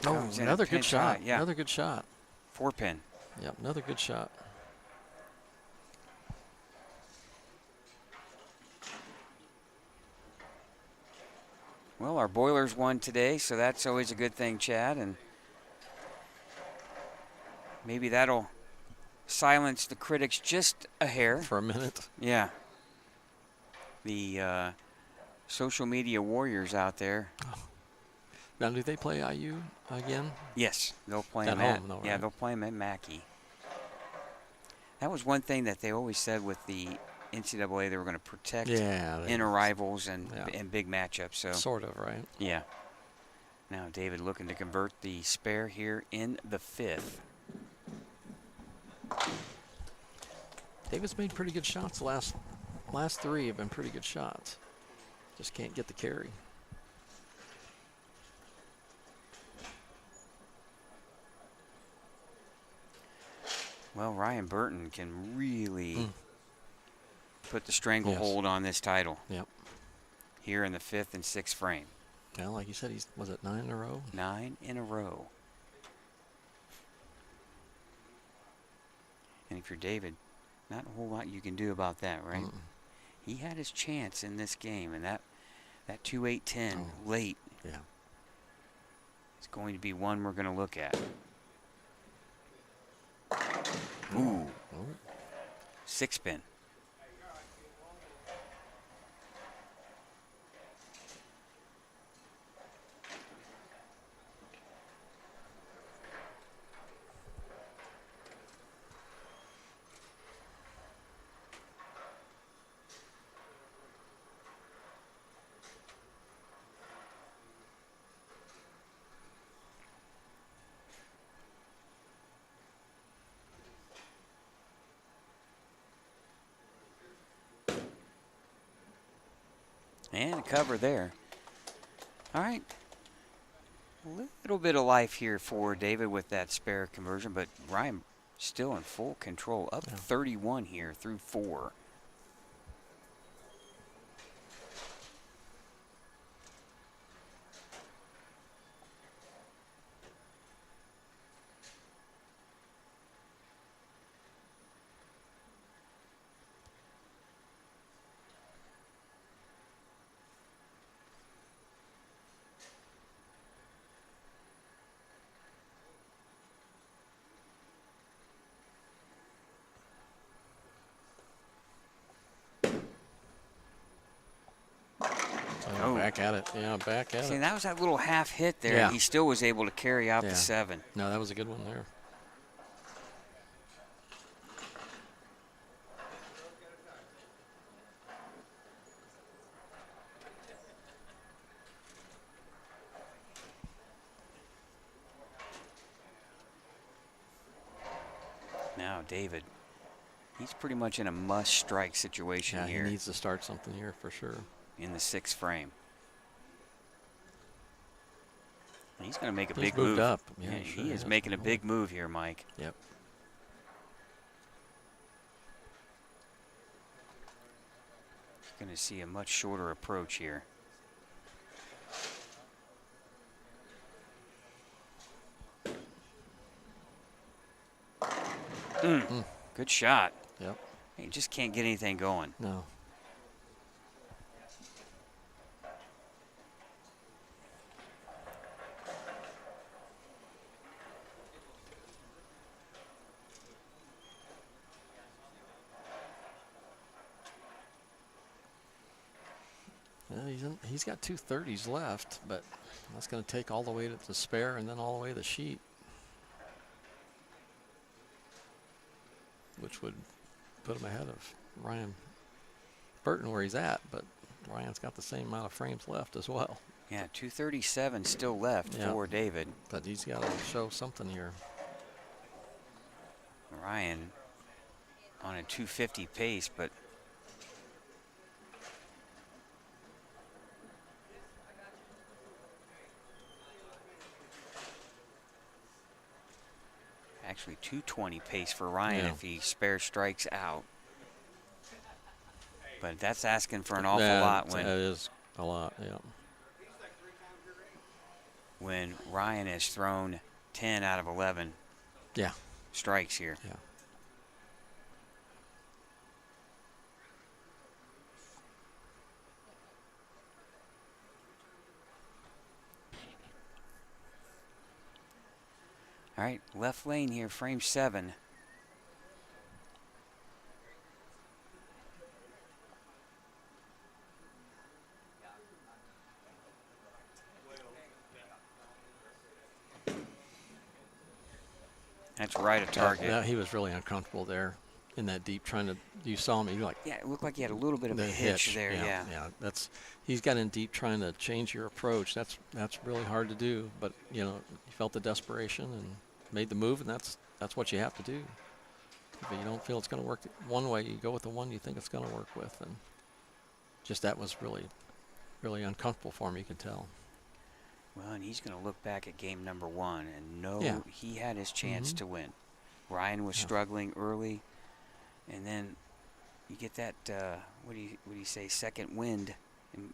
Oh, he's in a another good pinch shot. high, yeah. Another good shot. 4-pin. Yep, another good shot. Well, our Boilers won today, so that's always a good thing, Chad. And maybe that'll silence the critics just a hair. For a minute. Yeah. The social media warriors out there. Now, do they play IU again? Yes, they'll play At him home, though, Yeah, right? they'll play him at Mackey. That was one thing that they always said with the NCAA. They were going to protect inner rivals and big matchups. So Sort of, right? yeah. Now David looking to convert the spare here in the 5th. David's made pretty good shots. Last 3 have been pretty good shots. Just can't get the carry. Well, Ryan Burton can really put the stranglehold on this title. Yep. Here in the 5th and 6th frame. Well, like you said, was it 9 in a row? 9 in a row. And if you're David, not a whole lot you can do about that, right? He had his chance in this game, and that 2-8-10 late is going to be one we're going to look at. Ooh. 6-pin. And a cover there. All right. A little bit of life here for David with that spare conversion, but Ryan still in full control. Up 31 here through 4. Back at it. Yeah, back at See, it. that was that little half hit there. Yeah. He still was able to carry out the 7. No, that was a good one there. Now, David, he's pretty much in a must-strike situation here. He needs to start something here for sure. In the 6th frame. He's going to make a He's big moved move. up. Yeah, Yeah, he sure is has. making a big move here, Mike. Yep. Going to see a much shorter approach here. Good shot. Yep. He just can't get anything going. No. He's got 230s left, but that's going to take all the way to the spare and then all the way to the sheet, which would put him ahead of Ryan Burton where he's at, but Ryan's got the same amount of frames left as well. Yeah, 237 still left for David. But he's got to show something here. Ryan on a 250 pace, but actually 220 pace for Ryan if he spare strikes out. But that's asking for an awful lot when that is a lot, when Ryan has thrown 10 out of 11 strikes here. Yeah. All right, left lane here, frame 7. That's right at target. Yeah, he was really uncomfortable there in that deep trying to, you saw him, you like. Yeah, it looked like he had a little bit of a hitch there, Yeah, he's got in deep trying to change your approach. That's really hard to do, but you know, he felt the desperation and made the move, and that's what you have to do. If you don't feel it's going to work one way, you go with the one you think it's going to work with, and just that was really, really uncomfortable for him, you could tell. Well, and he's going to look back at game number 1 and know he had his chance to win. Ryan was struggling early, and then you get that, what do you say, second wind.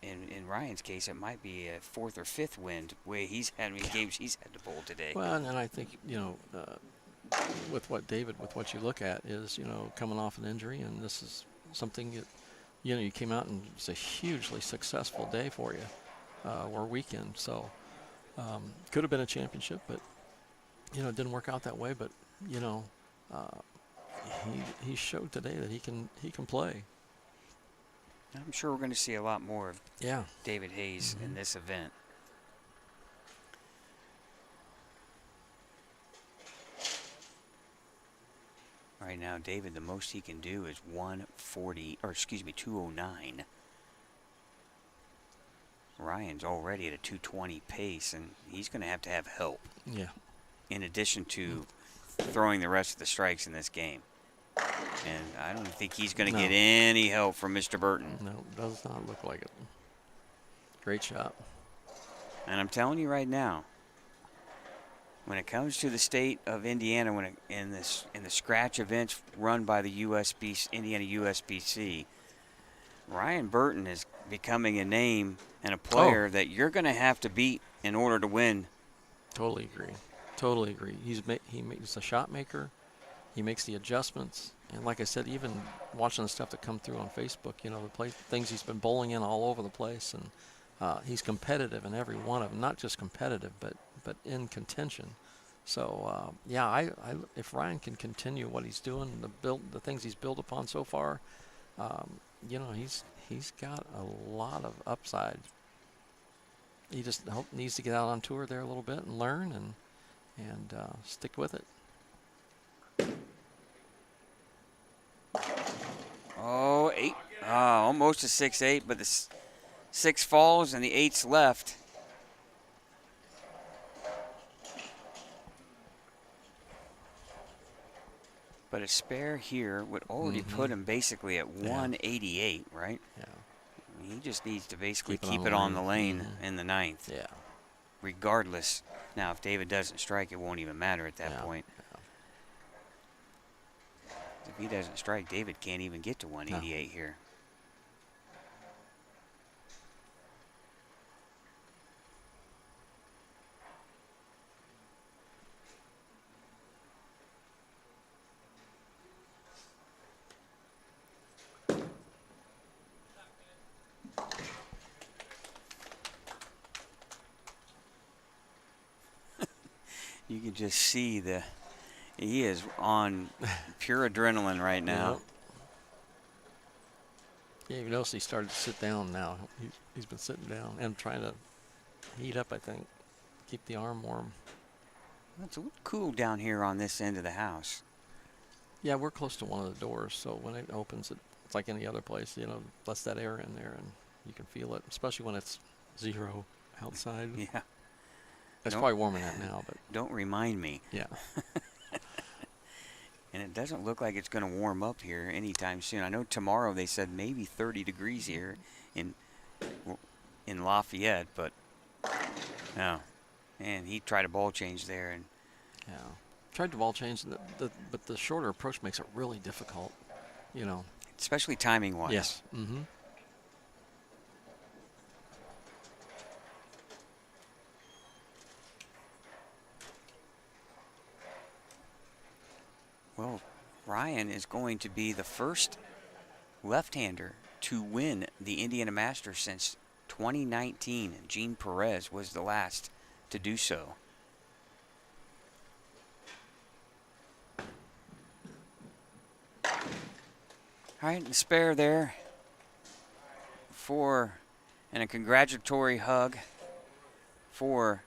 In Ryan's case, it might be a 4th or 5th wind, way he's had games he's had to bowl today. Well, and I think, you know, with what you look at is, you know, coming off an injury, and this is something that, you know, you came out and it's a hugely successful day for you, or weekend. So could have been a championship, but you know, it didn't work out that way. But you know, he showed today that he can play. I'm sure we're going to see a lot more of David Hayes in this event. Right now, David, the most he can do is 209. Ryan's already at a 220 pace, and he's going to have help. Yeah. In addition to throwing the rest of the strikes in this game. And I don't think he's going to get any help from Mr. Burton. No, does not look like it. Great shot. And I'm telling you right now, when it comes to the state of Indiana, in the scratch events run by the Indiana USBC, Ryan Burton is becoming a name and a player that you're going to have to beat in order to win. Totally agree. Totally agree. He makes a shot maker. He makes the adjustments. And like I said, even watching the stuff that come through on Facebook, you know, things he's been bowling in all over the place. And he's competitive in every one of them. Not just competitive, but in contention. So, if Ryan can continue what he's doing, the things he's built upon so far, you know, he's got a lot of upside. He just needs to get out on tour there a little bit and learn and stick with it. Oh, 8. Almost a 6-8, but the 6 falls and the 8's left. But a spare here would already put him basically at 188, right? Yeah. He just needs to basically keep it on the lane in the 9th. Yeah. Regardless. Now, if David doesn't strike, it won't even matter at that point. Yeah. If he doesn't strike, David can't even get to 188 here. You can just see he is on pure adrenaline right now. Yeah, you notice he started to sit down now. He's been sitting down and trying to heat up, I think, keep the arm warm. It's a little cool down here on this end of the house. Yeah, we're close to one of the doors, so when it opens, it's like any other place, you know, lets that air in there, and you can feel it, especially when it's 0 outside. Yeah. It's Don't- probably warmer than that now, but Don't remind me. yeah. And it doesn't look like it's going to warm up here anytime soon. I know tomorrow they said maybe 30 degrees here in Lafayette, but no. And he tried a ball change there, and Yeah. Tried to ball change, but the shorter approach makes it really difficult, you know. especially timing-wise. Yes. Mm-hmm. Well, Ryan is going to be the first left-hander to win the Indiana Masters since 2019. Gene Perez was the last to do so. All right, the spare there and a congratulatory hug from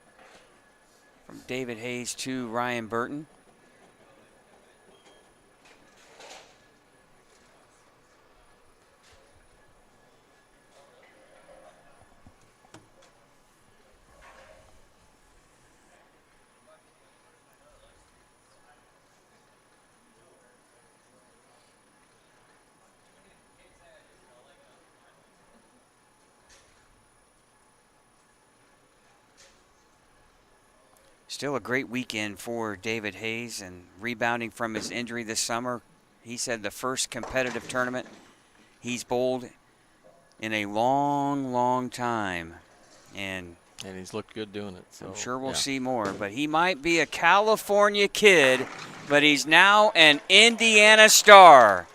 David Hayes to Ryan Burton. Still a great weekend for David Hayes, and rebounding from his injury this summer. He said the first competitive tournament he's bowled in a long, long time. And he's looked good doing it. So I'm sure we'll yeah. see more. But he might be a California kid, but he's now an Indiana star.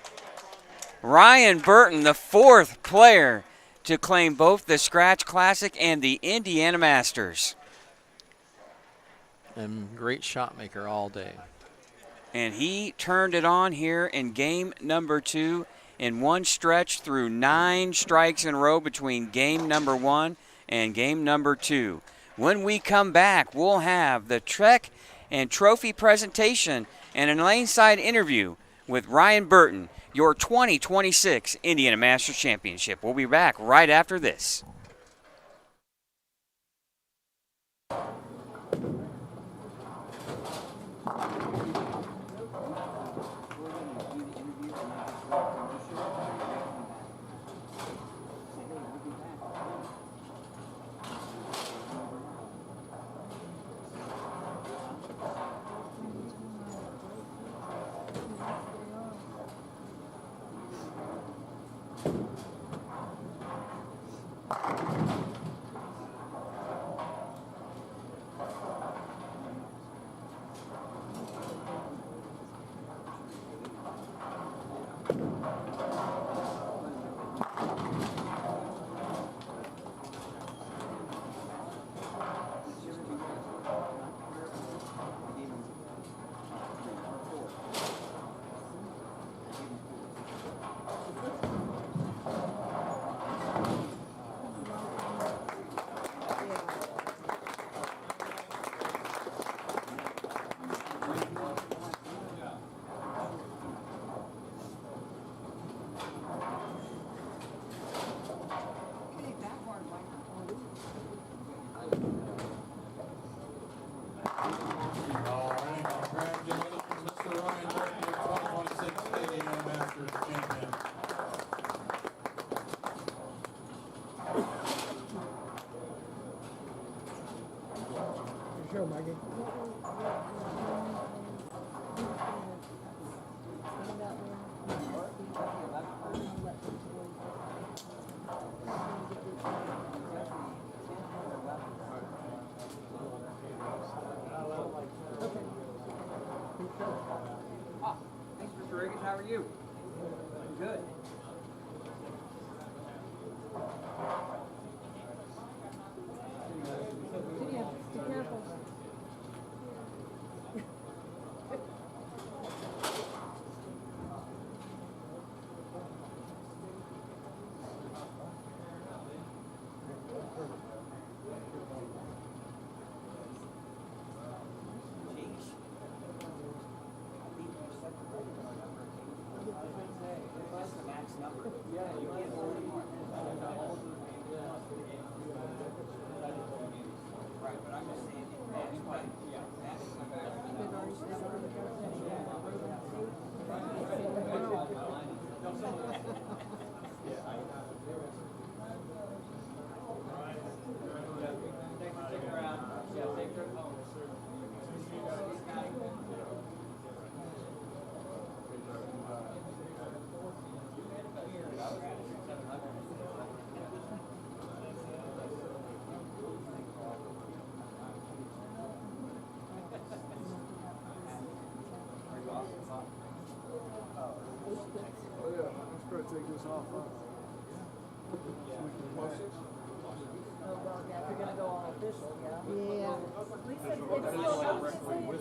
Ryan Burton, the fourth player to claim both the Scratch Classic and the Indiana Masters. And great shot maker all day. And he turned it on here in game number 2 in one stretch through 9 strikes in a row between game number 1 and game number 2. When we come back, we'll have the Trek and Trophy presentation and an laneside interview with Ryan Burton, your 2026 Indiana Masters Championship. We'll be back right after this.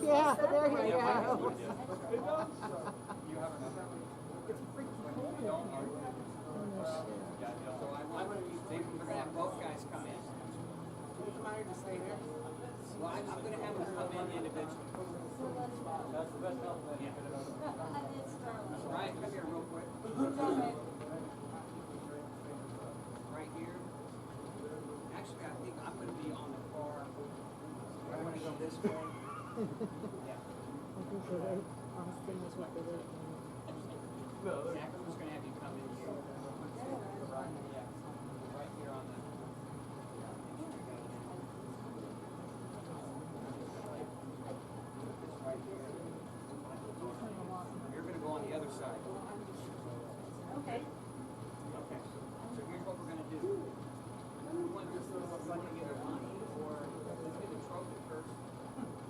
Yeah, there you go. Both guys come in. Well, I'm going to have them come in individually. That's the best help. Yeah. Ryan, come here real quick. Right here. Actually, I think I'm going to be on the car. I want to go this way. Yeah. Austin is what they did. Zach, I'm just going to have you come in here. Right, yeah. Right here on the. You're going to go on the other side. Okay. Okay. So here's what we're going to do. We want to get a money or let's get a trophy first.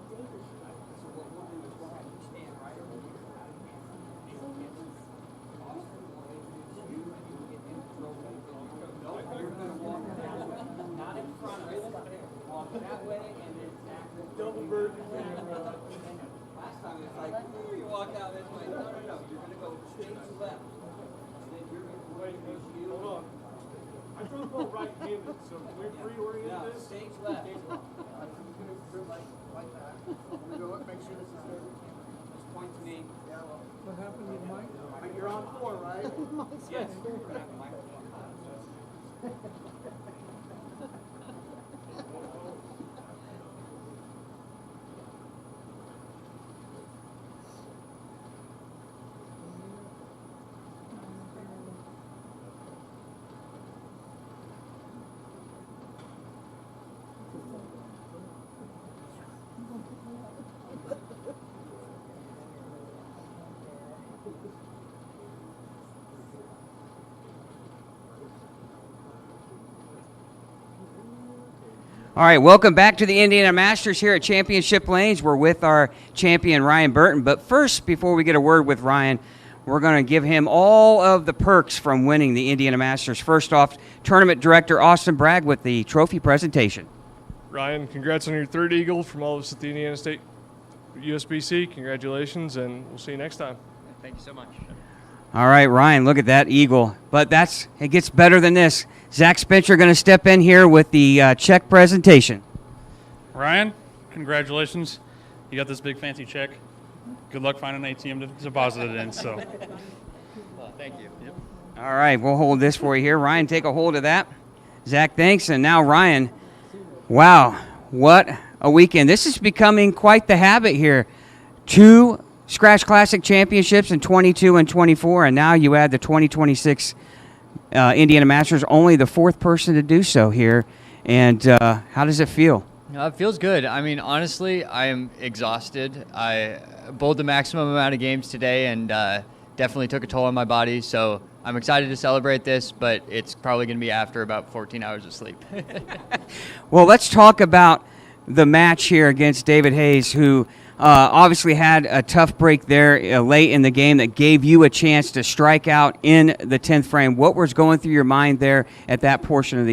So what we'll do is we'll have you stand right over here. Austin will introduce you and you'll get him the trophy. No, you're going to walk not in front of us. Walk that way and then Zach will double bird. Last time it's like, ooh, you walk out this way. No. You're going to go stage left. And then you're going to introduce you. Hold on. I drove go right-handed, so can we reorient No, this? stage left. Like that. I'm gonna go up, make sure this is there. Just point to me. What happened with Mike? You're on 4, right? Yes. We're going to have a microphone. All right, welcome back to the Indiana Masters here at Championship Lanes. We're with our champion, Ryan Burton. But first, before we get a word with Ryan, we're going to give him all of the perks from winning the Indiana Masters. First off, Tournament Director Austin Bragg with the trophy presentation. Ryan, congrats on your 3rd Eagle from all of us at the Indiana State USBC. Congratulations, and we'll see you next time. Thank you so much. All right, Ryan, look at that eagle. But it gets better than this. Zach Spencer going to step in here with the check presentation. Ryan, congratulations. You got this big fancy check. Good luck finding an ATM to deposit it in. So, Well, thank you. Yep. All right, we'll hold this for you here. Ryan, take a hold of that. Zach, thanks. And now, Ryan, wow, what a weekend. This is becoming quite the habit here. 2 Scratch Classic championships in 22 and 24, and now you add the 2026 Indiana Masters, only the 4th person to do so here. And how does it feel? It feels good. I mean, honestly, I am exhausted. I bowled the maximum amount of games today and definitely took a toll on my body. So I'm excited to celebrate this, but it's probably going to be after about 14 hours of sleep. Well, let's talk about the match here against David Hayes, who obviously had a tough break there late in the game that gave you a chance to strike out in the 10th frame. What was going through your mind there at that portion of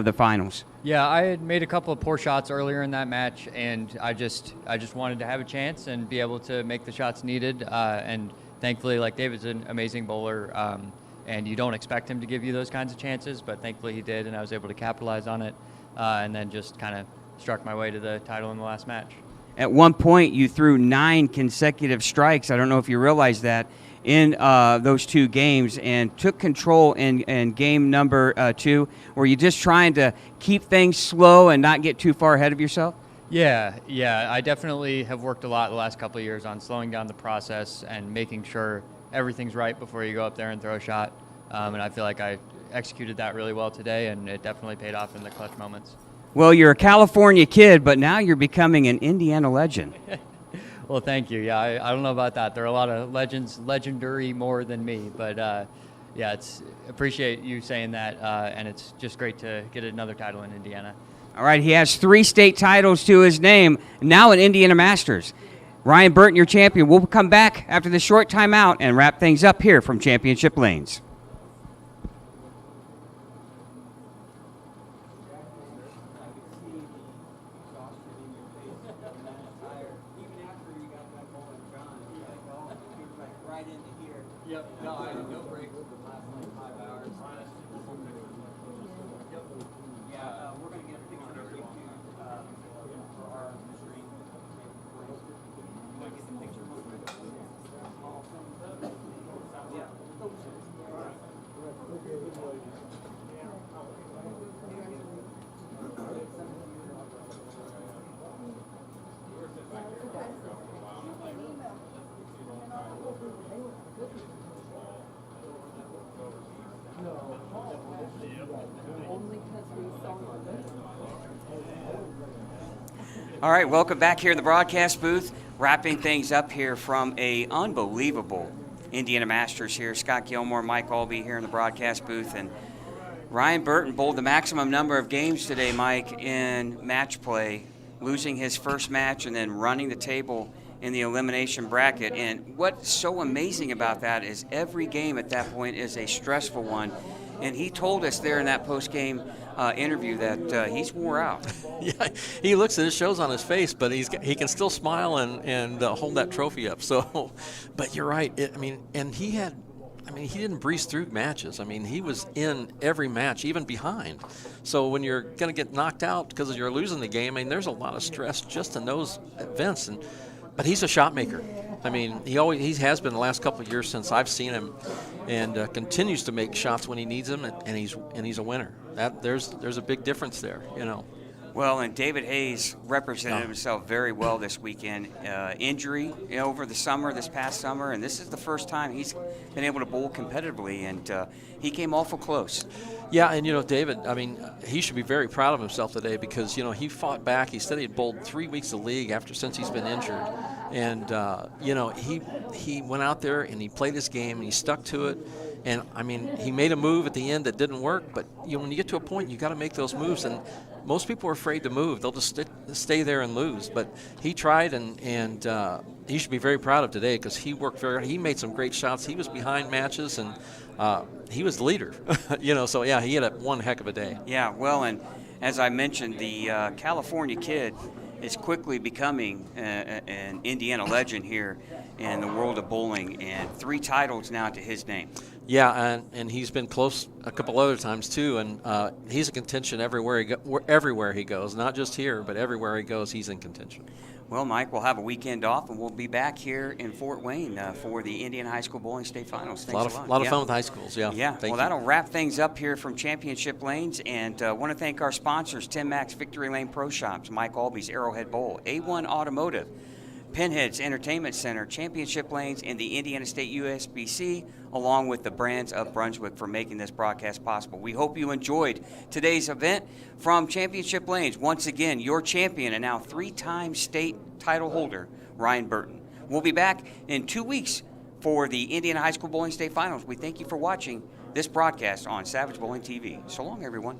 the finals? Yeah, I had made a couple of poor shots earlier in that match, and I just wanted to have a chance and be able to make the shots needed. And thankfully, like, David's an amazing bowler, and you don't expect him to give you those kinds of chances, but thankfully he did, and I was able to capitalize on it, and then just kind of struck my way to the title in the last match. At one point, you threw 9 consecutive strikes. I don't know if you realize that in those 2 games, and took control in game number 2. Were you just trying to keep things slow and not get too far ahead of yourself? Yeah. I definitely have worked a lot the last couple of years on slowing down the process and making sure everything's right before you go up there and throw a shot. And I feel like I executed that really well today, and it definitely paid off in the clutch moments. Well, you're a California kid, but now you're becoming an Indiana legend. Well, thank you. Yeah, I don't know about that. There are a lot of legends, legendary more than me. But, yeah, appreciate you saying that, and it's just great to get another title in Indiana. All right, he has 3 state titles to his name, now an Indiana Masters. Ryan Burton, your champion. We'll come back after this short timeout and wrap things up here from Championship Lanes. All right, welcome back here in the broadcast booth. Wrapping things up here from a unbelievable Indiana Masters here. Scott Gilmore, Mike Albee here in the broadcast booth. And Ryan Burton bowled the maximum number of games today, Mike, in match play, losing his first match and then running the table in the elimination bracket. And what's so amazing about that is every game at that point is a stressful one. And he told us there in that post-game interview that he's wore out. Yeah, he looks at it, shows on his face, but he can still smile and hold that trophy up. So, but you're right. He didn't breeze through matches. I mean, he was in every match, even behind. So when you're going to get knocked out because you're losing the game, I mean, there's a lot of stress just in those events. But he's a shot maker. I mean, he has been the last couple of years since I've seen him, and continues to make shots when he needs them, and he's a winner. There's a big difference there, you know. Well, and David Hayes represented himself very well this weekend. Injury over the summer, this past summer, and this is the first time he's been able to bowl competitively, and he came awful close. Yeah, and David, I mean, he should be very proud of himself today because he fought back. He said he had bowled 3 weeks of league since he's been injured, and he went out there and he played his game and he stuck to it. And I mean, he made a move at the end that didn't work, but when you get to a point, you got to make those moves. And most people are afraid to move; they'll just stay there and lose. But he tried, and he should be very proud of today because he worked very hard. He made some great shots. He was behind matches, and he was the leader. So yeah, he had one heck of a day. Yeah, well, and as I mentioned, the California kid is quickly becoming an Indiana legend here in the world of bowling, and 3 titles now to his name. Yeah, and he's been close a couple other times too, and he's in contention everywhere he goes, not just here, but everywhere he goes, he's in contention. Well, Mike, we'll have a weekend off, and we'll be back here in Fort Wayne for the Indiana High School Bowling State Finals. Thanks a lot of fun with high schools, yeah. Yeah, Thank you. That'll wrap things up here from Championship Lanes, and I want to thank our sponsors, Tim Mack's Victory Lane Pro Shops, Mike Albee's Arrowhead Bowl, A1 Automotive, Pinhead's Entertainment Center, Championship Lanes, and the Indiana State USBC, along with the Brands of Brunswick for making this broadcast possible. We hope you enjoyed today's event from Championship Lanes. Once again, your champion and now 3-time state title holder, Ryan Burton. We'll be back in 2 weeks for the Indiana High School Bowling State Finals. We thank you for watching this broadcast on Savage Bowling TV. So long, everyone.